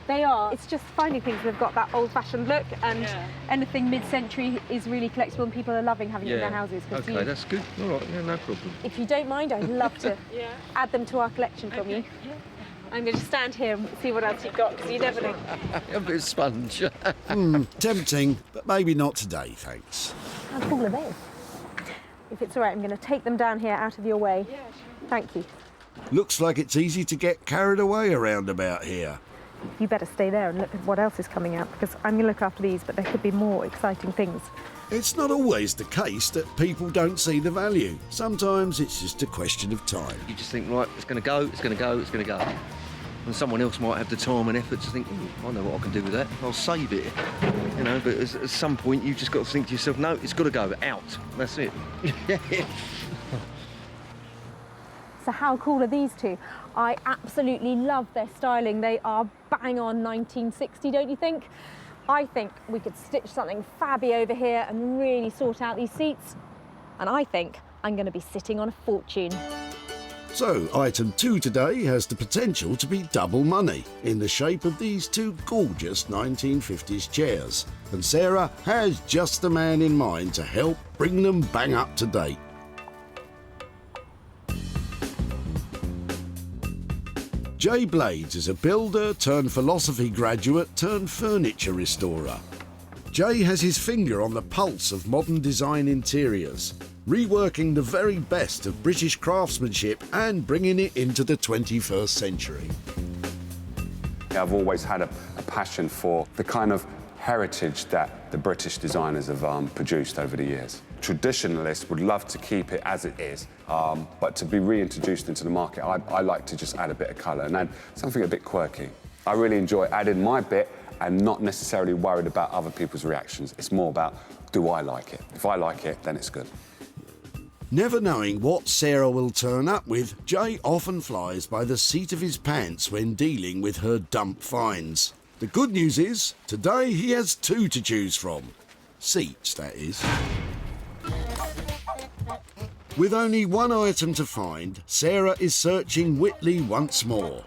They are. It's just finding things that have got that old-fashioned look, and anything mid-century is really collectible, and people are loving having it in their houses. Okay, that's good. All right, yeah, no problem. If you don't mind, I'd love to add them to our collection from you. I'm going to stand here and see what else you've got, because you never know. A bit of sponge. Tempting, but maybe not today, thanks. How cool are they? If it's all right, I'm going to take them down here out of your way. Yeah, sure. Thank you. Looks like it's easy to get carried away around about here. You better stay there and look at what else is coming out, because I'm going to look after these, but there could be more exciting things. It's not always the case that people don't see the value. Sometimes it's just a question of time. You just think, right, it's going to go, it's going to go, it's going to go. And someone else might have the time and effort to think, I know what I can do with that, I'll save it. You know, but at some point you've just got to think to yourself, no, it's got to go, out. That's it. So how cool are these two? I absolutely love their styling. They are bang on 1960, don't you think? I think we could stitch something fabby over here and really sort out these seats. And I think I'm going to be sitting on a fortune. So, item 2 today has the potential to be double money in the shape of these 2 gorgeous 1950s chairs. And Sarah has just the man in mind to help bring them bang up to date. Jay Blades is a builder turned philosophy graduate turned furniture restorer. Jay has his finger on the pulse of modern design interiors, reworking the very best of British craftsmanship and bringing it into the 21st century. I've always had a passion for the kind of heritage that the British designers have produced over the years. Traditionalists would love to keep it as it is, but to be reintroduced into the market, I like to just add a bit of colour and add something a bit quirky. I really enjoy adding my bit and not necessarily worried about other people's reactions. It's more about, do I like it? If I like it, then it's good. Never knowing what Sarah will turn up with, Jay often flies by the seat of his pants when dealing with her dump finds. The good news is, today he has 2 to choose from. Seats, that is. With only 1 item to find, Sarah is searching Whitley once more.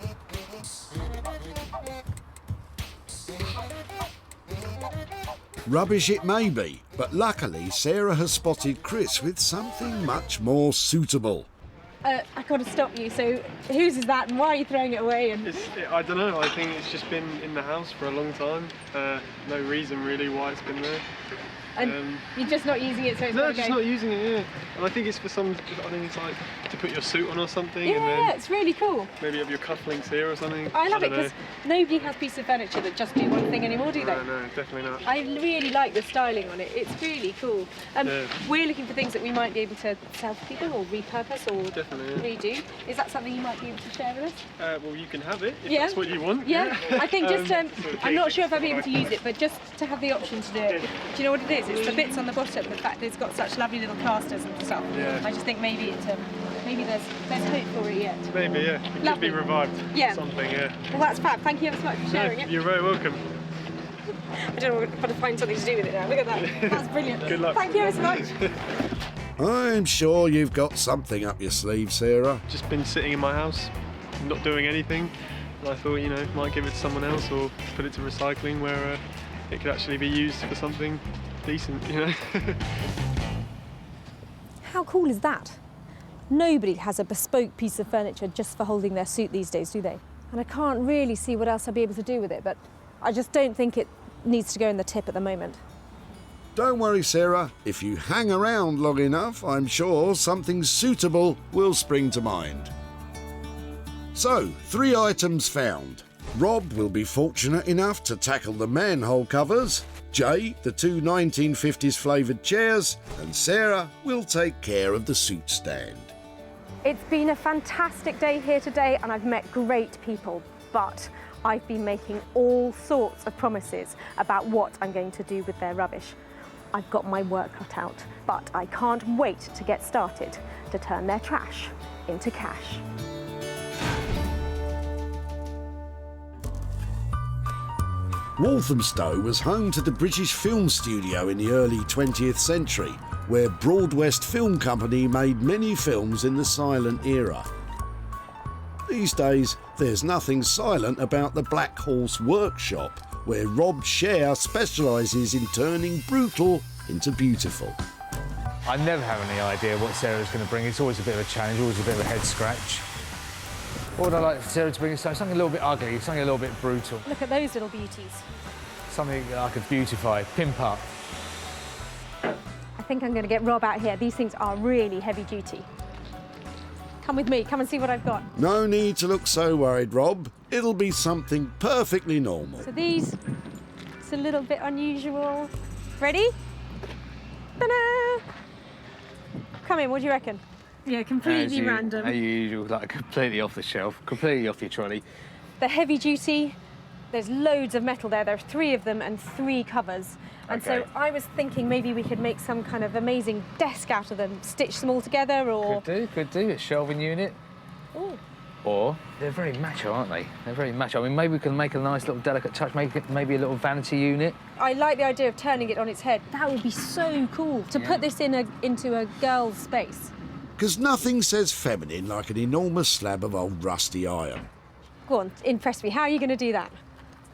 Rubbish it may be, but luckily Sarah has spotted Chris with something much more suitable. I've got to stop you. So whose is that and why are you throwing it away? And I don't know, I think it's just been in the house for a long time. No reason really why it's been there. And you're just not using it, so it's No, just not using it, yeah. And I think it's for some, I think it's like to put your suit on or something. Yeah, and then it's really cool. maybe have your cufflinks here or something. I love it don't know. because nobody has pieces of furniture that just do one thing anymore, do they? No, definitely not. I really like the styling on it. It's really cool. Yeah. We're looking for things that we might be able to sell for people or repurpose or Definitely, redo. Is that something you might be able to share with us? Well, you can have it if Yeah. that's what you want. Yeah, I think just, So I'm not sure if I'll be able right. to use it, but just to have the option to do it. Do you know what it is? It's the bits on the bottom, the fact that it's got such lovely little casters and stuff. Yeah. I just think maybe it's, maybe there's hope for it yet. Maybe, yeah. It could Lovely. be revived. Yeah. Something, yeah. Well, that's fab. Thank you ever so much for sharing it. You're very welcome. I don't know, I've got to find something to do with it now. Look at that. That's brilliant. Good luck. Thank you ever so much. I'm sure you've got something up your sleeve, Sarah. Just been sitting in my house, not doing anything. And I thought, might give it to someone else or put it to recycling where it could actually be used for something decent, How cool is that? Nobody has a bespoke piece of furniture just for holding their suit these days, do they? And I can't really see what else I'll be able to do with it, but I just don't think it needs to go in the tip at the moment. Don't worry, Sarah. If you hang around long enough, I'm sure something suitable will spring to mind. So, 3 items found. Rob will be fortunate enough to tackle the manhole covers, Jay the 2 1950s flavoured chairs, and Sarah will take care of the suit stand. It's been a fantastic day here today and I've met great people, but I've been making all sorts of promises about what I'm going to do with their rubbish. I've got my work cut out, but I can't wait to get started to turn their trash into cash. Walthamstow was home to the British Film Studio in the early 20th century, where Broadwest Film Company made many films in the silent era. These days, there's nothing silent about the Black Horse Workshop, where Rob Scher specialises in turning brutal into beautiful. I never have any idea what Sarah's going to bring. It's always a bit of a challenge, always a bit of a head scratch. What would I like Sarah to bring? Something a little bit ugly, something a little bit brutal. Look at those little beauties. Something that I could beautify, pimp up. I think I'm going to get Rob out here. These things are really heavy duty. Come with me, come and see what I've got. No need to look so worried, Rob. It'll be something perfectly normal. So these, it's a little bit unusual. Ready? Ta-da! Come in, what do you reckon? Yeah, completely random. As usual, like completely off the shelf, completely off your trolley. They're heavy duty. There's loads of metal there. There are 3 of them and 3 covers. And so I was thinking maybe we could make some kind of amazing desk out of them, stitch them all together, or... Could do, a shelving unit. Ooh. Or, they're very macho, aren't they? They're very macho. I mean, maybe we can make a nice little delicate touch, make it maybe a little vanity unit. I like the idea of turning it on its head. That would be so cool, to put this into a girl's space. Because nothing says feminine like an enormous slab of old rusty iron. Go on, impress me. How are you going to do that?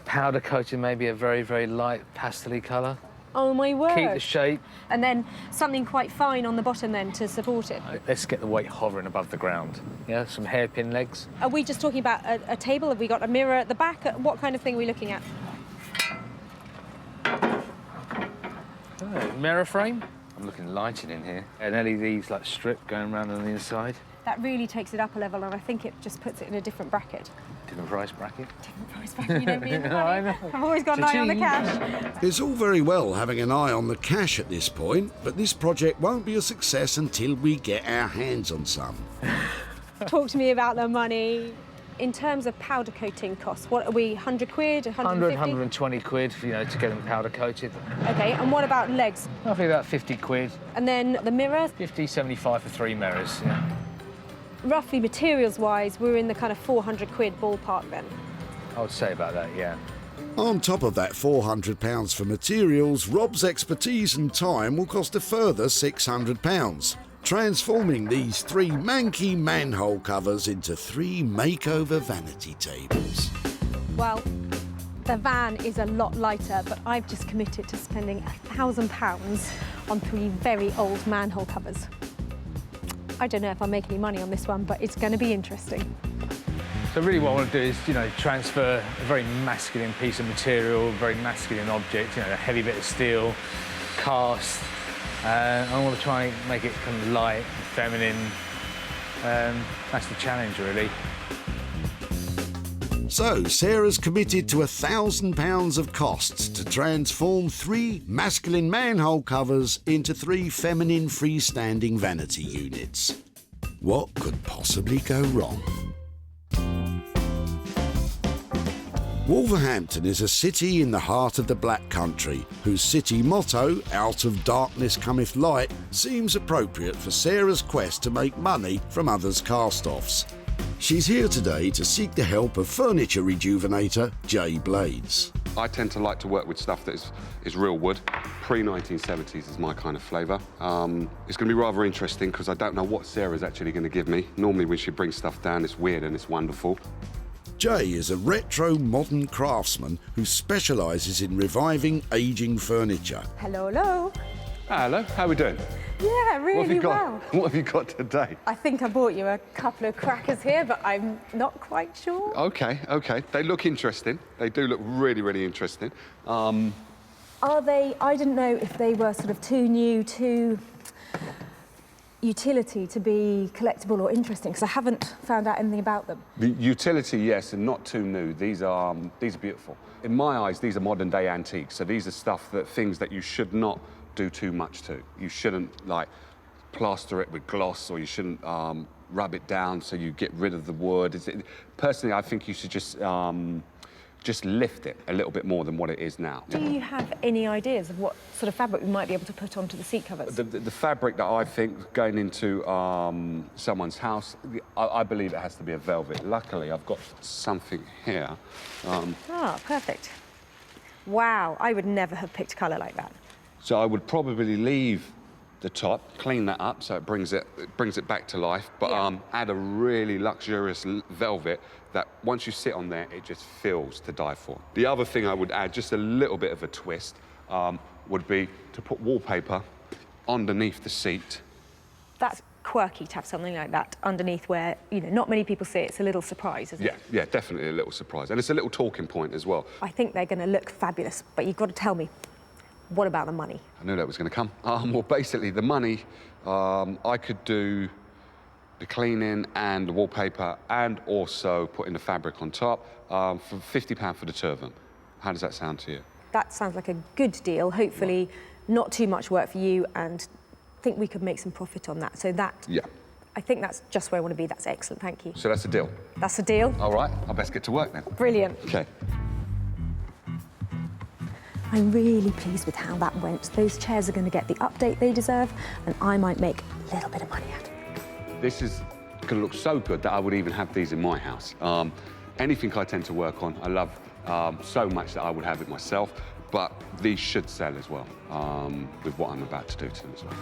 Powder coated, maybe a very, very light pastel-y colour. Oh, my word. Keep the shape. And then something quite fine on the bottom then to support it. Let's get the weight hovering above the ground. Yeah, some hairpin legs. Are we just talking about a table? Have we got a mirror at the back? What kind of thing are we looking at? Mirror frame. I'm looking lighting in here. An LED like strip going around on the inside. That really takes it up a level, and I think it just puts it in a different bracket. Different price bracket. Different price bracket, you know me and the money. I know. I've always got an eye on the cash. It's all very well having an eye on the cash at this point, but this project won't be a success until we get our hands on some. Talk to me about the money. In terms of powder coating costs, what are we, 100 quid, 150? 100, 120 quid, to get them powder coated. OK, and what about legs? I think about 50 quid. And then the mirror? 50, 75 for 3 mirrors, yeah. Roughly materials-wise, we're in the kind of 400 quid ballpark then. I would say about that, yeah. On top of that £400 for materials, Rob's expertise and time will cost a further £600, transforming these 3 manky manhole covers into 3 makeover vanity tables. Well, The van is a lot lighter, but I've just committed to spending £1,000 on 3 very old manhole covers. I don't know if I'll make any money on this one, but it's going to be interesting. So really what I want to do is, transfer a very masculine piece of material, a very masculine object, a heavy bit of steel, cast. I want to try and make it kind of light, feminine. That's the challenge, really. So, Sarah's committed to £1,000 of costs to transform 3 masculine manhole covers into 3 feminine freestanding vanity units. What could possibly go wrong? Wolverhampton is a city in the heart of the Black Country, whose city motto, "Out of darkness cometh light," seems appropriate for Sarah's quest to make money from others' cast-offs. She's here today to seek the help of furniture rejuvenator Jay Blades. I tend to like to work with stuff that is real wood. Pre-1970s is my kind of flavour. It's going to be rather interesting because I don't know what Sarah's actually going to give me. Normally when she brings stuff down, it's weird and it's wonderful. Jay is a retro modern craftsman who specialises in reviving ageing furniture. Hello, hello. Hello, how are we doing? Yeah, really well. What have you got today? I think I bought you a couple of crackers here, but I'm not quite sure. Okay. They look interesting. They do look really, really interesting. Are they, I didn't know if they were sort of too new, too utility to be collectible or interesting, because I haven't found out anything about them. The utility, yes, and not too new. These are beautiful. In my eyes, these are modern day antiques. So these are things that you should not do too much to. You shouldn't like plaster it with gloss, or you shouldn't rub it down so you get rid of the wood. Personally, I think you should just lift it a little bit more than what it is now. Do you have any ideas of what sort of fabric we might be able to put onto the seat covers? The fabric that I think going into someone's house, I believe it has to be a velvet. Luckily, I've got something here. Perfect. Wow, I would never have picked a colour like that. So I would probably leave the top, clean that up so it brings it back to life, but add a really luxurious velvet that once you sit on there, it just feels to die for. The other thing I would add, just a little bit of a twist, would be to put wallpaper underneath the seat. That's quirky to have something like that underneath where, not many people see it. It's a little surprise, isn't it? Yeah, definitely a little surprise. And it's a little talking point as well. I think they're going to look fabulous, but you've got to tell me, what about the money? I knew that was going to come. Well, basically, the money, I could do the cleaning and the wallpaper and also putting the fabric on top for £50 for the two of them. How does that sound to you? That sounds like a good deal. Hopefully, not too much work for you, and I think we could make some profit on that. So I think that's just where I want to be. That's excellent, thank you. So that's a deal? That's a deal. All right, I'll best get to work then. Brilliant. OK. I'm really pleased with how that went. Those chairs are going to get the update they deserve, and I might make a little bit of money out of it. This is going to look so good that I would even have these in my house. Anything I tend to work on, I love so much that I would have it myself, but these should sell as well, with what I'm about to do to them as well.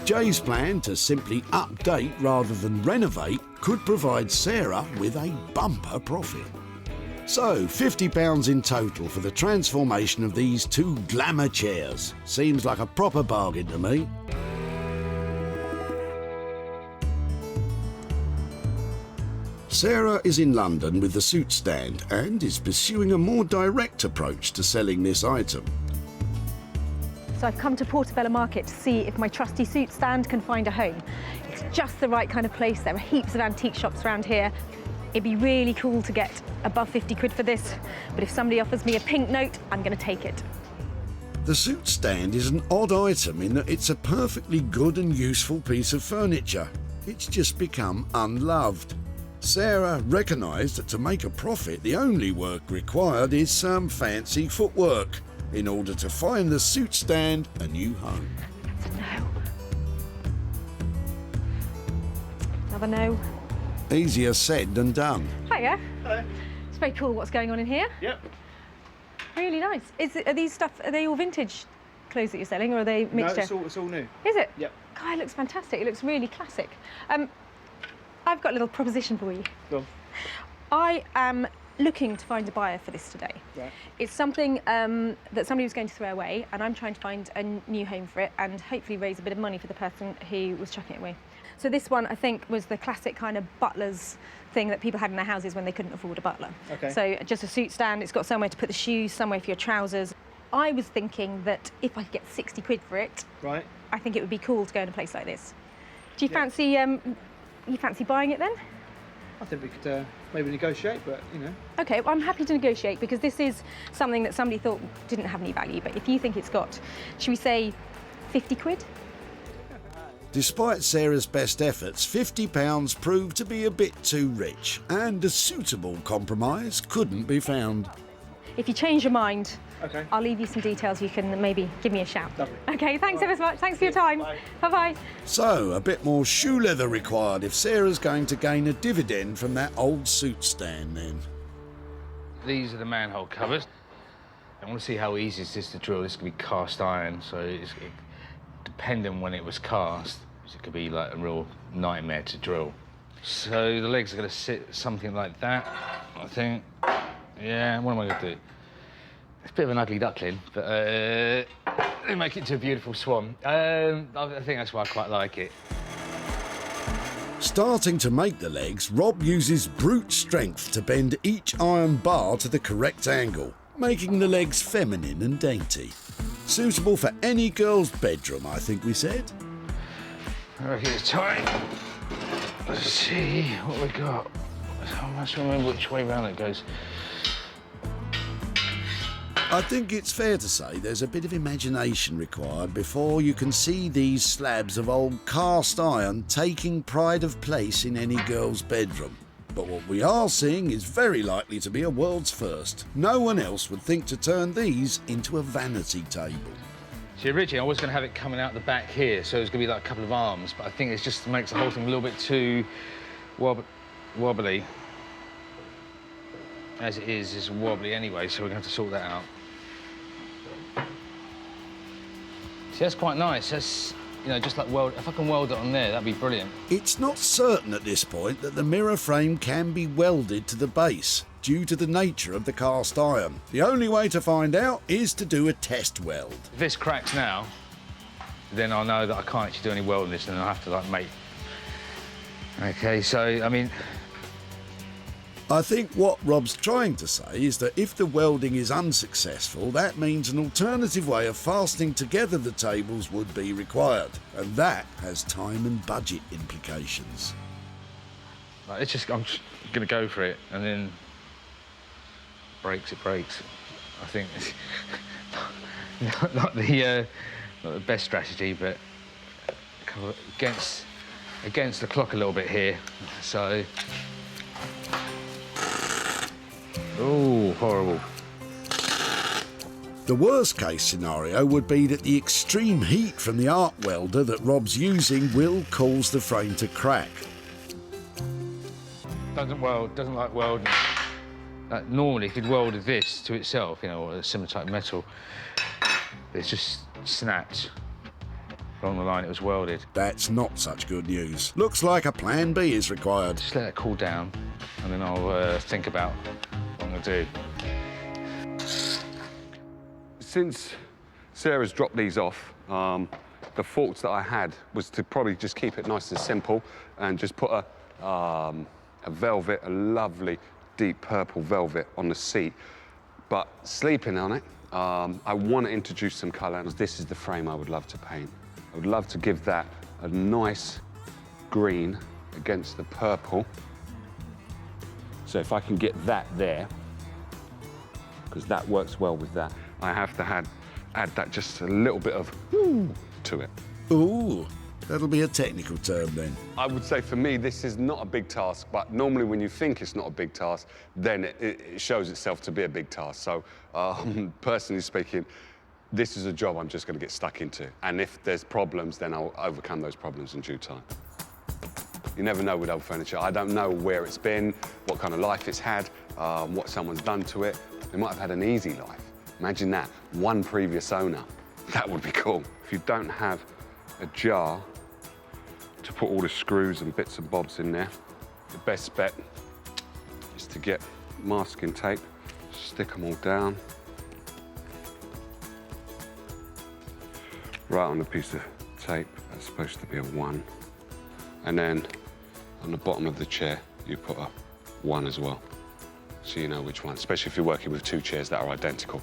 Jay's plan to simply update rather than renovate could provide Sarah with a bumper profit. So, £50 in total for the transformation of these 2 glamour chairs. Seems like a proper bargain to me. Sarah is in London with the suit stand and is pursuing a more direct approach to selling this item. So I've come to Portobello Market to see if my trusty suit stand can find a home. It's just the right kind of place. There are heaps of antique shops around here. It'd be really cool to get above 50 quid for this, but if somebody offers me a pink note, I'm going to take it. The suit stand is an odd item in that it's a perfectly good and useful piece of furniture. It's just become unloved. Sarah recognised that to make a profit, the only work required is some fancy footwork in order to find the suit stand a new home. That's a no. Another no. Easier said than done. Hiya. Hello. It's very cool what's going on in here. Yep. Really nice. Are they all vintage clothes that you're selling, or are they mixture? No, it's all new. Is it? Yep. God, it looks fantastic. It looks really classic. I've got a little proposition for you. Go on. I am looking to find a buyer for this today. Right. It's something that somebody was going to throw away, and I'm trying to find a new home for it and hopefully raise a bit of money for the person who was chucking it away. So this one, I think, was the classic kind of butler's thing that people had in their houses when they couldn't afford a butler. Okay. So just a suit stand, it's got somewhere to put the shoes, somewhere for your trousers. I was thinking that if I could get 60 quid for it, Right. I think it would be cool to go in a place like this. Do you fancy buying it then? I think we could maybe negotiate, but you know. Okay, well, I'm happy to negotiate because this is something that somebody thought didn't have any value, but if you think it's got, should we say 50 quid? Despite Sarah's best efforts, £50 proved to be a bit too rich, and a suitable compromise couldn't be found. If you change your mind, okay, I'll leave you some details. You can maybe give me a shout. Lovely. Okay, thanks ever so much. Thanks for your time. Bye-bye. So, a bit more shoe leather required if Sarah's going to gain a dividend from that old suit stand then. These are the manhole covers. I want to see how easy this is to drill. This could be cast iron, so depending on when it was cast, it could be like a real nightmare to drill. So the legs are going to sit something like that, I think. Yeah, what am I going to do? It's a bit of an ugly duckling, but they make it to a beautiful swan. I think that's why I quite like it. Starting to make the legs, Rob uses brute strength to bend each iron bar to the correct angle, making the legs feminine and dainty. Suitable for any girl's bedroom, I think we said. I reckon it's time. Let's see what we got. I must remember which way round it goes. I think it's fair to say there's a bit of imagination required before you can see these slabs of old cast iron taking pride of place in any girl's bedroom. But what we are seeing is very likely to be a world's first. No one else would think to turn these into a vanity table. See, originally I was going to have it coming out the back here, so it's going to be like a couple of arms, but I think it just makes the whole thing a little bit too wobbly. As it is, it's wobbly anyway, so we're going to have to sort that out. See, that's quite nice. That's, you know, just like if I can weld it on there, that'd be brilliant. It's not certain at this point that the mirror frame can be welded to the base due to the nature of the cast iron. The only way to find out is to do a test weld. If this cracks now, then I'll know that I can't actually do any welding this, and I'll have to like make. Okay, so I mean, I think what Rob's trying to say is that if the welding is unsuccessful, that means an alternative way of fastening together the tables would be required, and that has time and budget implications. like, I'm just gonna go for it, and then it breaks. I think it's not the best strategy, but kind of against the clock a little bit here. So, oh, horrible. The worst case scenario would be that the extreme heat from the arc welder that Rob's using will cause the frame to crack. Doesn't like welding. Normally, if you'd welded this to itself, you know, or a similar type of metal, it's just snapped along the line it was welded. That's not such good news. Looks like a plan B is required. Just let it cool down, and then I'll think about what I'm going to do. Since Sarah's dropped these off, the thoughts that I had was to probably just keep it nice and simple and just put a velvet, a lovely deep purple velvet on the seat. But sleeping on it, I want to introduce some colour, and this is the frame I would love to paint. I would love to give that a nice green against the purple. So if I can get that there, because that works well with that, I have to add that just a little bit of ooh to it. Ooh, that'll be a technical term then. I would say for me, this is not a big task, but normally when you think it's not a big task, then it shows itself to be a big task. So personally speaking, this is a job I'm just going to get stuck into. And if there's problems, then I'll overcome those problems in due time. You never know with old furniture. I don't know where it's been, what kind of life it's had, what someone's done to it. They might have had an easy life. Imagine that, one previous owner. That would be cool. If you don't have a jar to put all the screws and bits and bobs in there, the best bet is to to get masking tape, stick them all down. Right on the piece of tape, that's supposed to be a 1. And then on the bottom of the chair, you put a 1 as well. So you know which one, especially if you're working with 2 chairs that are identical.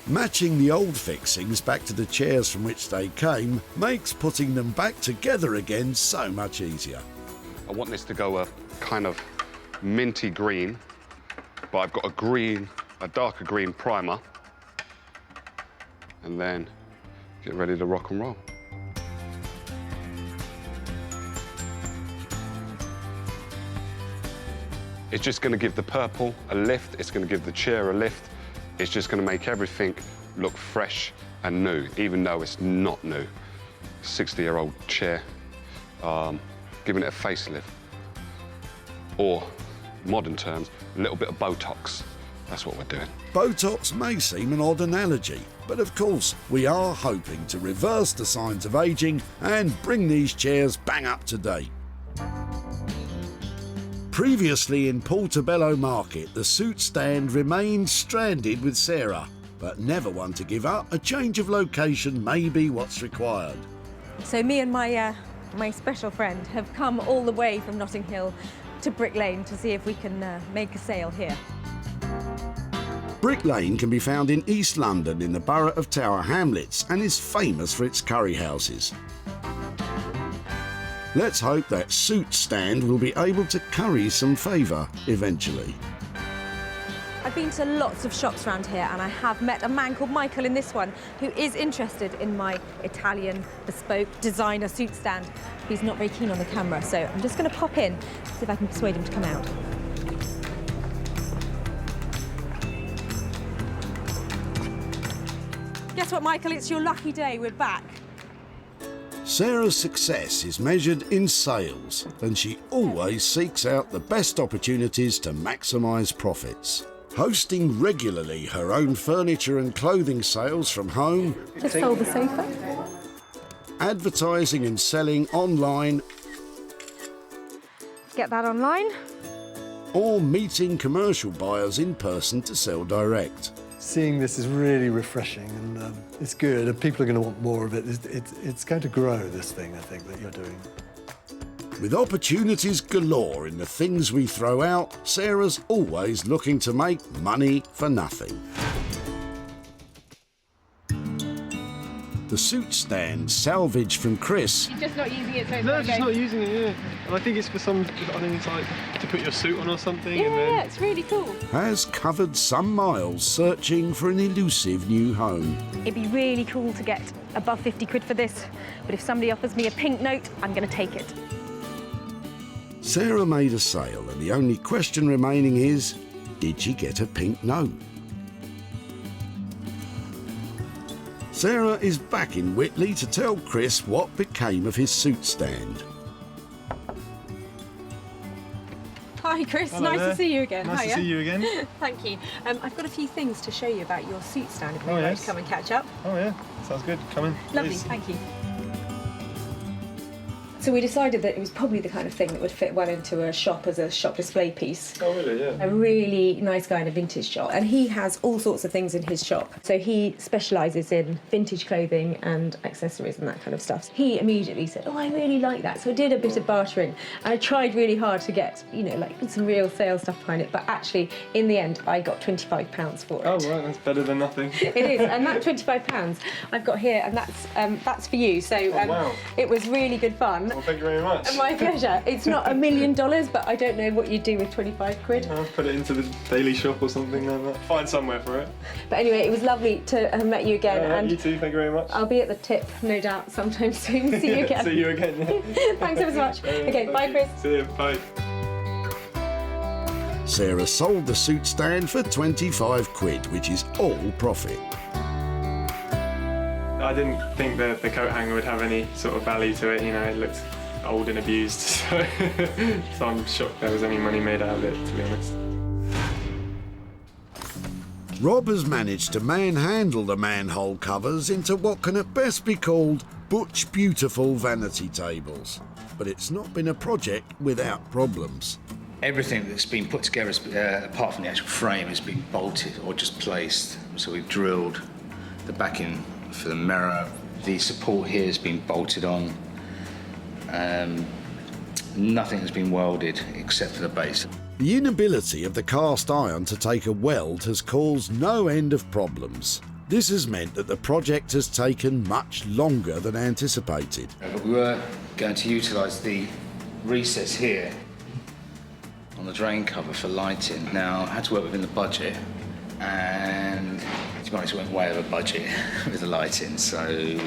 Matching the old fixings back to the chairs from which they came makes putting them back together again so much easier. I want this to go a kind of minty green, but I've got a darker green primer. And then get ready to rock and roll. It's just going to give the purple a lift, it's going to give the chair a lift, it's just going to make everything look fresh and new, even though it's not new. 60-year-old chair, giving it a facelift. Or, modern terms, a little bit of Botox. That's what we're doing. Botox may seem an odd analogy, but of course we are hoping to reverse the signs of ageing and bring these chairs bang up to date. Previously in Portobello Market, the suit stand remained stranded with Sarah, but never one to give up. A change of location may be what's required. So me and my special friend have come all the way from Notting Hill to Brick Lane to see if we can make a sale here. Brick Lane can be found in East London in the borough of Tower Hamlets and is famous for its curry houses. Let's hope that suit stand will be able to curry some favour eventually. I've been to lots of shops around here and I have met a man called Michael in this one who is interested in my Italian bespoke designer suit stand. He's not very keen on the camera, so I'm just going to pop in, see if I can persuade him to come out. Guess what, Michael? It's your lucky day. We're back. Sarah's success is measured in sales, and she always seeks out the best opportunities to maximise profits. Hosting regularly her own furniture and clothing sales from home, Just fold the sofa. advertising and selling online, Get that online. or meeting commercial buyers in person to sell direct. Seeing this is really refreshing, and it's good, and people are going to want more of it. It's going to grow, this thing, I think, that you're doing. With opportunities galore in the things we throw out, Sarah's always looking to make money for nothing. The suit stand, salvaged from Chris, You're just not using it, so it's no, just not using it, yeah. And I think it's for some, I think it's like to put your suit on or something. Yeah, and then... yeah, it's really cool. has covered some miles searching for an elusive new home. It'd be really cool to get above 50 quid for this, but if somebody offers me a pink note, I'm going to take it. Sarah made a sale, and the only question remaining is, did she get a pink note? Sarah is back in Whitley to tell Chris what became of his suit stand. Hi, Chris. Hello nice there. to see you again. Nice to Hiya. see you again. Thank you. I've got a few things to show you about your suit stand if you'd Oh, like yes. to come and catch up. Oh yeah, sounds good. Come in. Lovely, please. thank you. So we decided that it was probably the kind of thing that would fit well into a shop as a shop display piece. Oh really? Yeah. A really nice guy in a vintage shop, and he has all sorts of things in his shop. So he specialises in vintage clothing and accessories and that kind of stuff. He immediately said, "Oh, I really like that." So I did a bit of bartering, and I tried really hard to get, you know, like some real sales stuff behind it. But actually, in the end, I got £25 for it. Oh right, that's better than nothing. It is, and that £25 I've got here, and that's for you. So wow. It was really good fun. Well, thank you very much. My pleasure. It's not $1 million, but I don't know what you'd do with 25 quid. I'll put it into the daily shop or something like that. Find somewhere for it. But anyway, it was lovely to have met you again. Yeah, and you too, thank you very much. I'll be at the tip, no doubt, sometime soon. See you again. See you again. Yeah. Thanks ever so much. Okay, Thank bye, you. Chris. See you, bye. Sarah sold the suit stand for 25 quid, which is all profit. I didn't think the coat hanger would have any sort of value to it, you know, it looked old and abused, so, so I'm shocked there was any money made out of it, to be honest. Rob has managed to manhandle the manhole covers into what can at best be called butch beautiful vanity tables. But it's not been a project without problems. Everything that's been put together, apart from the actual frame, has been bolted or just placed. So we've drilled the backing for the mirror. The support here has been bolted on. Nothing has been welded except for the base. The inability of the cast iron to take a weld has caused no end of problems. This has meant that the project has taken much longer than anticipated. But we were going to utilise the recess here on the drain cover for lighting. Now, I had to work within the budget, and to be honest, went way over budget with the lighting. So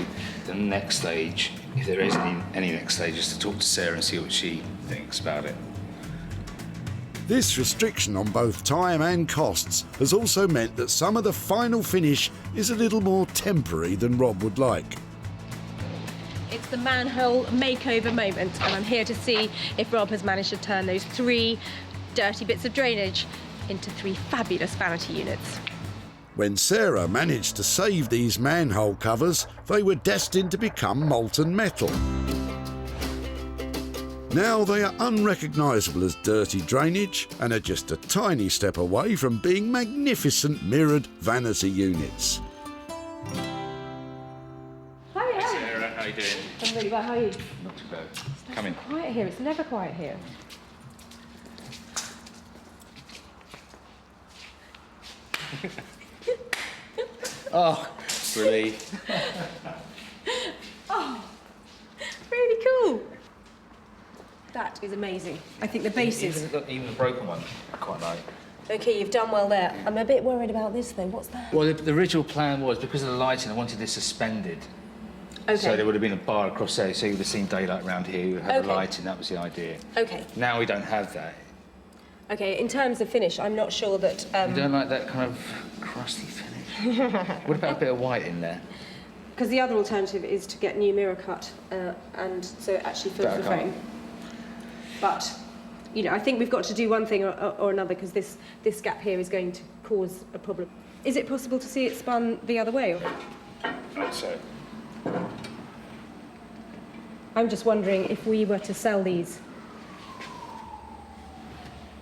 the next stage, if there is any next stage, is to talk to Sarah and see what she thinks about it. This restriction on both time and costs has also meant that some of the final finish is a little more temporary than Rob would like. It's the manhole makeover moment, and I'm here to see if Rob has managed to turn those 3 dirty bits of drainage into 3 fabulous vanity units. When Sarah managed to save these manhole covers, they were destined to become molten metal. Now they are unrecognisable as dirty drainage and are just a tiny step away from being magnificent mirrored vanity units. Hiya. Sarah, how you doing? I'm really well, how are you? Not too bad. Come in. Quiet here, it's never quiet here. Oh, relief. Oh, really cool. That is amazing. I think the bases... Even the broken one, I quite like. OK, you've done well there. I'm a bit worried about this, though. What's that? Well, the original plan was, because of the lighting, I wanted this suspended. OK. So there would have been a bar across there, so you would have seen daylight around here, you would have OK. the lighting, that was the idea. OK. Now we don't have that. OK, in terms of finish, I'm not sure that... You don't like that kind of crusty finish? What about a bit of white in there? Because the other alternative is to get new mirror cut, and so it actually fills the frame. But, you know, I think we've got to do one thing or another, because this gap here is going to cause a problem. Is it possible to see it spun the other way? Or? Right, so. I'm just wondering if we were to sell these.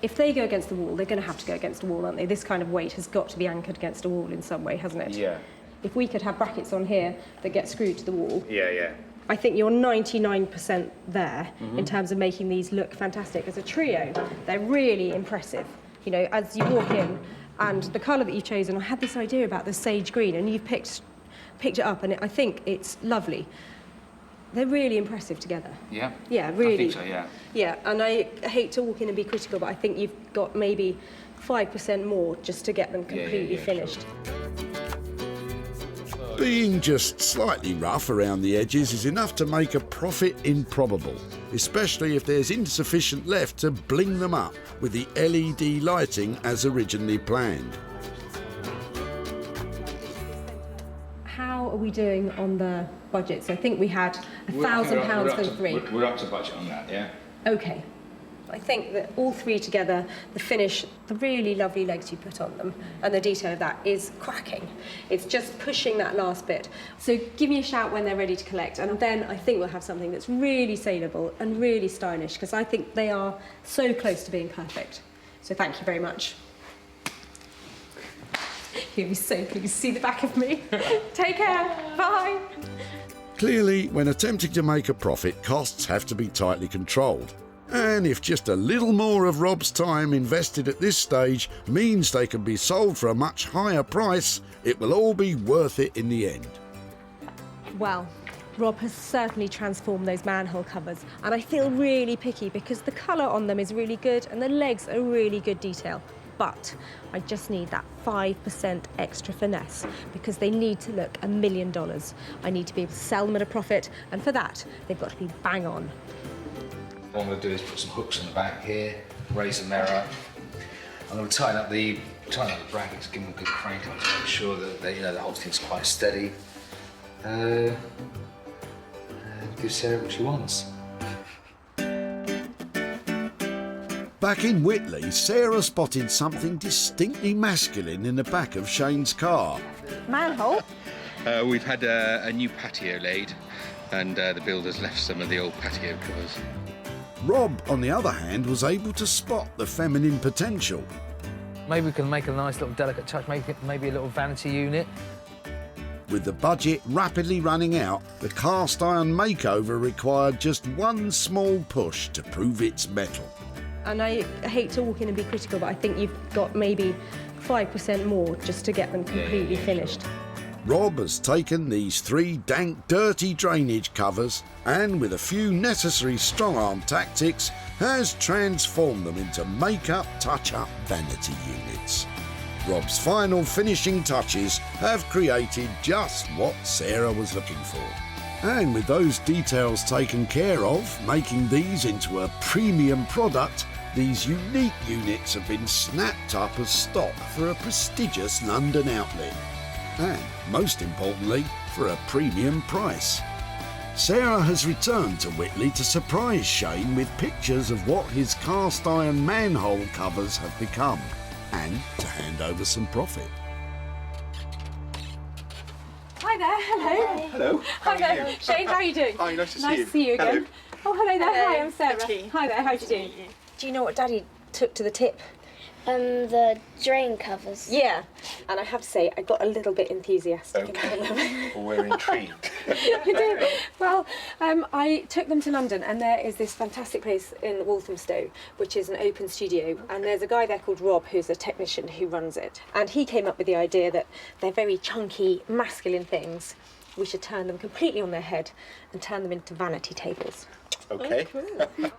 If they go against the wall, they're going to have to go against the wall, aren't they? This kind of weight has got to be anchored against a wall in some way, hasn't it? Yeah. If we could have brackets on here that get screwed to the wall, Yeah. I think you're 99% there in terms of making these look fantastic. As a trio, they're really impressive. You know, as you walk in, and the colour that you've chosen, I had this idea about the sage green, and you've picked it up, and I think it's lovely. They're really impressive together. Yeah? Yeah, really. I think so, yeah. Yeah, and I hate to walk in and be critical, but I think you've got maybe 5% more just to get them completely finished. Being just slightly rough around the edges is enough to make a profit improbable, especially if there's insufficient left to bling them up with the LED lighting as originally planned. How are we doing on the budget? So I think we had £1,000 for the 3. We're up to budget on that, yeah? OK. I think that all 3 together, the finish, the really lovely legs you put on them, and the detail of that is cracking. It's just pushing that last bit. So give me a shout when they're ready to collect, and then I think we'll have something that's really saleable and really stylish, because I think they are so close to being perfect. So thank you very much. You'll be so pleased to see the back of me. Take care. Bye. Clearly, when attempting to make a profit, costs have to be tightly controlled. And if just a little more of Rob's time invested at this stage means they can be sold for a much higher price, it will all be worth it in the end. Well, Rob has certainly transformed those manhole covers, and I feel really picky because the colour on them is really good and the legs are really good detail. But I just need that 5% extra finesse because they need to look $1 million. I need to be able to sell them at a profit, and for that, they've got to be bang on. What I'm going to do is put some hooks in the back here, raise the mirror. I'm going to tighten up the brackets, give them a good crank on to make sure that the whole thing's quite steady. Give Sarah what she wants. Back in Whitley, Sarah spotted something distinctly masculine in the back of Shane's car. Manhole? We've had a new patio laid, and the builders left some of the old patio covers. Rob, on the other hand, was able to spot the feminine potential. Maybe we can make a nice little delicate touch, maybe a little vanity unit. With the budget rapidly running out, the cast iron makeover required just one small push to prove its mettle. And I hate to walk in and be critical, but I think you've got maybe 5% more just to get them completely finished. Rob has taken these 3 dank, dirty drainage covers and, with a few necessary strong-arm tactics, has transformed them into make-up, touch-up vanity units. Rob's final finishing touches have created just what Sarah was looking for. And with those details taken care of, making these into a premium product, these unique units have been snapped up as stock for a prestigious London outlet. And, most importantly, for a premium price. Sarah has returned to Whitley to surprise Shane with pictures of what his cast iron manhole covers have become, and to hand over some profit. Hi there, hello. Hello. Hi there. Shane, how are you doing? Hi, nice to see you. Nice to see you again. Hello. Oh, hello there. Hello. Hi, I'm Sarah. Hi there, how are you doing? Do you know what Daddy took to the tip? The drain covers. Yeah, and I have to say, I got a little bit enthusiastic about them. Well, we're intrigued. I do. Well, I took them to London, and there is this fantastic place in Walthamstow, which is an open studio, and there's a guy there called Rob, who's a technician who runs it, and he came up with the idea that they're very chunky, masculine things. We should turn them completely on their head and turn them into vanity tables. Okay. Oh, cool.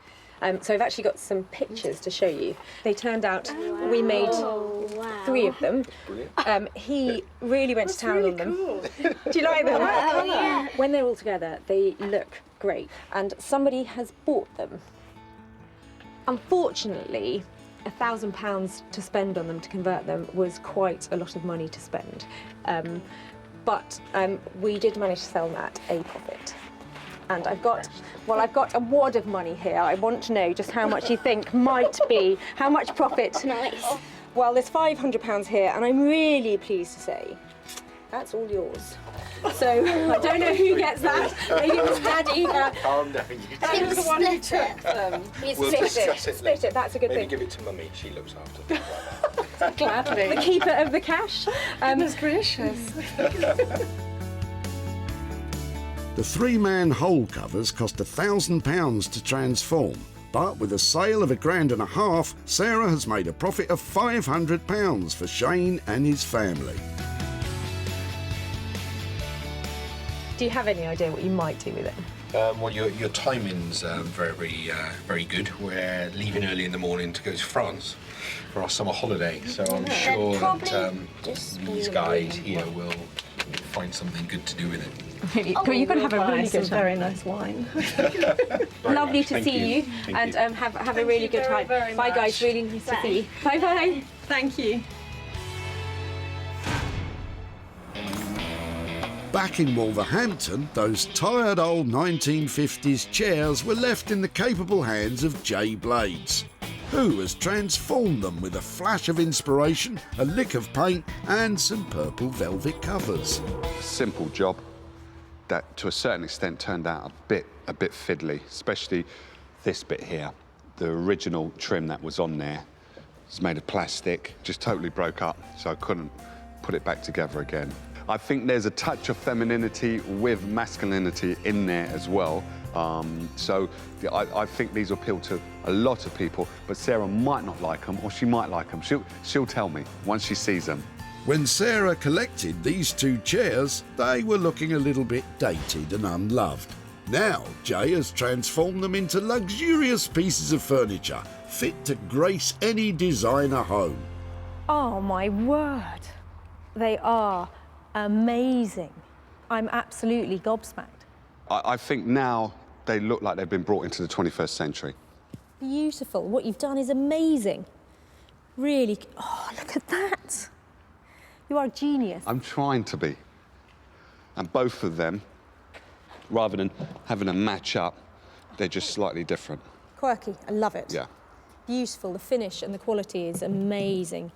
So I've actually got some pictures to show you. They turned out, we made 3 of them. He really went to town on them. Cool. Do you like them? Oh, yeah. When they're all together, they look great. And somebody has bought them. Unfortunately, £1,000 to spend on them to convert them was quite a lot of money to spend. But we did manage to sell them at a profit. And I've got a wad of money here. I want to know just how much you think might be, how much profit. Nice. Well, there's £500 here, and I'm really pleased to say that's all yours. So I don't know who gets that. Maybe it was Daddy. Calm down. Daddy was the one who took them. We'll discuss it Split it. That's a good Maybe thing. give it to Mummy. She looks after it. Gladly. The keeper of the cash. Goodness gracious. The 3-man hole covers cost £1,000 to transform, but with a sale of £1,500, Sarah has made a profit of £500 for Shane and his family. Do you have any idea what you might do with it? Well, your timing's very good. We're leaving early in the morning to go to France for our summer holiday, so I'm sure that these guys here will find something good to do with it. Really? Oh, you're going to have a really good time. Very nice wine. Lovely to Thank see you, Thank and you. have a really good time. very Bye, guys. much. Really nice to see you. Bye bye. Thank you. Back in Wolverhampton, those tired old 1950s chairs were left in the capable hands of Jay Blades, who has transformed them with a flash of inspiration, a lick of paint and some purple velvet covers. Simple job that to a certain extent turned out a bit fiddly, especially this bit here. The original trim that was on there was made of plastic, just totally broke up, so I couldn't put it back together again. I think there's a touch of femininity with masculinity in there as well. So I think these appeal to a lot of people, but Sarah might not like them, or she might like them. She'll tell me once she sees them. When Sarah collected these 2 chairs, they were looking a little bit dated and unloved. Now, Jay has transformed them into luxurious pieces of furniture, fit to grace any designer home. Oh my word. They are amazing. I'm absolutely gobsmacked. I think now they look like they've been brought into the 21st century. Beautiful. What you've done is amazing. Really. Oh, look at that. You are a genius. I'm trying to be. And both of them, rather than having a match up, they're just slightly different. Quirky. I love it. Yeah. Beautiful. The finish and the quality is amazing.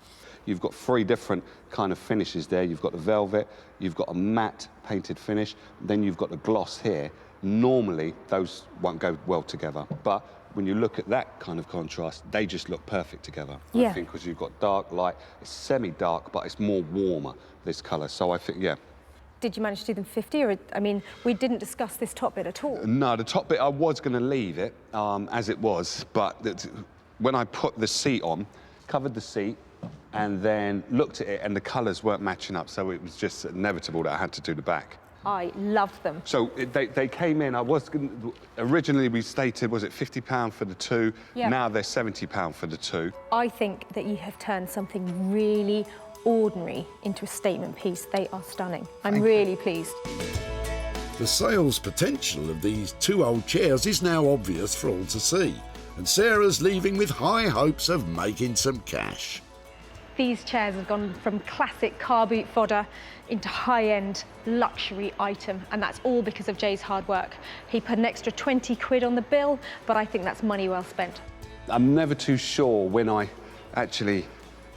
You've got 3 different kind of finishes there. You've got the velvet, you've got a matte painted finish, then you've got the gloss here. Normally, those won't go well together, but when you look at that kind of contrast, they just look perfect together. Yeah. I think because you've got dark, light, it's semi-dark, but it's more warmer, this colour. So I think, yeah. Did you manage to do them 50? Or, I mean, we didn't discuss this top bit at all. No, the top bit, I was going to leave it as it was, but when I put the seat on, covered the seat, and then looked at it, and the colours weren't matching up, so it was just inevitable that I had to do the back. I loved them. So they came in, originally we stated, was it £50 for the two? Yeah. Now they're £70 for the two. I think that you have turned something really ordinary into a statement piece. They are stunning. I'm really pleased. The sales potential of these two old chairs is now obvious for all to see, and Sarah's leaving with high hopes of making some cash. These chairs have gone from classic car boot fodder into high-end luxury item, and that's all because of Jay's hard work. He put an extra 20 quid on the bill, but I think that's money well spent. I'm never too sure when I actually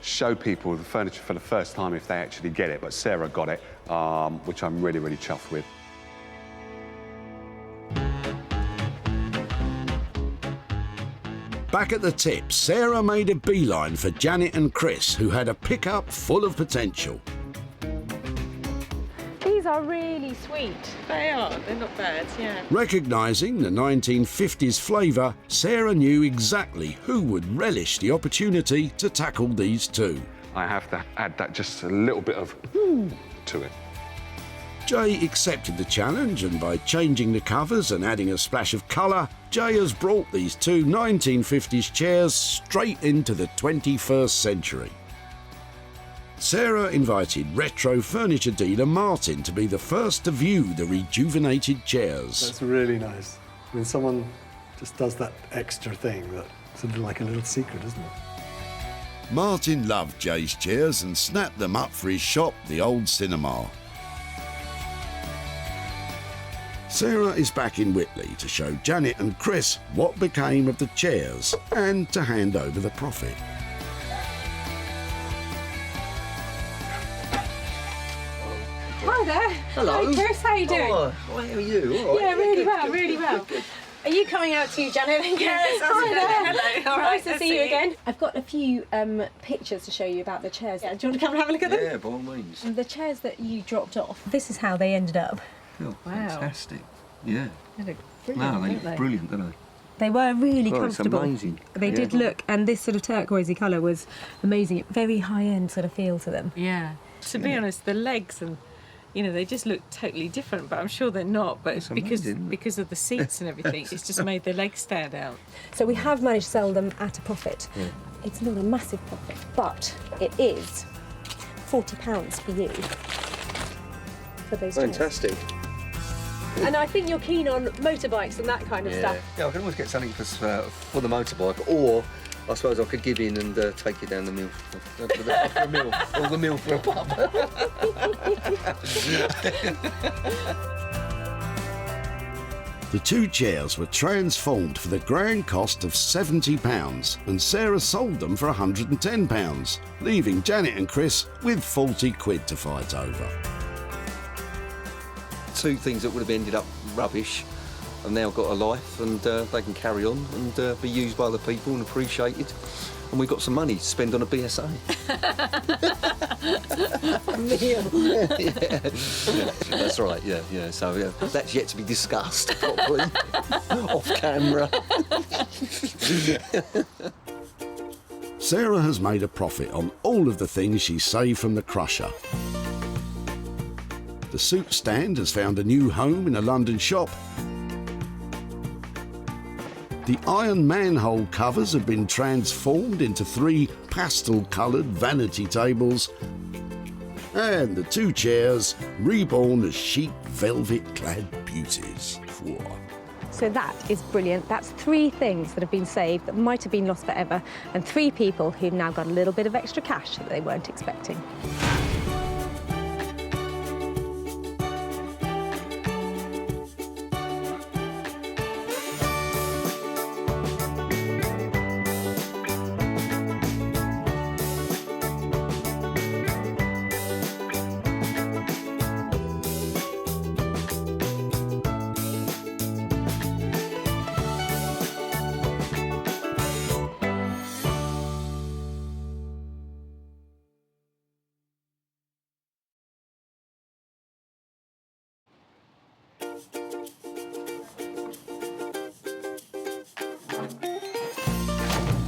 show people the furniture for the first time if they actually get it, but Sarah got it, which I'm really, really chuffed with. Back at the tip, Sarah made a beeline for Janet and Chris, who had a pickup full of potential. These are really sweet. They are. They're not bad, yeah. Recognising the 1950s flavour, Sarah knew exactly who would relish the opportunity to tackle these two. I have to add that just a little bit of woo to it. Jay accepted the challenge, and by changing the covers and adding a splash of colour, Jay has brought these two 1950s chairs straight into the 21st century. Sarah invited retro furniture dealer Martin to be the first to view the rejuvenated chairs. That's really nice. When someone just does that extra thing, that's sort of like a little secret, isn't it? Martin loved Jay's chairs and snapped them up for his shop, the Old Cinema. Sarah is back in Whitley to show Janet and Chris what became of the chairs and to hand over the profit. Hi there. Hello. Hi Chris, how are you doing? Oh, how are you? All right. Yeah, really Good, well, good, really good, well. good. Are you coming out too, Janet? Yes, Hi there. hello. All right, Nice to see you again. I've got a few pictures to show you about the chairs. Yeah, do you want to come and have a look at them? Yeah, by all means. The chairs that you dropped off, this is how they ended up. Oh, fantastic. Yeah. They look No, brilliant, they don't look brilliant, don't they? They were really Oh, it's comfortable. amazing. They did Yeah. look, and this sort of turquoisey colour was amazing. Very high-end sort of feel to them. Yeah. To be honest, the legs and, you know, they just look totally different, but I'm sure they're not. But it's because of the seats and everything, it's just made the legs stand out. So we have managed to sell them at a profit. Yeah. It's not a massive profit, but it is £40 for you for those chairs. Fantastic. And I think you're keen on motorbikes and that kind of stuff. Yeah, I can always get something for the motorbike, or I suppose I could give in and take you down the mill for a mill, or the mill for a pub. The two chairs were transformed for the grand cost of £70, and Sarah sold them for £110, leaving Janet and Chris with 40 quid to fight over. Two things that would have ended up rubbish have now got a life, and they can carry on and be used by other people and appreciated. And we've got some money to spend on a BSA. Yeah. That's right, yeah. So that's yet to be discussed properly off camera. Sarah has made a profit on all of the things she saved from the crusher. The soup stand has found a new home in a London shop. The iron manhole covers have been transformed into 3 pastel-coloured vanity tables. And the two chairs reborn as chic velvet-clad beauties. Whoa. So that is brilliant. That's 3 things that have been saved that might have been lost forever, and 3 people who've now got a little bit of extra cash that they weren't expecting.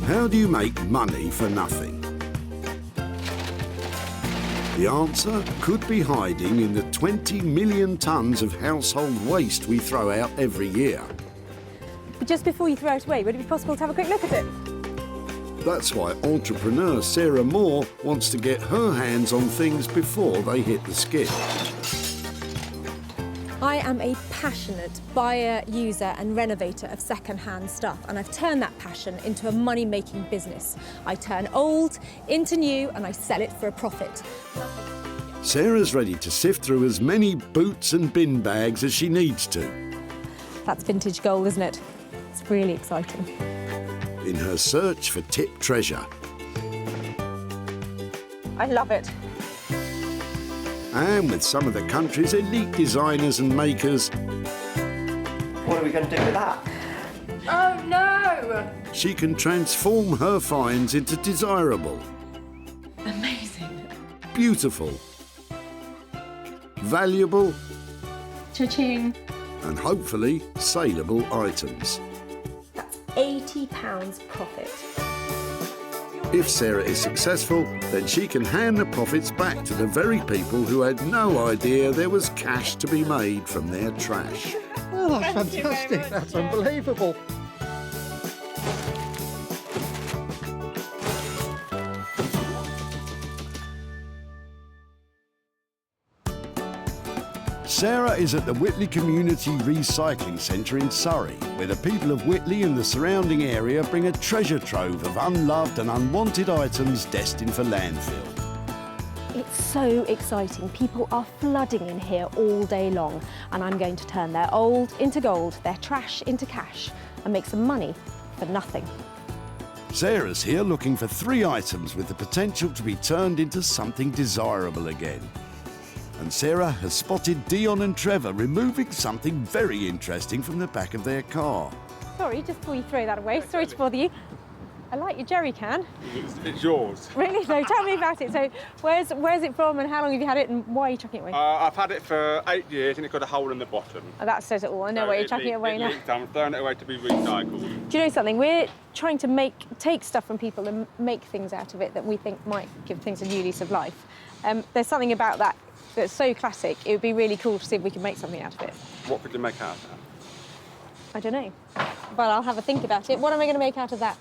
How do you make money for nothing? The answer could be hiding in the 20 million tonnes of household waste we throw out every year. Just before you throw it away, would it be possible to have a quick look at it? That's why entrepreneur Sarah Moore wants to get her hands on things before they hit the skip. I am a passionate buyer, user and renovator of second-hand stuff, and I've turned that passion into a money-making business. I turn old into new and I sell it for a profit. Sarah's ready to sift through as many boots and bin bags as she needs to. That's vintage gold, isn't it? It's really exciting. In her search for tip treasure. I love it. And with some of the country's elite designers and makers, What are we going to do with that? Oh no! she can transform her finds into desirable, Amazing. beautiful, valuable, Cha-ching. and hopefully saleable items. £80 profit. If Sarah is successful, then she can hand the profits back to the very people who had no idea there was cash to be made from their trash. Oh, that's fantastic. That's unbelievable. Sarah is at the Whitley Community Recycling Centre in Surrey, where the people of Whitley and the surrounding area bring a treasure trove of unloved and unwanted items destined for landfill. It's so exciting. People are flooding in here all day long, and I'm going to turn their old into gold, their trash into cash, and make some money for nothing. Sarah's here looking for 3 items with the potential to be turned into something desirable again. And Sarah has spotted Dion and Trevor removing something very interesting from the back of their car. Sorry, just before you throw that away, sorry to bother you. I like your jerry can. It's yours. Really? No, tell me about it. So where's it from and how long have you had it and why are you chucking it away? I've had it for 8 years and it's got a hole in the bottom. Oh, that says it all. I know why you're chucking it away now. I'm throwing it away to be recycled. Do you know something? We're trying to take stuff from people and make things out of it that we think might give things a new lease of life. There's something about that that's so classic. It would be really cool to see if we can make something out of it. What could you make out of that? I don't know. Well, I'll have a think about it. What am I going to make out of that?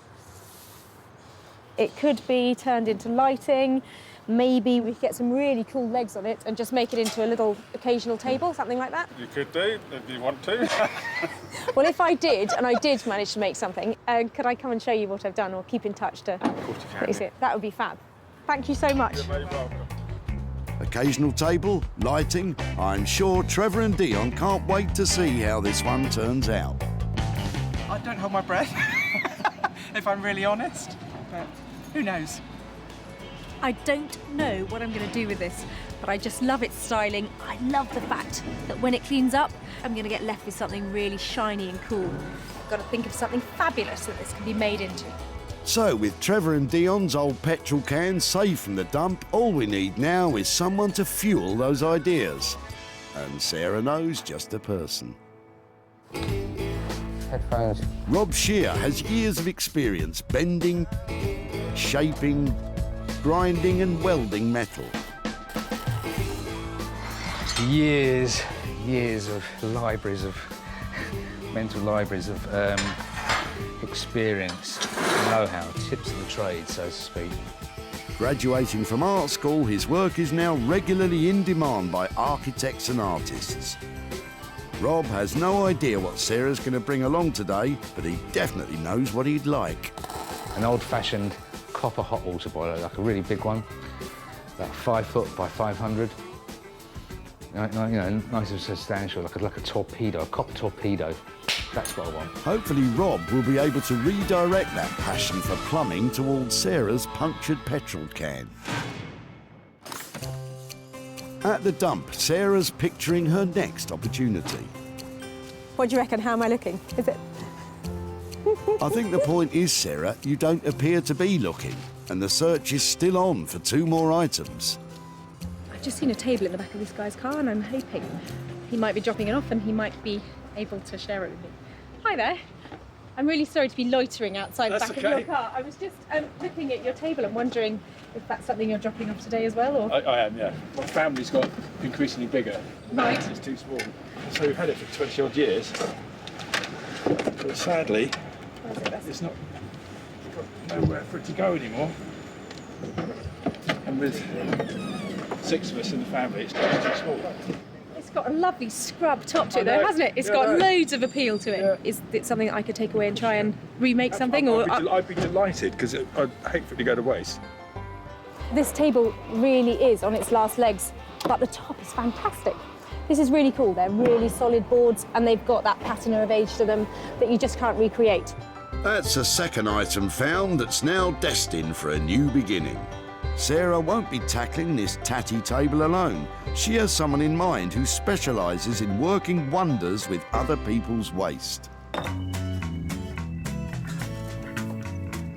It could be turned into lighting. Maybe we could get some really cool legs on it and just make it into a little occasional table, something like that. You could do, if you want to. Well, if I did, and I did manage to make something, could I come and show you what I've done or keep in touch to... Of course you can. See it? That would be fab. Thank you so much. You're very welcome. Occasional table, lighting. I'm sure Trevor and Dion can't wait to see how this one turns out. I don't hold my breath, if I'm really honest, but who knows? I don't know what I'm going to do with this, but I just love its styling. I love the fact that when it cleans up, I'm going to get left with something really shiny and cool. I've got to think of something fabulous that this can be made into. So, with Trevor and Dion's old petrol cans safe from the dump, all we need now is someone to fuel those ideas. And Sarah knows just the person. Headphones. Rob Shear has years of experience bending, shaping, grinding and welding metal. Years of mental libraries of experience, know-how, tips of the trade, so to speak. Graduating from art school, his work is now regularly in demand by architects and artists. Rob has no idea what Sarah's going to bring along today, but he definitely knows what he'd like. An old-fashioned copper hot water boiler, like a really big one, about 5 foot by 500. You know, nice and substantial, like a torpedo, a copper torpedo. That's what I want. Hopefully Rob will be able to redirect that passion for plumbing towards Sarah's punctured petrol can. At the dump, Sarah's picturing her next opportunity. What do you reckon? How am I looking? Is it? I think the point is, Sarah, you don't appear to be looking, and the search is still on for 2 more items. I've just seen a table in the back of this guy's car and I'm hoping he might be dropping it off and he might be able to share it with me. Hi there. I'm really sorry to be loitering outside the That's back okay. of your car. I was just looking at your table and wondering if that's something you're dropping off today as well, or? I am, yeah. My family's got increasingly bigger. Right. It's too small. So we've had it for 20 odd years. But sadly, it's not got nowhere for it to go anymore. And with 6 of us in the family, it's just too small. It's got a lovely scrub top to it, I know. though, hasn't it? It's Yeah, got I know. loads of appeal to it. Yeah. Is it something that I could take away and try and remake something? I'd be delighted, because I'd hate for it to go to waste. This table really is on its last legs, but the top is fantastic. This is really cool. They're really solid boards, and they've got that patina of age to them that you just can't recreate. That's a second item found that's now destined for a new beginning. Sarah won't be tackling this tatty table alone. She has someone in mind who specialises in working wonders with other people's waste.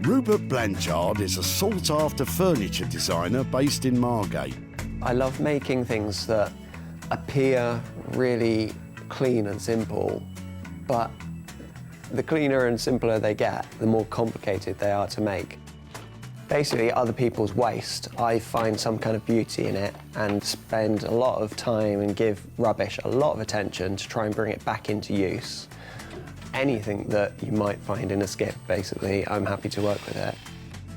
Rupert Blanchard is a sought-after furniture designer based in Margate. I love making things that appear really clean and simple, but the cleaner and simpler they get, the more complicated they are to make. Basically, other people's waste, I find some kind of beauty in it and spend a lot of time and give rubbish a lot of attention to try and bring it back into use. Anything that you might find in a skip, basically, I'm happy to work with it.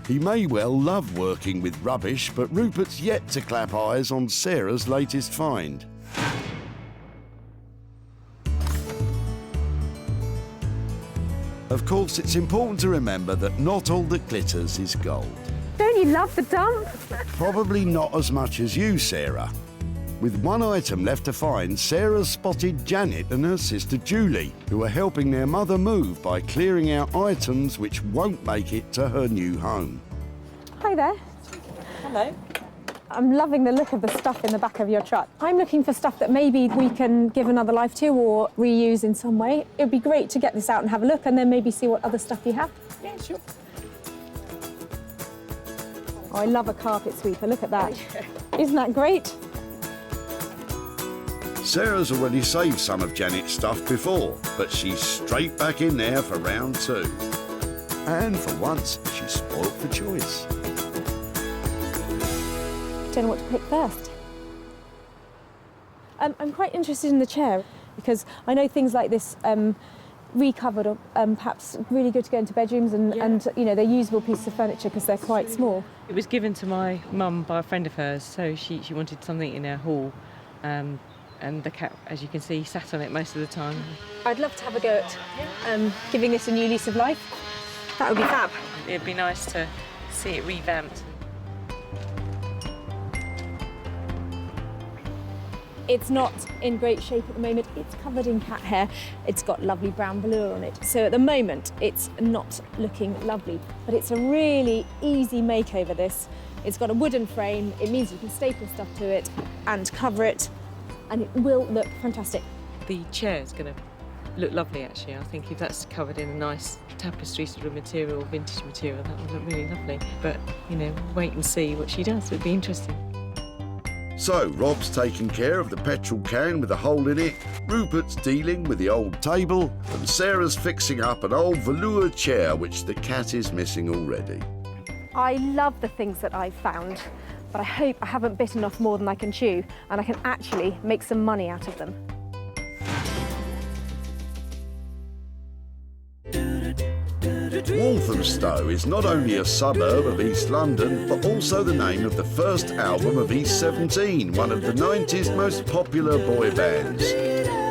He may well love working with rubbish, but Rupert's yet to clap eyes on Sarah's latest find. Of course, it's important to remember that not all that glitters is gold. Don't you love the dump? Probably not as much as you, Sarah. With one item left to find, Sarah spotted Janet and her sister Julie, who are helping their mother move by clearing out items which won't make it to her new home. Hi there. Hello. I'm loving the look of the stuff in the back of your truck. I'm looking for stuff that maybe we can give another life to or reuse in some way. It would be great to get this out and have a look and then maybe see what other stuff you have. Yeah, sure. Oh, I love a carpet sweeper, look at that. Isn't that great? Sarah's already saved some of Janet's stuff before, but she's straight back in there for round 2. And for once, she's spoilt for choice. Don't know what to pick first. I'm quite interested in the chair because I know things like this recovered or perhaps really good to go into bedrooms and you know, they're usable pieces of furniture because they're quite small. It was given to my mum by a friend of hers, so she wanted something in her hall. And the cat, as you can see, sat on it most of the time. I'd love to have a go at giving this a new lease of life. That would be fab. It'd be nice to see it revamped. It's not in great shape at the moment. It's covered in cat hair. It's got lovely brown velour on it. So at the moment, it's not looking lovely. But it's a really easy makeover, this. It's got a wooden frame. It means you can staple stuff to it and cover it, and it will look fantastic. The chair's going to look lovely, actually. I think if that's covered in a nice tapestry sort of material, vintage material, that would look really lovely. But, you know, wait and see what she does. It'd be interesting. So, Rob's taking care of the petrol can with a hole in it, Rupert's dealing with the old table, and Sarah's fixing up an old velour chair which the cat is missing already. I love the things that I've found, but I hope I haven't bitten off more than I can chew and I can actually make some money out of them. Walthamstow is not only a suburb of East London, but also the name of the first album of East 17, one of the 90s most popular boy bands.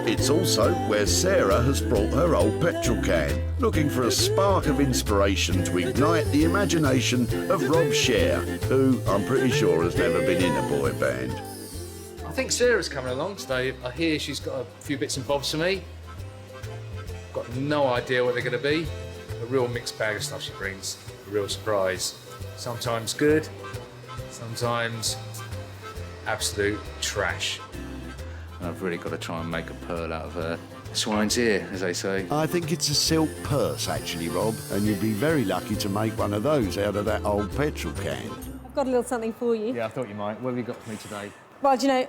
It's also where Sarah has brought her old petrol can, looking for a spark of inspiration to ignite the imagination of Rob Sher, who I'm pretty sure has never been in a boy band. I think Sarah's coming along today. I hear she's got a few bits and bobs for me. Got no idea what they're going to be. A real mixed bag of stuff she brings. A real surprise. Sometimes good, sometimes absolute trash. And I've really got to try and make a pearl out of her swine's ear, as they say. I think it's a silk purse, actually, Rob, and you'd be very lucky to make one of those out of that old petrol can. I've got a little something for you. Yeah, I thought you might. What have you got for me today? Well, do you know,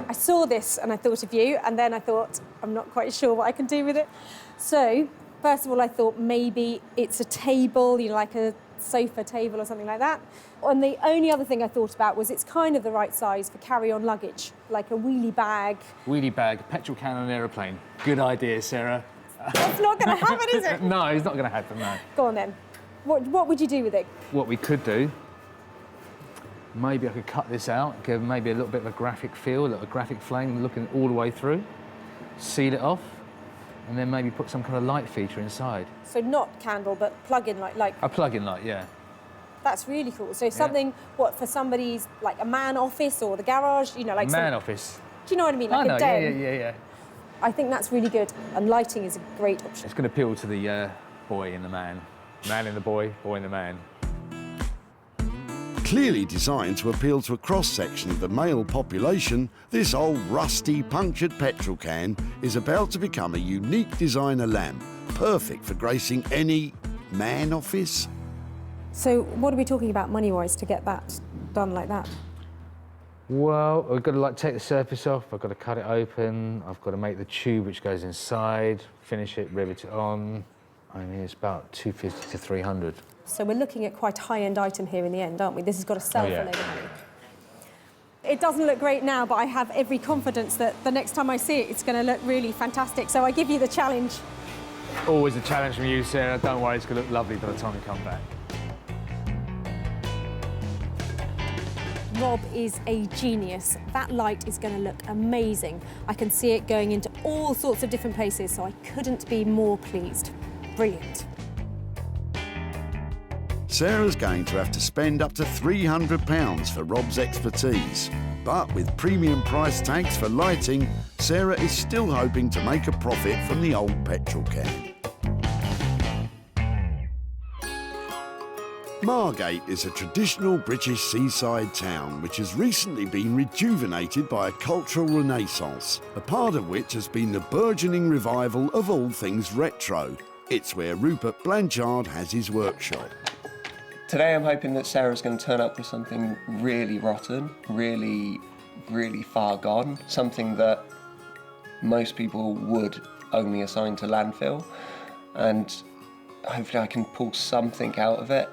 I saw this and I thought of you, and then I thought, I'm not quite sure what I can do with it. So, First of all, I thought maybe it's a table, you know, like a sofa table or something like that. And the only other thing I thought about was it's kind of the right size for carry-on luggage, like a wheelie bag. Wheelie bag, petrol can on an aeroplane. Good idea, Sarah. That's not going to happen, is it? No, it's not going to happen, no. Go on then. What would you do with it? What we could do, maybe I could cut this out, give maybe a little bit of a graphic feel, a little graphic flame looking all the way through, seal it off, and then maybe put some kind of light feature inside. So not candle, but plug-in light, like... A plug-in light, yeah. That's really cool. So something, what, for somebody's, like a man office or the garage, you know, like... Man office. Do you know what I mean? Like I know, a den. yeah. I think that's really good, and lighting is a great option. It's going to appeal to the boy and the man. Man in the boy, boy in the man. Clearly designed to appeal to a cross-section of the male population, this old rusty punctured petrol can is about to become a unique designer lamp, perfect for gracing any man office. So what are we talking about money-wise to get that done like that? Well, I've got to take the surface off, I've got to cut it open, I've got to make the tube which goes inside, finish it, rivet it on. I mean, it's about 250 to 300. So we're looking at quite a high-end item here in the end, aren't we? This has got to sell for a load of money. It doesn't look great now, but I have every confidence that the next time I see it, it's going to look really fantastic. So I give you the challenge. Always a challenge from you, Sarah. Don't worry, it's going to look lovely by the time we come back. Rob is a genius. That light is going to look amazing. I can see it going into all sorts of different places, so I couldn't be more pleased. Brilliant. Sarah's going to have to spend up to £300 for Rob's expertise. But with premium price tags for lighting, Sarah is still hoping to make a profit from the old petrol can. Margate is a traditional British seaside town which has recently been rejuvenated by a cultural renaissance, a part of which has been the burgeoning revival of all things retro. It's where Rupert Blanchard has his workshop. Today I'm hoping that Sarah's going to turn up with something really rotten, really far gone, something that most people would only assign to landfill, and hopefully I can pull something out of it.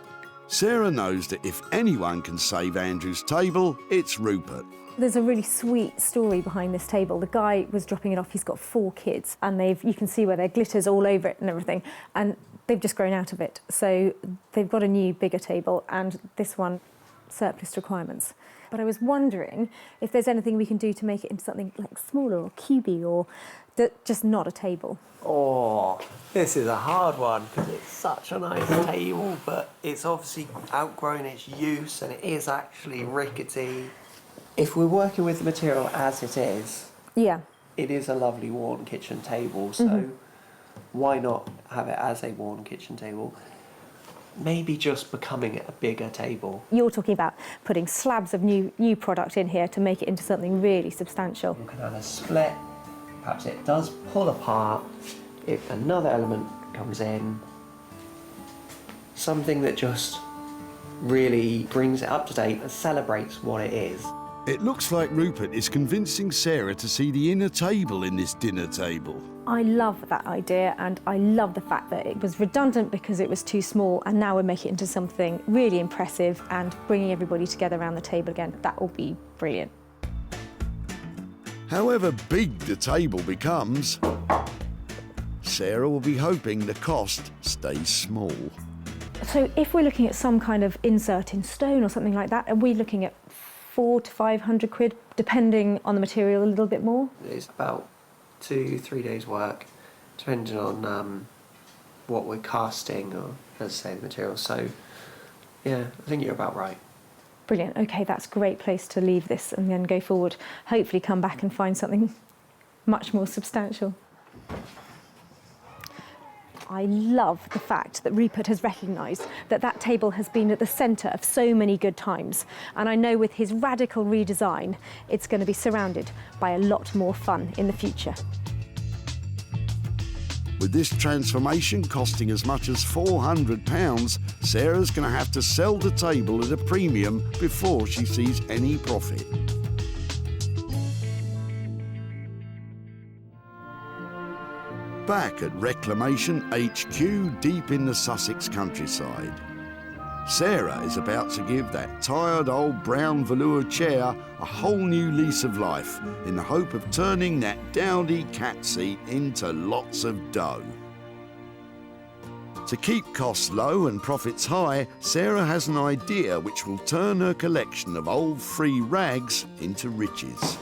Sarah knows that if anyone can save Andrew's table, it's Rupert. There's a really sweet story behind this table. The guy was dropping it off, he's got 4 kids, and you can see where there glitters all over it and everything, and they've just grown out of it. So they've got a new, bigger table, and this one, surplus requirements. But I was wondering if there's anything we can do to make it into something like smaller or cubey, or just not a table. Oh, this is a hard one because it's such a nice table, but it's obviously outgrown its use and it is actually rickety. If we're working with the material as it is, it is a lovely worn kitchen table, so why not have it as a worn kitchen table? Maybe just becoming a bigger table. You're talking about putting slabs of new product in here to make it into something really substantial. You can have a split, perhaps it does pull apart, if another element comes in, something that just really brings it up to date and celebrates what it is. It looks like Rupert is convincing Sarah to see the inner table in this dinner table. I love that idea, and I love the fact that it was redundant because it was too small, and now we're making it into something really impressive and bringing everybody together around the table again. That will be brilliant. However big the table becomes, Sarah will be hoping the cost stays small. So if we're looking at some kind of insert in stone or something like that, are we looking at 400 to 500 quid, depending on the material a little bit more? It's about 2-3 days work, depending on what we're casting or, as I say, the material. So, yeah, I think you're about right. Brilliant. OK, that's a great place to leave this and then go forward. Hopefully come back and find something much more substantial. I love the fact that Rupert has recognised that that table has been at the centre of so many good times. And I know with his radical redesign, it's going to be surrounded by a lot more fun in the future. With this transformation costing as much as £400, Sarah's going to have to sell the table at a premium before she sees any profit. back at Reclamation HQ deep in the Sussex countryside. Sarah is about to give that tired old brown velour chair a whole new lease of life in the hope of turning that dowdy cat seat into lots of dough. To keep costs low and profits high, Sarah has an idea which will turn her collection of old free rags into riches.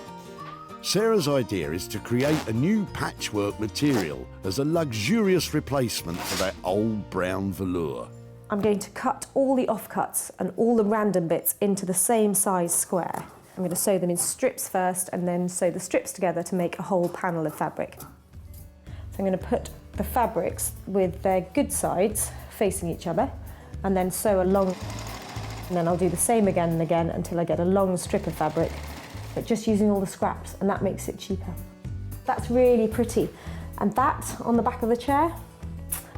Sarah's idea is to create a new patchwork material as a luxurious replacement for that old brown velour. I'm going to cut all the offcuts and all the random bits into the same size square. I'm going to sew them in strips first and then sew the strips together to make a whole panel of fabric. So I'm going to put the fabrics with their good sides facing each other and then sew along. And then I'll do the same again and again until I get a long strip of fabric, but just using all the scraps, and that makes it cheaper. That's really pretty. And that on the back of the chair,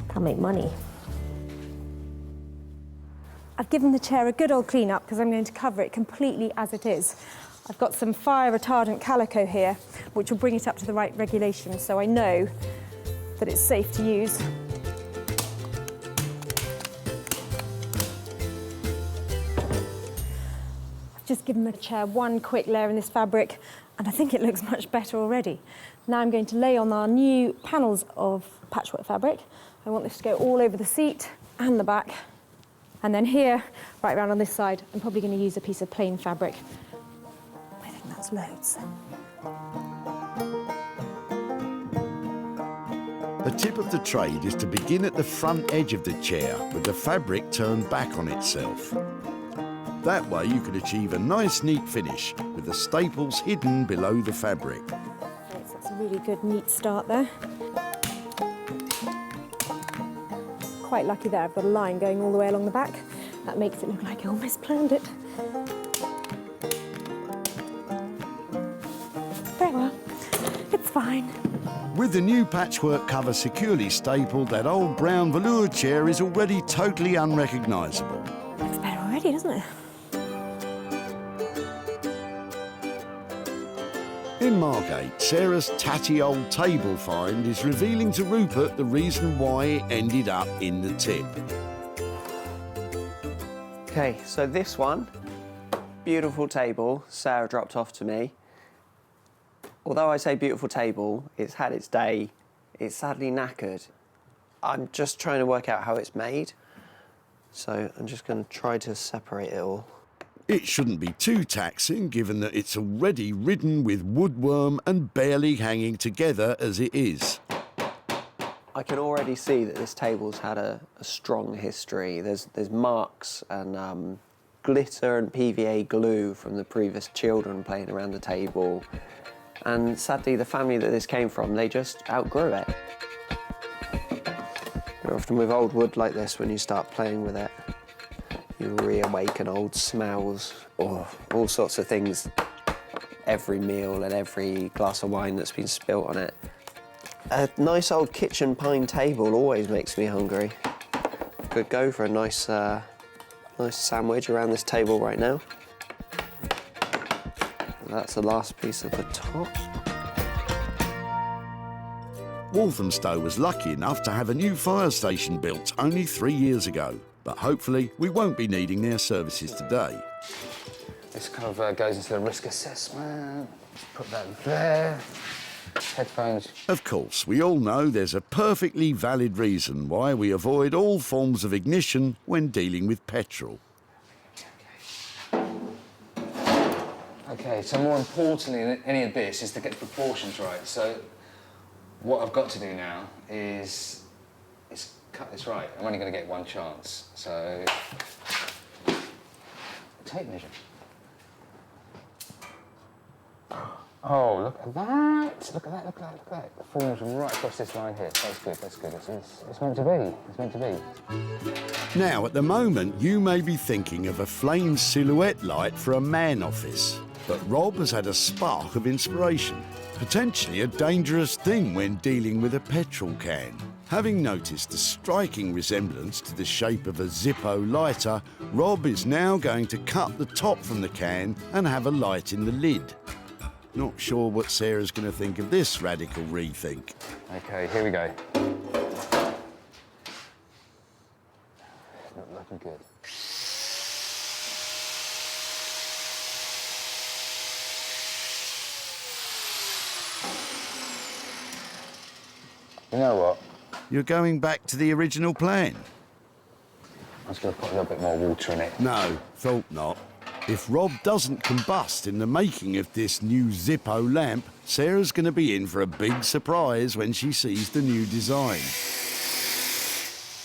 that'll make money. I've given the chair a good old clean up because I'm going to cover it completely as it is. I've got some fire retardant calico here, which will bring it up to the right regulation, so I know that it's safe to use. I've just given the chair one quick layer in this fabric, and I think it looks much better already. Now I'm going to lay on our new panels of patchwork fabric. I want this to go all over the seat and the back. And then here, right around on this side, I'm probably going to use a piece of plain fabric. I think that's loads. The tip of the trade is to begin at the front edge of the chair with the fabric turned back on itself. That way you can achieve a nice neat finish with the staples hidden below the fabric. Okay, so that's a really good neat start there. Quite lucky there, I've got a line going all the way along the back. That makes it look like I almost planned it. Very well, it's fine. With the new patchwork cover securely stapled, that old brown velour chair is already totally unrecognisable. Looks better already, doesn't it? In Margate, Sarah's tatty old table find is revealing to Rupert the reason why it ended up in the tip. Okay, so this one, beautiful table, Sarah dropped off to me. Although I say beautiful table, it's had its day, it's sadly knackered. I'm just trying to work out how it's made, so I'm just going to try to separate it all. It shouldn't be too taxing, given that it's already ridden with woodworm and barely hanging together as it is. I can already see that this table's had a strong history. There's marks and glitter and PVA glue from the previous children playing around the table. And sadly, the family that this came from, they just outgrew it. You're often with old wood like this, when you start playing with it, you reawaken old smells or all sorts of things. Every meal and every glass of wine that's been spilt on it. A nice old kitchen pine table always makes me hungry. Could go for a nice sandwich around this table right now. That's the last piece of the top. Walthamstow was lucky enough to have a new fire station built only 3 years ago, but hopefully we won't be needing their services today. This kind of goes into the risk assessment. Put that there. Headphones. Of course, we all know there's a perfectly valid reason why we avoid all forms of ignition when dealing with petrol. Okay, so more importantly than any of this is to get the proportions right. So what I've got to do now is cut this right. I'm only going to get one chance. So tape measure. Oh, look at that! Look at that! Look at that! Look at that! It falls right across this line here. That's good. That's good. It's meant to be. It's meant to be. Now, at the moment, you may be thinking of a flame silhouette light for a man office. But Rob has had a spark of inspiration, potentially a dangerous thing when dealing with a petrol can. Having noticed a striking resemblance to the shape of a Zippo lighter, Rob is now going to cut the top from the can and have a light in the lid. Not sure what Sarah's going to think of this radical rethink. Okay, here we go. Not looking good. You know what? You're going back to the original plan? I was going to put a little bit more water in it. No, thought not. If Rob doesn't combust in the making of this new Zippo lamp, Sarah's going to be in for a big surprise when she sees the new design.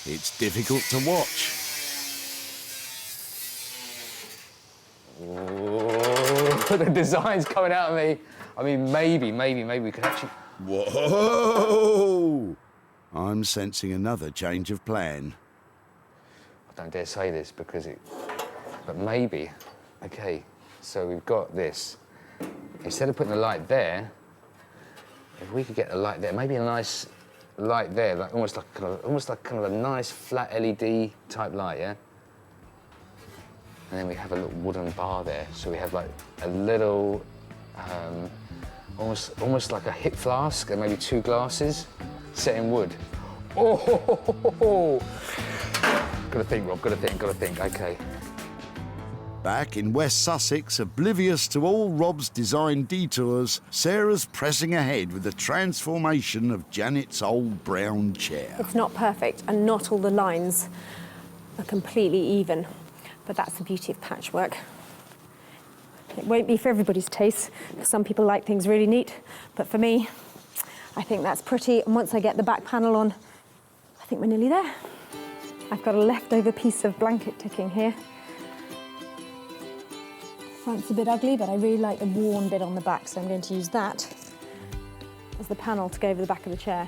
It's difficult to watch. Oh, the design's coming out of me. I mean, maybe we could actually... Whoa! I'm sensing another change of plan. I don't dare say this because it... But maybe... Okay, so we've got this. Instead of putting the light there, if we could get the light there, maybe a nice light there, like almost like kind of a nice flat LED type light, yeah? And then we have a little wooden bar there, so we have like a little, almost like a hip flask and maybe 2 glasses set in wood. Oh! Gotta think, Rob. Gotta think. Okay. Back in West Sussex, oblivious to all Rob's design detours, Sarah's pressing ahead with the transformation of Janet's old brown chair. It's not perfect, and not all the lines are completely even, but that's the beauty of patchwork. It won't be for everybody's taste, because some people like things really neat, but for me, I think that's pretty, and once I get the back panel on, I think we're nearly there. I've got a leftover piece of blanket ticking here. Front's a bit ugly, but I really like the worn bit on the back, so I'm going to use that as the panel to go over the back of the chair.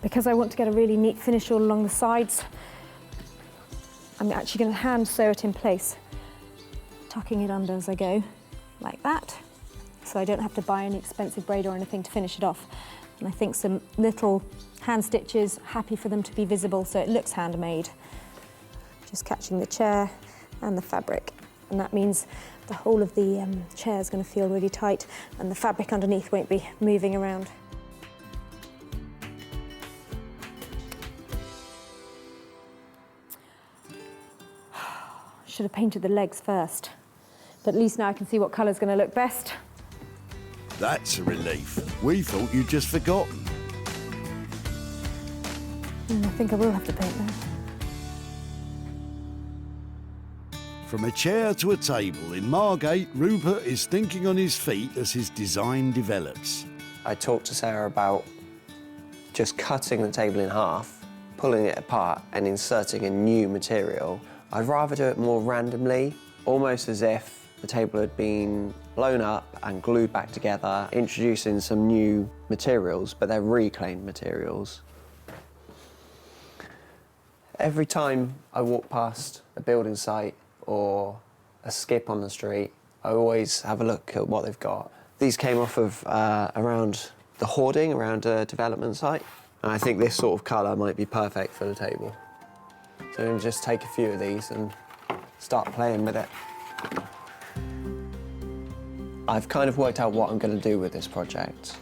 Because I want to get a really neat finish all along the sides, I'm actually going to hand sew it in place, tucking it under as I go, like that, so I don't have to buy any expensive braid or anything to finish it off. And I think some little hand stitches, happy for them to be visible so it looks handmade. Just catching the chair and the fabric. And that means the whole of the chair is going to feel really tight and the fabric underneath won't be moving around. Should have painted the legs first, but at least now I can see what colour's going to look best. That's a relief. We thought you'd just forgotten. I think I will have to paint that. From a chair to a table, in Margate, Rupert is thinking on his feet as his design develops. I talked to Sarah about just cutting the table in half, pulling it apart and inserting a new material. I'd rather do it more randomly, almost as if the table had been blown up and glued back together, introducing some new materials, but they're reclaimed materials. Every time I walk past a building site or a skip on the street, I always have a look at what they've got. These came off of around the hoarding, around a development site, and I think this sort of colour might be perfect for the table. So I'm going to just take a few of these and start playing with it. I've kind of worked out what I'm going to do with this project,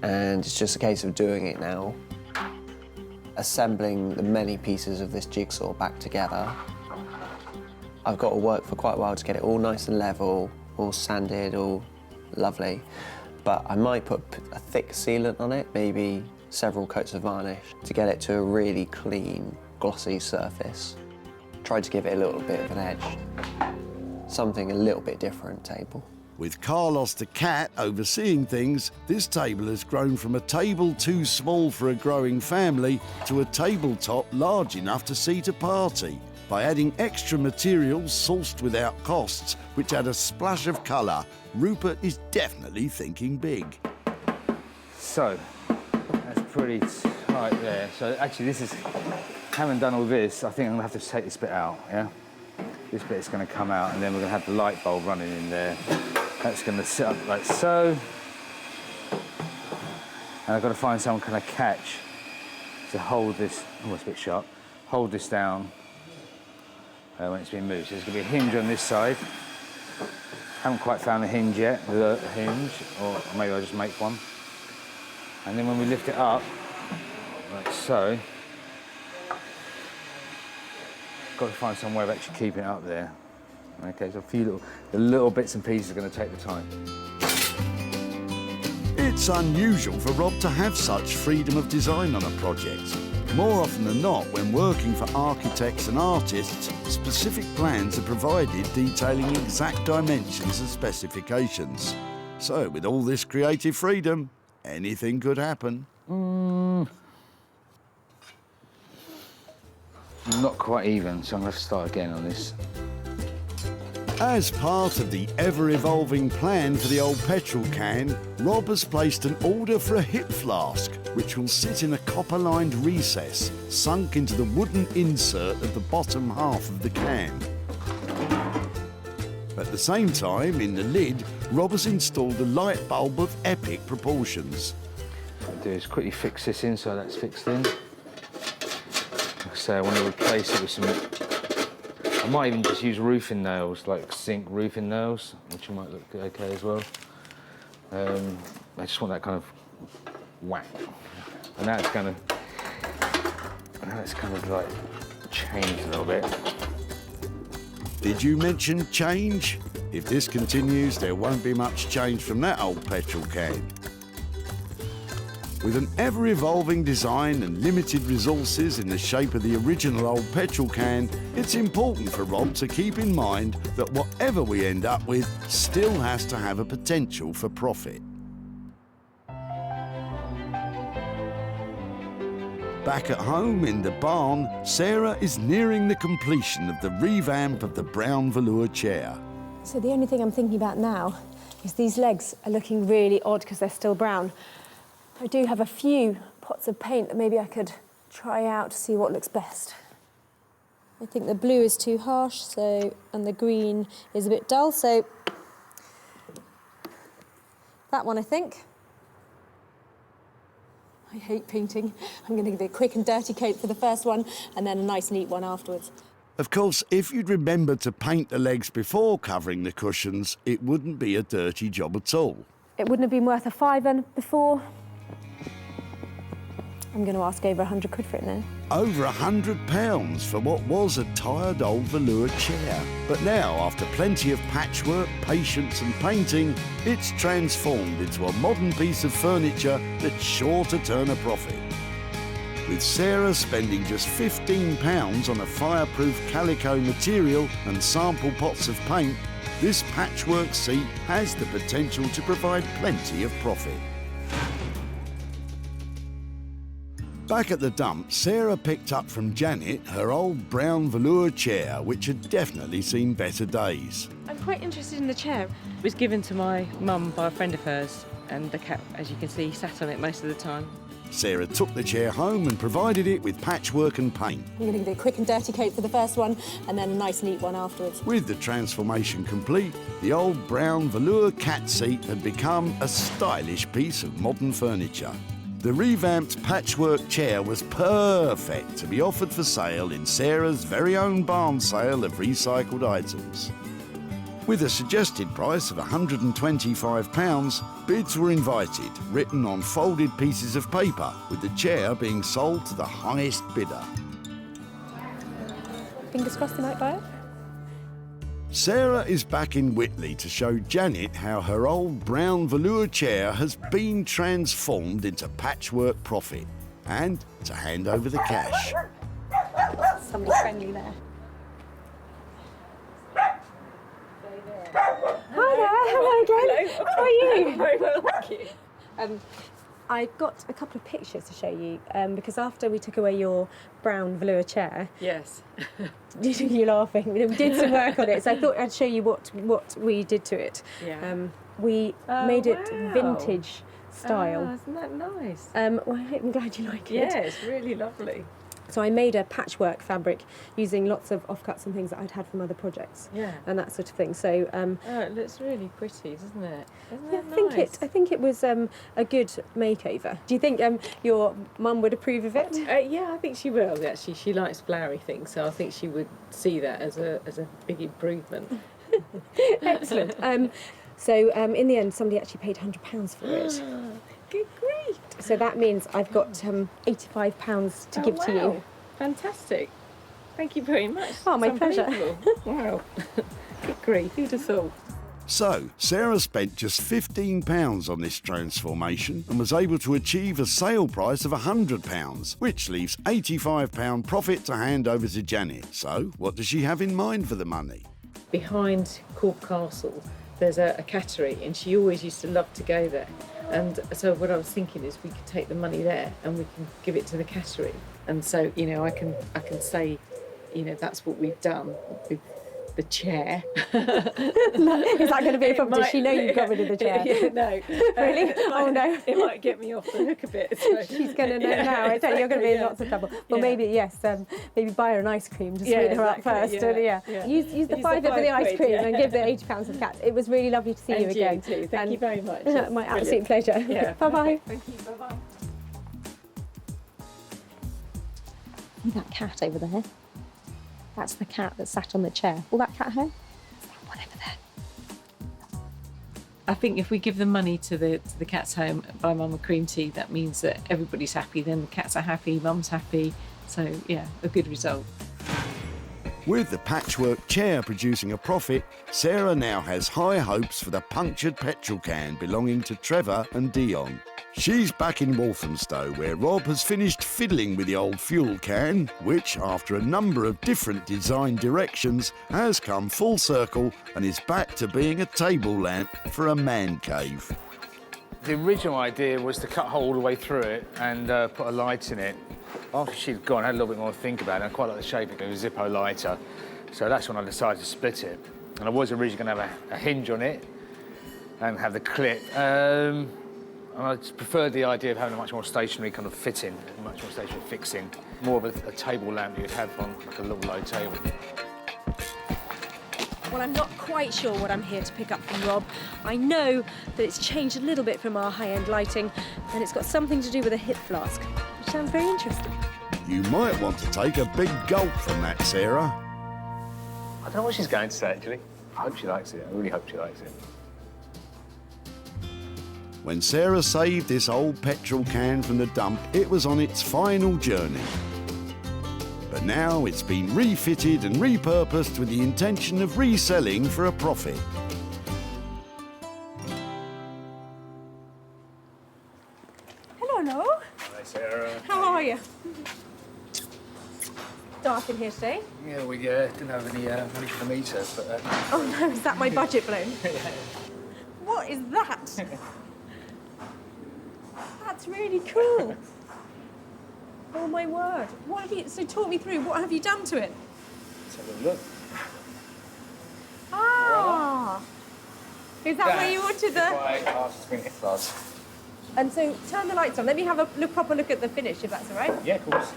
and it's just a case of doing it now. Assembling the many pieces of this jigsaw back together. I've got to work for quite a while to get it all nice and level, all sanded, all lovely. But I might put a thick sealant on it, maybe several coats of varnish, to get it to a really clean, glossy surface. Try to give it a little bit of an edge. Something a little bit different table. With Carlos the cat overseeing things, this table has grown from a table too small for a growing family to a tabletop large enough to seat a party. By adding extra materials sourced without costs, which add a splash of colour, Rupert is definitely thinking big. So, that's pretty tight there. So actually this is, having done all this, I think I'm gonna have to take this bit out, yeah? This bit's gonna come out and then we're gonna have the light bulb running in there. That's gonna sit up like so. And I've got to find some kind of catch to hold this, almost a bit sharp, hold this down when it's been moved. So there's going to be a hinge on this side. Haven't quite found the hinge yet, the hinge, or maybe I'll just make one. And then when we lift it up, like so, got to find some way of actually keeping it up there. Okay, so a few little bits and pieces are going to take the time. It's unusual for Rob to have such freedom of design on a project. More often than not, when working for architects and artists, specific plans are provided detailing exact dimensions and specifications. So, with all this creative freedom, anything could happen. Not quite even, so I'm going to have to start again on this. As part of the ever-evolving plan for the old petrol can, Rob has placed an order for a hip flask, which will sit in a copper-lined recess, sunk into the wooden insert of the bottom half of the can. At the same time, in the lid, Rob has installed a light bulb of epic proportions. What I'll do is quickly fix this in so that's fixed in. Like I say, I want to replace it with some... I might even just use roofing nails, like zinc roofing nails, which might look okay as well. I just want that kind of whack. And now it's kind of like changed a little bit. Did you mention change? If this continues, there won't be much change from that old petrol can. With an ever-evolving design and limited resources in the shape of the original old petrol can, it's important for Rob to keep in mind that whatever we end up with still has to have a potential for profit. Back at home in the barn, Sarah is nearing the completion of the revamp of the brown velour chair. So the only thing I'm thinking about now is these legs are looking really odd because they're still brown. I do have a few pots of paint that maybe I could try out to see what looks best. I think the blue is too harsh, and the green is a bit dull, so that one I think. I hate painting. I'm going to give it a quick and dirty coat for the first one and then a nice neat one afterwards. Of course, if you'd remembered to paint the legs before covering the cushions, it wouldn't be a dirty job at all. It wouldn't have been worth a £5 before. I'm going to ask over 100 quid for it now. Over £100 for what was a tired old velour chair. But now, after plenty of patchwork, patience and painting, it's transformed into a modern piece of furniture that's sure to turn a profit. With Sarah spending just £15 on a fireproof calico material and sample pots of paint, this patchwork seat has the potential to provide plenty of profit. Back at the dump, Sarah picked up from Janet her old brown velour chair, which had definitely seen better days. I'm quite interested in the chair. It was given to my mum by a friend of hers, and the cat, as you can see, sat on it most of the time. Sarah took the chair home and provided it with patchwork and paint. I'm going to give it a quick and dirty coat for the first one and then a nice neat one afterwards. With the transformation complete, the old brown velour cat seat had become a stylish piece of modern furniture. The revamped patchwork chair was perfect to be offered for sale in Sarah's very own barn sale of recycled items. With a suggested price of £125, bids were invited, written on folded pieces of paper, with the chair being sold to the highest bidder. Fingers crossed they might buy it. Sarah is back in Whitley to show Janet how her old brown velour chair has been transformed into patchwork profit, and to hand over the cash. Somebody friendly there. Hi there, hello again. Hello. How are you? Very well, thank you. I've got a couple of pictures to show you because after we took away your brown velour chair, Yes. you're laughing. We did some work on it, so I thought I'd show you what we did to it. Yeah. We made it wow. vintage style. Oh, isn't that nice? Well, I'm glad you like it. Yeah, it's really lovely. So I made a patchwork fabric using lots of offcuts and things that I'd had from other projects. Yeah. And that sort of thing. So Oh, it looks really pretty, doesn't it? Isn't yeah, it I think it was a good makeover. Do you think your mum would approve of it? Yeah, I think she will. Actually, she likes flowery things, so I think she would see that as a big improvement. Excellent. So in the end, somebody actually paid £100 for it. Good grief! So that means I've got £85 to give to you. Fantastic. Thank you very much. Oh, my It's pleasure. unbelievable. Wow. Good grief, who'd have thought? So, Sarah spent just £15 on this transformation and was able to achieve a sale price of £100, which leaves £85 profit to hand over to Janet. So, what does she have in mind for the money? Behind Cork Castle, there's a cattery, and she always used to love to go there. And so what I was thinking is we could take the money there and we can give it to the cattery. And so, you know, I can say, you know, that's what we've done with the chair. Is that going to be a problem? Does she know you've got rid of the chair? Yeah, no. Really? Oh, no. It might get me off the hook a bit. So. She's going to know now. I tell you, you're going to be in lots of trouble. Well, maybe, yes, maybe buy her an ice cream to sweeten her up first. Use the £5 for the ice cream and give the £80 of cat. It was really lovely to see you again. You too. Thank you very much. My absolute pleasure. Yeah. Bye-bye. Thank you. Bye-bye. See that cat over there? That's the cat that sat on the chair. All that cat hair? That one over there. I think if we give the money to the cat's home, buy Mum a cream tea, that means that everybody's happy. Then the cats are happy, Mum's happy. So yeah, a good result. With the patchwork chair producing a profit, Sarah now has high hopes for the punctured petrol can belonging to Trevor and Dion. She's back in Walthamstow, where Rob has finished fiddling with the old fuel can, which, after a number of different design directions, has come full circle and is back to being a table lamp for a man cave. The original idea was to cut a hole all the way through it and put a light in it. After she'd gone, I had a little bit more to think about it. I quite like the shape of it, a Zippo lighter. So that's when I decided to split it. And I was originally going to have a hinge on it and have the clip. And I just preferred the idea of having a much more stationary kind of fitting, a much more stationary fixing. More of a table lamp you'd have on like a little low table. Well, I'm not quite sure what I'm here to pick up from Rob. I know that it's changed a little bit from our high-end lighting, and it's got something to do with a hip flask, which sounds very interesting. You might want to take a big gulp from that, Sarah. I don't know what she's going to say, actually. I hope she likes it. I really hope she likes it. When Sarah saved this old petrol can from the dump, it was on its final journey. But now it's been refitted and repurposed with the intention of reselling for a profit. Hello. Hi, Sarah. How are you? Dark in here today. Yeah, we didn't have any money for the meter, but... Oh no, is that my budget blown? What is that? That's really cool. Oh my word. What have you, so talk me through, what have you done to it? Let's have a look. Ah! Is that where you wanted the... I asked to hip flask. And so turn the lights on. Let me have a proper look at the finish, if that's all right. Yeah, of course.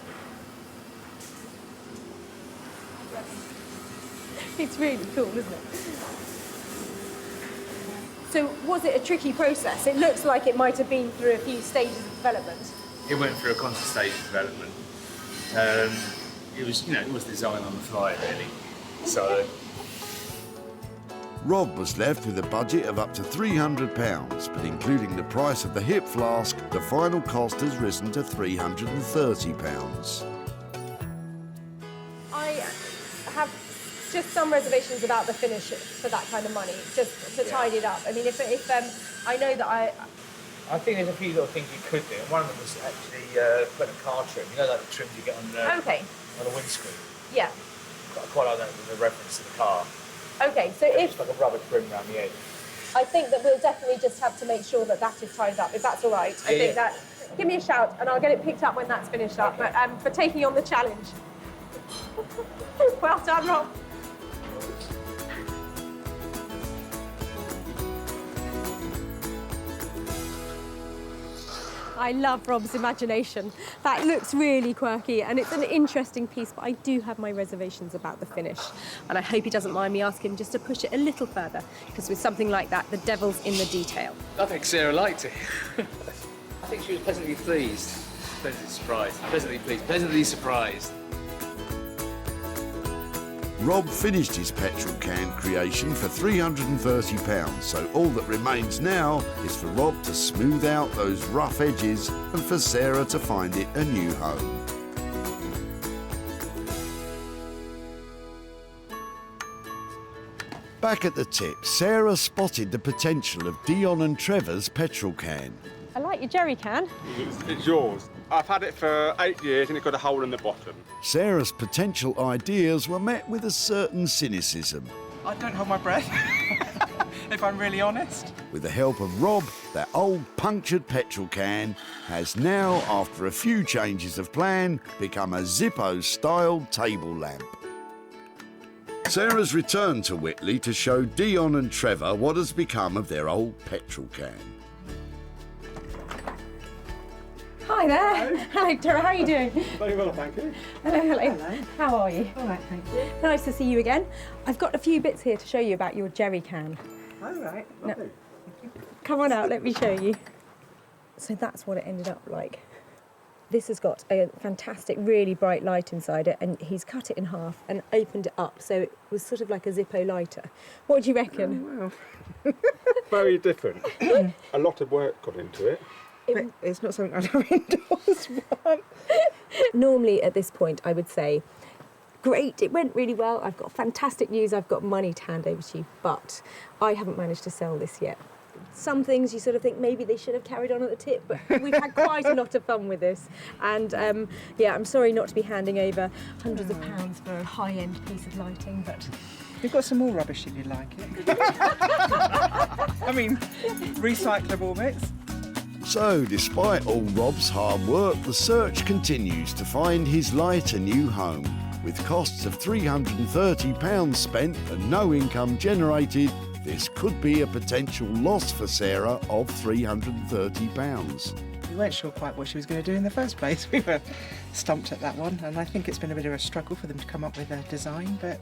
It's really cool, isn't it? So was it a tricky process? It looks like it might have been through a few stages of development. It went through a constant stage of development. It was, it was designed on the fly, really. So. Rob was left with a budget of up to £300, but including the price of the hip flask, the final cost has risen to £330. I have just some reservations about the finish for that kind of money, just to tidy it up. I mean, if I know that I think there's a few little things you could do. One of them was actually putting a car trim. You know, like the trims you get on the windscreen. Yeah. I quite like that with a reference to the car. Okay, so Just like a rubber trim around the edge. I think that we'll definitely just have to make sure that that is tidied up, if that's all right. I think that. Give me a shout, and I'll get it picked up when that's finished up. But for taking on the challenge. Well done, Rob. I love Rob's imagination. That looks really quirky and it's an interesting piece, but I do have my reservations about the finish. And I hope he doesn't mind me asking him just to push it a little further, because with something like that, the devil's in the detail. I think Sarah liked it. I think she was pleasantly pleased. Pleasantly surprised. Pleasantly pleased. Pleasantly surprised. Rob finished his petrol can creation for £330, so all that remains now is for Rob to smooth out those rough edges and for Sarah to find it a new home. Back at the tip, Sarah spotted the potential of Dion and Trevor's petrol can. I like your jerry can. It's yours. I've had it for 8 years and it's got a hole in the bottom. Sarah's potential ideas were met with a certain cynicism. I don't hold my breath, if I'm really honest. With the help of Rob, that old punctured petrol can has now, after a few changes of plan, become a Zippo-style table lamp. Sarah's returned to Whitley to show Dion and Trevor what has become of their old petrol can. Hi there. Hello, Tara. How are you doing? Very well, thank you. Hello, hello. How are you? All right, thank you. Nice to see you again. I've got a few bits here to show you about your jerry can. All right. No. Come on out, let me show you. So that's what it ended up like. This has got a fantastic, really bright light inside it, and he's cut it in half and opened it up, so it was sort of like a Zippo lighter. What do you reckon? Oh, well. Very different. A lot of work got into it. It's not something I'd have indoors. Normally at this point I would say, great, it went really well, I've got fantastic news, I've got money to hand over to you, but I haven't managed to sell this yet. Some things you sort of think maybe they should have carried on at the tip, but we've had quite a lot of fun with this. And yeah, I'm sorry not to be handing over hundreds of pounds for a high-end piece of lighting, but... We've got some more rubbish if you like it. I mean, recyclable bits. So, despite all Rob's hard work, the search continues to find his light a new home. With costs of £330 spent and no income generated, this could be a potential loss for Sarah of £330. We weren't sure quite what she was going to do in the first place. We were stumped at that one, and I think it's been a bit of a struggle for them to come up with a design, but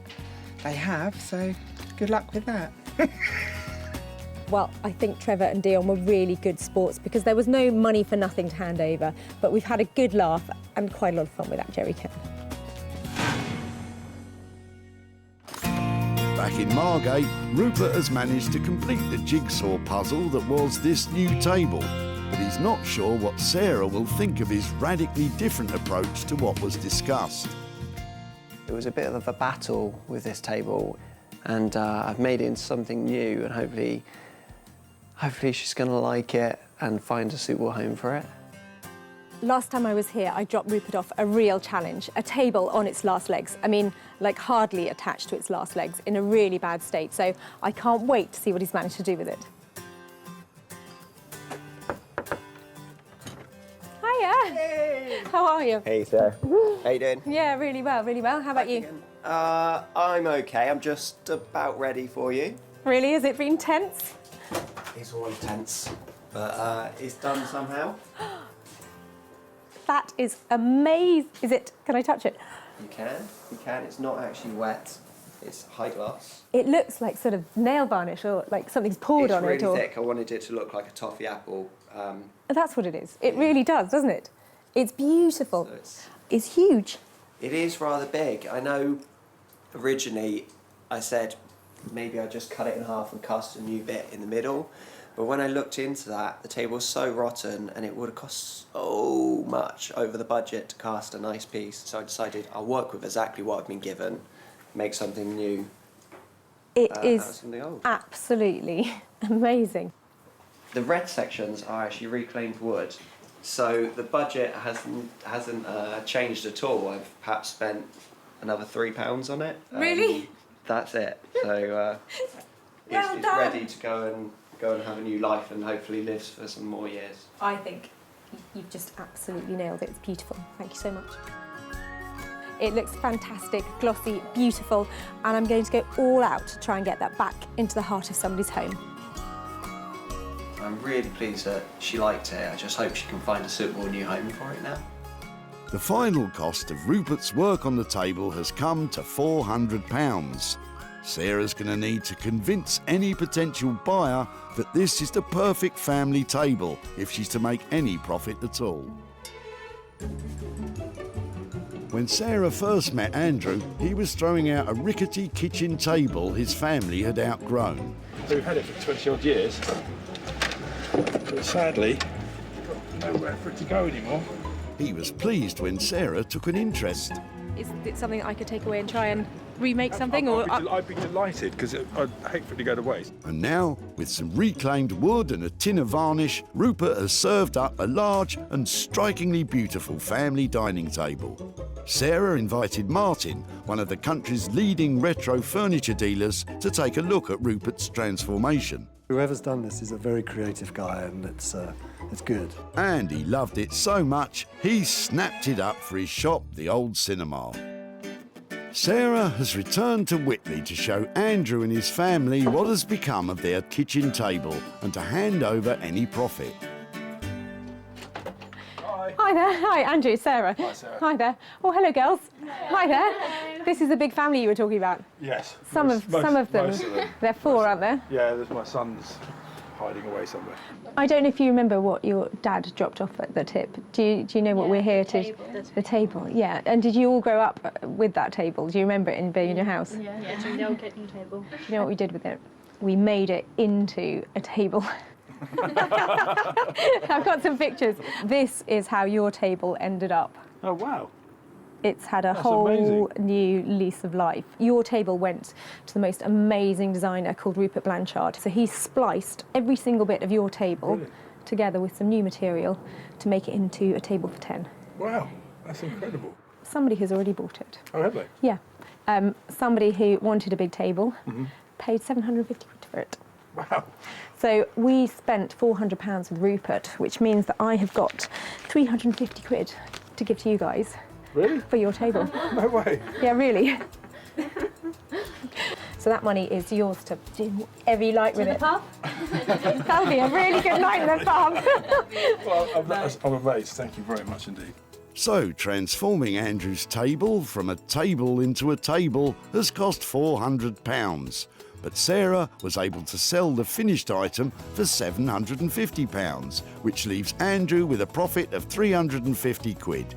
they have, so good luck with that. Well, I think Trevor and Dion were really good sports because there was no money for nothing to hand over, but we've had a good laugh and quite a lot of fun with that jerry can. Back in Margate, Rupert has managed to complete the jigsaw puzzle that was this new table, but he's not sure what Sarah will think of his radically different approach to what was discussed. It was a bit of a battle with this table, and I've made it into something new, and hopefully she's going to like it and find a suitable home for it. Last time I was here, I dropped Rupert off a real challenge, a table on its last legs. I mean, like hardly attached to its last legs, in a really bad state. So I can't wait to see what he's managed to do with it. Hiya. Hey. How are you? Hey, Sarah. How you doing? Yeah, really well, really well. How about you? I'm okay. I'm just about ready for you. Really? Has it been tense? It's always tense, but it's done somehow. That is amazing. Is it? Can I touch it? You can. It's not actually wet. It's high gloss. It looks like sort of nail varnish or like something's poured on it. It's really thick. I wanted it to look like a toffee apple. That's what it is. It really does, doesn't it? It's beautiful. So it's huge. It is rather big. I know originally I said maybe I'd just cut it in half and cast a new bit in the middle. But when I looked into that, the table was so rotten and it would have cost so much over the budget to cast a nice piece. So I decided I'll work with exactly what I've been given, make something new. It is something old. Absolutely amazing. The red sections are actually reclaimed wood. So the budget hasn't changed at all. I've perhaps spent another £3 on it. Really? That's it. So it's ready to go and have a new life and hopefully lives for some more years. I think you've just absolutely nailed it. It's beautiful. Thank you so much. It looks fantastic, glossy, beautiful, and I'm going to go all out to try and get that back into the heart of somebody's home. I'm really pleased that she liked it. I just hope she can find a suitable new home for it now. The final cost of Rupert's work on the table has come to £400. Sarah's going to need to convince any potential buyer that this is the perfect family table if she's to make any profit at all. When Sarah first met Andrew, he was throwing out a rickety kitchen table his family had outgrown. We've had it for 20 odd years, but sadly, we've got nowhere for it to go anymore. He was pleased when Sarah took an interest. Is it something I could take away and try and remake something? I'd be delighted, because I'd hate for it to go to waste. And now, with some reclaimed wood and a tin of varnish, Rupert has served up a large and strikingly beautiful family dining table. Sarah invited Martin, one of the country's leading retro furniture dealers, to take a look at Rupert's transformation. Whoever's done this is a very creative guy, and it's good. And he loved it so much, he snapped it up for his shop, the Old Cinema. Sarah has returned to Whitley to show Andrew and his family what has become of their kitchen table and to hand over any profit. Hi there. Hi, Andrew, Sarah. Hi, Sarah. Hi there. Oh, hello, girls. Hi there. This is the big family you were talking about. Yes. Some of them. Most of them. They're four, aren't there? Yeah, there's my son's hiding away somewhere. I don't know if you remember what your dad dropped off at the tip. Do you know what we're here to? The table. Yeah. And did you all grow up with that table? Do you remember it being in your house? Yeah, it's a little kitchen table. Do you know what we did with it? We made it into a table. I've got some pictures. This is how your table ended up. Oh, wow. It's had a That's whole amazing. new lease of life. Your table went to the most amazing designer called Rupert Blanchard. So he spliced every single bit of your table together with some new material to make it into a table for 10. Wow, that's incredible. Somebody has already bought it. Oh, have they? Yeah. Somebody who wanted a big table paid 750 quid for it. Wow. So we spent £400 with Rupert, which means that I have got 350 quid to give to you guys. Really? For your table. No way. Yeah, really. So that money is yours to do whatever you like with it. That'll be a really good night in the pub. Well, I'm amazed. Thank you very much indeed. So, transforming Andrew's table from a table into a table has cost £400. But Sarah was able to sell the finished item for £750, which leaves Andrew with a profit of 350 quid.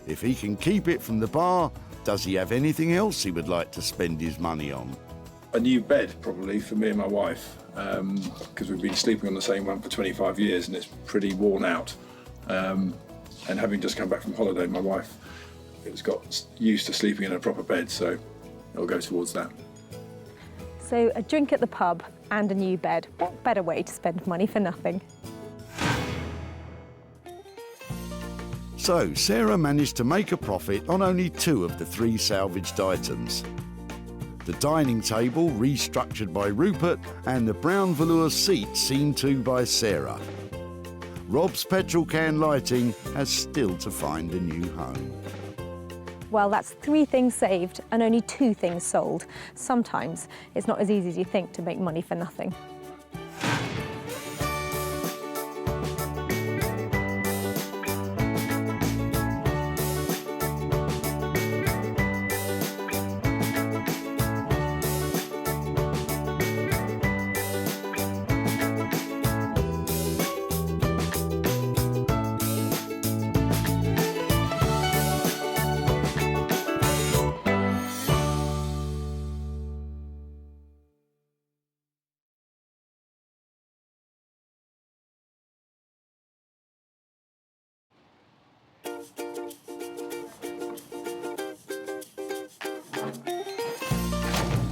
If he can keep it from the bar, does he have anything else he would like to spend his money on? A new bed, probably, for me and my wife, because we've been sleeping on the same one for 25 years and it's pretty worn out. And having just come back from holiday, my wife has got used to sleeping in a proper bed, so it'll go towards that. So a drink at the pub and a new bed. What better way to spend money for nothing? So, Sarah managed to make a profit on only 2 of the 3 salvaged items. The dining table restructured by Rupert and the brown velour seat seen to by Sarah. Rob's petrol can lighting has still to find a new home. Well, that's 3 things saved and only 2 things sold. Sometimes it's not as easy as you think to make money for nothing.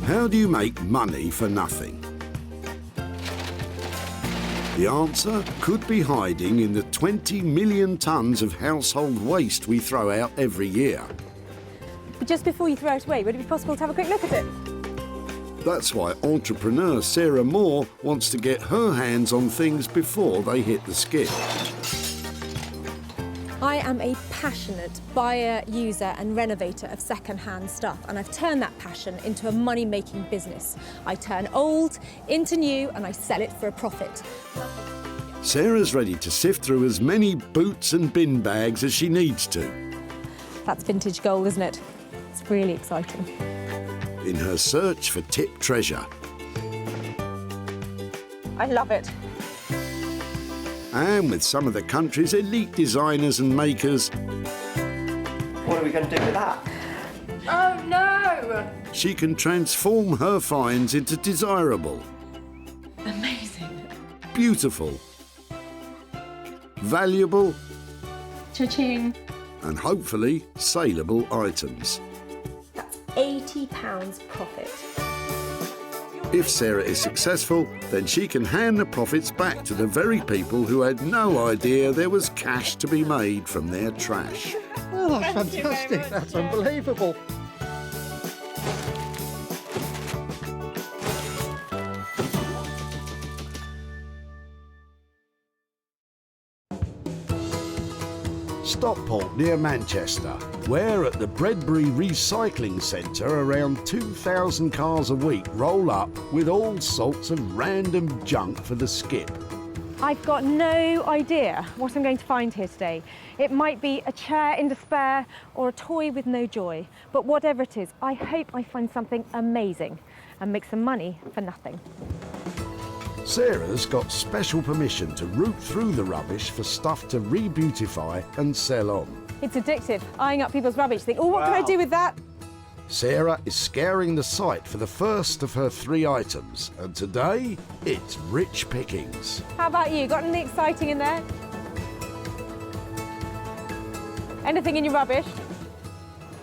How do you make money for nothing? The answer could be hiding in the 20 million tonnes of household waste we throw out every year. But just before you throw it away, would it be possible to have a quick look at it? That's why entrepreneur Sarah Moore wants to get her hands on things before they hit the skip. I am a passionate buyer, user and renovator of second-hand stuff, and I've turned that passion into a money-making business. I turn old into new and I sell it for a profit. Sarah's ready to sift through as many boots and bin bags as she needs to. That's vintage gold, isn't it? It's really exciting. In her search for tip treasure. I love it. And with some of the country's elite designers and makers, What are we going to do with that? Oh no! she can transform her finds into desirable, Amazing. beautiful, valuable, Cha-ching. and hopefully saleable items. £80 profit. If Sarah is successful, then she can hand the profits back to the very people who had no idea there was cash to be made from their trash. Oh, that's fantastic. That's unbelievable. Stockport near Manchester, where at the Bredbury Recycling Centre around 2,000 cars a week roll up with all sorts of random junk for the skip. I've got no idea what I'm going to find here today. It might be a chair in despair or a toy with no joy, but whatever it is, I hope I find something amazing and make some money for nothing. Sarah's got special permission to root through the rubbish for stuff to re-beautify and sell on. It's addictive, eyeing up people's rubbish, think, oh, what can I do with that? Sarah is scouring the site for the first of her 3 items, and today it's rich pickings. How about you? Got anything exciting in there? Anything in your rubbish?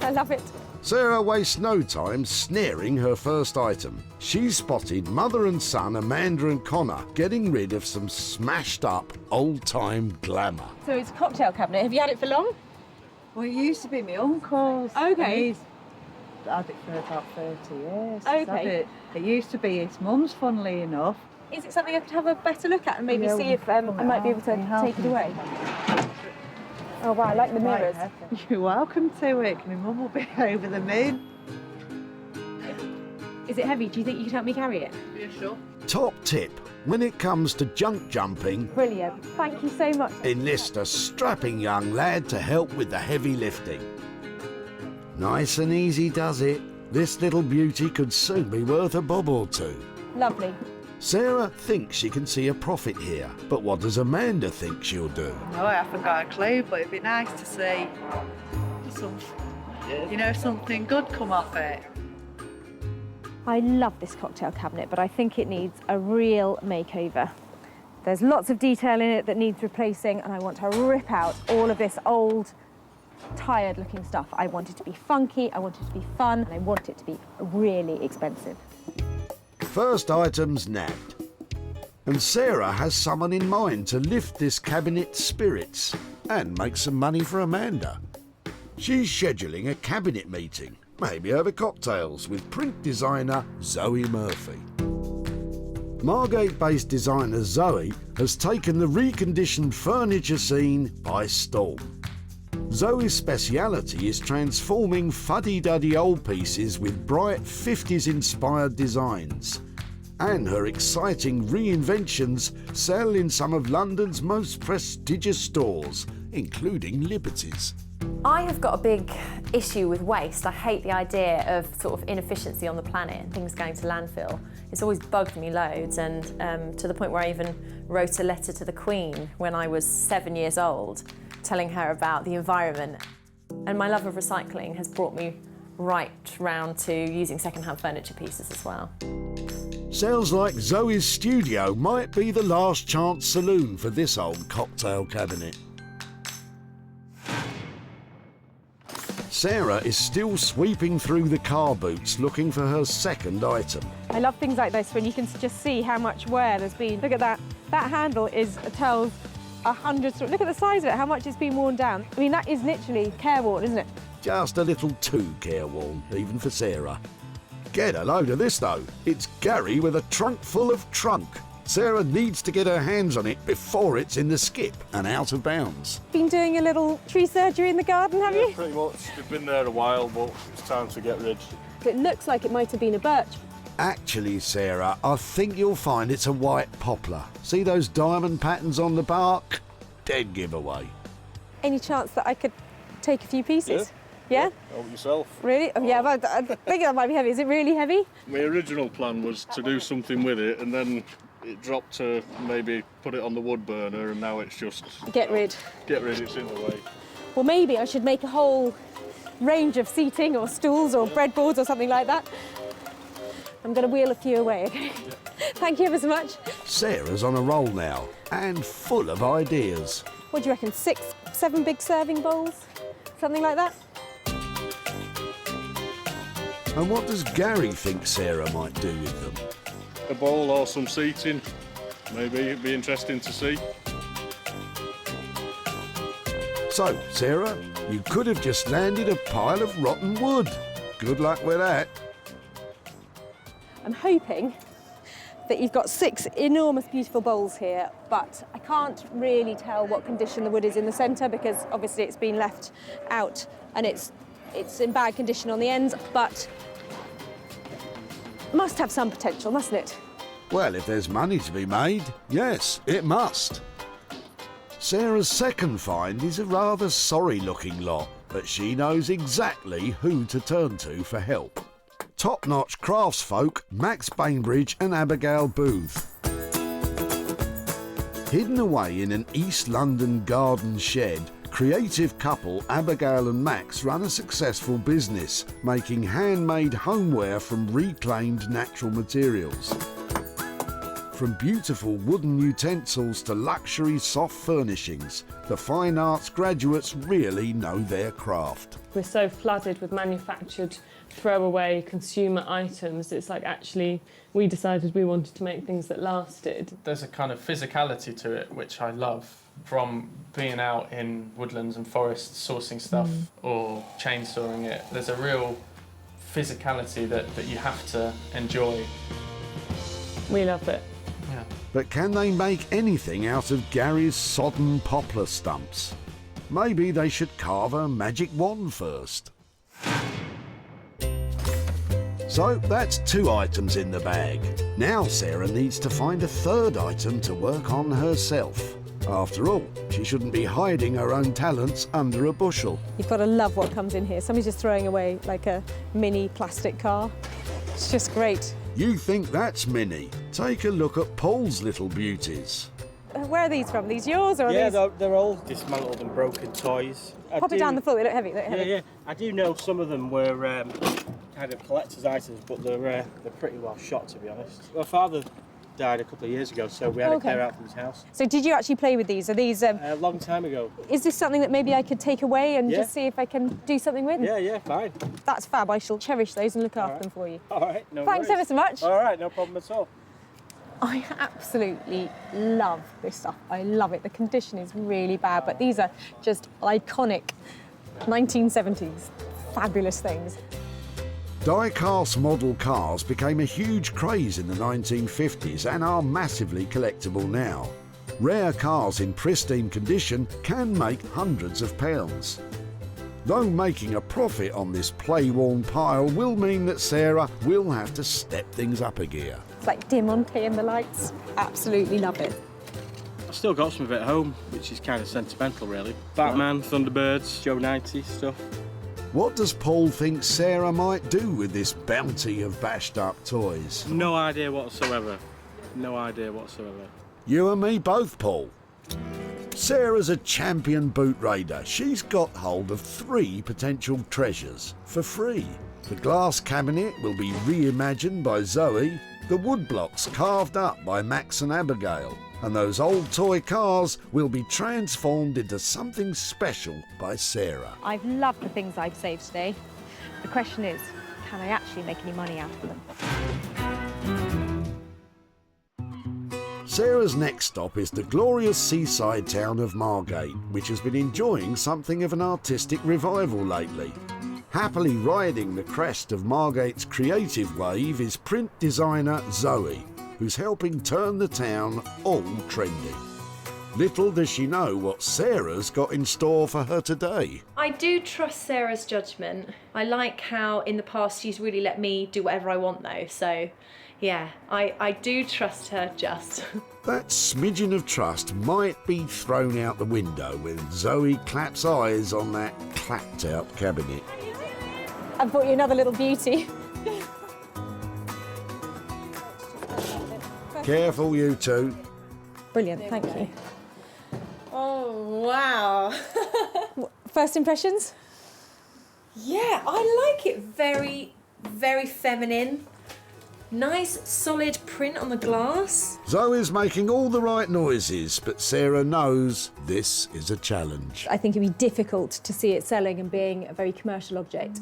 I love it. Sarah wastes no time snaring her first item. She's spotted mother and son Amanda and Connor getting rid of some smashed up old-time glamour. So it's a cocktail cabinet. Have you had it for long? Well, it used to be my uncle's. Okay. He's had it for about 30 years. Okay. It used to be his mum's, funnily enough. Is it something I could have a better look at and maybe Yeah, see we'll if I might be able to take it away? Oh wow, I like the mirrors. You're welcome to it. My mum will be over the moon. Is it heavy? Do you think you could help me carry it? Yeah, sure. Top tip, when it comes to junk jumping, Brilliant. Thank you so much. enlist a strapping young lad to help with the heavy lifting. Nice and easy does it. This little beauty could soon be worth a bob or two. Lovely. Sarah thinks she can see a profit here, but what does Amanda think she'll do? No, I haven't got a clue, but it'd be nice to see something good come off it. I love this cocktail cabinet, but I think it needs a real makeover. There's lots of detail in it that needs replacing, and I want to rip out all of this old, tired-looking stuff. I want it to be funky, I want it to be fun, and I want it to be really expensive. First item's nabbed. And Sarah has someone in mind to lift this cabinet's spirits and make some money for Amanda. She's scheduling a cabinet meeting, maybe over cocktails, with print designer Zoe Murphy. Margate-based designer Zoe has taken the reconditioned furniture scene by storm. Zoe's speciality is transforming fuddy-duddy old pieces with bright 50s-inspired designs. And her exciting reinventions sell in some of London's most prestigious stores, including Liberty's. I have got a big issue with waste. I hate the idea of sort of inefficiency on the planet and things going to landfill. It's always bugged me loads, and to the point where I even wrote a letter to the Queen when I was 7 years old, telling her about the environment. And my love of recycling has brought me right round to using second-hand furniture pieces as well. Sounds like Zoe's studio might be the last chance saloon for this old cocktail cabinet. Sarah is still sweeping through the car boots looking for her second item. I love things like this when you can just see how much wear there's been. Look at that. That handle tells 100 stories. Look at the size of it, how much it's been worn down. I mean, that is literally careworn, isn't it? Just a little too careworn, even for Sarah. Get a load of this, though. It's Gary with a trunk full of trunk. Sarah needs to get her hands on it before it's in the skip and out of bounds. Been doing a little tree surgery in the garden, have you? Pretty much. We've been there a while, but it's time to get rid. It looks like it might have been a birch Actually, Sarah, I think you'll find it's a white poplar. See those diamond patterns on the bark? Dead giveaway. Any chance that I could take a few pieces? Yeah? Help yourself. Really? Oh, yeah, but I think that might be heavy. Is it really heavy? My original plan was to do something with it, and then it dropped to maybe put it on the wood burner, and now it's just... Get rid. Get rid, it's in the way. Well, maybe I should make a whole range of seating or stools or breadboards or something like that. I'm going to wheel a few away, okay? Yeah. Thank you ever so much. Sarah's on a roll now and full of ideas. What do you reckon, 6, 7 big serving bowls? Something like that? And what does Gary think Sarah might do with them? A bowl or some seating, maybe. It'd be interesting to see. So, Sarah, you could have just landed a pile of rotten wood. Good luck with that. I'm hoping that you've got 6 enormous, beautiful bowls here, but I can't really tell what condition the wood is in the centre because obviously it's been left out and it's in bad condition on the ends, but must have some potential, mustn't it? Well, if there's money to be made, yes, it must. Sarah's second find is a rather sorry-looking lot, but she knows exactly who to turn to for help. Top-notch craftsfolk Max Bainbridge and Abigail Booth. Hidden away in an East London garden shed, creative couple Abigail and Max run a successful business, making handmade homeware from reclaimed natural materials. From beautiful wooden utensils to luxury soft furnishings, the fine arts graduates really know their craft. We're so flooded with manufactured throwaway consumer items. It's like actually we decided we wanted to make things that lasted. There's a kind of physicality to it which I love, from being out in woodlands and forests sourcing stuff or chainsawing it. There's a real physicality that you have to enjoy. We love it. Yeah. But can they make anything out of Gary's sodden poplar stumps? Maybe they should carve a magic wand first. So that's 2 items in the bag. Now Sarah needs to find a 3rd item to work on herself. After all, she shouldn't be hiding her own talents under a bushel. You've got to love what comes in here. Somebody's just throwing away like a mini plastic car. It's just great. You think that's mini? Take a look at Paul's little beauties. Where are these from? These yours or are yeah, these? they're all dismantled and broken toys. Pop it down the floor, they look heavy. Yeah. I do know some of them were kind of collector's items, but they're pretty well shot, to be honest. My father died a couple of years ago, so we had to clear out from his house. So did you actually play with these? Are these... a long time ago. Is this something that maybe I could take away and just see if I can do something with? Yeah, fine. That's fab. I shall cherish those and look after them for you. All right, no Thanks worries. ever so much. All right, no problem at all. I absolutely love this stuff. I love it. The condition is really bad, but these are just iconic 1970s fabulous things. Die-cast model cars became a huge craze in the 1950s and are massively collectible now. Rare cars in pristine condition can make hundreds of pounds. Though making a profit on this play-worn pile will mean that Sarah will have to step things up a gear. It's like Diamante and the lights. Absolutely love it. I've still got some of it at home, which is kind of sentimental, really. Batman, Thunderbirds, Joe 90 stuff. What does Paul think Sarah might do with this bounty of bashed-up toys? No idea whatsoever. No idea whatsoever. You and me both, Paul. Sarah's a champion boot raider. She's got hold of 3 potential treasures for free. The glass cabinet will be reimagined by Zoe, the wood blocks carved up by Max and Abigail, and those old toy cars will be transformed into something special by Sarah. I've loved the things I've saved today. The question is, can I actually make any money out of them? Sarah's next stop is the glorious seaside town of Margate, which has been enjoying something of an artistic revival lately. Happily riding the crest of Margate's creative wave is print designer Zoe, who's helping turn the town all trendy. Little does she know what Sarah's got in store for her today. I do trust Sarah's judgment. I like how in the past she's really let me do whatever I want though, so yeah, I do trust her just. That smidgen of trust might be thrown out the window when Zoe claps eyes on that clapped out cabinet. I've brought you another little beauty. Careful, you two. Brilliant, thank you. Oh, wow. First impressions? Yeah, I like it very, very feminine. Nice, solid print on the glass. Zoe's making all the right noises, but Sarah knows this is a challenge. I think it'd be difficult to see it selling and being a very commercial object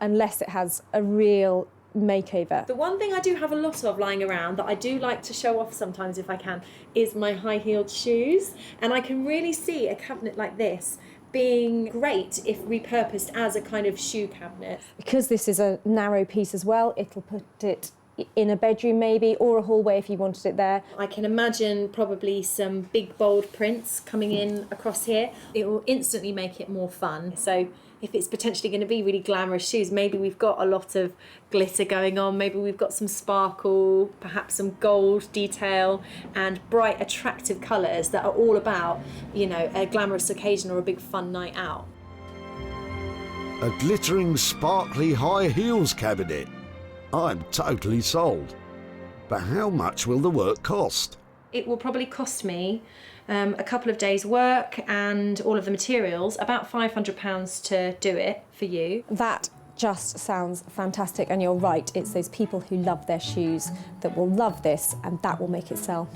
unless it has a real makeover. The one thing I do have a lot of lying around that I do like to show off sometimes if I can is my high-heeled shoes, and I can really see a cabinet like this being great if repurposed as a kind of shoe cabinet. Because this is a narrow piece as well, it'll put it in a bedroom maybe, or a hallway if you wanted it there. I can imagine probably some big bold prints coming in across here. It will instantly make it more fun. So if it's potentially going to be really glamorous shoes, maybe we've got a lot of glitter going on, maybe we've got some sparkle, perhaps some gold detail and bright attractive colours that are all about, you know, a glamorous occasion or a big fun night out. A glittering, sparkly high heels cabinet. I'm totally sold. But how much will the work cost? It will probably cost me a couple of days' work and all of the materials, about £500 to do it for you. That just sounds fantastic, and you're right, it's those people who love their shoes that will love this, and that will make it sell.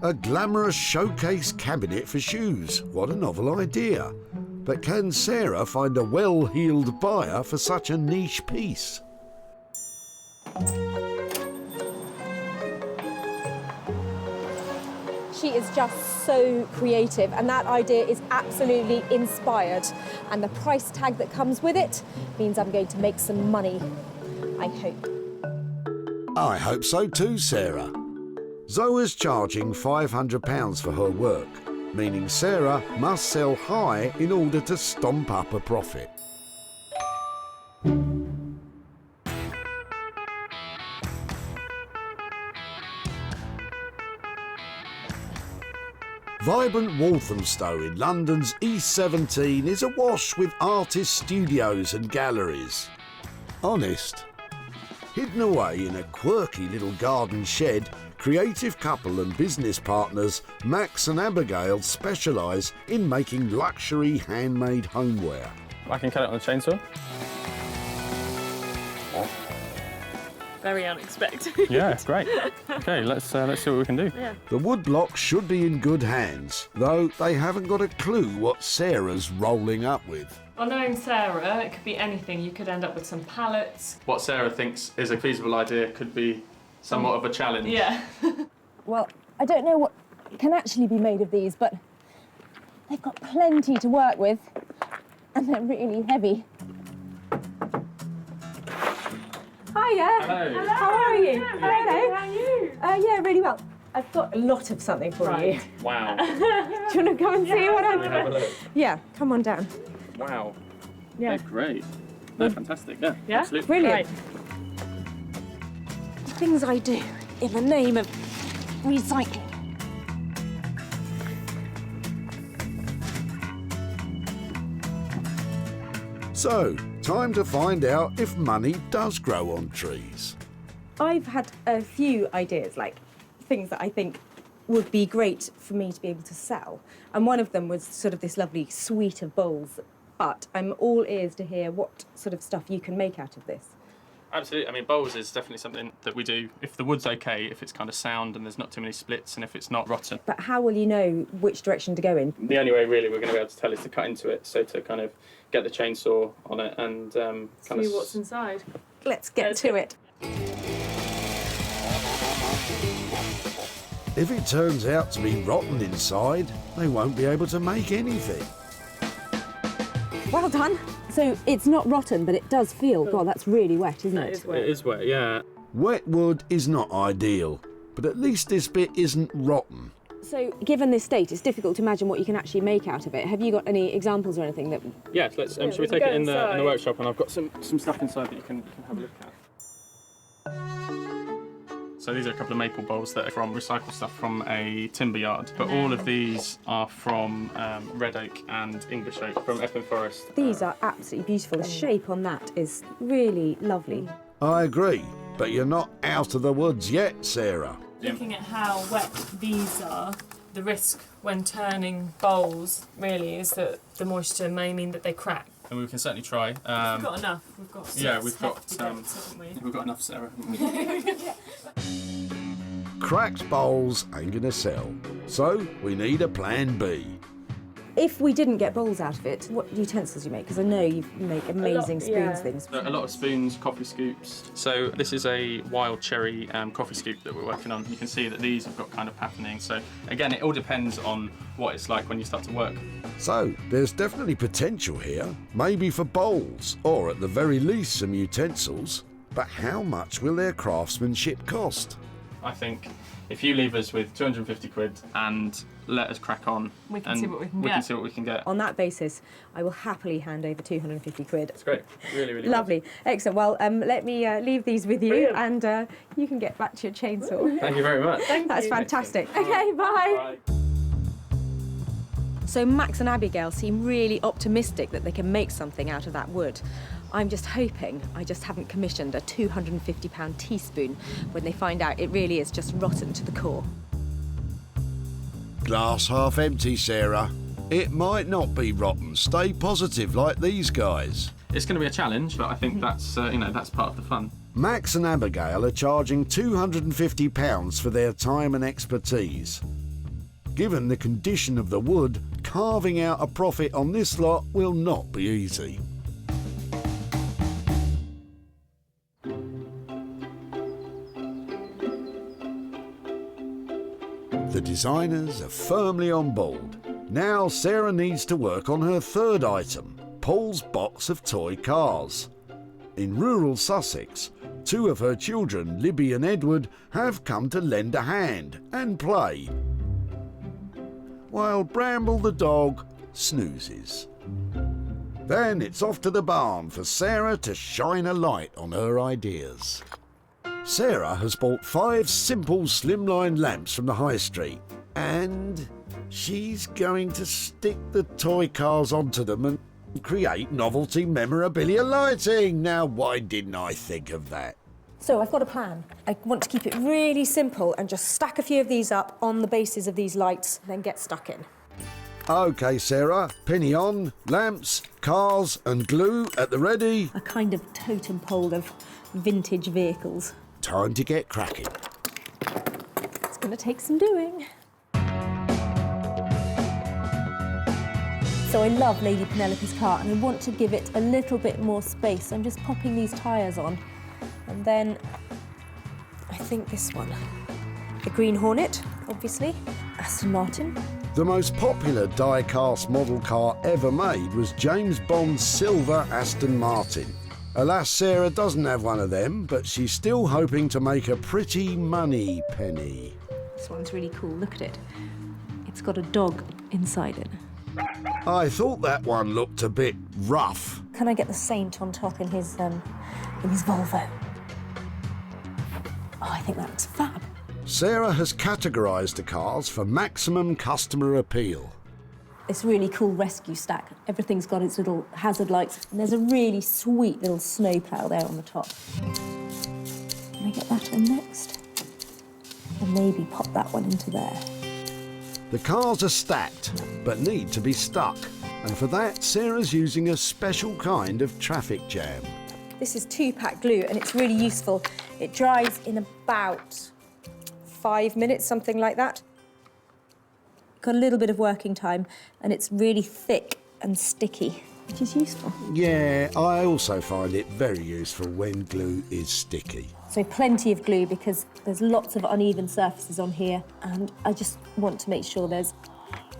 A glamorous showcase cabinet for shoes. What a novel idea. But can Sarah find a well-heeled buyer for such a niche piece? She is just so creative, and that idea is absolutely inspired. And the price tag that comes with it means I'm going to make some money, I hope. I hope so too, Sarah. Zoe's charging £500 for her work, meaning Sarah must sell high in order to stomp up a profit. Vibrant Walthamstow in London's E17 is awash with artist studios and galleries. Honest. Hidden away in a quirky little garden shed, creative couple and business partners Max and Abigail specialise in making luxury handmade homeware. I can cut it on a chainsaw. Very unexpected. Yeah, great. Okay, let's see what we can do. Yeah. The woodblock should be in good hands, though they haven't got a clue what Sarah's rolling up with. Well, knowing Sarah, it could be anything. You could end up with some pallets. What Sarah thinks is a feasible idea could be somewhat of a challenge. Yeah. Well, I don't know what can actually be made of these, but they've got plenty to work with, and they're really heavy. Hiya. Hello. How are you? Yeah, Hello. how are you? Yeah, really well. I've got a lot of something for you. Wow. Do you want to come and see what Can we have a look? Yeah, come on down. Wow. Yeah. They're great. They're fantastic. Yeah. Yeah? Absolutely. Brilliant. Things I do in the name of recycling. So, time to find out if money does grow on trees. I've had a few ideas, like things that I think would be great for me to be able to sell. And one of them was sort of this lovely suite of bowls, but I'm all ears to hear what sort of stuff you can make out of this. Absolutely. I mean, bowls is definitely something that we do if the wood's okay, if it's kind of sound and there's not too many splits, and if it's not rotten. But how will you know which direction to go in? The only way really we're going to be able to tell is to cut into it, so to kind of get the chainsaw on it and kind of See what's inside. Let's get to it. If it turns out to be rotten inside, they won't be able to make anything. Well done. So it's not rotten, but it does feel, God, that's really wet, isn't it? It is wet, yeah. Wet wood is not ideal, but at least this bit isn't rotten. So, given this state, it's difficult to imagine what you can actually make out of it. Have you got any examples or anything that... Yeah, let's. Should we take it in the workshop? And I've got some stuff inside that you can have a look at. So these are a couple of maple bowls that are from recycled stuff from a timber yard. But all of these are from red oak and English oak from Epping Forest. These are absolutely beautiful. The shape on that is really lovely. I agree, but you're not out of the woods yet, Sarah. Looking at how wet these are, the risk when turning bowls really is that the moisture may mean that they crack. And we can certainly try. We've got enough. We've got we've got enough, Sarah. Cracked bowls ain't gonna sell, so we need a plan B. If we didn't get bowls out of it, what utensils do you make? Because I know you make amazing spoons things. A lot of spoons, coffee scoops. So this is a wild cherry coffee scoop that we're working on. You can see that these have got kind of patterning. So again, it all depends on what it's like when you start to work. So there's definitely potential here, maybe for bowls, or at the very least some utensils. But how much will their craftsmanship cost? I think if you leave us with 250 quid and let us crack on, we can see what we can get. On that basis, I will happily hand over 250 quid. That's great. Really, really lovely. Good. Excellent. Well, let me leave these with you. Brilliant. And you can get back to your chainsaw. Thank you very much. That's fantastic. Okay, bye. Bye. So Max and Abigail seem really optimistic that they can make something out of that wood. I'm just hoping I just haven't commissioned a £250 teaspoon when they find out it really is just rotten to the core. Glass half empty, Sarah. It might not be rotten. Stay positive like these guys. It's going to be a challenge, but I think that's that's part of the fun. Max and Abigail are charging £250 for their time and expertise. Given the condition of the wood, carving out a profit on this lot will not be easy. The designers are firmly on board. Now Sarah needs to work on her third item, Paul's box of toy cars. In rural Sussex, two of her children, Libby and Edward, have come to lend a hand and play, while Bramble the dog snoozes. Then it's off to the barn for Sarah to shine a light on her ideas. Sarah has bought 5 simple slimline lamps from the high street, and she's going to stick the toy cars onto them and create novelty memorabilia lighting. Now, why didn't I think of that? So I've got a plan. I want to keep it really simple and just stack a few of these up on the bases of these lights, then get stuck in. OK, Sarah, penny on, lamps, cars and glue at the ready. A kind of totem pole of vintage vehicles. Time to get cracking. It's going to take some doing. So I love Lady Penelope's car and I want to give it a little bit more space. I'm just popping these tyres on. And then I think this one. The Green Hornet, obviously. Aston Martin. The most popular die-cast model car ever made was James Bond's silver Aston Martin. Alas, Sarah doesn't have one of them, but she's still hoping to make a pretty money penny. This one's really cool, look at it. It's got a dog inside it. I thought that one looked a bit rough. Can I get the Saint on top in his Volvo? Oh, I think that looks fab. Sarah has categorised the cars for maximum customer appeal. It's a really cool rescue stack. Everything's got its little hazard lights, and there's a really sweet little snowplow there on the top. Can I get that on next? And maybe pop that one into there. The cars are stacked, but need to be stuck. And for that, Sarah's using a special kind of traffic jam. This is 2-pack glue, and it's really useful. It dries in about 5 minutes, something like that. Got a little bit of working time, and it's really thick and sticky, which is useful. Yeah, I also find it very useful when glue is sticky. So plenty of glue because there's lots of uneven surfaces on here, and I just want to make sure there's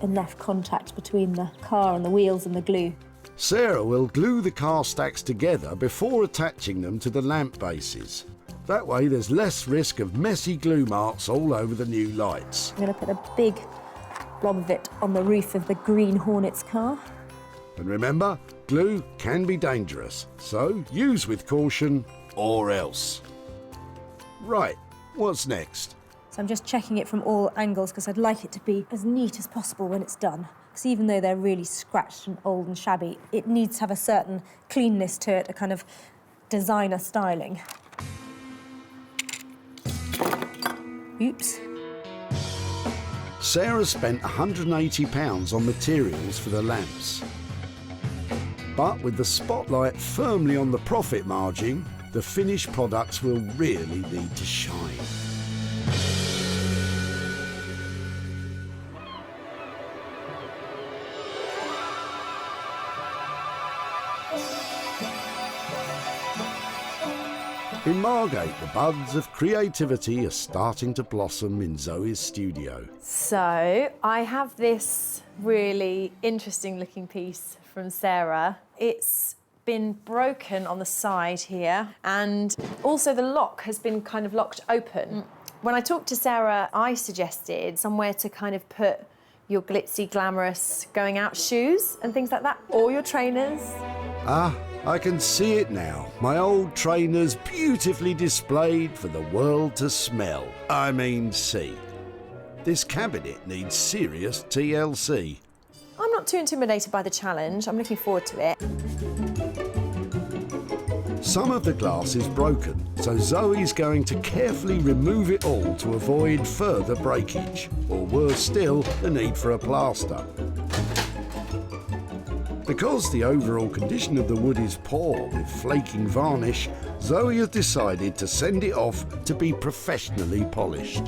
enough contact between the car and the wheels and the glue. Sarah will glue the car stacks together before attaching them to the lamp bases. That way there's less risk of messy glue marks all over the new lights. I'm going to put a big blob of it on the roof of the Green Hornet's car. And remember, glue can be dangerous, so use with caution or else. Right, what's next? So I'm just checking it from all angles because I'd like it to be as neat as possible when it's done. Because even though they're really scratched and old and shabby, it needs to have a certain cleanness to it, a kind of designer styling. Oops. Sarah spent £180 on materials for the lamps. But with the spotlight firmly on the profit margin, the finished products will really need to shine. In Margate, the buds of creativity are starting to blossom in Zoe's studio. So I have this really interesting looking piece from Sarah. It's been broken on the side here, and also the lock has been kind of locked open. When I talked to Sarah, I suggested somewhere to kind of put your glitzy, glamorous going out shoes and things like that, or your trainers. Ah, I can see it now. My old trainers beautifully displayed for the world to smell. I mean, see. This cabinet needs serious TLC. I'm not too intimidated by the challenge. I'm looking forward to it. Some of the glass is broken, so Zoe's going to carefully remove it all to avoid further breakage, or worse still, the need for a plaster. Because the overall condition of the wood is poor with flaking varnish, Zoe has decided to send it off to be professionally polished.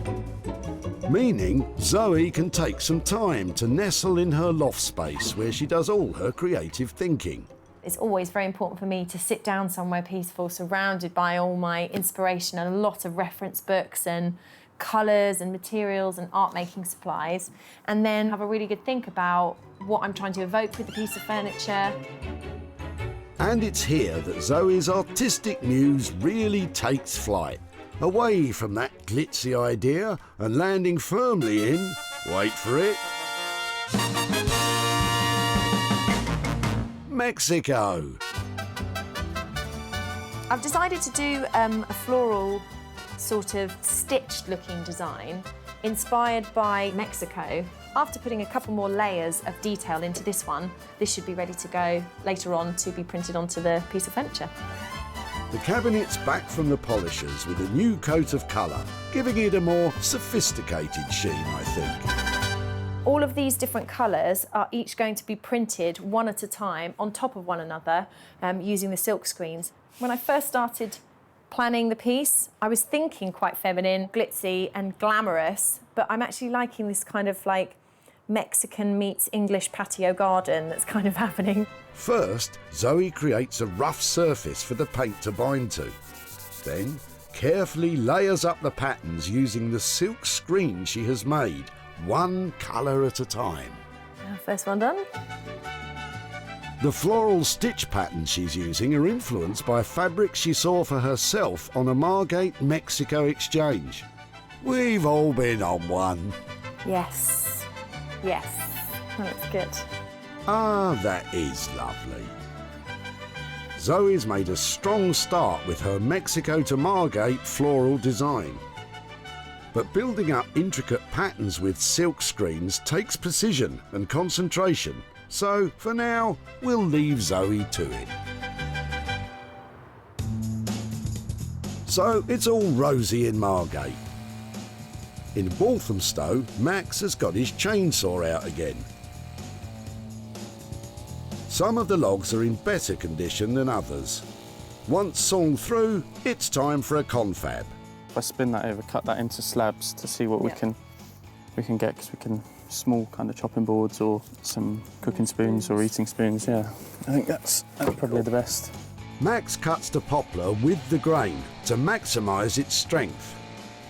Meaning Zoe can take some time to nestle in her loft space where she does all her creative thinking. It's always very important for me to sit down somewhere peaceful, surrounded by all my inspiration and a lot of reference books and colours and materials and art-making supplies, and then have a really good think about what I'm trying to evoke with the piece of furniture. And it's here that Zoe's artistic muse really takes flight, away from that glitzy idea and landing firmly in, wait for it, Mexico. I've decided to do a floral sort of stitched looking design inspired by Mexico. After putting a couple more layers of detail into this one, this should be ready to go later on to be printed onto the piece of furniture. The cabinet's back from the polishers with a new coat of colour, giving it a more sophisticated sheen, I think. All of these different colours are each going to be printed one at a time on top of one another using the silk screens. When I first started planning the piece, I was thinking quite feminine, glitzy and glamorous, but I'm actually liking this kind of like Mexican meets English patio garden that's kind of happening. First, Zoe creates a rough surface for the paint to bind to. Then, carefully layers up the patterns using the silk screen she has made, one colour at a time. First one done. The floral stitch patterns she's using are influenced by fabrics she saw for herself on a Margate, Mexico exchange. We've all been on one. Yes, yes, that's good. Ah, that is lovely. Zoe's made a strong start with her Mexico to Margate floral design. But building up intricate patterns with silk screens takes precision and concentration, so for now, we'll leave Zoe to it. So it's all rosy in Margate. In Walthamstow, Max has got his chainsaw out again. Some of the logs are in better condition than others. Once sawn through, it's time for a confab. If I spin that over, cut that into slabs to see what we can get, because we can small kind of chopping boards or some cooking spoons or eating spoons. Yeah, I think that's probably the best. Max cuts the poplar with the grain to maximise its strength.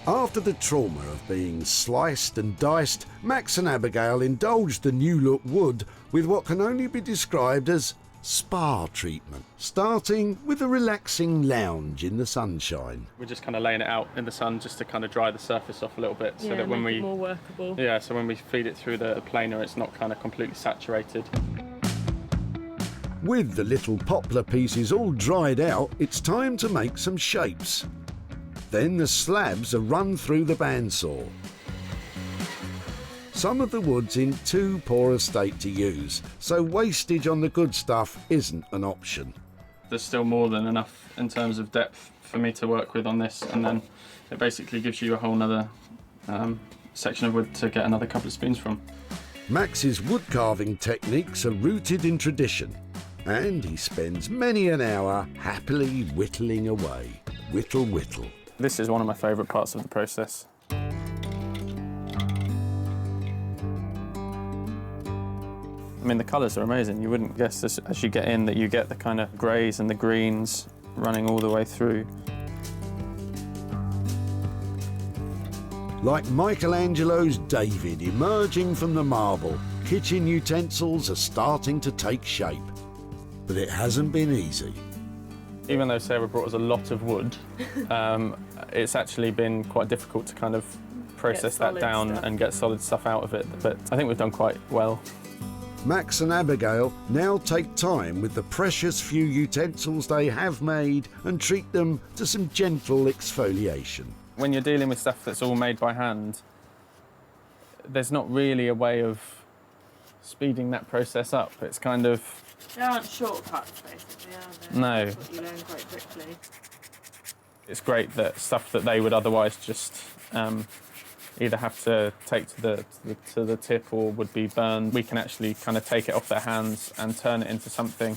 After the trauma of being sliced and diced, Max and Abigail indulged the new look wood with what can only be described as spa treatment, starting with a relaxing lounge in the sunshine. We're just kind of laying it out in the sun just to kind of dry the surface off a little bit, so that when make we it more workable. Yeah, so when we feed it through the planer, it's not kind of completely saturated. With the little poplar pieces all dried out, it's time to make some shapes. Then the slabs are run through the bandsaw. Some of the wood's in too poor a state to use, so wastage on the good stuff isn't an option. There's still more than enough in terms of depth for me to work with on this, and then it basically gives you a whole nother section of wood to get another couple of spoons from. Max's wood carving techniques are rooted in tradition, and he spends many an hour happily whittling away. Whittle, whittle. This is one of my favourite parts of the process. I mean, the colours are amazing. You wouldn't guess as you get in that you get the kind of greys and the greens running all the way through. Like Michelangelo's David emerging from the marble, kitchen utensils are starting to take shape. But it hasn't been easy. Even though Sarah brought us a lot of wood, it's actually been quite difficult to kind of process that down and get solid stuff out of it. But I think we've done quite well. Max and Abigail now take time with the precious few utensils they have made and treat them to some gentle exfoliation. When you're dealing with stuff that's all made by hand, there's not really a way of speeding that process up. It's kind of... There aren't shortcuts, basically, are there? No. That's what you learn quite quickly. It's great that stuff that they would otherwise just either have to take to the tip or would be burned, we can actually kind of take it off their hands and turn it into something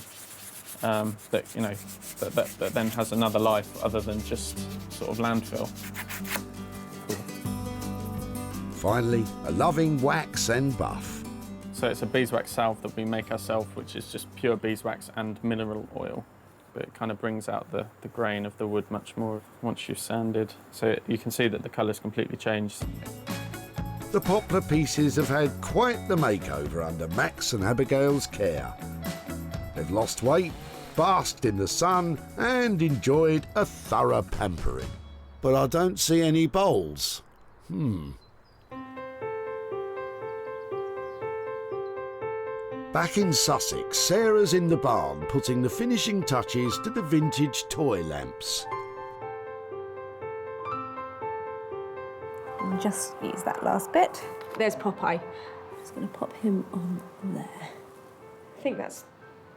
that, you know, that then has another life other than just sort of landfill. Cool. Finally, a loving wax and buff. So it's a beeswax salve that we make ourselves, which is just pure beeswax and mineral oil. But it kind of brings out the grain of the wood much more once you've sanded. So you can see that the colour's completely changed. The poplar pieces have had quite the makeover under Max and Abigail's care. They've lost weight, basked in the sun and enjoyed a thorough pampering. But I don't see any bowls. Back in Sussex, Sarah's in the barn putting the finishing touches to the vintage toy lamps. And just use that last bit. There's Popeye. Just going to pop him on there. I think that's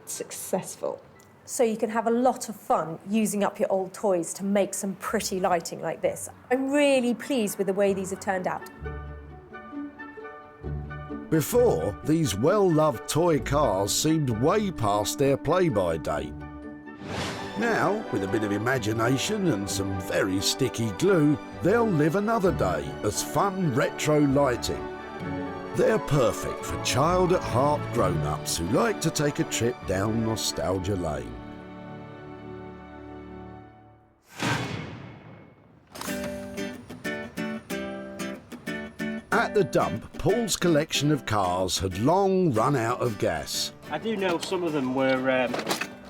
successful. So you can have a lot of fun using up your old toys to make some pretty lighting like this. I'm really pleased with the way these have turned out. Before, these well-loved toy cars seemed way past their play-by date. Now, with a bit of imagination and some very sticky glue, they'll live another day as fun retro lighting. They're perfect for child-at-heart grown-ups who like to take a trip down nostalgia lane. At the dump, Paul's collection of cars had long run out of gas. I do know some of them were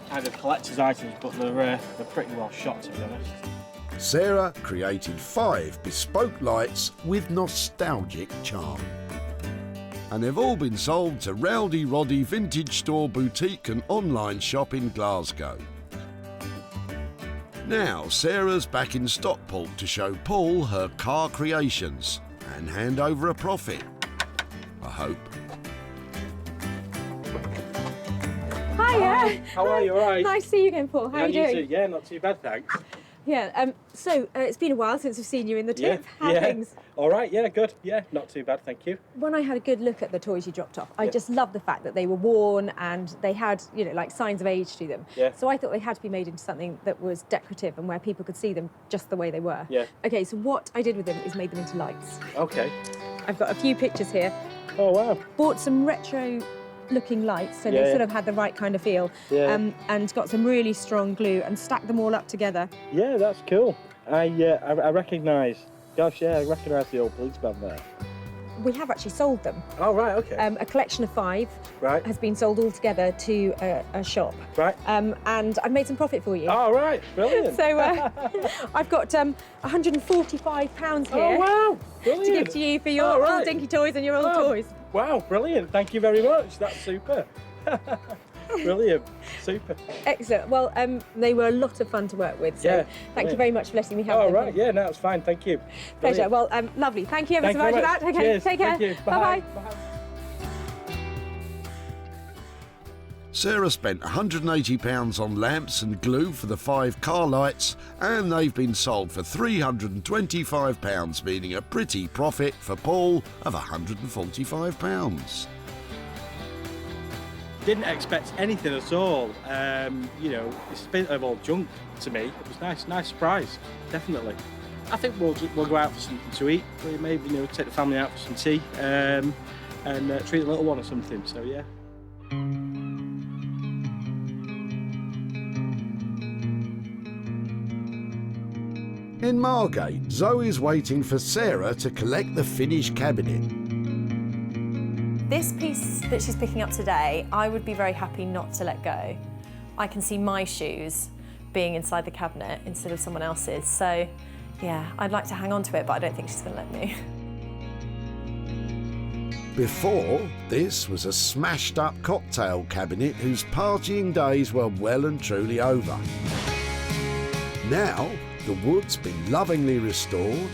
kind of collector's items, but they're pretty well shot, to be honest. Sarah created 5 bespoke lights with nostalgic charm. And they've all been sold to Rowdy Roddy Vintage Store Boutique and online shop in Glasgow. Now Sarah's back in Stockport to show Paul her car creations and hand over a profit. I hope. Hiya. How are you? All right? Nice to see you again, Paul. How are you doing? Yeah, not too bad, thanks. Yeah, so it's been a while since we've seen you in the tip. How are things? All right, yeah, good. Yeah, not too bad, thank you. When I had a good look at the toys you dropped off, I just loved the fact that they were worn and they had, you know, like signs of age to them. Yeah. So I thought they had to be made into something that was decorative and where people could see them just the way they were. Yeah. Okay, so what I did with them is made them into lights. Okay. I've got a few pictures here. Oh, wow. Bought some retro looking lights, so they sort of had the right kind of feel. Yeah. And got some really strong glue and stacked them all up together. Yeah, that's cool. I recognise, gosh, yeah, I recognise the old police band there. we have actually sold them. Oh, right, okay. A collection of 5 Right. has been sold all together to a shop. Right. And I've made some profit for you. Oh, right, brilliant. So I've got £145 here. Oh, wow, to brilliant. give to you for your old dinky toys and your old toys. Wow, brilliant. Thank you very much. That's super. Brilliant. Super. Excellent. Well, they were a lot of fun to work with. So Yeah, thank you brilliant. very much for letting me have Oh, them. right, yeah, no, it's fine. Thank you. Pleasure. Brilliant. Well, lovely. Thank you ever Thank so you much very for that. much. Okay, Cheers. take care. Thank you. Bye-bye. Bye. Sarah spent £180 on lamps and glue for the 5 car lights, and they've been sold for £325, meaning a pretty profit for Paul of £145. Didn't expect anything at all. You know, it's a bit of all junk to me. It was nice surprise, definitely. I think we'll go out for something to eat. Maybe, you know, take the family out for some tea and treat the little one or something. So yeah. In Margate, Zoe's waiting for Sarah to collect the finished cabinet. This piece that she's picking up today, I would be very happy not to let go. I can see my shoes being inside the cabinet instead of someone else's. So, yeah, I'd like to hang on to it, but I don't think she's going to let me. Before, this was a smashed-up cocktail cabinet whose partying days were well and truly over. Now, the wood's been lovingly restored,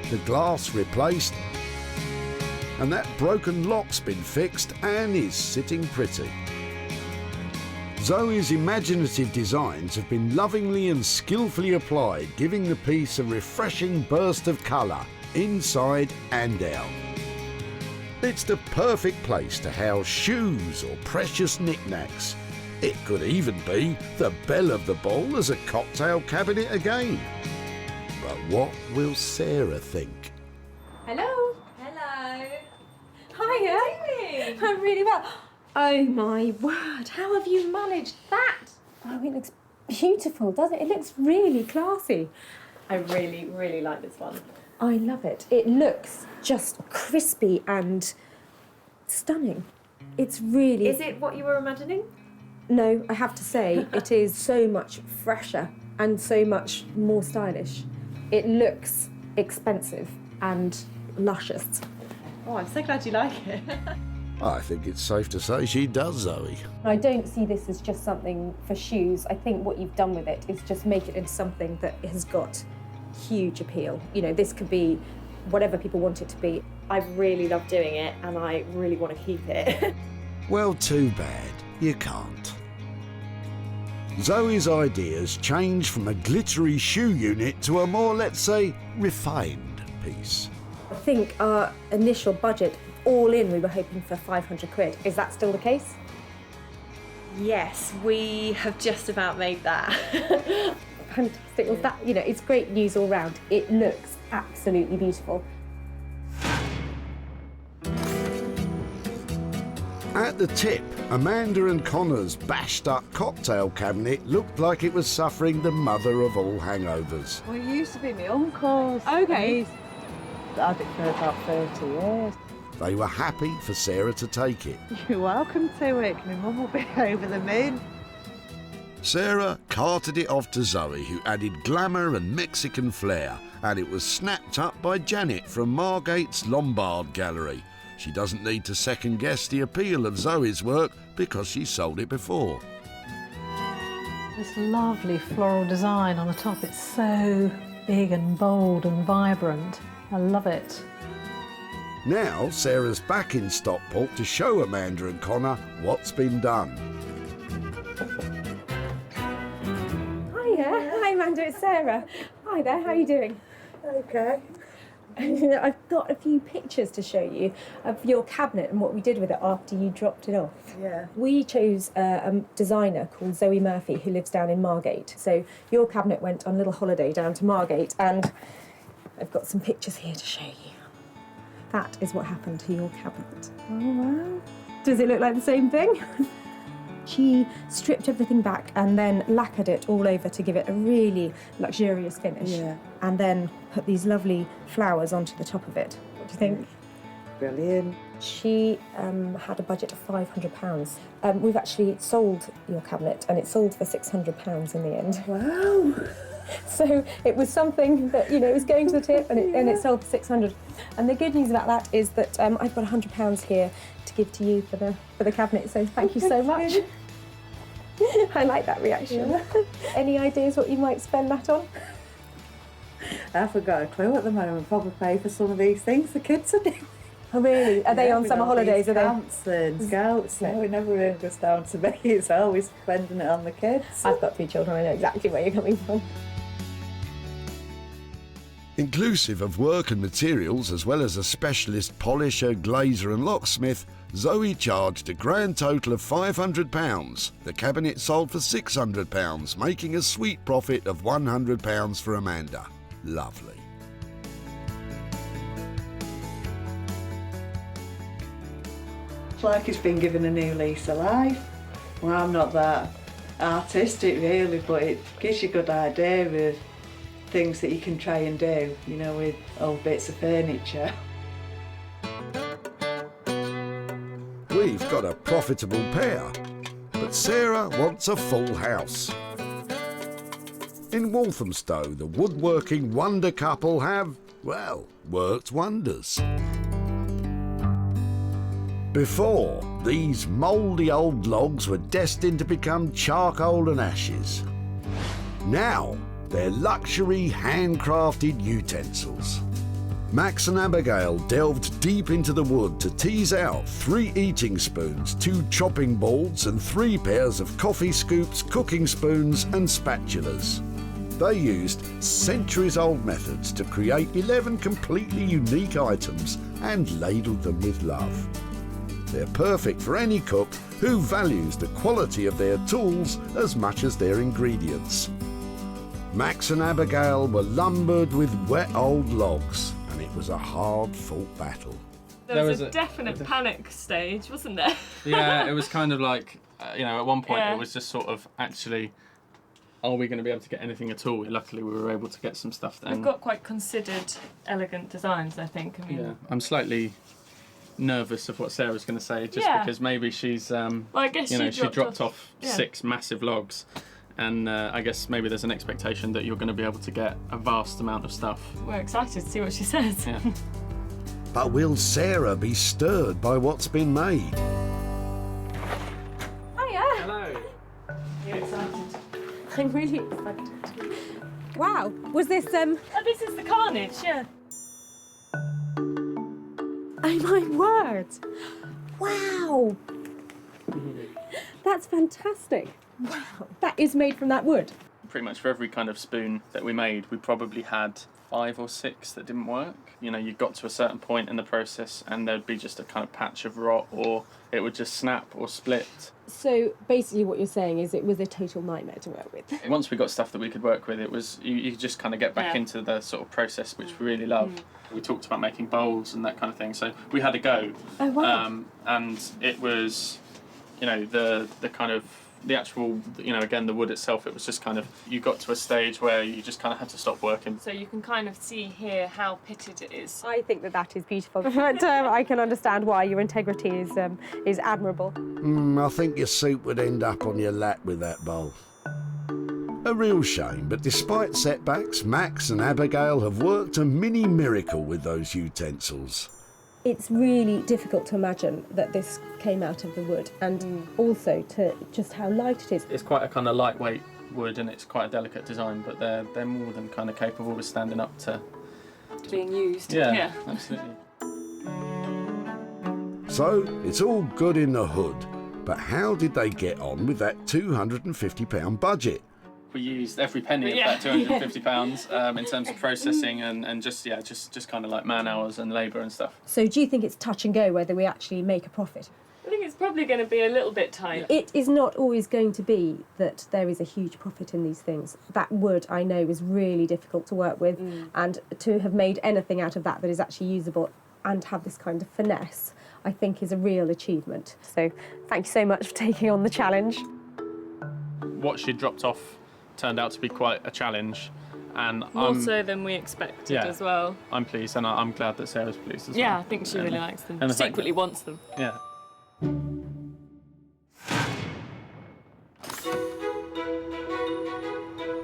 the glass replaced, and that broken lock's been fixed and is sitting pretty. Zoe's imaginative designs have been lovingly and skillfully applied, giving the piece a refreshing burst of colour, inside and out. It's the perfect place to house shoes or precious knickknacks. It could even be the belle of the ball as a cocktail cabinet again. But what will Sarah think? Hello. Hello. Hiya. How are you doing? I'm really well. Oh my word, how have you managed that? Oh, it looks beautiful, doesn't it? It looks really classy. I really, really like this one. I love it. It looks just crispy and stunning. It's really... Is it what you were imagining? No, I have to say, it is so much fresher and so much more stylish. It looks expensive and luscious. Oh, I'm so glad you like it. I think it's safe to say she does, Zoe. I don't see this as just something for shoes. I think what you've done with it is just make it into something that has got huge appeal. You know, this could be whatever people want it to be. I really love doing it and I really want to keep it. Well, too bad. You can't. Zoe's ideas changed from a glittery shoe unit to a more, let's say, refined piece. I think our initial budget, all in, we were hoping for 500 quid. Is that still the case? Yes, we have just about made that. Fantastic. Well, that, you know, it's great news all round. It looks absolutely beautiful. At the tip, Amanda and Connor's bashed-up cocktail cabinet looked like it was suffering the mother of all hangovers. Well, it used to be my uncle's. Okay. I had it for about 30 years. They were happy for Sarah to take it. You're welcome to it. My mum will be over the moon. Sarah carted it off to Zoe, who added glamour and Mexican flair, and it was snapped up by Janet from Margate's Lombard Gallery. She doesn't need to second-guess the appeal of Zoe's work because she sold it before. This lovely floral design on the top, it's so big and bold and vibrant. I love it. Now Sarah's back in Stockport to show Amanda and Connor what's been done. Hiya. Hi, Amanda, it's Sarah. Hi there, how are you doing? Okay. I've got a few pictures to show you of your cabinet and what we did with it after you dropped it off. Yeah. We chose a designer called Zoe Murphy who lives down in Margate. So your cabinet went on a little holiday down to Margate and I've got some pictures here to show you. That is what happened to your cabinet. Oh, wow. Does it look like the same thing? She stripped everything back and then lacquered it all over to give it a really luxurious finish. Yeah. And then put these lovely flowers onto the top of it. What do you think? Brilliant. She had a budget of £500. We've actually sold your cabinet, and it sold for £600 in the end. Wow. So it was something that, you know, it was going to the tip, and it sold for £600. And the good news about that is that I've got £100 here to give to you for the cabinet. So thank you so much. I like that reaction. Yeah. Any ideas what you might spend that on? I haven't got a clue at the moment. Probably pay for some of these things the kids are doing. Oh really? Are they on summer holidays? Are they? Camps and scouts. No, it never really goes down to me. It's always spending it on the kids. I've got 2 children. I know exactly where you're coming from. Inclusive of work and materials, as well as a specialist polisher, glazer and locksmith, Zoe charged a grand total of £500. The cabinet sold for £600, making a sweet profit of £100 for Amanda. Lovely. It's like it's been given a new lease of life. Well, I'm not that artistic really, but it gives you a good idea of things that you can try and do, you know, with old bits of furniture. We've got a profitable pair, but Sarah wants a full house. In Walthamstow, the woodworking wonder couple have, well, worked wonders. Before, these mouldy old logs were destined to become charcoal and ashes. Now, they're luxury handcrafted utensils. Max and Abigail delved deep into the wood to tease out 3 eating spoons, 2 chopping boards and 3 pairs of coffee scoops, cooking spoons and spatulas. They used centuries-old methods to create 11 completely unique items and ladled them with love. They're perfect for any cook who values the quality of their tools as much as their ingredients. Max and Abigail were lumbered with wet old logs, and it was a hard-fought battle. There was a definite panic stage, wasn't there? Yeah, it was kind of like, you know, at one point it was just sort of actually, are we going to be able to get anything at all? Luckily, we were able to get some stuff then. We've got quite considered, elegant designs, I think. I mean, yeah, I'm slightly nervous of what Sarah's going to say, just because maybe she's, well, I guess you know, she dropped off yeah. 6 massive logs. And I guess maybe there's an expectation that you're going to be able to get a vast amount of stuff. We're excited to see what she says. Yeah. But will Sarah be stirred by what's been made? Hiya. Hello. You're excited? I'm really excited. Wow. Was this Oh, this is the carnage, yeah. Oh my word. Wow. That's fantastic. Wow, that is made from that wood. Pretty much for every kind of spoon that we made, we probably had 5 or 6 that didn't work. You know, you got to a certain point in the process and there'd be just a kind of patch of rot, or it would just snap or split. So basically what you're saying is it was a total nightmare to work with. Once we got stuff that we could work with, it was, you just kind of get back into the sort of process, which we really love. We talked about making bowls and that kind of thing, so we had a go. Oh, wow. And it was, you know, the kind of, the actual, you know, again, the wood itself, it was just kind of, you got to a stage where you just kind of had to stop working. So you can kind of see here how pitted it is. I think that is beautiful. But I can understand why your integrity is admirable. I think your soup would end up on your lap with that bowl. A real shame, but despite setbacks, Max and Abigail have worked a mini miracle with those utensils. It's really difficult to imagine that this came out of the wood, and also to just how light it is. It's quite a kind of lightweight wood and it's quite a delicate design, but they're more than kind of capable of standing up to being used. Yeah, absolutely. So, it's all good in the hood, but how did they get on with that £250 budget? We used every penny of that £250 in terms of processing and just kind of like man hours and labour and stuff. So do you think it's touch and go whether we actually make a profit? I think it's probably going to be a little bit tight. It is not always going to be that there is a huge profit in these things. That wood, I know, was really difficult to work with, and to have made anything out of that is actually usable and have this kind of finesse, I think is a real achievement. So thank you so much for taking on the challenge. What she dropped off turned out to be quite a challenge, and More so than we expected as well. I'm pleased, and I'm glad that Sarah's pleased as well. Yeah, I think she really likes them. and the fact Secretly wants them. Yeah.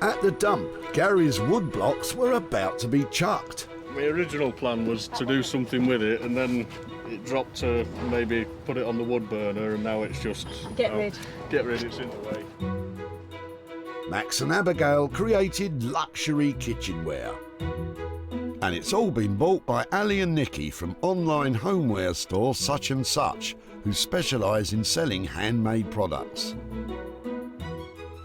At the dump, Gary's wood blocks were about to be chucked. My original plan was to do something with it, and then it dropped to maybe put it on the wood burner, and now it's just Get rid. Get rid. It's in the way. Max and Abigail created luxury kitchenware. And it's all been bought by Ali and Nikki from online homeware store Such and Such, who specialise in selling handmade products.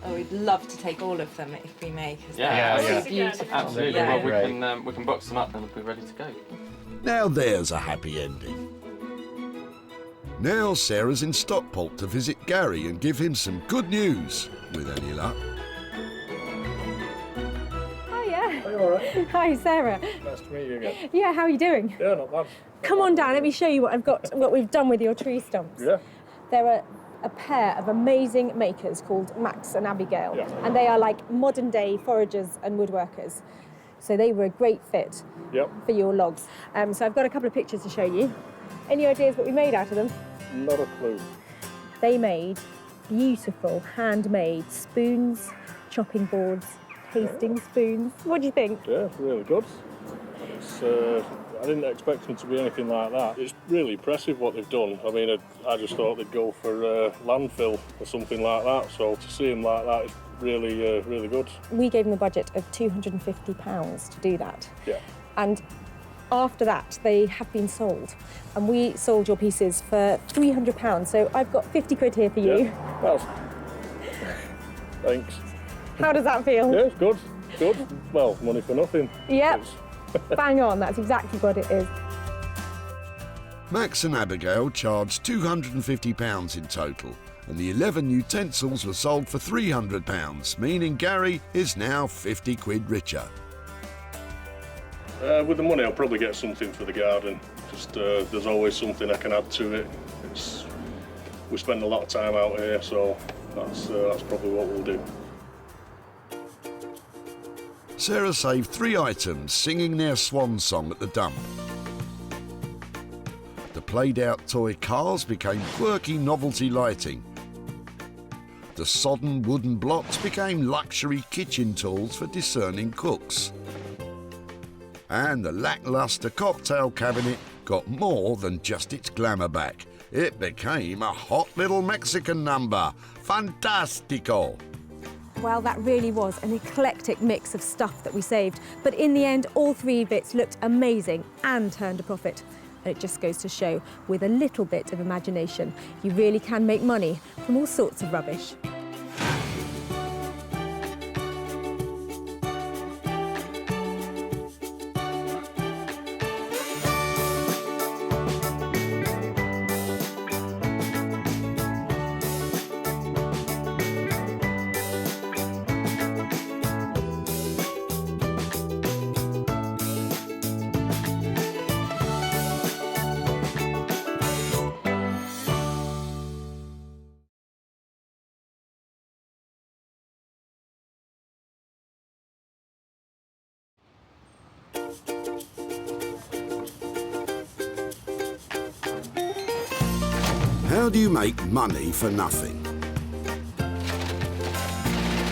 Oh, we'd love to take all of them if we may. Yeah. Beautiful. Absolutely. Yeah. Well, we can box them up and we'll be ready to go. Now there's a happy ending. Now Sarah's in Stockport to visit Gary and give him some good news, with any luck. Oh yeah. Are you all right? Hi, Sarah. Nice to meet you again. Yeah, how are you doing? Yeah, not bad. Come on down, let me show you what we've done with your tree stumps. Yeah. There are a pair of amazing makers called Max and Abigail, and they are like modern day foragers and woodworkers. So they were a great fit for your logs. So I've got a couple of pictures to show you. Any ideas what we made out of them? Not a clue. They made beautiful handmade spoons, chopping boards, tasting spoons. What do you think? Yeah, it's really good. It's, I didn't expect them to be anything like that. It's really impressive what they've done. I mean, I just thought they'd go for landfill or something like that. So to see them like that is really, really good. We gave them a budget of £250 to do that. Yeah. And after that, they have been sold. And we sold your pieces for £300. So I've got 50 quid here for you. Yeah. Well, thanks. How does that feel? Yeah, it's good. Good. Well, money for nothing. Yep. Bang on, that's exactly what it is. Max and Abigail charged £250 in total, and the 11 utensils were sold for £300, meaning Gary is now 50 quid richer. With the money, I'll probably get something for the garden. Just there's always something I can add to it. We spend a lot of time out here, so that's probably what we'll do. Sarah saved 3 items singing their swan song at the dump. The played-out toy cars became quirky novelty lighting. The sodden wooden blocks became luxury kitchen tools for discerning cooks. And the lacklustre cocktail cabinet got more than just its glamour back. It became a hot little Mexican number. Fantastico! Well, that really was an eclectic mix of stuff that we saved. But in the end, all 3 bits looked amazing and turned a profit. And it just goes to show, with a little bit of imagination, you really can make money from all sorts of rubbish. How do you make money for nothing?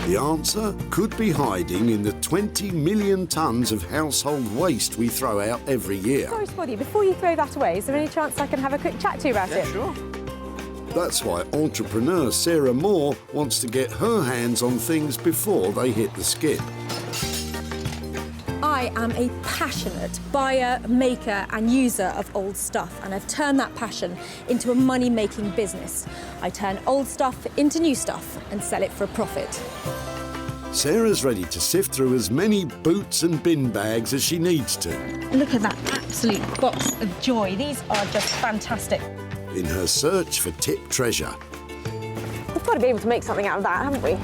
The answer could be hiding in the 20 million tonnes of household waste we throw out every year. Sorry to bother you, before you throw that away, is there any chance I can have a quick chat to you about it? Sure. That's why entrepreneur Sarah Moore wants to get her hands on things before they hit the skip. I am a passionate buyer, maker and user of old stuff, and I've turned that passion into a money-making business. I turn old stuff into new stuff and sell it for a profit. Sarah's ready to sift through as many boots and bin bags as she needs to. Look at that absolute box of joy. These are just fantastic. In her search for tip treasure. We've got to be able to make something out of that, haven't we?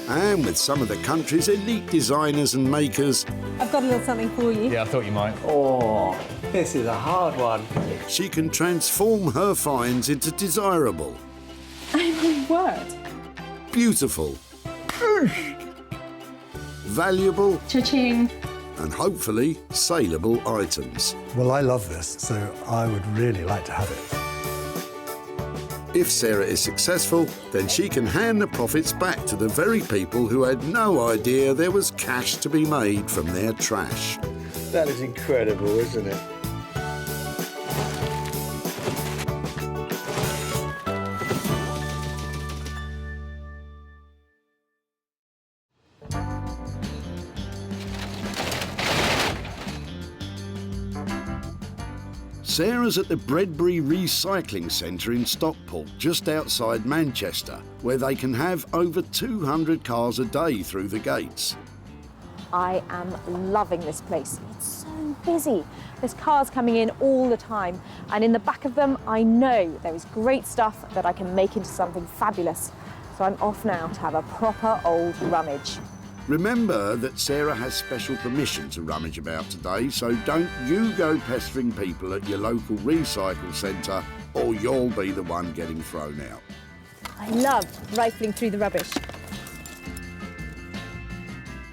And with some of the country's elite designers and makers. I've got a little something for you. Yeah, I thought you might. Oh, this is a hard one. She can transform her finds into desirable. Oh my word. Beautiful. valuable Cha-ching. and hopefully saleable items. Well, I love this, so I would really like to have it. If Sarah is successful, then she can hand the profits back to the very people who had no idea there was cash to be made from their trash. That is incredible, isn't it? Sarah's at the Bredbury Recycling Centre in Stockport, just outside Manchester, where they can have over 200 cars a day through the gates. I am loving this place. It's so busy. There's cars coming in all the time, and in the back of them, I know there is great stuff that I can make into something fabulous. So I'm off now to have a proper old rummage. Remember that Sarah has special permission to rummage about today, so don't you go pestering people at your local recycle centre, or you'll be the one getting thrown out. I love rifling through the rubbish.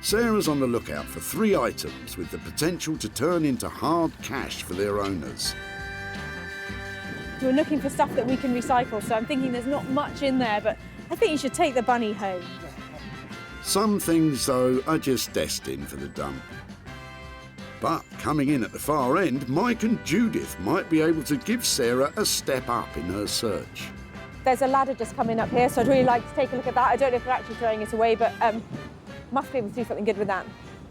Sarah's on the lookout for 3 items with the potential to turn into hard cash for their owners. We're looking for stuff that we can recycle, so I'm thinking there's not much in there, but I think you should take the bunny home. Some things, though, are just destined for the dump. But coming in at the far end, Mike and Judith might be able to give Sarah a step up in her search. There's a ladder just coming up here, so I'd really like to take a look at that. I don't know if we're actually throwing it away, but must be able to do something good with that.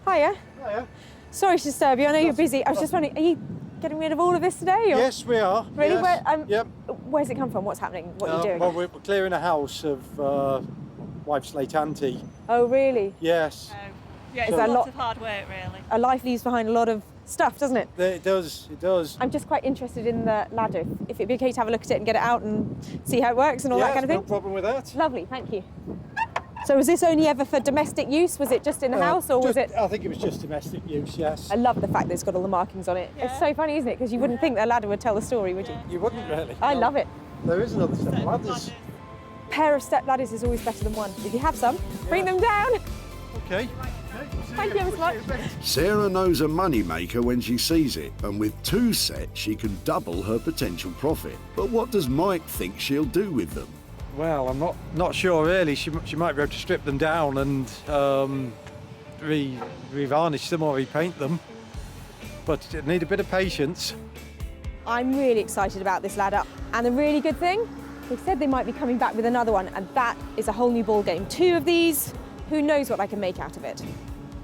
Hiya. Hiya. Sorry to disturb you, I know you're busy. I was just wondering, are you getting rid of all of this today? Or? Yes, we are. Really? Yes. Yep. Where's it come from? What's happening? What are you doing? Well, we're clearing a house of wife's late auntie. Oh, really? Yes. Yeah, it's a lot of hard work, really. A life leaves behind a lot of stuff, doesn't it? It does, it does. I'm just quite interested in the ladder. If it'd be okay to have a look at it and get it out and see how it works and all that kind of thing. No problem with that. Lovely, thank you. So was this only ever for domestic use? Was it just in the house, or was it? I think it was just domestic use, yes. I love the fact that it's got all the markings on it. Yeah. It's so funny, isn't it? Because you wouldn't think that a ladder would tell the story, would you? You wouldn't really. I love it. There is another set of ladders. Pair of step ladders is always better than one. If you have some, bring them down. Okay. Thank you so much. Sarah knows a moneymaker when she sees it, and with 2 sets, she can double her potential profit. But what does Mike think she'll do with them? Well, I'm not sure really. She might be able to strip them down and re-varnish them or repaint them, but it need a bit of patience. I'm really excited about this ladder, and the really good thing, they said they might be coming back with another one, and that is a whole new ball game. 2 of these, who knows what I can make out of it.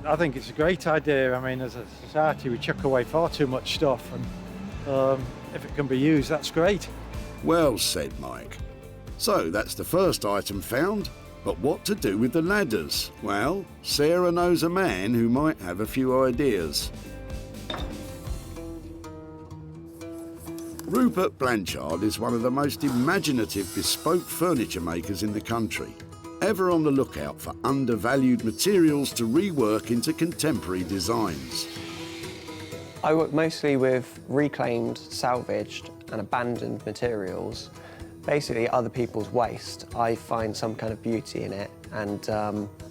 I think it's a great idea. I mean, as a society, we chuck away far too much stuff, and if it can be used, that's great. Well said, Mike. So that's the first item found, but what to do with the ladders? Well, Sarah knows a man who might have a few ideas. Rupert Blanchard is one of the most imaginative bespoke furniture makers in the country, ever on the lookout for undervalued materials to rework into contemporary designs. I work mostly with reclaimed, salvaged and abandoned materials. Basically other people's waste. I find some kind of beauty in it and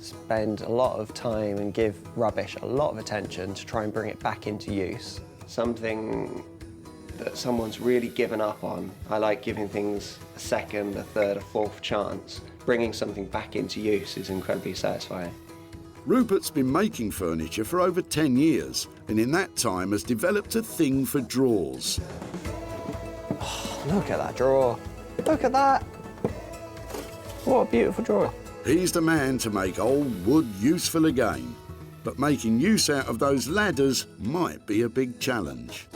spend a lot of time and give rubbish a lot of attention to try and bring it back into use. Something that someone's really given up on. I like giving things a second, a third, a fourth chance. Bringing something back into use is incredibly satisfying. Rupert's been making furniture for over 10 years, and in that time has developed a thing for drawers. Oh, look at that drawer. Look at that. What a beautiful drawer. He's the man to make old wood useful again, but making use out of those ladders might be a big challenge.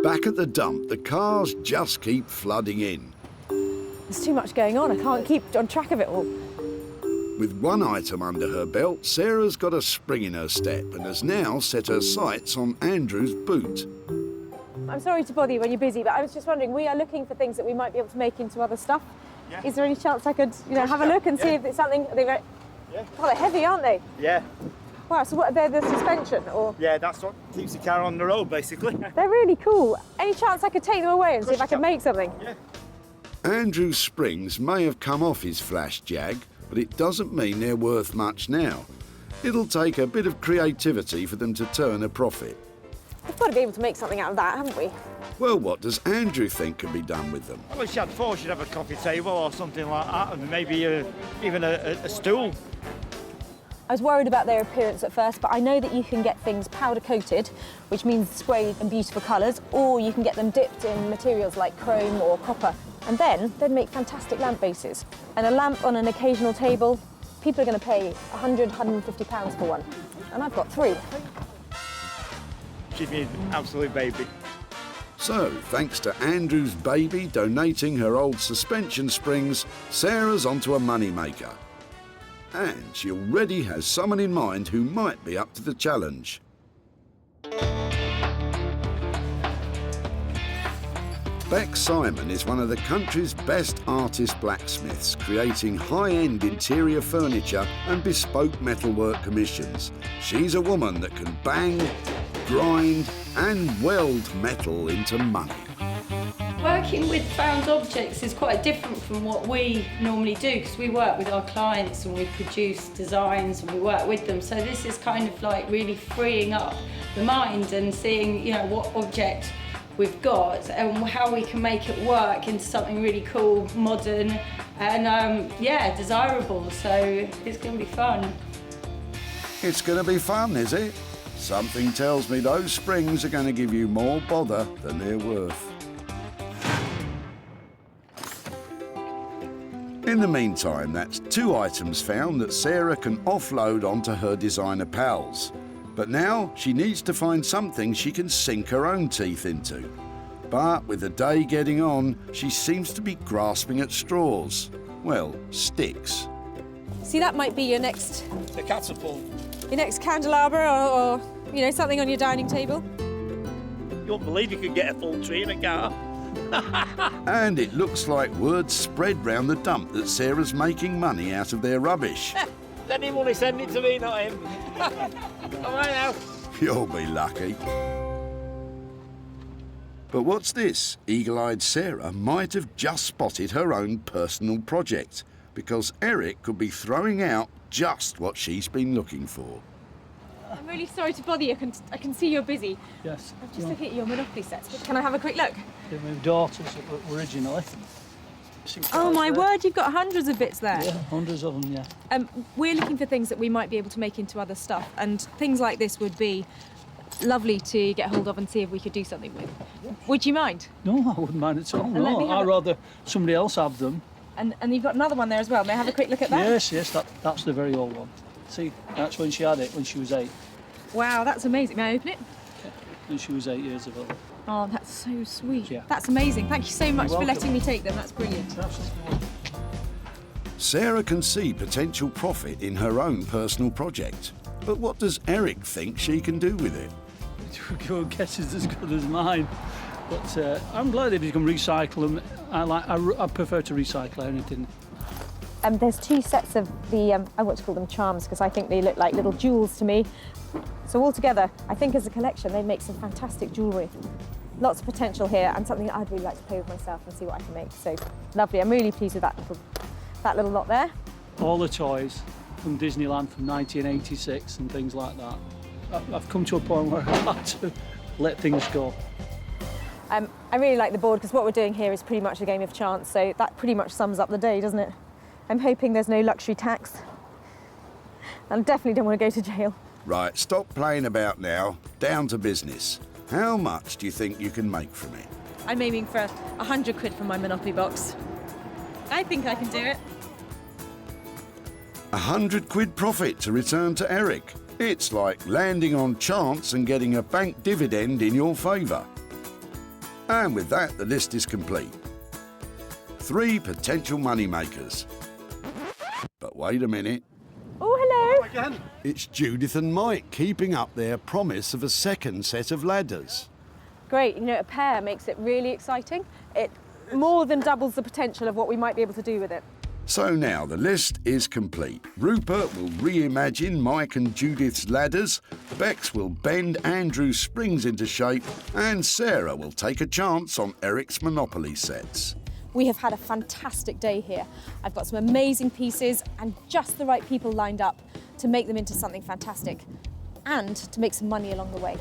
Back at the dump, the cars just keep flooding in. There's too much going on. I can't keep on track of it all. With 1 item under her belt, Sarah's got a spring in her step and has now set her sights on Andrew's boot. I'm sorry to bother you when you're busy, but I was just wondering, we are looking for things that we might be able to make into other stuff. Yeah. Is there any chance I could, have a look and see if it's something? Are they very... Yeah. Oh, they're heavy, aren't they? Yeah. Wow, so what, they're the suspension, or? Yeah, that's what keeps the car on the road, basically. They're really cool. Any chance I could take them away and see if I could make something? Yeah. Andrew's springs may have come off his flash jag, but it doesn't mean they're worth much now. It'll take a bit of creativity for them to turn a profit. We've got to be able to make something out of that, haven't we? Well, what does Andrew think can be done with them? I wish you had four, should have a coffee table or something like that, and maybe even a stool. I was worried about their appearance at first, but I know that you can get things powder coated, which means sprayed in beautiful colours, or you can get them dipped in materials like chrome or copper. And then they'd make fantastic lamp bases. And a lamp on an occasional table, people are going to pay £100, £150 for one. And I've got 3. She'd be an absolute baby. So, thanks to Andrew's baby donating her old suspension springs, Sarah's onto a moneymaker. And she already has someone in mind who might be up to the challenge. Beck Simon is one of the country's best artist blacksmiths, creating high-end interior furniture and bespoke metalwork commissions. She's a woman that can bang, grind and weld metal into money. Working with found objects is quite different from what we normally do, because we work with our clients and we produce designs and we work with them. So this is kind of like really freeing up the mind and seeing, you know, what object we've got and how we can make it work into something really cool, modern and yeah, desirable. So it's going to be fun. It's going to be fun, is it? Something tells me those springs are going to give you more bother than they're worth. In the meantime, that's 2 items found that Sarah can offload onto her designer pals. But now she needs to find something she can sink her own teeth into. But with the day getting on, she seems to be grasping at straws. Well, sticks. See, that might be your next... The catapult. Your next candelabra or you know, something on your dining table. You won't believe you could get a full tree in a car. And it looks like word spread round the dump that Sarah's making money out of their rubbish. Then he only send it to me, not him. All right now. You'll be lucky. But what's this? Eagle-eyed Sarah might have just spotted her own personal project, because Eric could be throwing out just what she's been looking for. I'm really sorry to bother you. I can see you're busy. Yes. I'm just looking at your Monopoly sets. Can I have a quick look? They're my daughters originally. Oh my word, you've got hundreds of bits there. Yeah, hundreds of them, yeah. We're looking for things that we might be able to make into other stuff, and things like this would be lovely to get hold of and see if we could do something with. Would you mind? No, I wouldn't mind at all. And let me No, I'd rather somebody else have them. And you've got another one there as well. May I have a quick look at that? Yes, that's the very old one. See, that's when she had it, when she was 8. Wow, that's amazing. May I open it? Yeah, when she was 8 years old. Oh, that's so sweet. Yeah. That's amazing. Thank you so much You're for welcome. letting me take them. That's brilliant. Sarah can see potential profit in her own personal project. But what does Eric think she can do with it? Your guess is as good as mine. But I'm glad if you can recycle them. I prefer to recycle anything. There's 2 sets of the, I want to call them charms, because I think they look like little jewels to me. So altogether, I think as a collection, they make some fantastic jewellery. Lots of potential here, and something that I'd really like to play with myself and see what I can make. So lovely. I'm really pleased with that little lot there. All the toys from Disneyland from 1986 and things like that. I've come to a point where I have to let things go. I really like the board, because what we're doing here is pretty much a game of chance, so that pretty much sums up the day, doesn't it? I'm hoping there's no luxury tax. I definitely don't want to go to jail. Right, stop playing about now. Down to business. How much do you think you can make from it? I'm aiming for 100 quid from my Monopoly box. I think I can do it. 100 quid profit to return to Eric. It's like landing on chance and getting a bank dividend in your favour. And with that, the list is complete. 3 potential money makers. But wait a minute. Oh, hello. It's Judith and Mike keeping up their promise of a second set of ladders. Great. You know, a pair makes it really exciting. It more than doubles the potential of what we might be able to do with it. So now the list is complete. Rupert will reimagine Mike and Judith's ladders, Bex will bend Andrew's springs into shape, and Sarah will take a chance on Eric's Monopoly sets. We have had a fantastic day here. I've got some amazing pieces and just the right people lined up to make them into something fantastic and to make some money along the way.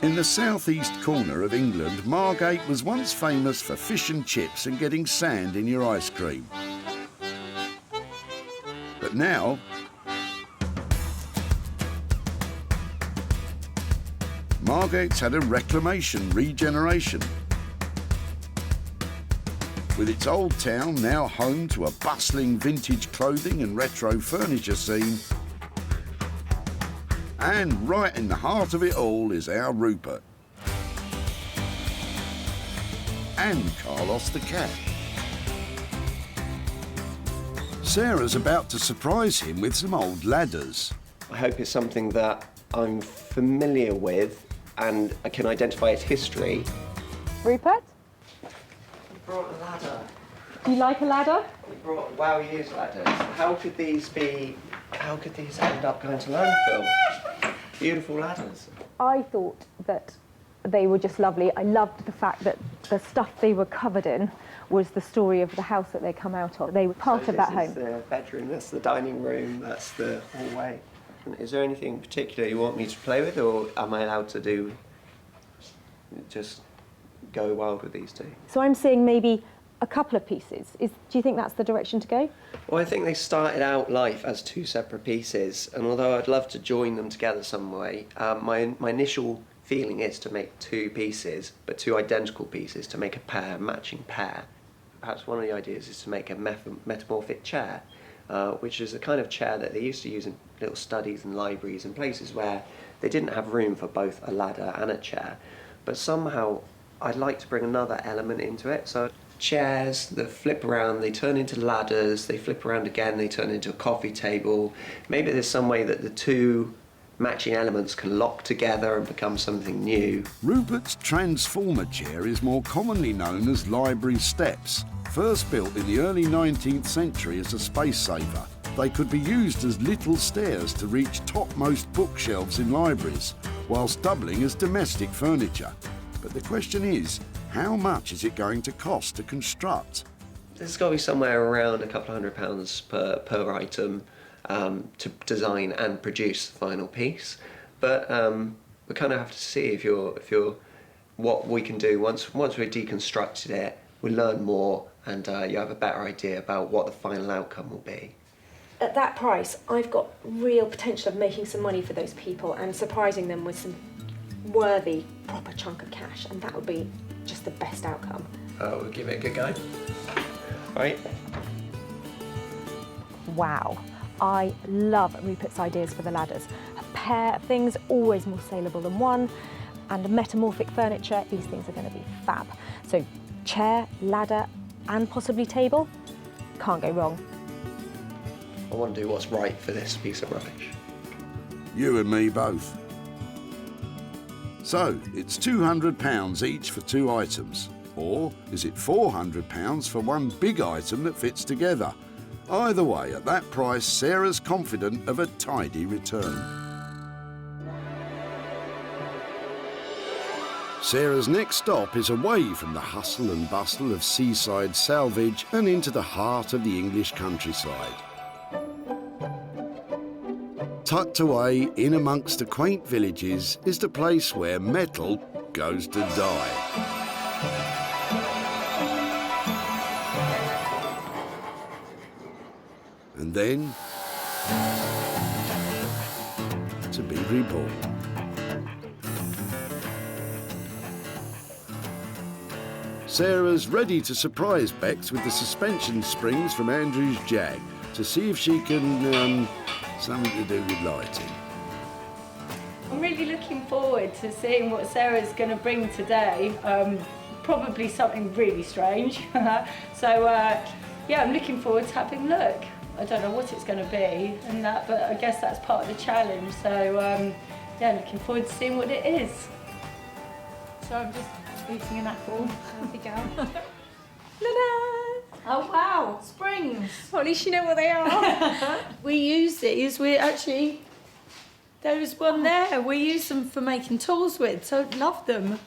In the southeast corner of England, Margate was once famous for fish and chips and getting sand in your ice cream. But now, Margate's had a reclamation, regeneration. With its old town now home to a bustling vintage clothing and retro furniture scene. And right in the heart of it all is our Rupert. And Carlos the cat. Sarah's about to surprise him with some old ladders. I hope it's something that I'm familiar with and I can identify its history. Rupert, I brought a ladder. do you like a ladder? We brought Wow Years ladders. How could these end up going to landfill? Beautiful ladders. I thought that they were just lovely. I loved the fact that the stuff they were covered in was the story of the house that they come out of. They were part of that home. This is the bedroom, that's the dining room, that's the hallway. Is there anything in particular you want me to play with, or am I allowed to just go wild with these two? So I'm seeing maybe a couple of pieces. Do you think that's the direction to go? Well, I think they started out life as two separate pieces, and although I'd love to join them together some way, my initial feeling is to make two pieces, but two identical pieces, to make a matching pair. Perhaps one of the ideas is to make a metamorphic chair, which is a kind of chair that they used to use in little studies and libraries and places where they didn't have room for both a ladder and a chair. But somehow I'd like to bring another element into it. So chairs that flip around, they turn into ladders, they flip around again, they turn into a coffee table. Maybe there's some way that the two matching elements can lock together and become something new. Rupert's transformer chair is more commonly known as library steps. First built in the early 19th century as a space saver, they could be used as little stairs to reach topmost bookshelves in libraries, whilst doubling as domestic furniture. But the question is, how much is it going to cost to construct? There's got to be somewhere around a couple of £100 per item to design and produce the final piece. But we kind of have to see if you're what we can do once we've deconstructed it. We learn more, and you have a better idea about what the final outcome will be. At that price, I've got real potential of making some money for those people and surprising them with some worthy, proper chunk of cash, and that would be just the best outcome. We'll give it a good go. Right. Wow. I love Rupert's ideas for the ladders. A pair of things, always more saleable than one, and metamorphic furniture, these things are going to be fab. So chair, ladder, and possibly table, can't go wrong. I want to do what's right for this piece of rubbish. You and me both. So, it's £200 each for two items. Or is it £400 for one big item that fits together? Either way, at that price, Sarah's confident of a tidy return. Sarah's next stop is away from the hustle and bustle of seaside salvage and into the heart of the English countryside. Tucked away in amongst the quaint villages is the place where metal goes to die. And then to be reborn. Sarah's ready to surprise Bex with the suspension springs from Andrew's Jag to see if she can, something to do with lighting. I'm really looking forward to seeing what Sarah's going to bring today. Probably something really strange. So yeah, I'm looking forward to having a look. I don't know what it's going to be and that, but I guess that's part of the challenge. So yeah, looking forward to seeing what it is. So I'm just eating an apple. There we go. Ta-da! Oh wow, springs. Well, at least you know what they are. We use these, we actually There was one there. We use them for making tools with, so love them.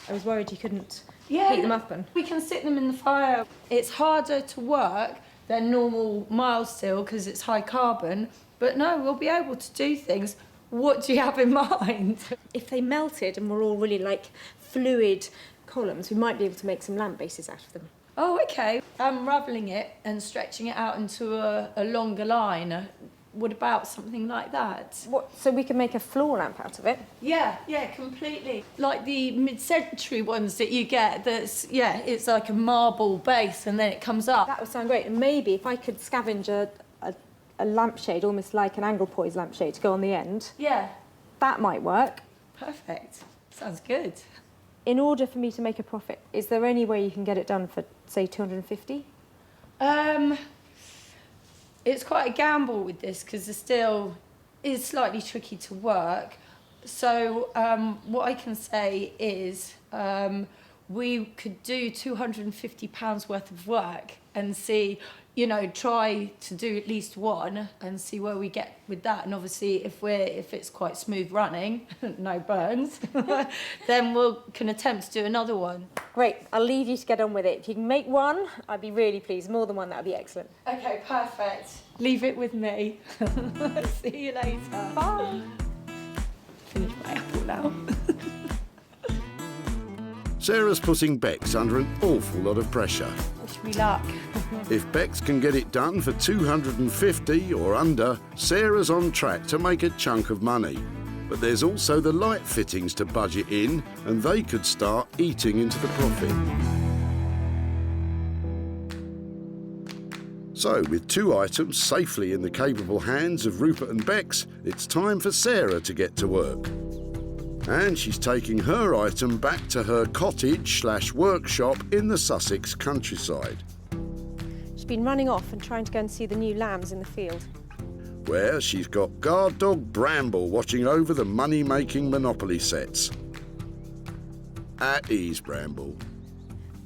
I was worried you couldn't Yeah, heat them up and... we can sit them in the fire. It's harder to work than normal mild steel because it's high carbon, but no, we'll be able to do things. What do you have in mind? If they melted and were all really like fluid columns, we might be able to make some lamp bases out of them. Oh, okay. Unravelling it and stretching it out into a longer line. What about something like that? What? So we can make a floor lamp out of it? Yeah, completely. Like the mid-century ones that you get, it's like a marble base and then it comes up. That would sound great. And maybe if I could scavenge a lampshade, almost like an Anglepoise lampshade, to go on the end. Yeah. That might work. Perfect. Sounds good. In order for me to make a profit, is there any way you can get it done for, say, 250? It's quite a gamble with this because the steel is slightly tricky to work. So what I can say is we could do £250 worth of work and see, try to do at least one and see where we get with that. And obviously, if it's quite smooth running, no burns, then we can attempt to do another one. Great. I'll leave you to get on with it. If you can make one, I'd be really pleased. More than one, that would be excellent. Okay, perfect. Leave it with me. See you later. Bye. Finish my apple now. Sarah's putting Bex under an awful lot of pressure. Wish me luck. If Bex can get it done for 250 or under, Sarah's on track to make a chunk of money. But there's also the light fittings to budget in, and they could start eating into the profit. So, with 2 items safely in the capable hands of Rupert and Bex, it's time for Sarah to get to work. And she's taking her item back to her cottage/workshop in the Sussex countryside, She's been running off and trying to go and see the new lambs in the field. where she's got guard dog Bramble watching over the money-making Monopoly sets. At ease, Bramble.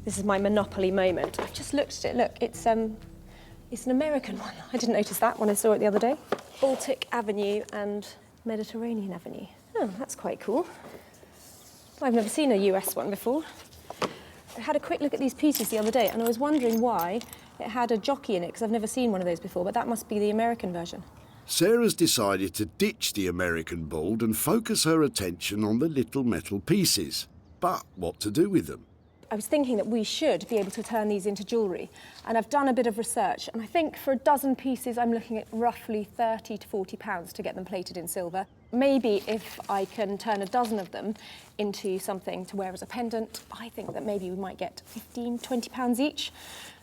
This is my Monopoly moment. I've just looked at it. Look, it's an American one. I didn't notice that when I saw it the other day. Baltic Avenue and Mediterranean Avenue. Oh, that's quite cool. I've never seen a US one before. I had a quick look at these pieces the other day and I was wondering why it had a jockey in it, because I've never seen one of those before, but that must be the American version. Sarah's decided to ditch the American board and focus her attention on the little metal pieces. But what to do with them? I was thinking that we should be able to turn these into jewellery, and I've done a bit of research, and I think for a dozen pieces I'm looking at roughly £30 to £40 to get them plated in silver. Maybe if I can turn a dozen of them into something to wear as a pendant, I think that maybe we might get £15, £20 each.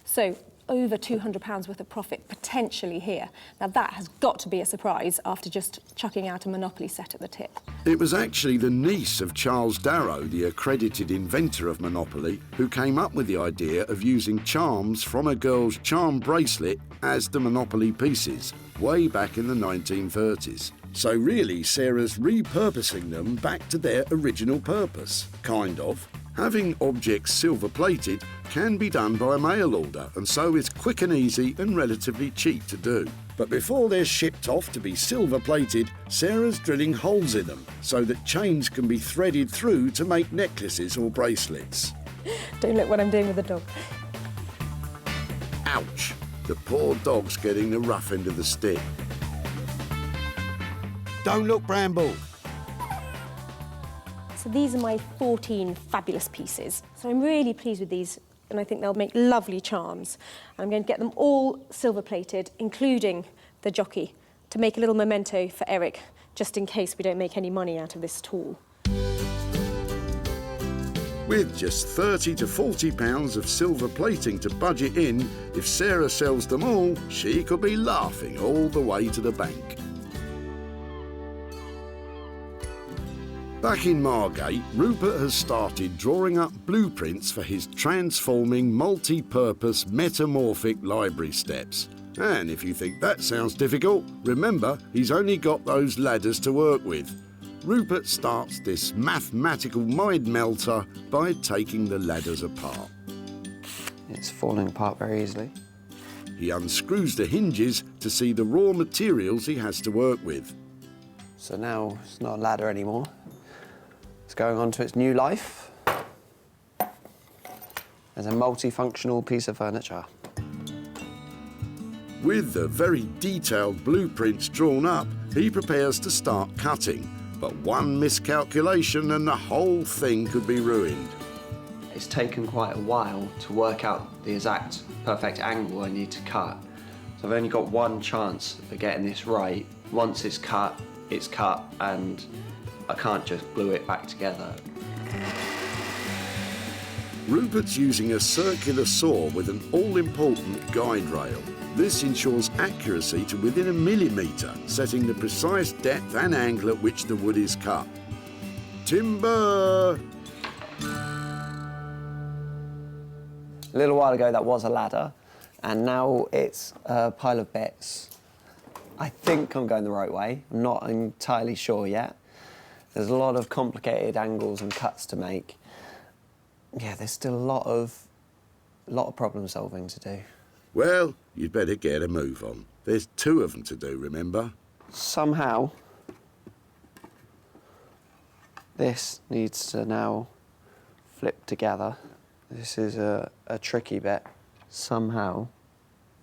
So over £200 worth of profit potentially here. Now that has got to be a surprise after just chucking out a Monopoly set at the tip. It was actually the niece of Charles Darrow, the accredited inventor of Monopoly, who came up with the idea of using charms from a girl's charm bracelet as the Monopoly pieces, way back in the 1930s. So really, Sarah's repurposing them back to their original purpose, kind of. Having objects silver-plated can be done by mail order, and so it's quick and easy and relatively cheap to do. But before they're shipped off to be silver-plated, Sarah's drilling holes in them so that chains can be threaded through to make necklaces or bracelets. Don't look what I'm doing with the dog. Ouch! The poor dog's getting the rough end of the stick. Don't look, Bramble! So these are my 14 fabulous pieces. So I'm really pleased with these, and I think they'll make lovely charms. And I'm going to get them all silver-plated, including the jockey, to make a little memento for Eric, just in case we don't make any money out of this at all. With just £30 to £40 of silver plating to budget in, if Sarah sells them all, she could be laughing all the way to the bank. Back in Margate, Rupert has started drawing up blueprints for his transforming multi-purpose metamorphic library steps. And if you think that sounds difficult, remember he's only got those ladders to work with. Rupert starts this mathematical mind melter by taking the ladders apart. It's falling apart very easily. He unscrews the hinges to see the raw materials he has to work with. So now it's not a ladder anymore. It's going on to its new life as a multifunctional piece of furniture. With the very detailed blueprints drawn up, he prepares to start cutting. But one miscalculation and the whole thing could be ruined. It's taken quite a while to work out the exact perfect angle I need to cut. So I've only got one chance of getting this right. Once it's cut, and I can't just glue it back together. Rupert's using a circular saw with an all-important guide rail. This ensures accuracy to within a millimetre, setting the precise depth and angle at which the wood is cut. Timber! A little while ago that was a ladder, and now it's a pile of bits. I think I'm going the right way. I'm not entirely sure yet. There's a lot of complicated angles and cuts to make. Yeah, there's still a lot of problem solving to do. Well, you'd better get a move on. There's 2 of them to do, remember? Somehow, this needs to now flip together. This is a tricky bit. Somehow,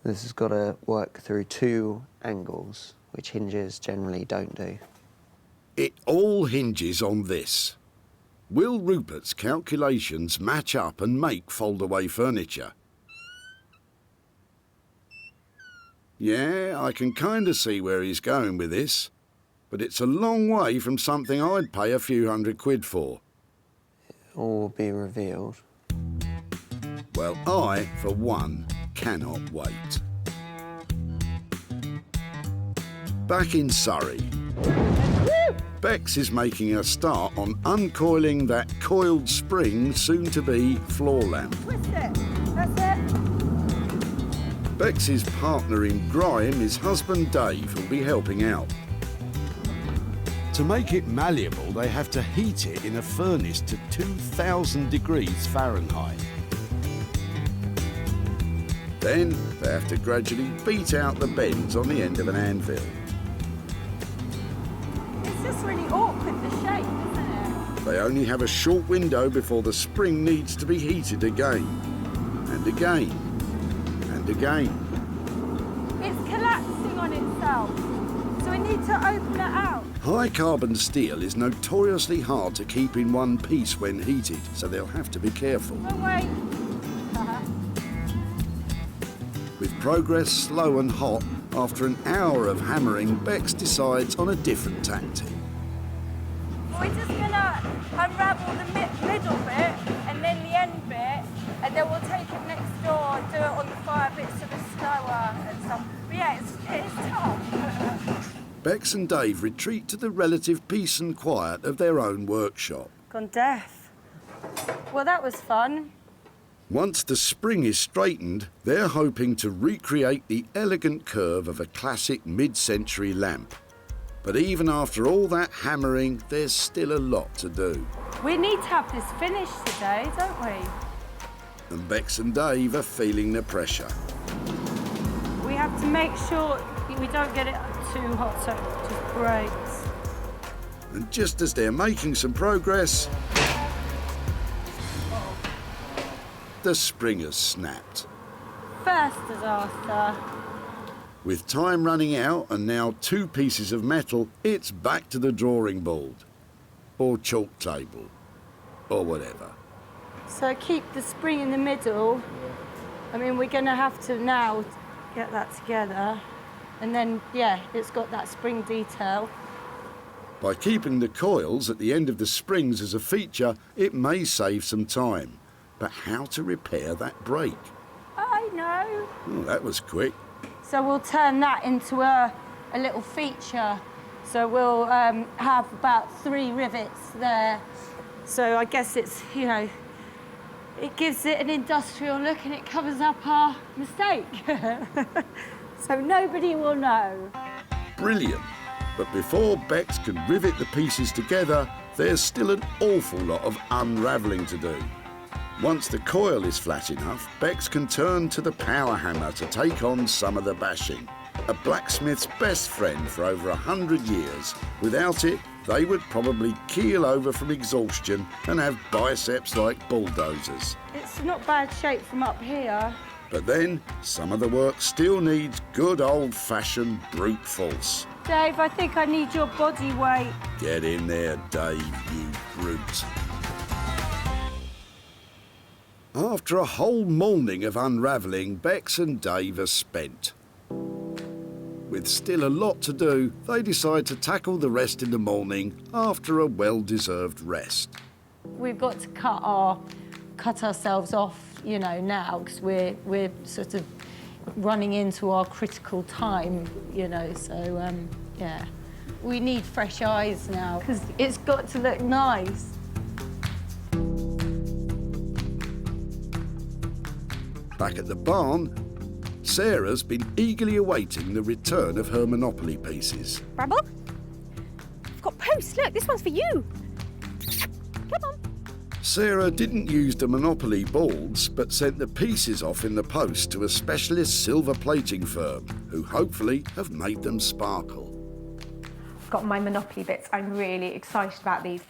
this has got to work through 2 angles, which hinges generally don't do. It all hinges on this. Will Rupert's calculations match up and make fold-away furniture? Yeah, I can kind of see where he's going with this, but it's a long way from something I'd pay a few £100 for. It all will be revealed. Well, I, for one, cannot wait. Back in Surrey, Bex is making a start on uncoiling that coiled spring, soon-to-be floor lamp. Twist it. That's it. Bex's partner in grime is husband Dave, who'll be helping out. To make it malleable, they have to heat it in a furnace to 2,000 degrees Fahrenheit. Then they have to gradually beat out the bends on the end of an anvil. It's just really awkward, the shape, isn't it? They only have a short window before the spring needs to be heated again, and again, and again. It's collapsing on itself, so we need to open it out. High carbon steel is notoriously hard to keep in one piece when heated, so they'll have to be careful. Oh, wait. With progress slow and hot, after an hour of hammering, Bex decides on a different tactic. We're just gonna unravel the middle bit and then the end bit, and then we'll take it next door, do it on the fire bit so it's slower and stuff. But yeah, it's tough. Bex and Dave retreat to the relative peace and quiet of their own workshop. Gone deaf. Well, that was fun. Once the spring is straightened, they're hoping to recreate the elegant curve of a classic mid-century lamp. But even after all that hammering, there's still a lot to do. We need to have this finished today, don't we? And Bex and Dave are feeling the pressure. We have to make sure we don't get it too hot so it just breaks. And just as they're making some progress, the spring has snapped. First disaster. With time running out and now 2 pieces of metal, it's back to the drawing board. Or chalk table. Or whatever. So keep the spring in the middle. I mean, we're going to have to now get that together. And then, yeah, it's got that spring detail. By keeping the coils at the end of the springs as a feature, it may save some time. But how to repair that break? I know. Oh, that was quick. So we'll turn that into a little feature. So we'll have about 3 rivets there. So I guess it's, you know, it gives it an industrial look and it covers up our mistake. So nobody will know. Brilliant. But before Bex can rivet the pieces together, there's still an awful lot of unravelling to do. Once the coil is flat enough, Bex can turn to the power hammer to take on some of the bashing. a blacksmith's best friend for over 100 years. Without it, they would probably keel over from exhaustion and have biceps like bulldozers. It's not bad shape from up here. But then, some of the work still needs good old-fashioned brute force. Dave, I think I need your body weight. Get in there, Dave, you brute. After a whole morning of unravelling, Bex and Dave are spent. With still a lot to do, they decide to tackle the rest in the morning after a well-deserved rest. We've got to cut ourselves off, you know, now, because we're sort of running into our critical time, you know, so, yeah. We need fresh eyes now, because it's got to look nice. Back at the barn, Sarah's been eagerly awaiting the return of her Monopoly pieces. Bramble? I've got posts. Look, this one's for you. Come on. Sarah didn't use the Monopoly boards, but sent the pieces off in the post to a specialist silver plating firm, who hopefully have made them sparkle. I've got my Monopoly bits. I'm really excited about these.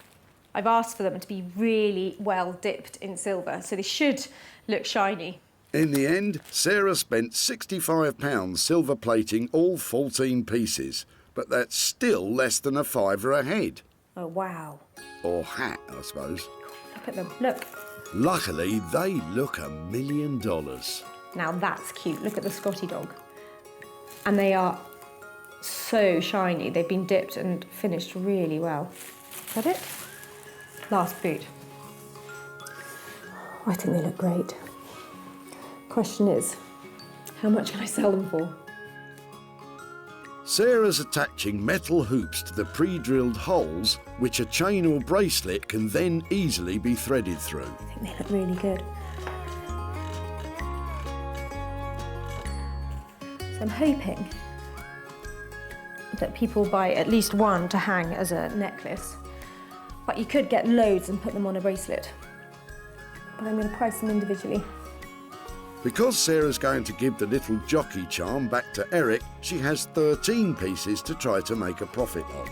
I've asked for them to be really well dipped in silver, so they should look shiny. In the end, Sarah spent £65 silver plating all 14 pieces, but that's still less than a £5 a head. Oh, wow. Or hat, I suppose. Look at them. Look. Luckily, they look $1 million. Now that's cute. Look at the Scotty dog. And they are so shiny. They've been dipped and finished really well. Is that it? Last boot. I think they look great. Question is, how much can I sell them for? Sarah's attaching metal hoops to the pre-drilled holes, which a chain or bracelet can then easily be threaded through. I think they look really good. So I'm hoping that people buy at least one to hang as a necklace, but you could get loads and put them on a bracelet. But I'm going to price them individually. Because Sarah's going to give the little jockey charm back to Eric, she has 13 pieces to try to make a profit on.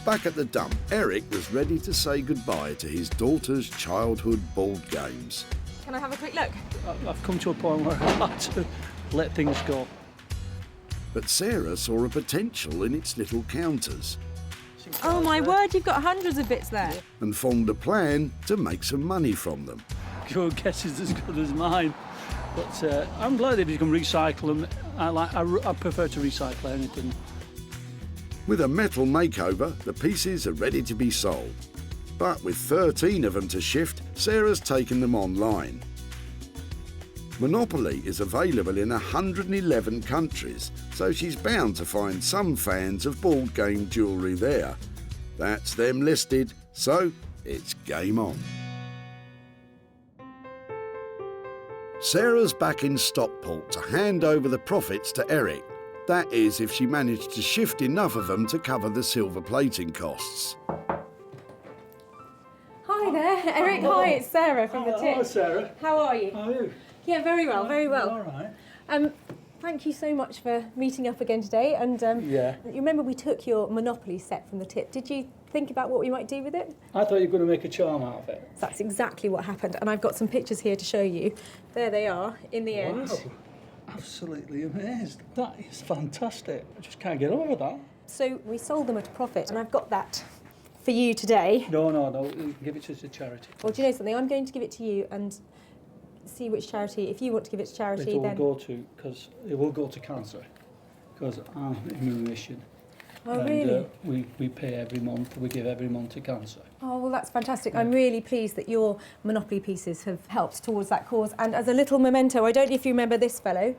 Back at the dump, Eric was ready to say goodbye to his daughter's childhood board games. Can I have a quick look? I've come to a point where I like to let things go. But Sarah saw a potential in its little counters. Oh my word, you've got hundreds of bits there. And formed a plan to make some money from them. Your guess is as good as mine. But I'm glad if you can recycle them. I prefer to recycle anything. With a metal makeover, the pieces are ready to be sold. But with 13 of them to shift, Sarah's taken them online. Monopoly is available in 111 countries, so she's bound to find some fans of board game jewellery there. That's them listed, so it's game on. Sarah's back in Stockport to hand over the profits to Eric. That is, if she managed to shift enough of them to cover the silver plating costs. Hi there, Eric. Hi, it's Sarah from the Tip. Hello, Sarah. How are you? How are you? Yeah, very well, very well. All right. Thank you so much for meeting up again today. And Yeah. you remember we took your Monopoly set from the Tip. Did you think about what we might do with it? I thought you were going to make a charm out of it. So that's exactly what happened. And I've got some pictures here to show you. There they are in the end. Wow. Absolutely amazed. That is fantastic. I just can't get over that. So we sold them at a profit, and I've got that for you today. No. You can give it to the charity. Well, do you know something? I'm going to give it to you and see which charity. If you want to give it to charity, It then will go to cancer, because I'm in remission. Oh, and, really? We pay every month. We give every month to cancer. Oh, well, that's fantastic. I'm really pleased that your Monopoly pieces have helped towards that cause. And as a little memento, I don't know if you remember this fellow,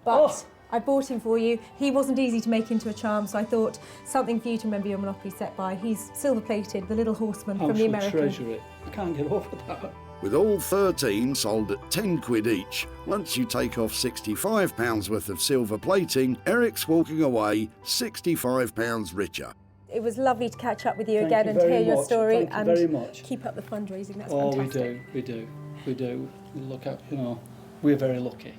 but I bought him for you. He wasn't easy to make into a charm, so I thought something for you to remember your Monopoly set by. He's silver-plated, the little horseman from the American. treasure it. I can't get over that. With all 13 sold at 10 quid each, once you take off £65 worth of silver plating, Eric's walking away £65 richer. It was lovely to catch up with you Thank again you and hear very your much. story Thank you and very much. keep up the fundraising. That's Oh, fantastic. we do. we do. We look at, you know, we're very lucky.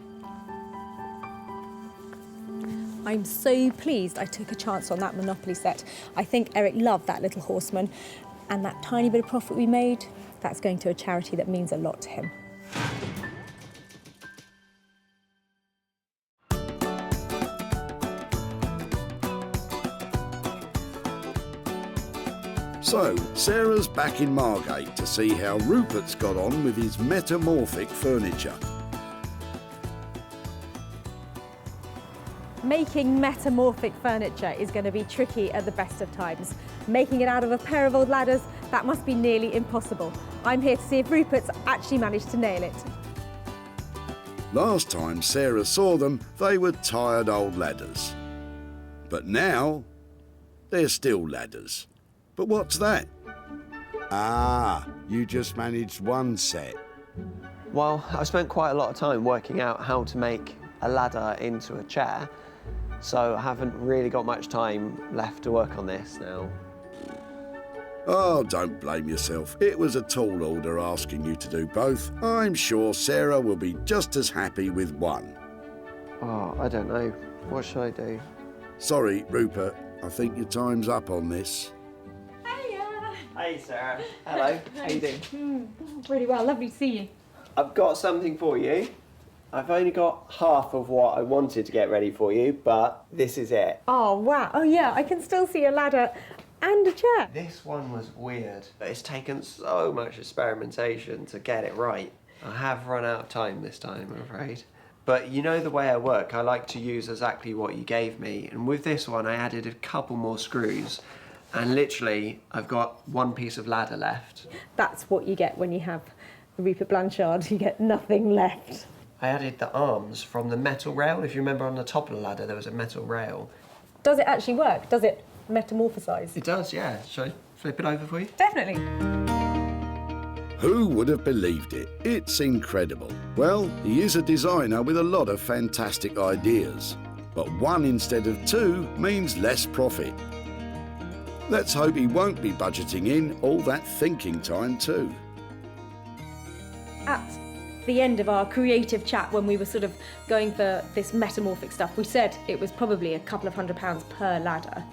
I'm so pleased I took a chance on that Monopoly set. I think Eric loved that little horseman, and that tiny bit of profit we made, that's going to a charity that means a lot to him. So, Sarah's back in Margate to see how Rupert's got on with his metamorphic furniture. Making metamorphic furniture is going to be tricky at the best of times. Making it out of a pair of old ladders, that must be nearly impossible. I'm here to see if Rupert's actually managed to nail it. Last time Sarah saw them, they were tired old ladders. But now, they're still ladders. But what's that? Ah, you just managed one set. Well, I've spent quite a lot of time working out how to make a ladder into a chair, so I haven't really got much time left to work on this now. Oh, don't blame yourself. It was a tall order asking you to do both. I'm sure Sarah will be just as happy with one. Oh, I don't know. What should I do? Sorry, Rupert. I think your time's up on this. Hey, Sarah. Hello. How you doing? Really well, lovely to see you. I've got something for you. I've only got half of what I wanted to get ready for you, but this is it. Oh, wow. Oh, yeah, I can still see a ladder and a chair. This one was weird, but it's taken so much experimentation to get it right. I have run out of time this time, I'm afraid. But you know the way I work, I like to use exactly what you gave me, and with this one I added a couple more screws, and literally I've got one piece of ladder left. That's what you get when you have Rupert Blanchard. You get nothing left. I added the arms from the metal rail. If you remember, on the top of the ladder there was a metal rail. Does it actually work? Does it metamorphosize? It does, yeah. Shall I flip it over for you? Definitely. Who would have believed it? It's incredible. Well, he is a designer with a lot of fantastic ideas. But one instead of two means less profit. Let's hope he won't be budgeting in all that thinking time too. At the end of our creative chat, when we were sort of going for this metamorphic stuff, we said it was probably a couple of £100 per ladder.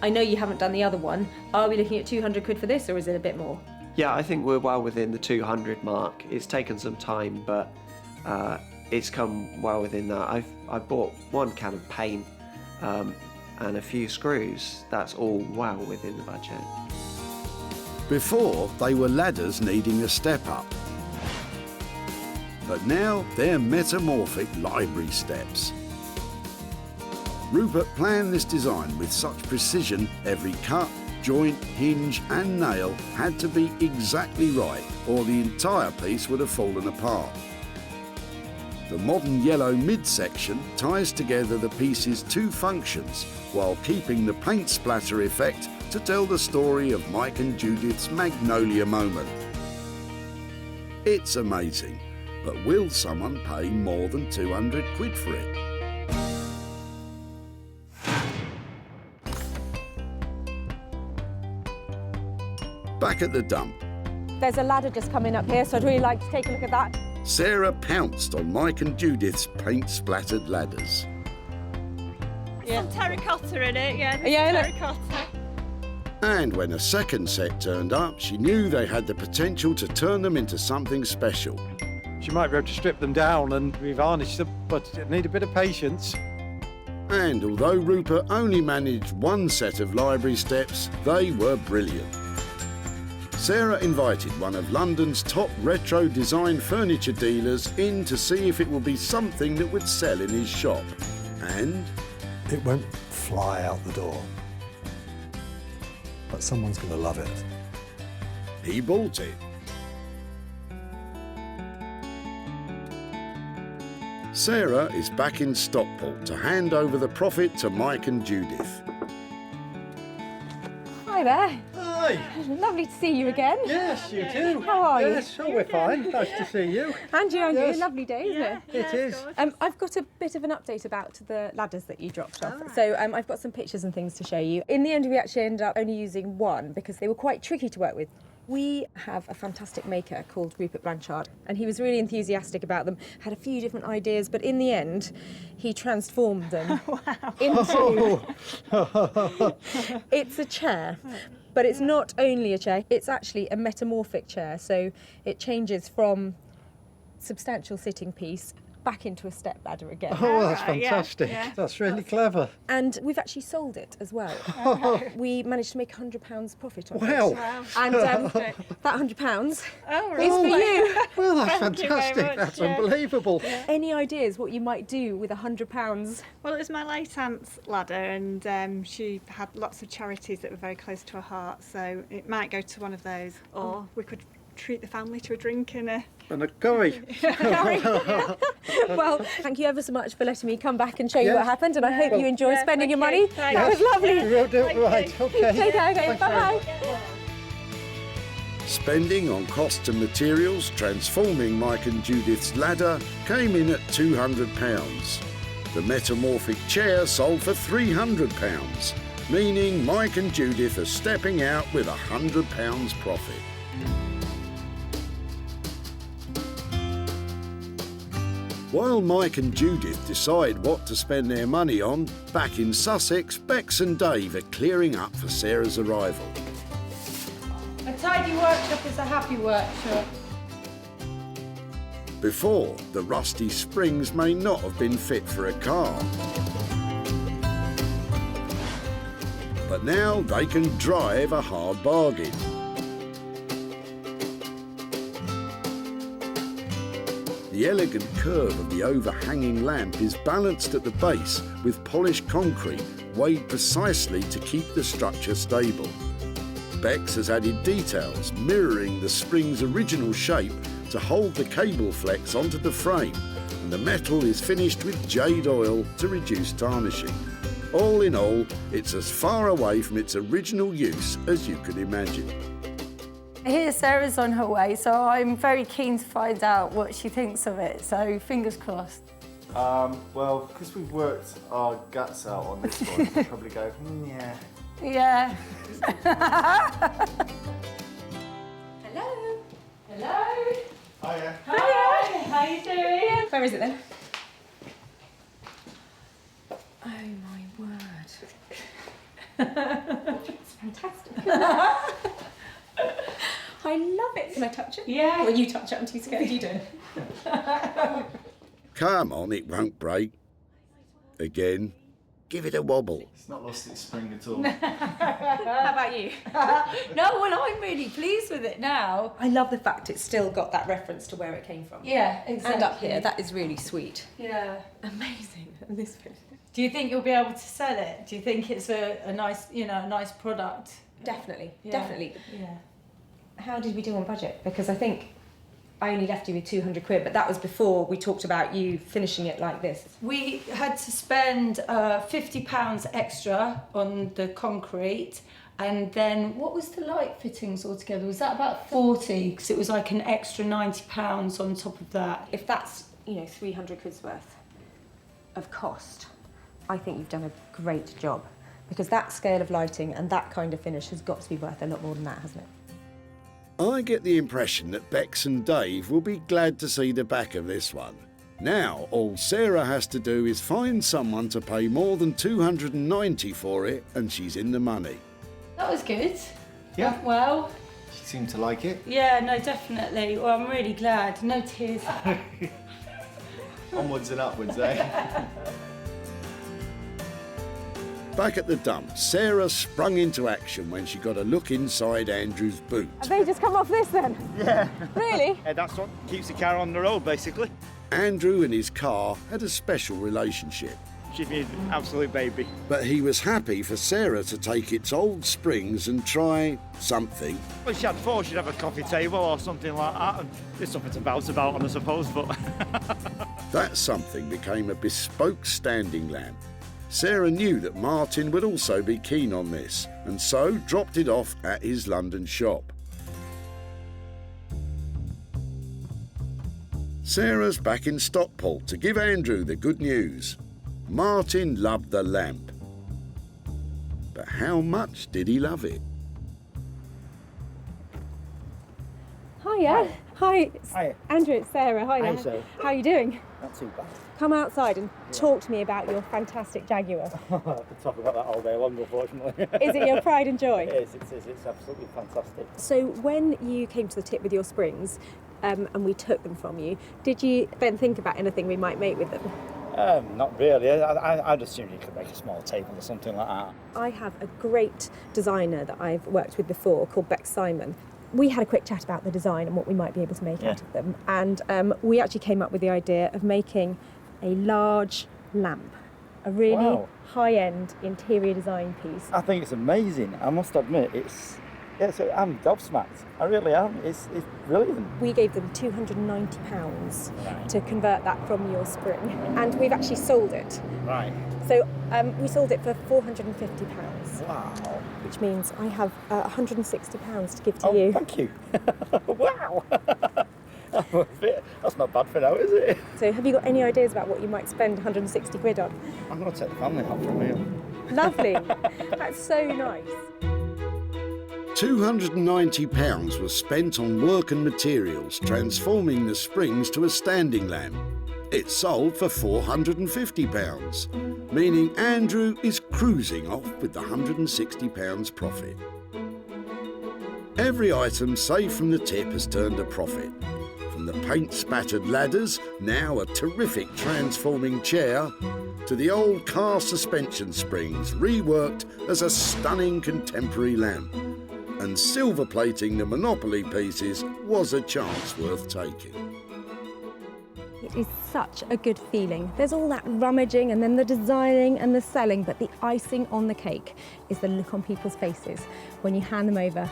I know you haven't done the other one. Are we looking at 200 quid for this, or is it a bit more? Yeah, I think we're well within the 200 mark. It's taken some time, but it's come well within that. I bought one can of paint and a few screws. That's all well within the budget. Before, they were ladders needing a step up. But now they're metamorphic library steps. Rupert planned this design with such precision, every cut, joint, hinge and nail had to be exactly right, or the entire piece would have fallen apart. The modern yellow midsection ties together the piece's two functions while keeping the paint splatter effect to tell the story of Mike and Judith's Magnolia moment. It's amazing, but will someone pay more than 200 quid for it? Back at the dump, There's a ladder just coming up here, so I'd really like to take a look at that. Sarah pounced on Mike and Judith's paint-splattered ladders. Some terracotta in it, yeah. Yeah, look. Terracotta. And when a second set turned up, she knew they had the potential to turn them into something special. She might be able to strip them down and revarnish them, but it need a bit of patience. And although Rupert only managed one set of library steps, they were brilliant. Sarah invited one of London's top retro design furniture dealers in to see if it would be something that would sell in his shop. And it won't fly out the door, but someone's going to love it. He bought it. Sarah is back in Stockport to hand over the profit to Mike and Judith. Hi there. Hi. Lovely to see you again. Yes, you too. How are you? Yes, oh, we're fine. Nice to see you. And you, Yes. lovely day, isn't it? It is. I've got a bit of an update about the ladders that you dropped off. So I've got some pictures and things to show you. In the end, we actually ended up only using one because they were quite tricky to work with. We have a fantastic maker called Rupert Blanchard, and he was really enthusiastic about them, had a few different ideas, but in the end, he transformed them into... It's a chair, but it's not only a chair, it's actually a metamorphic chair, so it changes from substantial sitting piece back into a step ladder again. Oh, that's fantastic. That's really clever. And we've actually sold it as well. We managed to make £100 profit on Wow. it. And that £100 is for you. Well, that's fantastic. That's unbelievable. Any ideas what you might do with £100? Well, it was my late aunt's ladder, and she had lots of charities that were very close to her heart, so it might go to one of those, or we could treat the family to a drink and a curry. Well, thank you ever so much for letting me come back and show you what happened, and I hope you enjoy spending your money. That was lovely. We'll do it right. Okay. Take care. Okay. Bye-bye. Spending on costs and materials transforming Mike and Judith's ladder came in at £200. The metamorphic chair sold for £300, meaning Mike and Judith are stepping out with £100 profit. While Mike and Judith decide what to spend their money on, back in Sussex, Bex and Dave are clearing up for Sarah's arrival. A tidy workshop is a happy workshop. Before, the rusty springs may not have been fit for a car. But now they can drive a hard bargain. The elegant curve of the overhanging lamp is balanced at the base with polished concrete weighed precisely to keep the structure stable. Bex has added details mirroring the spring's original shape to hold the cable flex onto the frame, and the metal is finished with jade oil to reduce tarnishing. All in all, it's as far away from its original use as you can imagine. I hear Sarah's on her way, so I'm very keen to find out what she thinks of it, so fingers crossed. Well, because we've worked our guts out on this one, we'll probably go, yeah. Yeah. Hello. Hello. Hiya. Hi. How you doing? Where is it then? Oh my word. It's fantastic. I love it. Can I touch it? Yeah. Well, you touch it. I'm too scared. You do. Come on, it won't break. Again, give it a wobble. It's not lost its spring at all. How about you? No, well, I'm really pleased with it now. I love the fact it's still got that reference to where it came from. Yeah, exactly. And up here, that is really sweet. Yeah. Amazing. And this bit. Do you think you'll be able to sell it? Do you think it's a nice, a nice product? Definitely, Yeah. definitely. Yeah. How did we do on budget? Because I think I only left you with 200 quid, but that was before we talked about you finishing it like this. We had to spend £50 extra on the concrete, and then what was the light fittings altogether? Was that about 40? Because it was like an extra £90 on top of that. If that's, 300 quid's worth of cost, I think you've done a great job. Because that scale of lighting and that kind of finish has got to be worth a lot more than that, hasn't it? I get the impression that Bex and Dave will be glad to see the back of this one. Now, all Sarah has to do is find someone to pay more than $290 for it, and she's in the money. That was good. Yeah. Went well. She seemed to like it. Yeah, no, definitely. Well, I'm really glad. No tears. Onwards and upwards, eh? Back at the dump, Sarah sprung into action when she got a look inside Andrew's boot. Have they just come off this then? Yeah. Really? Yeah, that's what keeps the car on the road, basically. Andrew and his car had a special relationship. She's an absolute baby. But he was happy for Sarah to take its old springs and try something. Well, she had thought she'd have a coffee table or something like that, and there's something to bounce about on, I suppose, but... That something became a bespoke standing lamp. Sarah knew that Martin would also be keen on this, and so dropped it off at his London shop. Sarah's back in Stockport to give Andrew the good news. Martin loved the lamp. But how much did he love it? Hiya. Hi. Hiya. Andrew, it's Sarah. Hi there. Hi, Sarah. How are you doing? Not too bad. Come outside and talk to me about your fantastic Jaguar. I could talk about that all day long, unfortunately. Is it your pride and joy? It is. It's absolutely fantastic. So when you came to the tip with your springs and we took them from you, did you then think about anything we might make with them? Not really. I'd assume you could make a small table or something like that. I have a great designer that I've worked with before called Beck Simon. We had a quick chat about the design and what we might be able to make out of them, and we actually came up with the idea of making a large lamp, a really high-end interior design piece. I think it's amazing. I must admit, I'm gobsmacked. I really am. It's brilliant. We gave them £290 to convert that from your spring, and we've actually sold it. Right. So we sold it for £450. Wow. Which means I have £160 to give to you. Thank you. Wow. That's not bad for now, is it? So have you got any ideas about what you might spend 160 quid on? I'm going to take the family out for a meal. Lovely. That's so nice. £290 was spent on work and materials, transforming the springs to a standing lamp. It sold for £450, meaning Andrew is cruising off with the £160 profit. Every item saved from the tip has turned a profit. From the paint-spattered ladders, now a terrific transforming chair, to the old car suspension springs reworked as a stunning contemporary lamp. And silver plating the Monopoly pieces was a chance worth taking. It is such a good feeling. There's all that rummaging and then the designing and the selling, but the icing on the cake is the look on people's faces when you hand them over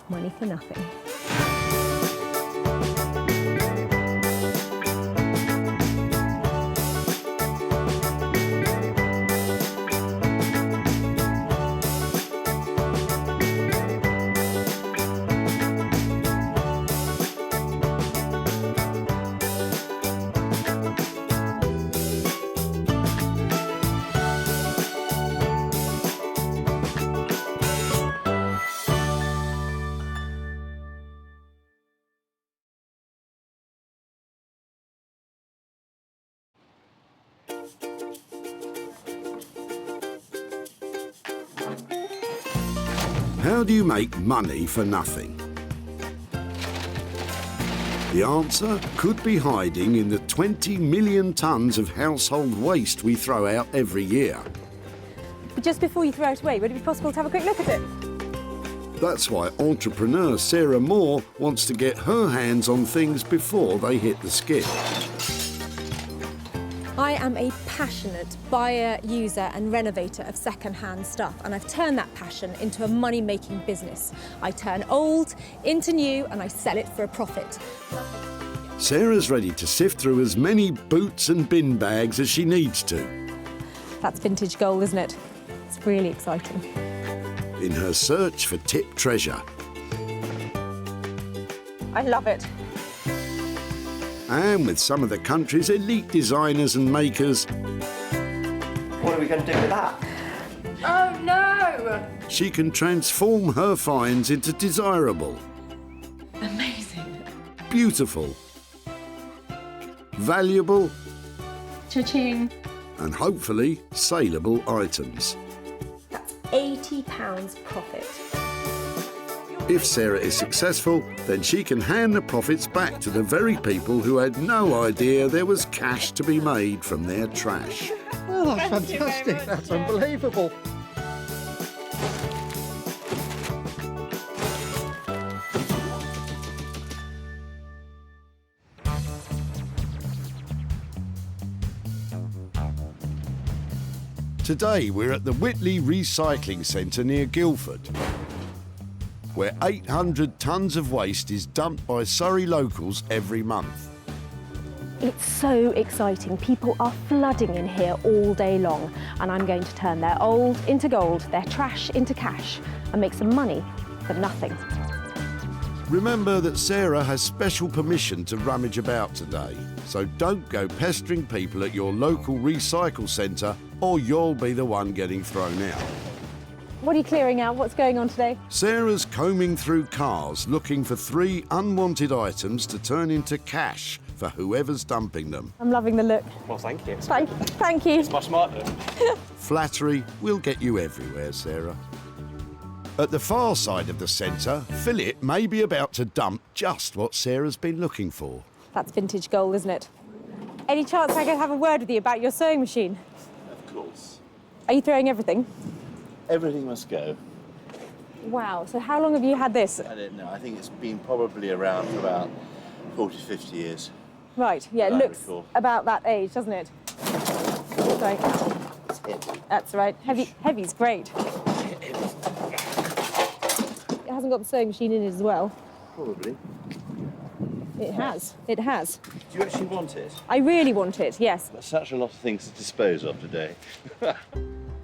money for nothing. How do you make money for nothing? The answer could be hiding in the 20 million tonnes of household waste we throw out every year. But just before you throw it away, would it be possible to have a quick look at it? That's why entrepreneur Sarah Moore wants to get her hands on things before they hit the skip. I am a passionate buyer, user and renovator of second-hand stuff, and I've turned that passion into a money-making business. I turn old into new and I sell it for a profit. Sarah's ready to sift through as many boots and bin bags as she needs to. That's vintage gold, isn't it? It's really exciting. In her search for tip treasure. I love it. And with some of the country's elite designers and makers, what are we going to do with that? Oh no! she can transform her finds into desirable, Amazing. beautiful, valuable, Cha-ching. and hopefully saleable items. That's £80 profit. If Sarah is successful, then she can hand the profits back to the very people who had no idea there was cash to be made from their trash. Oh, that's fantastic. That's unbelievable. Today we're at the Whitley Recycling Centre near Guildford, where 800 tonnes of waste is dumped by Surrey locals every month. It's so exciting. People are flooding in here all day long, and I'm going to turn their old into gold, their trash into cash, and make some money for nothing. Remember that Sarah has special permission to rummage about today, so don't go pestering people at your local recycle centre or you'll be the one getting thrown out. What are you clearing out? What's going on today? Sarah's combing through cars looking for 3 unwanted items to turn into cash for whoever's dumping them. I'm loving the look. Well, thank you. Thank you. It's my smart look. Flattery will get you everywhere, Sarah. At the far side of the centre, Philip may be about to dump just what Sarah's been looking for. That's vintage gold, isn't it? Any chance I could have a word with you about your sewing machine? Of course. Are you throwing everything? Everything must go. Wow, so how long have you had this? I don't know. I think it's been probably around for about 40, 50 years. Right, yeah, it That I looks recall. about that age, doesn't it? Sorry. That's right. Heavy's great. It hasn't got the sewing machine in it as well. Probably. It has. It has. Do you actually want it? I really want it, yes. There's such a lot of things to dispose of today.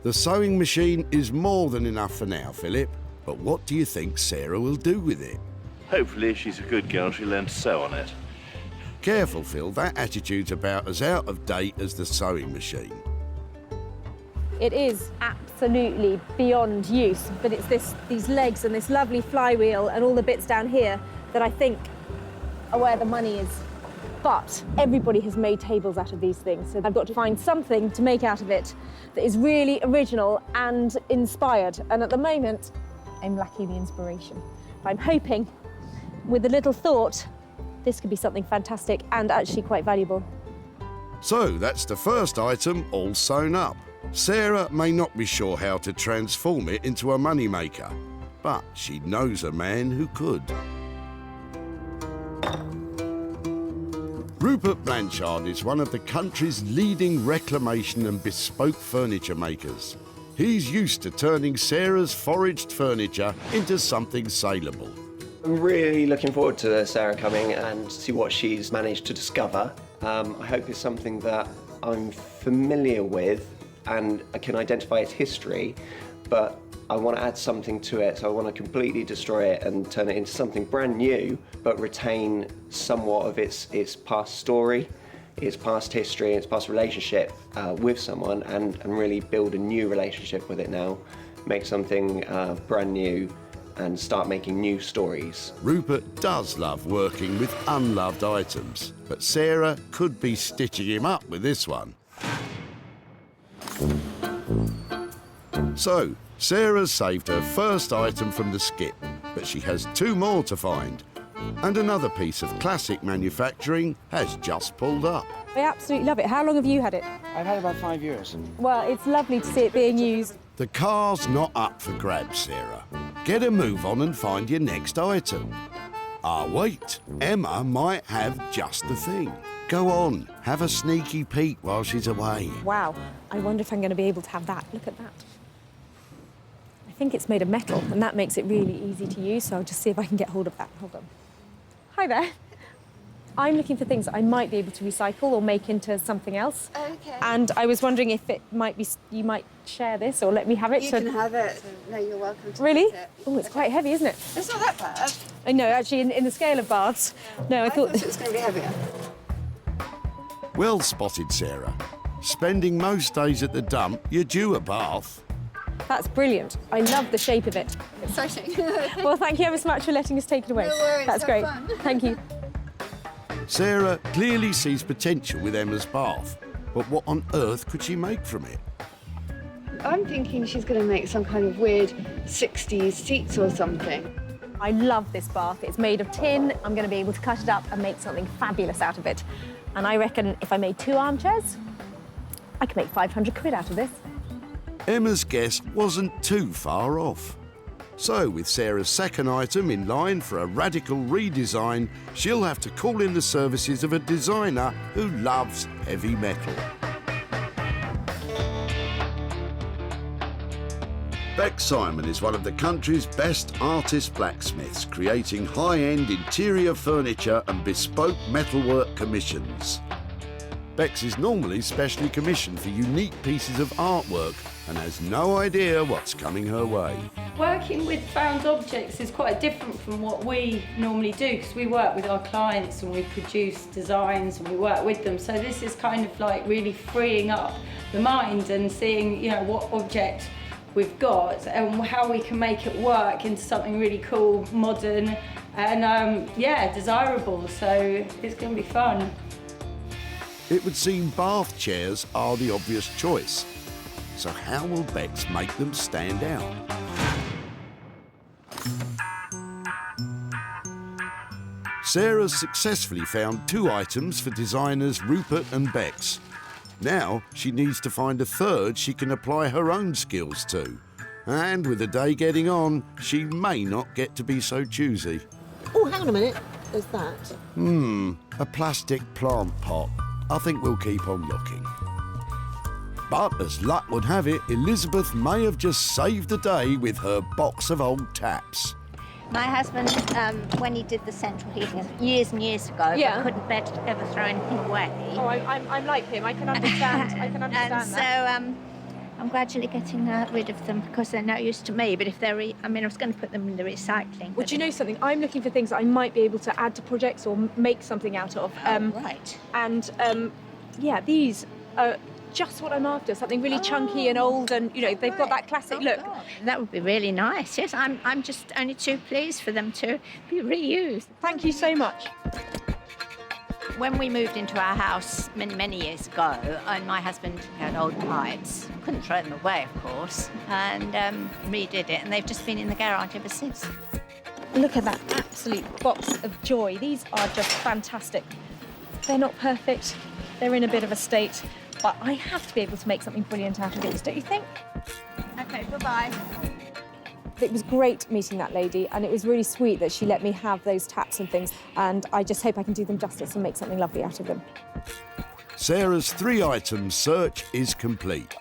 The sewing machine is more than enough for now, Philip. But what do you think Sarah will do with it? Hopefully, if she's a good girl, she'll learn to sew on it. Careful, Phil, that attitude's about as out of date as the sewing machine. It is absolutely beyond use, but it's these legs and this lovely flywheel and all the bits down here that I think are where the money is. But everybody has made tables out of these things, so I've got to find something to make out of it that is really original and inspired. And at the moment, I'm lacking the inspiration. I'm hoping, with a little thought, this could be something fantastic and actually quite valuable. So that's the first item all sewn up. Sarah may not be sure how to transform it into a moneymaker, but she knows a man who could. Rupert Blanchard is one of the country's leading reclamation and bespoke furniture makers. He's used to turning Sarah's foraged furniture into something saleable. I'm really looking forward to Sarah coming and see what she's managed to discover. I hope it's something that I'm familiar with and I can identify its history, but I want to add something to it, so I want to completely destroy it and turn it into something brand new, but retain somewhat of its past story, its past history, its past relationship with someone, and really build a new relationship with it now, make something brand new, and start making new stories. Rupert does love working with unloved items, but Sarah could be stitching him up with this one. So, Sarah's saved her first item from the skip, but she has 2 more to find. And another piece of classic manufacturing has just pulled up. I absolutely love it. How long have you had it? I've had it about 5 years. Well, it's lovely to see it being used. The car's not up for grabs, Sarah. Get a move on and find your next item. Ah, wait, Emma might have just the thing. Go on, have a sneaky peek while she's away. Wow, I wonder if I'm going to be able to have that. Look at that. I think it's made of metal, and that makes it really easy to use, so I'll just see if I can get hold of that. Hold on. Hi there. I'm looking for things that I might be able to recycle or make into something else. Okay. And I was wondering if it might be, you might share this or let me have it. You can have it. No, you're welcome to Really? take it. Oh, it's quite heavy, isn't it? It's not that bad. I know, actually, in the scale of baths. No, I thought it was going to be heavier. Well spotted, Sarah. Spending most days at the dump, you're due a bath. That's brilliant. I love the shape of it. Exciting. Well, thank you ever so much for letting us take it away. No worries, That's have great. fun. Thank you. Sarah clearly sees potential with Emma's bath, but what on earth could she make from it? I'm thinking she's going to make some kind of weird 60s seats or something. I love this bath. It's made of tin. I'm going to be able to cut it up and make something fabulous out of it. And I reckon if I made 2 armchairs, I could make 500 quid out of this. Emma's guess wasn't too far off. So, with Sarah's second item in line for a radical redesign, she'll have to call in the services of a designer who loves heavy metal. Beck Simon is one of the country's best artist blacksmiths, creating high-end interior furniture and bespoke metalwork commissions. Beck's is normally specially commissioned for unique pieces of artwork and has no idea what's coming her way. Working with found objects is quite different from what we normally do because we work with our clients and we produce designs and we work with them. So this is kind of like really freeing up the mind and seeing, you know, what object we've got and how we can make it work into something really cool, modern, and yeah, desirable. So it's going to be fun. It would seem bath chairs are the obvious choice. So how will Bex make them stand out? Sarah's successfully found 2 items for designers Rupert and Bex. Now she needs to find a third she can apply her own skills to. And with the day getting on, she may not get to be so choosy. Oh, hang on a minute. There's that. A plastic plant pot. I think we'll keep on looking. But as luck would have it, Elizabeth may have just saved the day with her box of old taps. My husband, when he did the central heating years and years ago, Yeah. couldn't bear to ever throw anything away. Oh, I'm like him. I can understand. I can understand And that. so I'm gradually getting rid of them because they're no use to me. But if they're, I was going to put them in the recycling. Well, do you know something? I'm looking for things that I might be able to add to projects or make something out of. Right. And yeah, these are just what I'm after. Something really chunky and old, and they've got that classic look. That would be really nice. Yes, I'm just only too pleased for them to be reused. Thank you so much. When we moved into our house many years ago, and my husband had old pipes, couldn't throw them away, of course, and redid it, and they've just been in the garage ever since. Look at that absolute box of joy. These are just fantastic. They're not perfect. They're in a bit of a state, but I have to be able to make something brilliant out of these, don't you think? Okay, bye-bye. It was great meeting that lady, and it was really sweet that she let me have those taps and things, and I just hope I can do them justice and make something lovely out of them. Sarah's 3-item search is complete.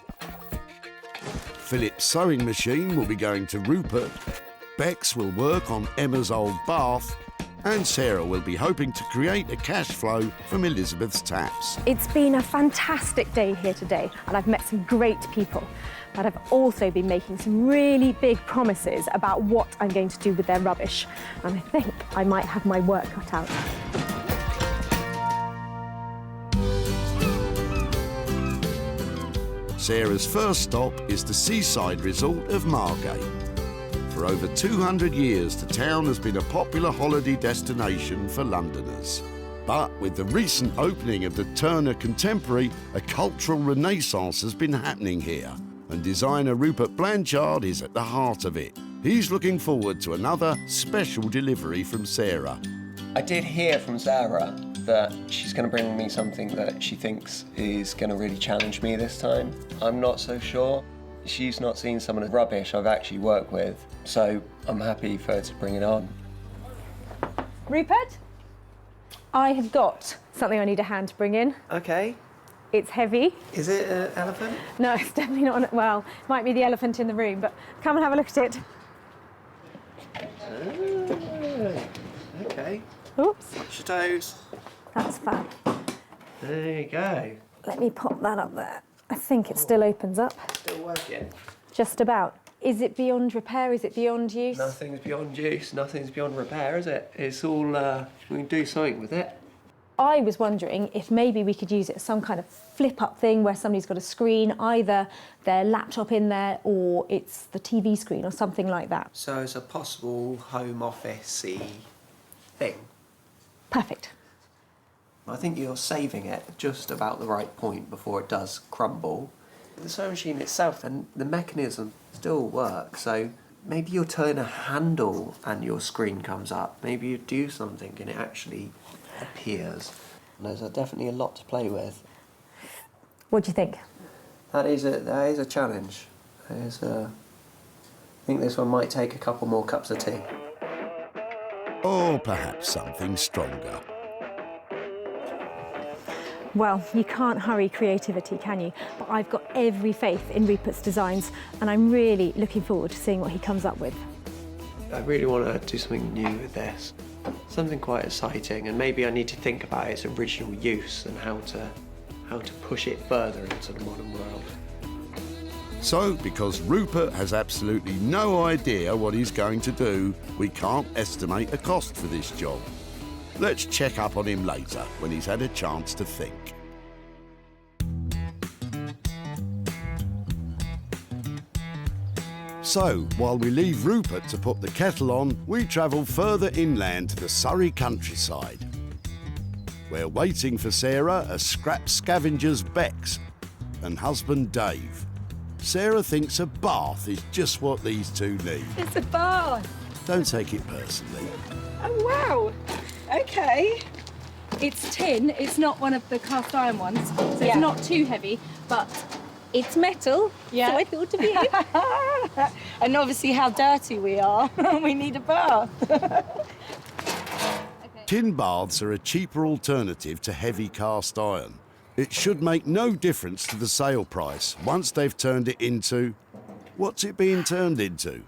Philip's sewing machine will be going to Rupert, Bex will work on Emma's old bath, and Sarah will be hoping to create a cash flow from Elizabeth's taps. It's been a fantastic day here today, and I've met some great people. But I've also been making some really big promises about what I'm going to do with their rubbish. And I think I might have my work cut out. Sarah's first stop is the seaside resort of Margate. For over 200 years, the town has been a popular holiday destination for Londoners. But with the recent opening of the Turner Contemporary, a cultural renaissance has been happening here, and designer Rupert Blanchard is at the heart of it. He's looking forward to another special delivery from Sarah. I did hear from Sarah that she's going to bring me something that she thinks is going to really challenge me this time. I'm not so sure. She's not seen some of the rubbish I've actually worked with, so I'm happy for her to bring it on. Rupert, I have got something I need a hand to bring in. Okay. It's heavy. Is it an elephant? No, it's definitely not. Well, it might be the elephant in the room, but come and have a look at it. Okay. Oops. Watch your toes. That's fab. There you go. Let me pop that up there. I think it still opens up. Still working. Just about. Is it beyond repair? Is it beyond use? Nothing's beyond use, nothing's beyond repair, is it? It's all, we can do something with it. I was wondering if maybe we could use it as some kind of flip-up thing where somebody's got a screen, either their laptop in there or it's the TV screen or something like that. So it's a possible home office-y thing. Perfect. I think you're saving it just about the right point before it does crumble. The sewing machine itself and the mechanism still works, so maybe you'll turn a handle and your screen comes up. Maybe you do something and it actually appears. There's definitely a lot to play with. What do you think? That is a challenge. I think this one might take a couple more cups of tea. Or perhaps something stronger. Well, you can't hurry creativity, can you? But I've got every faith in Rupert's designs, and I'm really looking forward to seeing what he comes up with. I really want to do something new with this. Something quite exciting, and maybe I need to think about its original use and how to push it further into the modern world. So, because Rupert has absolutely no idea what he's going to do, we can't estimate a cost for this job. Let's check up on him later, when he's had a chance to think. So, while we leave Rupert to put the kettle on, we travel further inland to the Surrey countryside. We're waiting for Sarah as scrap scavengers Bex and husband Dave. Sarah thinks a bath is just what these two need. It's a bath. Don't take it personally. Oh, wow. Okay. It's tin, it's not one of the cast iron ones, so Yeah. it's not too heavy, but it's metal, Yeah. so I thought of you. And obviously how dirty we are. We need a bath. Tin baths are a cheaper alternative to heavy cast iron. It should make no difference to the sale price once they've turned it into... What's it being turned into?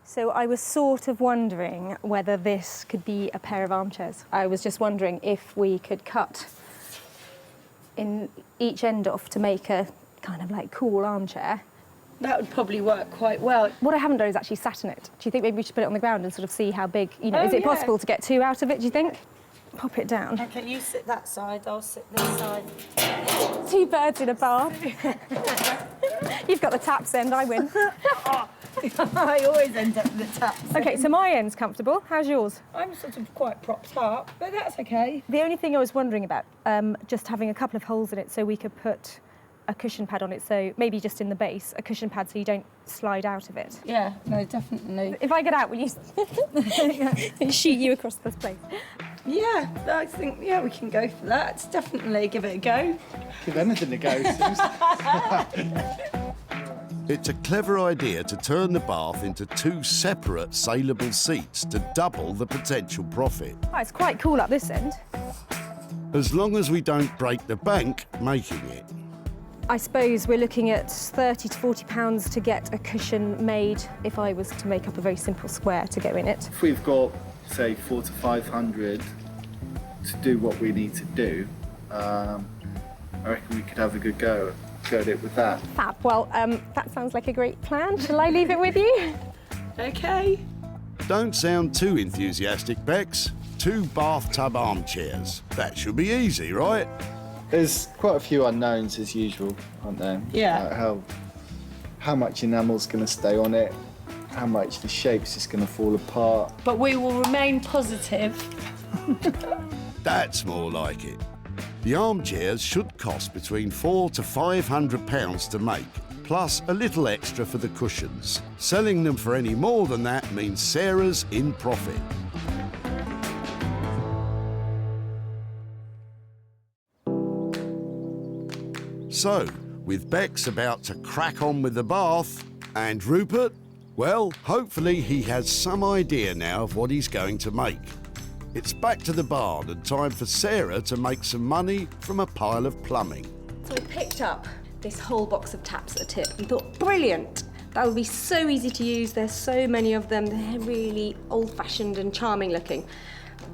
So I was sort of wondering whether this could be a pair of armchairs. I was just wondering if we could cut in each end off to make a kind of like cool armchair. That would probably work quite well. What I haven't done is actually sat in it. Do you think maybe we should put it on the ground and sort of see how big, you know, Oh, is it yeah. possible to get two out of it, do you think? Pop it down. Okay, you sit that side, I'll sit this side. Two birds in a bath. You've got the taps end, I win. I always end up with the taps. Okay, so my end's comfortable. How's yours? I'm sort of quite propped up, but that's okay. The only thing I was wondering about, just having a couple of holes in it so we could put a cushion pad on it, so maybe just in the base, a cushion pad so you don't slide out of it. Yeah, no, definitely. If I get out, will you shoot you across this place? Yeah, I think, yeah, we can go for that. Definitely give it a go. Give anything a go, Suze. It's a clever idea to turn the bath into two separate saleable seats to double the potential profit. Oh, it's quite cool up this end. As long as we don't break the bank making it. I suppose we're looking at £30 to £40 to get a cushion made if I was to make up a very simple square to go in it. If we've got, say, 400 to 500 to do what we need to do, I reckon we could have a good go at it with that. Fab. Well, that sounds like a great plan. Shall I leave it with you? Okay. Don't sound too enthusiastic, Bex. Two bathtub armchairs. That should be easy, right? There's quite a few unknowns as usual, aren't there? Yeah. How much enamel's going to stay on it, how much the shape's just going to fall apart. But we will remain positive. That's more like it. The armchairs should cost between £400 to £500 to make, plus a little extra for the cushions. Selling them for any more than that means Sarah's in profit. So, with Bex about to crack on with the bath, and Rupert, well, hopefully he has some idea now of what he's going to make. It's back to the barn and time for Sarah to make some money from a pile of plumbing. So I picked up this whole box of taps at a tip and thought, brilliant! That would be so easy to use. There's so many of them. They're really old-fashioned and charming looking.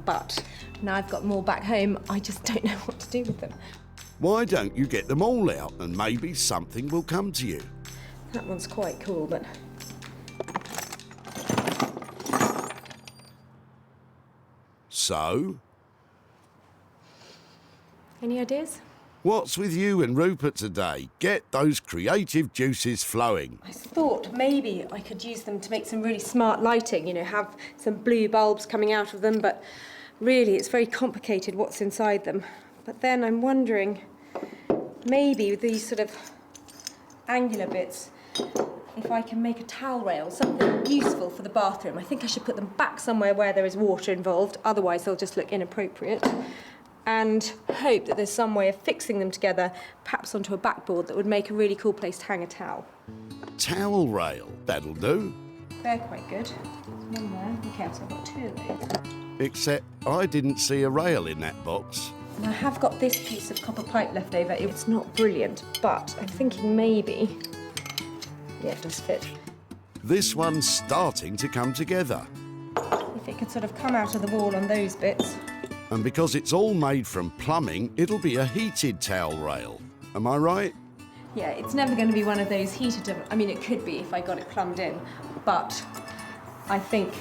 But now I've got more back home, I just don't know what to do with them. Why don't you get them all out and maybe something will come to you? That one's quite cool, but... So, Any ideas? what's with you and Rupert today? Get those creative juices flowing. I thought maybe I could use them to make some really smart lighting, you know, have some blue bulbs coming out of them, but really it's very complicated what's inside them. But then I'm wondering, maybe with these sort of angular bits, if I can make a towel rail, something useful for the bathroom. I think I should put them back somewhere where there is water involved, otherwise they'll just look inappropriate. And hope that there's some way of fixing them together, perhaps onto a backboard that would make a really cool place to hang a towel. Towel rail, that'll do. They're quite good. There's one there. Okay, so I've got two of those. Except I didn't see a rail in that box. And I have got this piece of copper pipe left over. It's not brilliant, but I'm thinking maybe... Yeah, it does fit. This one's starting to come together. If it could sort of come out of the wall on those bits. And because it's all made from plumbing, it'll be a heated towel rail. Am I right? Yeah, it's never going to be one of those heated... I mean, it could be if I got it plumbed in, but I think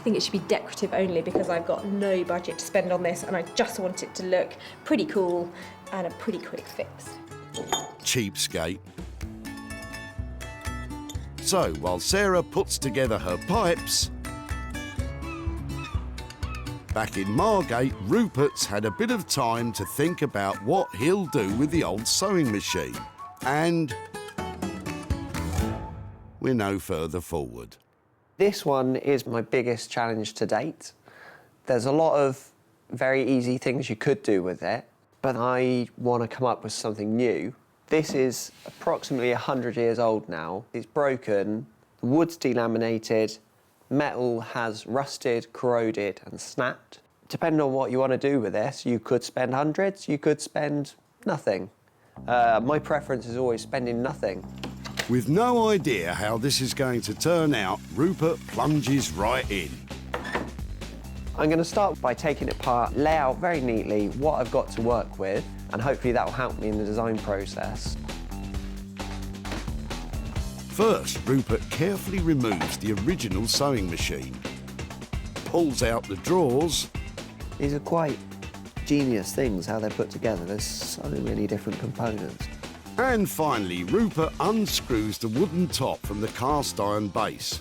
it should be decorative only because I've got no budget to spend on this and I just want it to look pretty cool and a pretty quick fix. Cheapskate. So, while Sarah puts together her pipes, back in Margate, Rupert's had a bit of time to think about what he'll do with the old sewing machine. And we're no further forward. This one is my biggest challenge to date. There's a lot of very easy things you could do with it, but I want to come up with something new. This is approximately 100 years old now. It's broken, the wood's delaminated, metal has rusted, corroded and snapped. Depending on what you want to do with this, you could spend hundreds, you could spend nothing. My preference is always spending nothing. With no idea how this is going to turn out, Rupert plunges right in. I'm going to start by taking it apart, lay out very neatly what I've got to work with, and hopefully that will help me in the design process. First, Rupert carefully removes the original sewing machine, pulls out the drawers. These are quite genius things, how they're put together. There's so many different components. And finally, Rupert unscrews the wooden top from the cast iron base.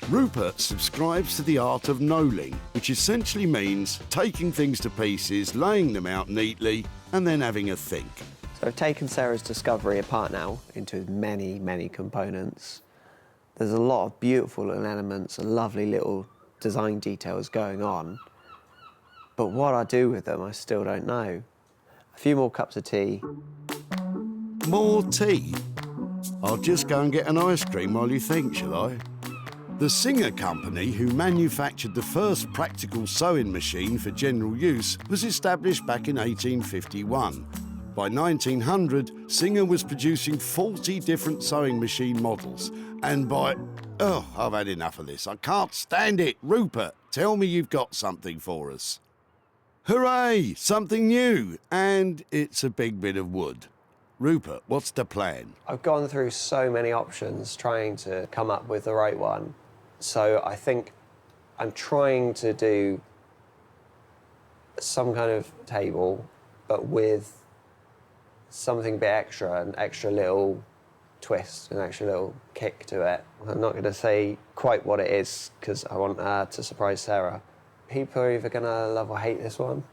Rupert subscribes to the art of knolling, which essentially means taking things to pieces, laying them out neatly, and then having a think. So I've taken Sarah's discovery apart now into many, many components. There's a lot of beautiful little elements and lovely little design details going on. But what I do with them, I still don't know. A few more cups of tea. More tea? I'll just go and get an ice cream while you think, shall I? The Singer Company, who manufactured the first practical sewing machine for general use, was established back in 1851. By 1900, Singer was producing 40 different sewing machine models. And by... Oh, I've had enough of this. I can't stand it. Rupert, tell me you've got something for us. Hooray! Something new. And it's a big bit of wood. Rupert, what's the plan? I've gone through so many options trying to come up with the right one. So I think I'm trying to do some kind of table, but with something a bit extra, an extra little twist, an extra little kick to it. I'm not going to say quite what it is because I want to surprise Sarah. People are either going to love or hate this one.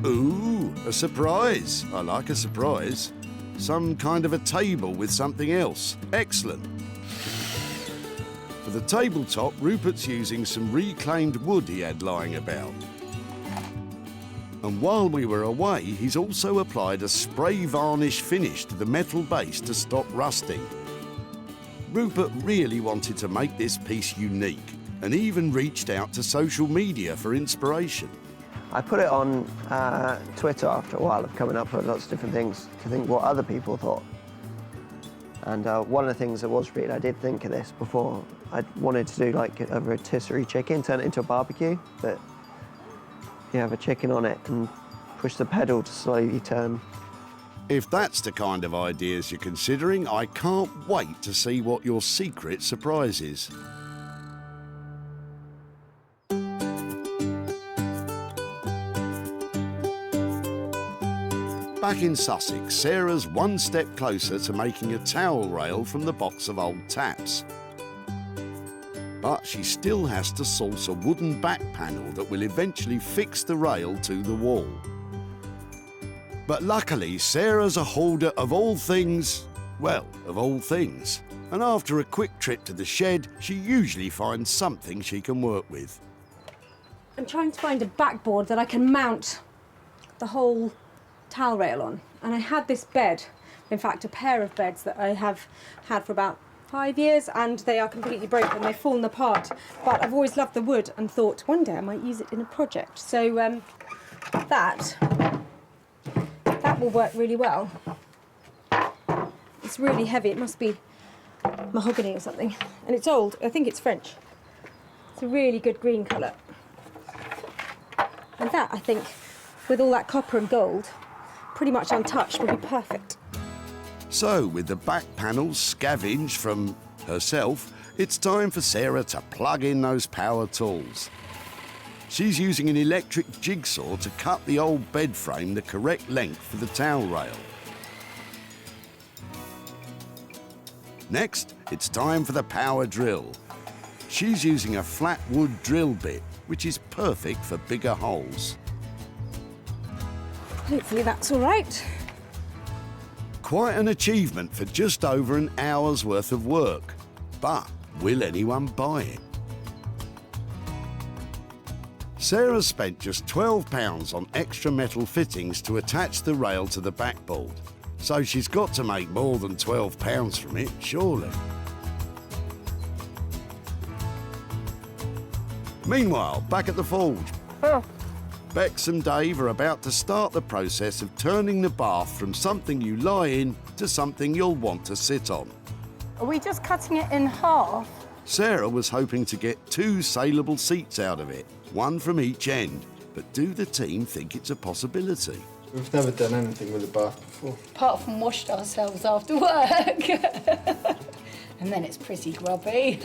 Ooh, a surprise. I like a surprise. Some kind of a table with something else. Excellent. For the tabletop, Rupert's using some reclaimed wood he had lying about. And while we were away, he's also applied a spray varnish finish to the metal base to stop rusting. Rupert really wanted to make this piece unique and even reached out to social media for inspiration. I put it on Twitter after a while of coming up with lots of different things to think what other people thought. And one of the things that was read, I did think of this before. I wanted to do like a rotisserie chicken, turn it into a barbecue, but you have a chicken on it and push the pedal to slowly turn. If that's the kind of ideas you're considering, I can't wait to see what your secret surprise is. Back in Sussex, Sarah's one step closer to making a towel rail from the box of old taps. But she still has to source a wooden back panel that will eventually fix the rail to the wall. But luckily, Sarah's a hoarder of all things, well, of all things. And after a quick trip to the shed, she usually finds something she can work with. I'm trying to find a backboard that I can mount the whole towel rail on. And I had this bed, in fact a pair of beds that I have had for about 5 years, and they are completely broken, they've fallen apart. But I've always loved the wood and thought one day I might use it in a project. So that will work really well. It's really heavy, it must be mahogany or something. And it's old, I think it's French. It's a really good green colour. And that, I think, with all that copper and gold, pretty much untouched, would be perfect. So, with the back panels scavenged from herself, it's time for Sarah to plug in those power tools. She's using an electric jigsaw to cut the old bed frame the correct length for the towel rail. Next, it's time for the power drill. She's using a flat wood drill bit, which is perfect for bigger holes. Hopefully that's all right. Quite an achievement for just over an hour's worth of work. But will anyone buy it? Sarah spent just £12 on extra metal fittings to attach the rail to the backboard. So she's got to make more than £12 from it, surely. Meanwhile, back at the forge, Bex and Dave are about to start the process of turning the bath from something you lie in to something you'll want to sit on. Are we just cutting it in half? Sarah was hoping to get 2 saleable seats out of it, one from each end. But do the team think it's a possibility? We've never done anything with a bath before. Apart from washed ourselves after work. And then it's pretty grubby.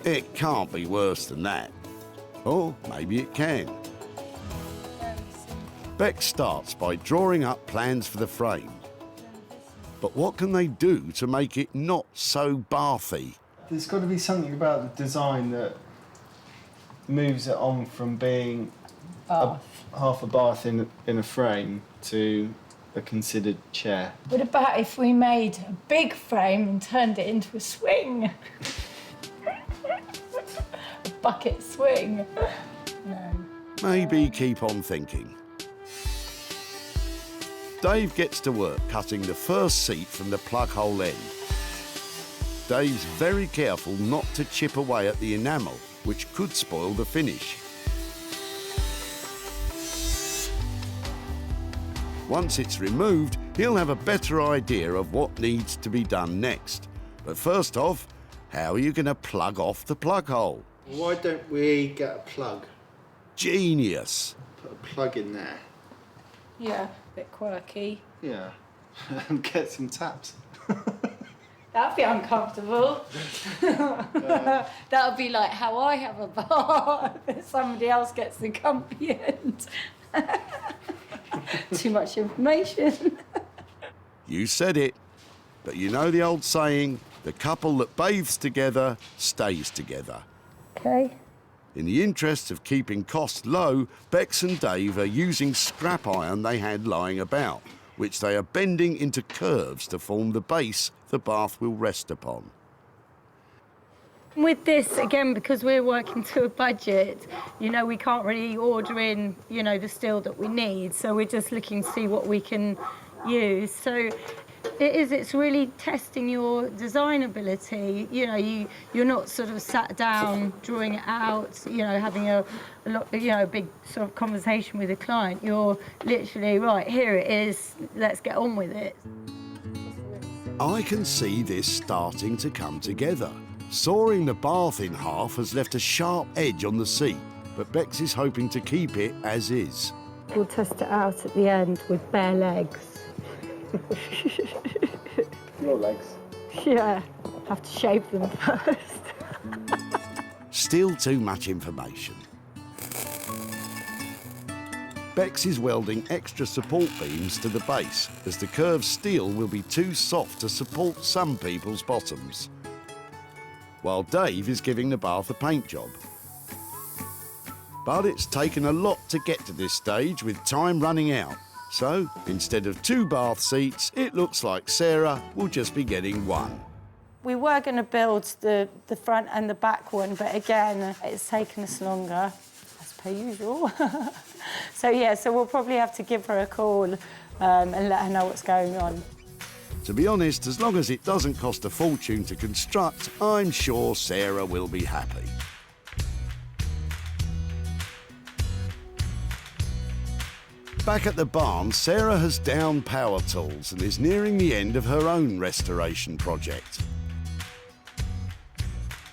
It can't be worse than that. Or maybe it can. Beck starts by drawing up plans for the frame. But what can they do to make it not so bathy? There's got to be something about the design that moves it on from being half a bath in a frame to a considered chair. What about if we made a big frame and turned it into a swing? A bucket swing. No. Maybe keep on thinking. Dave gets to work cutting the first seat from the plug hole end. Dave's very careful not to chip away at the enamel, which could spoil the finish. Once it's removed, he'll have a better idea of what needs to be done next. But first off, how are you going to plug off the plug hole? Why don't we get a plug? Genius. Put a plug in there. Yeah, a bit quirky. Yeah. And get some taps. That'd be uncomfortable. That would be like how I have a bath. Somebody else gets the comfy end. Too much information. You said it. But you know the old saying, the couple that bathes together stays together. Okay. In the interests of keeping costs low, Bex and Dave are using scrap iron they had lying about, which they are bending into curves to form the base the bath will rest upon. With this, again, because we're working to a budget, we can't really order in, the steel that we need. So we're just looking to see what we can use. So it's really testing your design ability. You're not sort of sat down, drawing it out, having a big sort of conversation with a client. You're literally, right, here it is, let's get on with it. I can see this starting to come together. Sawing the bath in half has left a sharp edge on the seat, but Bex is hoping to keep it as is. We'll test it out at the end with bare legs. Your legs? Yeah, have to shave them first. Still too much information. Bex is welding extra support beams to the base, as the curved steel will be too soft to support some people's bottoms. While Dave is giving the bath a paint job. But it's taken a lot to get to this stage with time running out. So, instead of 2 bath seats, it looks like Sarah will just be getting 1. We were going to build the front and the back one, but again, it's taken us longer, as per usual. So we'll probably have to give her a call and let her know what's going on. To be honest, as long as it doesn't cost a fortune to construct, I'm sure Sarah will be happy. Back at the barn, Sarah has downed power tools and is nearing the end of her own restoration project.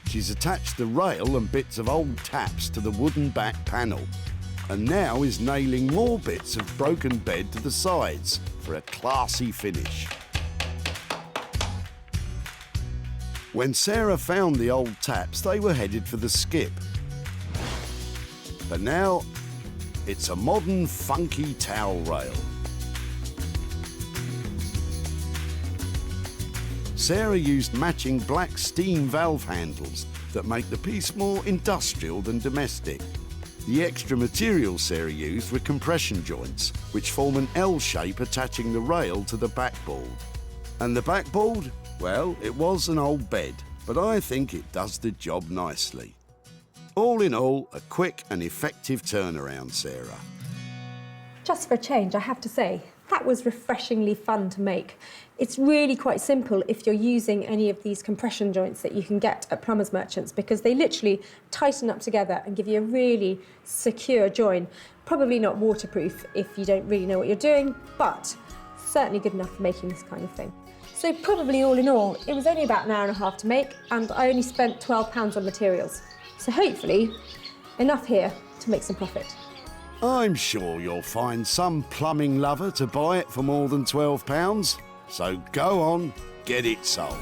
She's attached the rail and bits of old taps to the wooden back panel, and now is nailing more bits of broken bed to the sides for a classy finish. When Sarah found the old taps, they were headed for the skip. But now, it's a modern, funky towel rail. Sarah used matching black steam valve handles that make the piece more industrial than domestic. The extra materials Sarah used were compression joints, which form an L shape attaching the rail to the backboard. And the backboard? Well, it was an old bed, but I think it does the job nicely. All in all, a quick and effective turnaround, Sarah. Just for a change, I have to say, that was refreshingly fun to make. It's really quite simple if you're using any of these compression joints that you can get at plumbers merchants, because they literally tighten up together and give you a really secure join. Probably not waterproof if you don't really know what you're doing, but certainly good enough for making this kind of thing. So probably all in all, it was only about an hour and a half to make, and I only spent £12 on materials. So hopefully, enough here to make some profit. I'm sure you'll find some plumbing lover to buy it for more than £12. So go on, get it sold.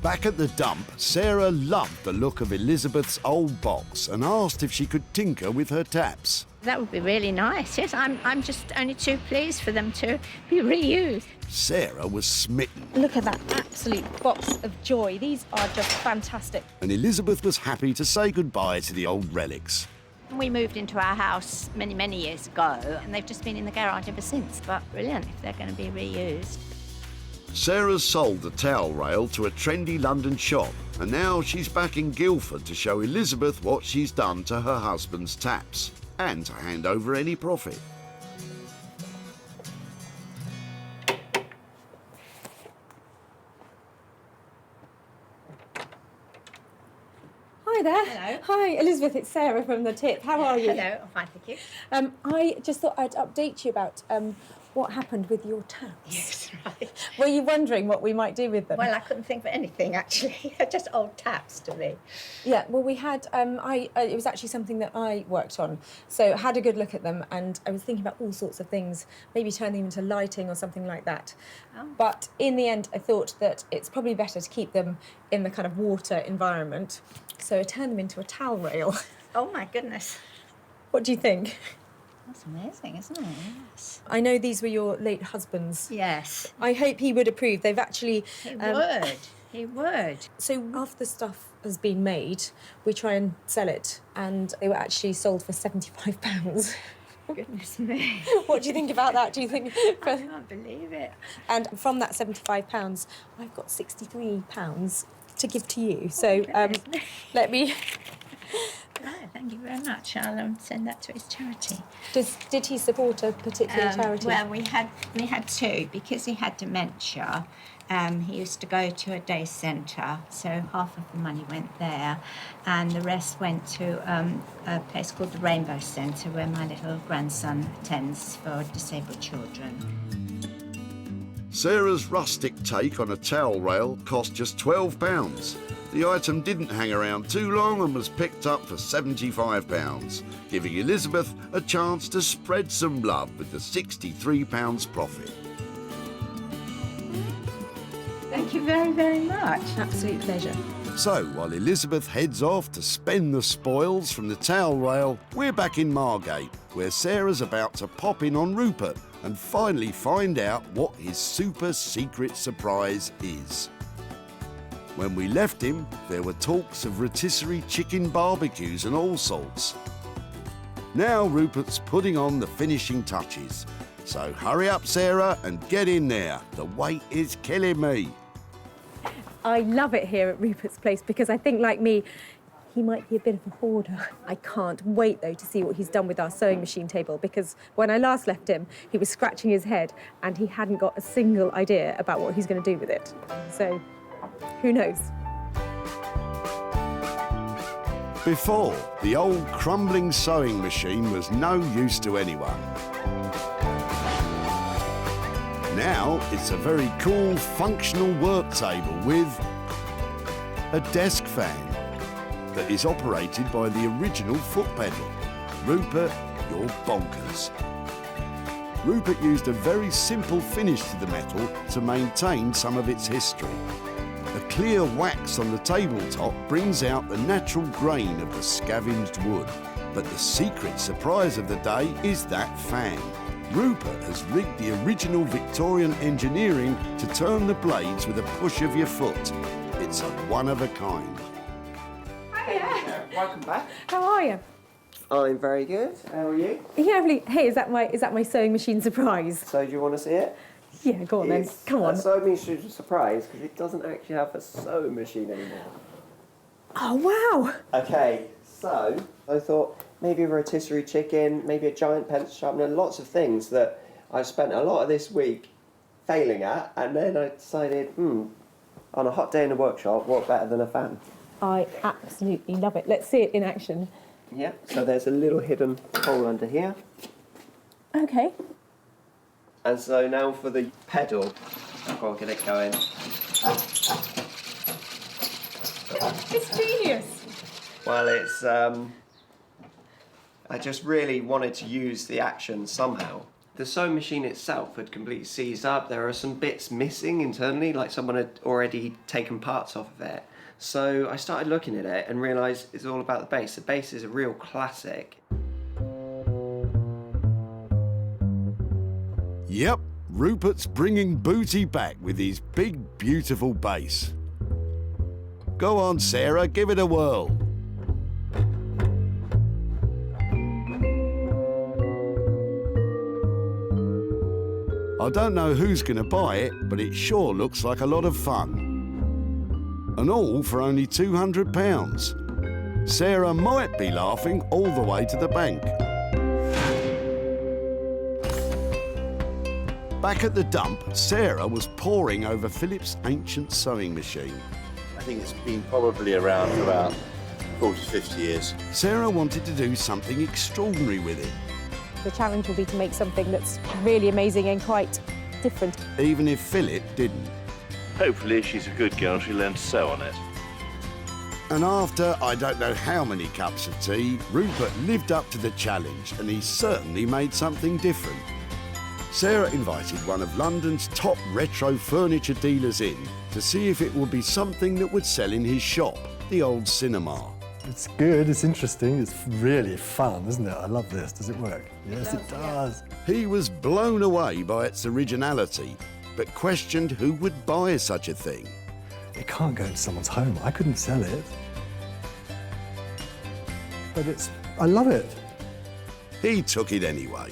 Back at the dump, Sarah loved the look of Elizabeth's old box and asked if she could tinker with her taps. That would be really nice, yes. I'm just only too pleased for them to be reused. Sarah was smitten, Look at that absolute box of joy. These are just fantastic. and Elizabeth was happy to say goodbye to the old relics. We moved into our house many, many years ago, and they've just been in the garage ever since. But brilliant if they're going to be reused. Sarah's sold the towel rail to a trendy London shop, and now she's back in Guildford to show Elizabeth what she's done to her husband's taps, and to hand over any profit. Hi there. Hello. Hi, Elizabeth, it's Sarah from The Tip. How are you? Hello, I'm fine, thank you. I just thought I'd update you about what happened with your taps. Yes, right. Were you wondering what we might do with them? Well, I couldn't think of anything, actually. They're just old taps to me. Yeah, well, we had, it was actually something that I worked on. So I had a good look at them, and I was thinking about all sorts of things, maybe turn them into lighting or something like that. Oh. But in the end, I thought that it's probably better to keep them in the kind of water environment. So I turned them into a towel rail. Oh, my goodness. What do you think? That's amazing, isn't it? Yes. I know these were your late husband's. Yes. I hope he would approve. They've actually... He would. He would. So after the stuff has been made, we try and sell it, and they were actually sold for £75. Goodness me. What do you think about that? Do you think... I can't believe it. And from that £75, I've got £63 to give to you. So let me... Right, thank you very much. I'll send that to his charity. Did he support a particular charity? Well, we had two. Because he had dementia, he used to go to a day centre, so half of the money went there, and the rest went to a place called the Rainbow Centre, where my little grandson attends for disabled children. Sarah's rustic take on a towel rail cost just £12. The item didn't hang around too long and was picked up for £75, giving Elizabeth a chance to spread some love with the £63 profit. Thank you very, very much. Absolute pleasure. So, while Elizabeth heads off to spend the spoils from the towel rail, we're back in Margate, where Sarah's about to pop in on Rupert and finally find out what his super secret surprise is. When we left him, there were talks of rotisserie chicken barbecues and all sorts. Now Rupert's putting on the finishing touches. So hurry up, Sarah, and get in there. The wait is killing me. I love it here at Rupert's place because I think, like me, he might be a bit of a hoarder. I can't wait, though, to see what he's done with our sewing machine table, because when I last left him, he was scratching his head and he hadn't got a single idea about what he's going to do with it. So, who knows? Before, the old crumbling sewing machine was no use to anyone. Now it's a very cool, functional work table with a desk fan that is operated by the original foot pedal. Rupert, you're bonkers. Rupert used a very simple finish to the metal to maintain some of its history. A clear wax on the tabletop brings out the natural grain of the scavenged wood. But the secret surprise of the day is that fan. Rupert has rigged the original Victorian engineering to turn the blades with a push of your foot. It's a one of a kind. Hiya. Welcome back. How are you? I'm very good. How are you? Yeah, really. Hey, is that my sewing machine surprise? So do you want to see it? Yeah, go on then. Come on. A sewing machine surprise because it doesn't actually have a sewing machine anymore. Oh wow! Okay, so I thought maybe a rotisserie chicken, maybe a giant pencil sharpener, lots of things that I spent a lot of this week failing at, and then I decided, on a hot day in the workshop, what better than a fan? I absolutely love it. Let's see it in action. Yeah, so there's a little hidden hole under here. Okay. And so now for the pedal, I'll get it going. It's genius. Well, it's, I just really wanted to use the action somehow. The sewing machine itself had completely seized up. There are some bits missing internally, like someone had already taken parts off of it. So I started looking at it and realised it's all about the base. The base is a real classic. Yep, Rupert's bringing booty back with his big, beautiful base. Go on, Sarah, give it a whirl. I don't know who's going to buy it, but it sure looks like a lot of fun. And all for only £200. Sarah might be laughing all the way to the bank. Back at the dump, Sarah was poring over Philip's ancient sewing machine. I think it's been probably around for about 40, 50 years. Sarah wanted to do something extraordinary with it. The challenge will be to make something that's really amazing and quite different. Even if Philip didn't. Hopefully, if she's a good girl, she'll learn to sew on it. And after I don't know how many cups of tea, Rupert lived up to the challenge and he certainly made something different. Sarah invited one of London's top retro furniture dealers in to see if it would be something that would sell in his shop, the old cinema. It's good, it's interesting, it's really fun, isn't it? I love this. Does it work? Yes, it does. He was blown away by its originality, but questioned who would buy such a thing. It can't go into someone's home. I couldn't sell it. But I love it. He took it anyway.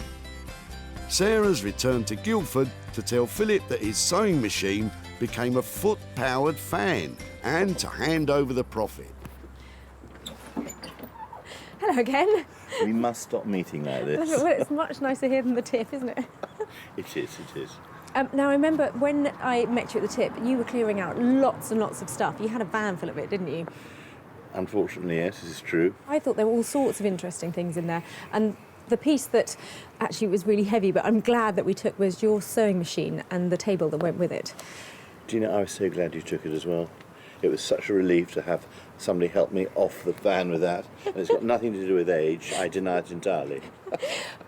Sarah's returned to Guildford to tell Philip that his sewing machine became a foot-powered fan and to hand over the profit. Hello again. We must stop meeting like this. Well, it's much nicer here than the tip, isn't it? It is, it is. Now, I remember when I met you at the tip, you were clearing out lots and lots of stuff. You had a van full of it, didn't you? Unfortunately, yes, this is true. I thought there were all sorts of interesting things in there. And the piece that actually was really heavy, but I'm glad that we took, was your sewing machine and the table that went with it. Do you know, I was so glad you took it as well. It was such a relief to have somebody help me off the van with that. And it's got nothing to do with age. I deny it entirely.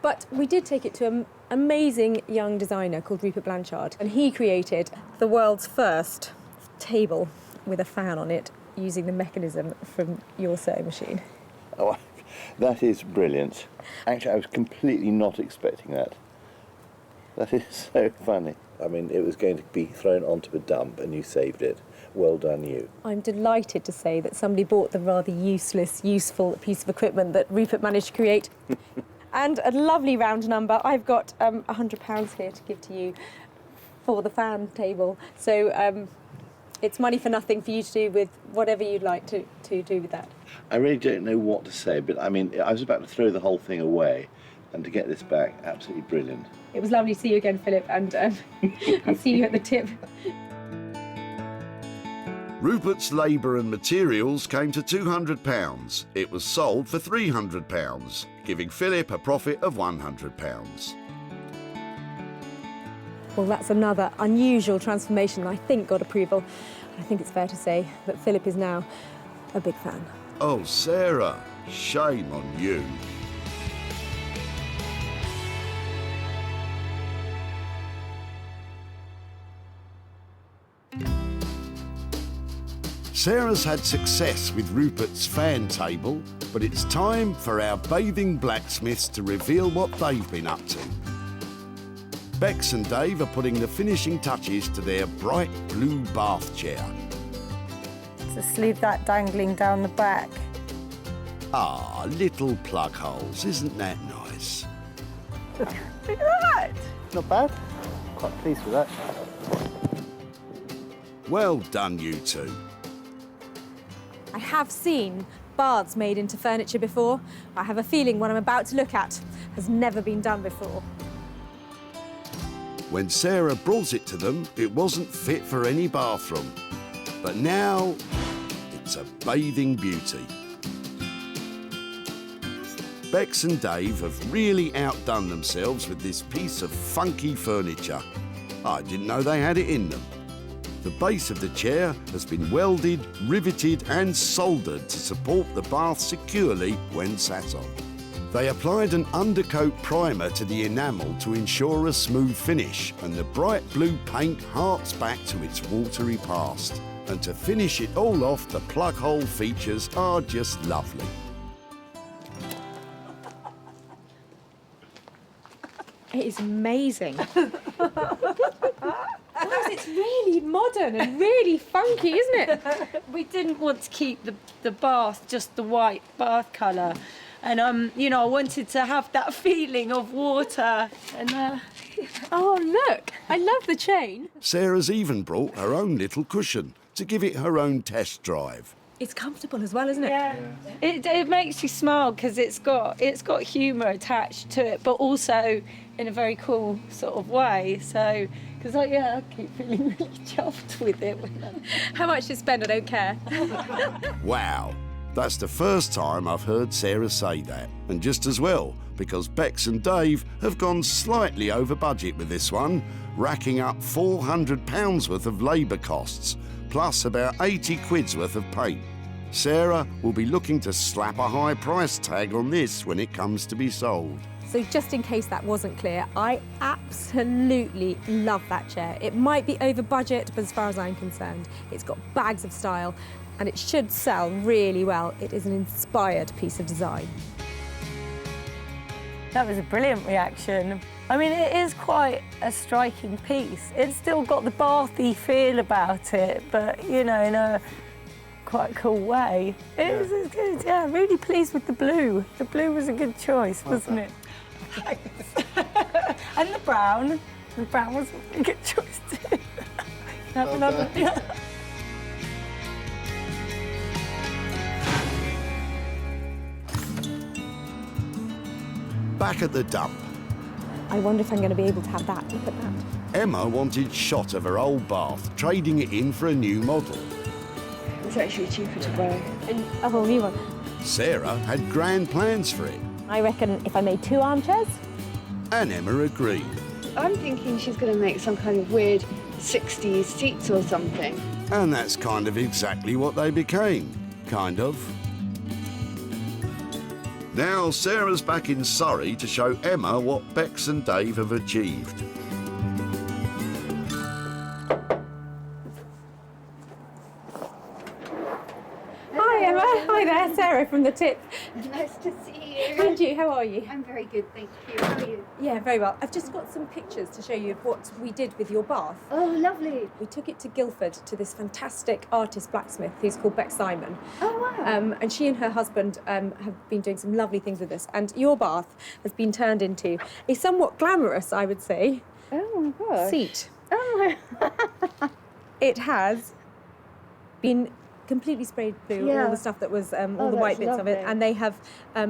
But we did take it to an amazing young designer called Rupert Blanchard, and he created the world's first table with a fan on it using the mechanism from your sewing machine. Oh, that is brilliant. Actually, I was completely not expecting that. That is so funny. I mean, it was going to be thrown onto a dump and you saved it. Well done, you. I'm delighted to say that somebody bought the rather useless, useful piece of equipment that Rupert managed to create. And a lovely round number. I've got £100 here to give to you for the fan table. So it's money for nothing for you to do with whatever you'd like to do with that. I really don't know what to say, but I mean, I was about to throw the whole thing away, and to get this back, absolutely brilliant. It was lovely to see you again, Philip, and I'll see you at the tip. Rupert's labour and materials came to £200. It was sold for £300, giving Philip a profit of £100. Well, that's another unusual transformation that I think got approval. I think it's fair to say that Philip is now a big fan. Oh, Sarah, shame on you. Sarah's had success with Rupert's fan table, but it's time for our bathing blacksmiths to reveal what they've been up to. Bex and Dave are putting the finishing touches to their bright blue bath chair. Just leave that dangling down the back. Ah, little plug holes, isn't that nice? Look at that! Not bad. Quite pleased with that. Well done, you two. I have seen baths made into furniture before. I have a feeling what I'm about to look at has never been done before. When Sarah brought it to them, it wasn't fit for any bathroom. But now, it's a bathing beauty. Bex and Dave have really outdone themselves with this piece of funky furniture. I didn't know they had it in them. The base of the chair has been welded, riveted and soldered to support the bath securely when sat on. They applied an undercoat primer to the enamel to ensure a smooth finish, and the bright blue paint harks back to its watery past. And to finish it all off, the plug hole features are just lovely. It is amazing. It's really modern and really funky, isn't it? We didn't want to keep the bath just the white bath colour. And, you know, I wanted to have that feeling of water. And, Oh, look, I love the chain. Sarah's even brought her own little cushion to give it her own test drive. It's comfortable as well, isn't it? Yeah. It makes you smile because it's got humour attached to it, but also in a very cool sort of way. So, because I keep feeling really chuffed with it. How much to spend, I don't care. Wow, that's the first time I've heard Sarah say that. And just as well, because Bex and Dave have gone slightly over budget with this one, racking up £400 worth of labour costs, plus about 80 quid's worth of paint. Sarah will be looking to slap a high price tag on this when it comes to be sold. So just in case that wasn't clear, I absolutely love that chair. It might be over budget, but as far as I'm concerned, it's got bags of style and it should sell really well. It is an inspired piece of design. That was a brilliant reaction. I mean, it is quite a striking piece. It's still got the bathy feel about it, but, you know, in a quite cool way. It's good, yeah, really pleased with the blue. The blue was a good choice, wasn't it? And the brown. The brown was a good choice too. Have another. Yeah. Back at the dump, I wonder if I'm going to be able to have that. Look at that. Emma wanted shot of her old bath, trading it in for a new model. It's actually cheaper to buy. And a whole new one. Sarah had grand plans for it, I reckon if I made 2 armchairs. and Emma agreed. I'm thinking she's going to make some kind of weird 60s seats or something. And that's kind of exactly what they became, kind of. Now Sarah's back in Surrey to show Emma what Bex and Dave have achieved. Hi Emma, hi there, Sarah from The Tip. Nice to see you. And you, how are you? I'm very good, thank you. How are you? Yeah, very well. I've just got some pictures to show you of what we did with your bath. Oh, lovely. We took it to Guildford to this fantastic artist blacksmith who's called Beck Simon. Oh, wow. And she and her husband have been doing some lovely things with this. And your bath has been turned into a somewhat glamorous, I would say, Oh my gosh. seat. Oh my. It has been completely sprayed blue, Yeah. all the stuff that was, all Oh, the white that's bits of it, lovely. and they have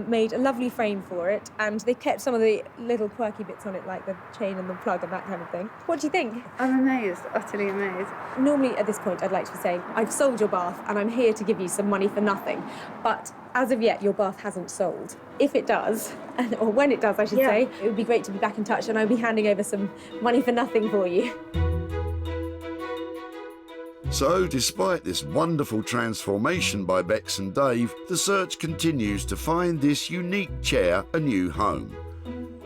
made a lovely frame for it, and they've kept some of the little quirky bits on it, like the chain and the plug and that kind of thing. What do you think? I'm amazed, utterly amazed. Normally at this point I'd like to be saying, I've sold your bath and I'm here to give you some money for nothing, but as of yet your bath hasn't sold. If it does, or when it does I should say, it would be great to be back in touch and I'll be handing over some money for nothing for you. So, despite this wonderful transformation by Bex and Dave, the search continues to find this unique chair a new home.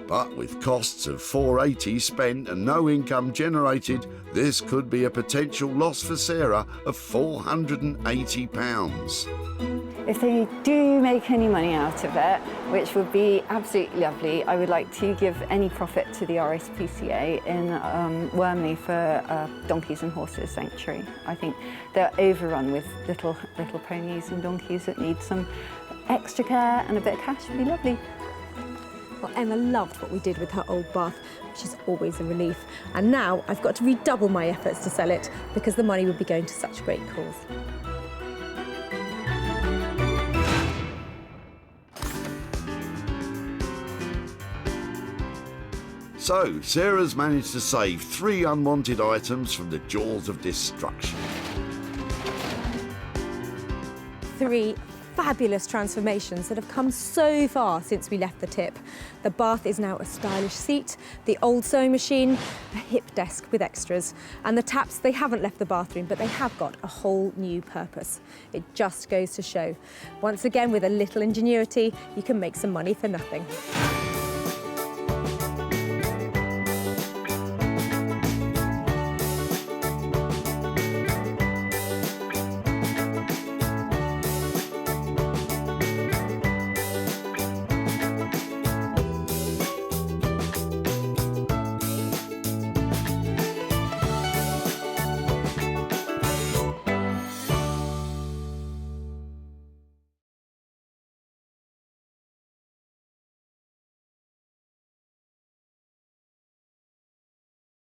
But with costs of $480 spent and no income generated, this could be a potential loss for Sarah of £480. If they do make any money out of it, which would be absolutely lovely, I would like to give any profit to the RSPCA in Wormley for Donkeys and Horses Sanctuary. I think they're overrun with little ponies and donkeys that need some extra care, and a bit of cash would be lovely. Well, Emma loved what we did with her old bath, which is always a relief. And now I've got to redouble my efforts to sell it because the money would be going to such a great cause. So, Sarah's managed to save 3 unwanted items from the jaws of destruction. 3 fabulous transformations that have come so far since we left the tip. The bath is now a stylish seat, the old sewing machine, a hip desk with extras, and the taps, they haven't left the bathroom, but they have got a whole new purpose. It just goes to show. Once again, with a little ingenuity, you can make some money for nothing.